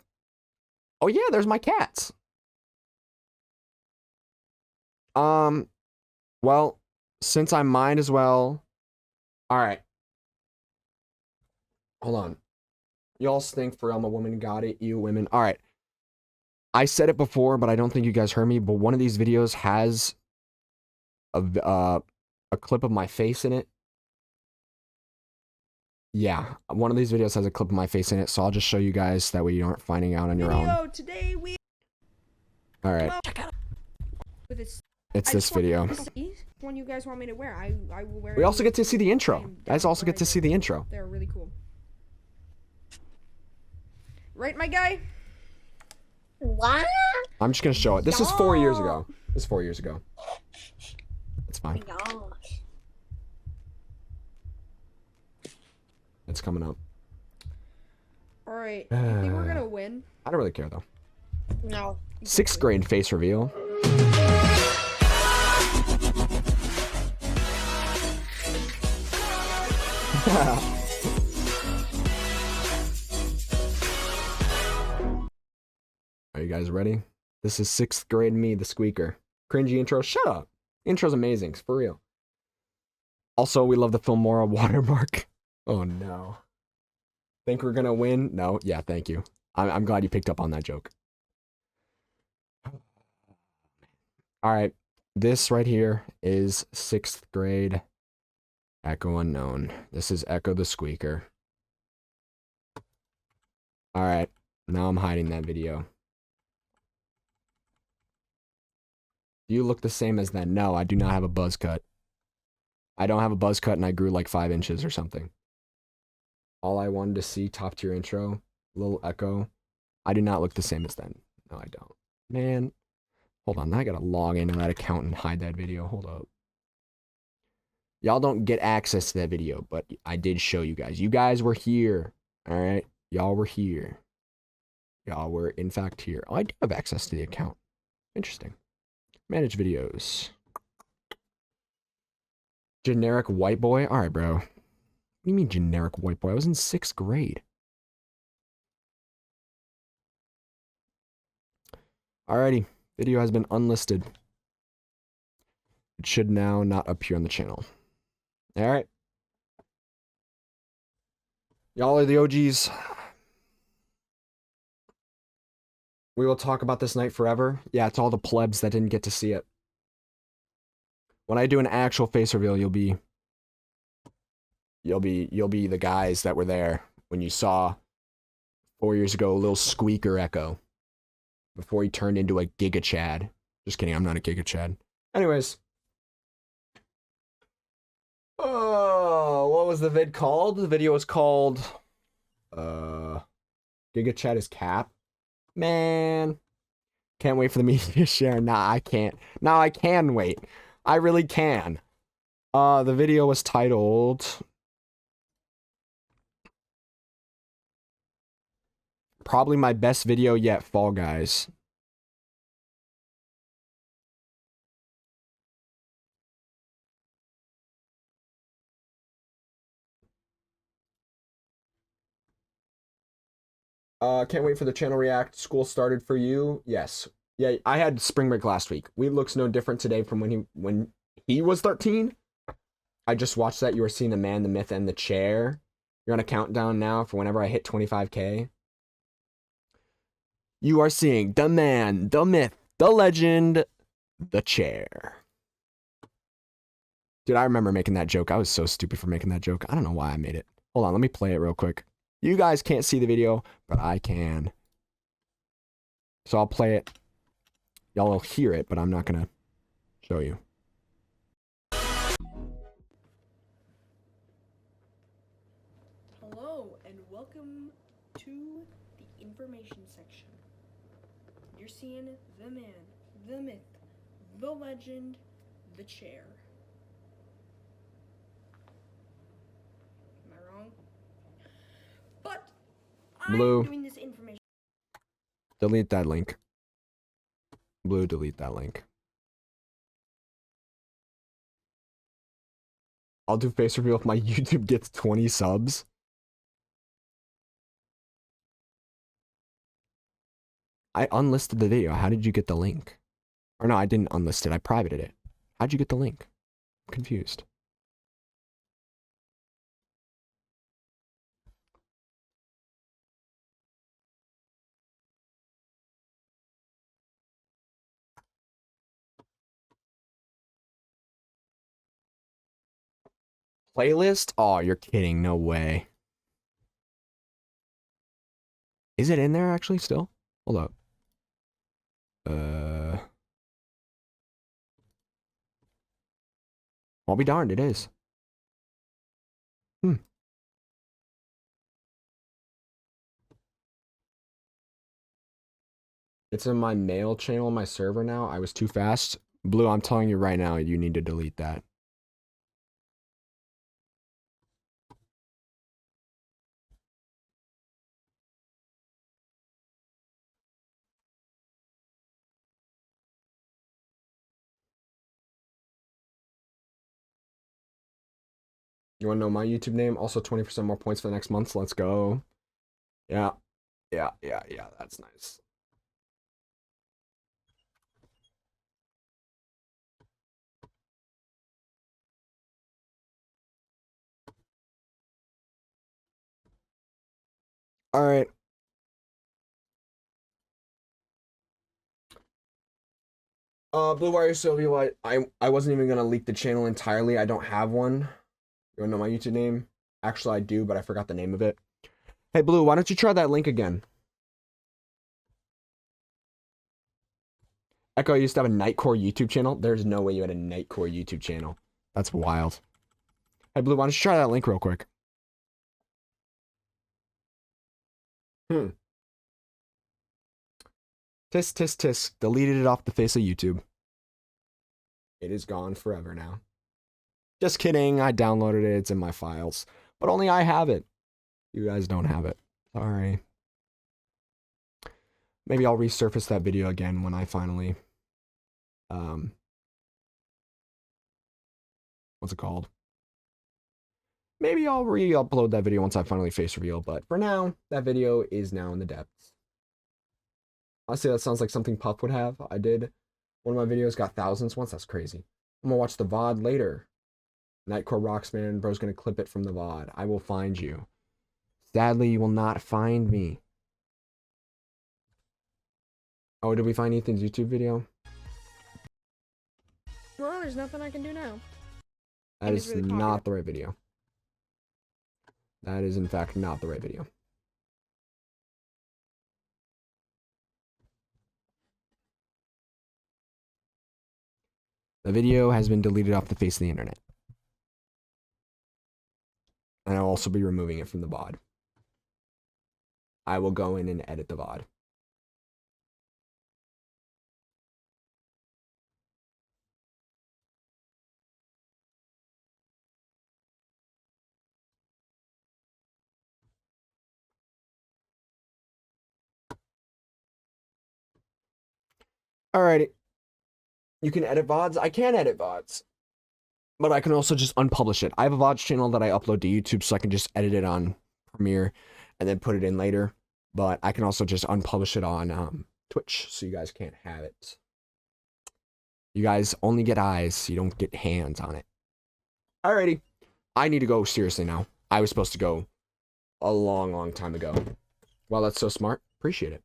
Oh yeah, there's my cats. Well, since I might as well. All right. Hold on. Y'all stink for I'm a woman. Got it, you women. All right. I said it before, but I don't think you guys heard me. But one of these videos has a clip of my face in it. Yeah, one of these videos has a clip of my face in it, so I'll just show you guys. That way you aren't finding out on your own. Today we. All right. With this, It's this video. One you guys want me to wear? I will wear. We also get to see the intro. Guys also get to see the intro. They're really cool. Right, my guy? What? I'm just gonna show it. This is 4 years ago. This is 4 years ago. It's fine. Oh my gosh. It's coming up. Alright, you think we're gonna win? I don't really care though. No. 6th grade face reveal. Are you guys ready? This is 6th grade me, the squeaker. Cringy intro. Shut up. Intro's amazing. For real. Also, we love the Filmora watermark. Oh no. Think we're gonna win? No. Yeah, thank you. I'm glad you picked up on that joke. Alright. This right here is 6th grade. Echo unknown. This is Echo the Squeaker. Alright. Now I'm hiding that video. Do you look the same as then? No, I do not have a buzz cut. I don't have a buzz cut and I grew like 5 inches or something. All I wanted to see, top tier intro, little Echo. I do not look the same as then. No, I don't. Man, hold on. I gotta log into that account and hide that video. Hold up. Y'all don't get access to that video, but I did show you guys. You guys were here. All right? Y'all were here. Y'all were, in fact, here. Oh, I do have access to the account. Interesting. Manage videos. Generic white boy? Alright, bro. What do you mean generic white boy? I was in 6th grade. Alrighty. Video has been unlisted. It should now not appear on the channel. Alright. Y'all are the OGs. We will talk about this night forever. Yeah, it's all the plebs that didn't get to see it. When I do an actual face reveal, you'll be the guys that were there when you saw 4 years ago a little squeaker Echo before he turned into a Giga Chad. Just kidding, I'm not a Giga Chad. Anyways. Oh, what was the vid called? The video was called Giga Chad is Cap. Man. Can't wait for the media share. Nah, I can't. Now I can wait. I really can. The video was titled probably my best video yet, Fall Guys. Can't wait for the channel react. School started for you. Yes. Yeah, I had spring break last week. We looks no different today from when he was 13. I just watched that. You were seeing the man, the myth, and the chair. You're on a countdown now for whenever I hit 25K. You are seeing the man, the myth, the legend, the chair. Dude, I remember making that joke. I was so stupid for making that joke. I don't know why I made it. Hold on, let me play it real quick. You guys can't see the video, but I can. So I'll play it. Y'all will hear it, but I'm not gonna show you. Hello, and welcome to the information section. You're seeing the man, the myth, the legend, the chair. Am I wrong? But Blue. I'm doing this information. Delete that link. Blue, delete that link. I'll do face reveal if my YouTube gets 20 subs. I unlisted the video. How did you get the link? Or no, I didn't unlist it. I privated it. How'd you get the link? I'm confused. Playlist? Oh, you're kidding. No way. Is it in there actually still? Hold up. I'll be darned, it is. It's in my mail channel on my server now. I was too fast. Blue, I'm telling you right now, you need to delete that. You want to know my YouTube name? Also 20% more points for the next month. So let's go. Yeah. Yeah. That's nice. All right. Blue Wire Sylvia, I wasn't even gonna leak the channel entirely. I don't have one. You wanna know my YouTube name? Actually, I do, but I forgot the name of it. Hey, Blue, why don't you try that link again? Echo, you used to have a Nightcore YouTube channel? There's no way you had a Nightcore YouTube channel. That's wild. Hey, Blue, why don't you try that link real quick? Tisk, tisk, tisk. Deleted it off the face of YouTube. It is gone forever now. Just kidding. I downloaded it. It's in my files. But only I have it. You guys don't have it. Sorry. Maybe I'll resurface that video again when I finally... what's it called? Maybe I'll re-upload that video once I finally face reveal. But for now, that video is now in the depths. Honestly, that sounds like something Puff would have. I did. One of my videos got thousands once. That's crazy. I'm gonna watch the VOD later. Nightcore Rocksman, bro's gonna clip it from the VOD. I will find you. Sadly, you will not find me. Oh, did we find Ethan's YouTube video? Well, there's nothing I can do now. That is really not the right video. That is, in fact, not the right video. The video has been deleted off the face of the internet. And I'll also be removing it from the VOD. I will go in and edit the VOD. Alrighty. You can edit VODs? I can edit VODs. But I can also just unpublish it. I have a VODs channel that I upload to YouTube, so I can just edit it on Premiere and then put it in later. But I can also just unpublish it on Twitch, so you guys can't have it. You guys only get eyes, you don't get hands on it. Alrighty. I need to go seriously now. I was supposed to go a long, long time ago. Wow, that's so smart. Appreciate it.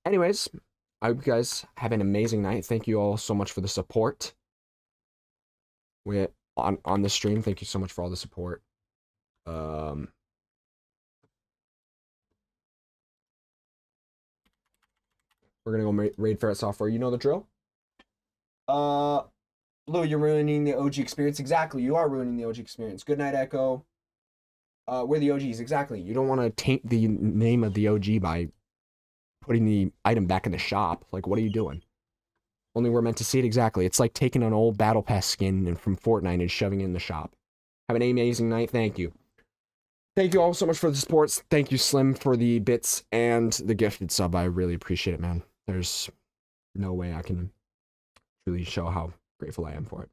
Anyways, I hope you guys have an amazing night. Thank you all so much for the support. On the stream, thank you so much for all the support. We're gonna go raid Ferret Software. You know the drill. Lou, you're ruining the OG experience. Exactly, you are ruining the OG experience. Good night, Echo. We're the OGs. Exactly. You don't want to taint the name of the OG by putting the item back in the shop. Like, what are you doing? Only we're meant to see it. Exactly. It's like taking an old Battle Pass skin from Fortnite and shoving it in the shop. Have an amazing night. Thank you. Thank you all so much for the supports. Thank you, Slim, for the bits and the gifted sub. I really appreciate it, man. There's no way I can truly show how grateful I am for it.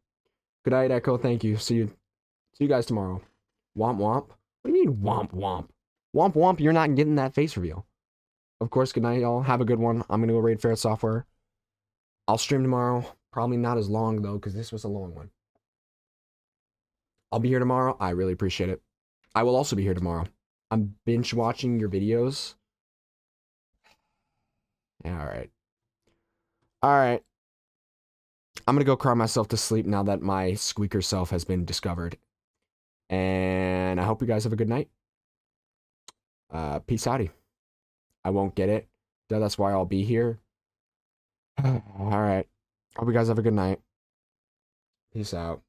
Good night, Echo. Thank you. See you guys tomorrow. Womp womp. What do you mean womp womp? Womp womp, you're not getting that face reveal. Of course, good night, y'all. Have a good one. I'm gonna go raid Ferret Software. I'll stream tomorrow. Probably not as long, though, because this was a long one. I'll be here tomorrow. I really appreciate it. I will also be here tomorrow. I'm binge watching your videos. Yeah, alright. Alright. I'm gonna go cry myself to sleep now that my squeaker self has been discovered. And I hope you guys have a good night. Peace outie. I won't get it. That's why I'll be here. Alright. Hope you guys have a good night. Peace out.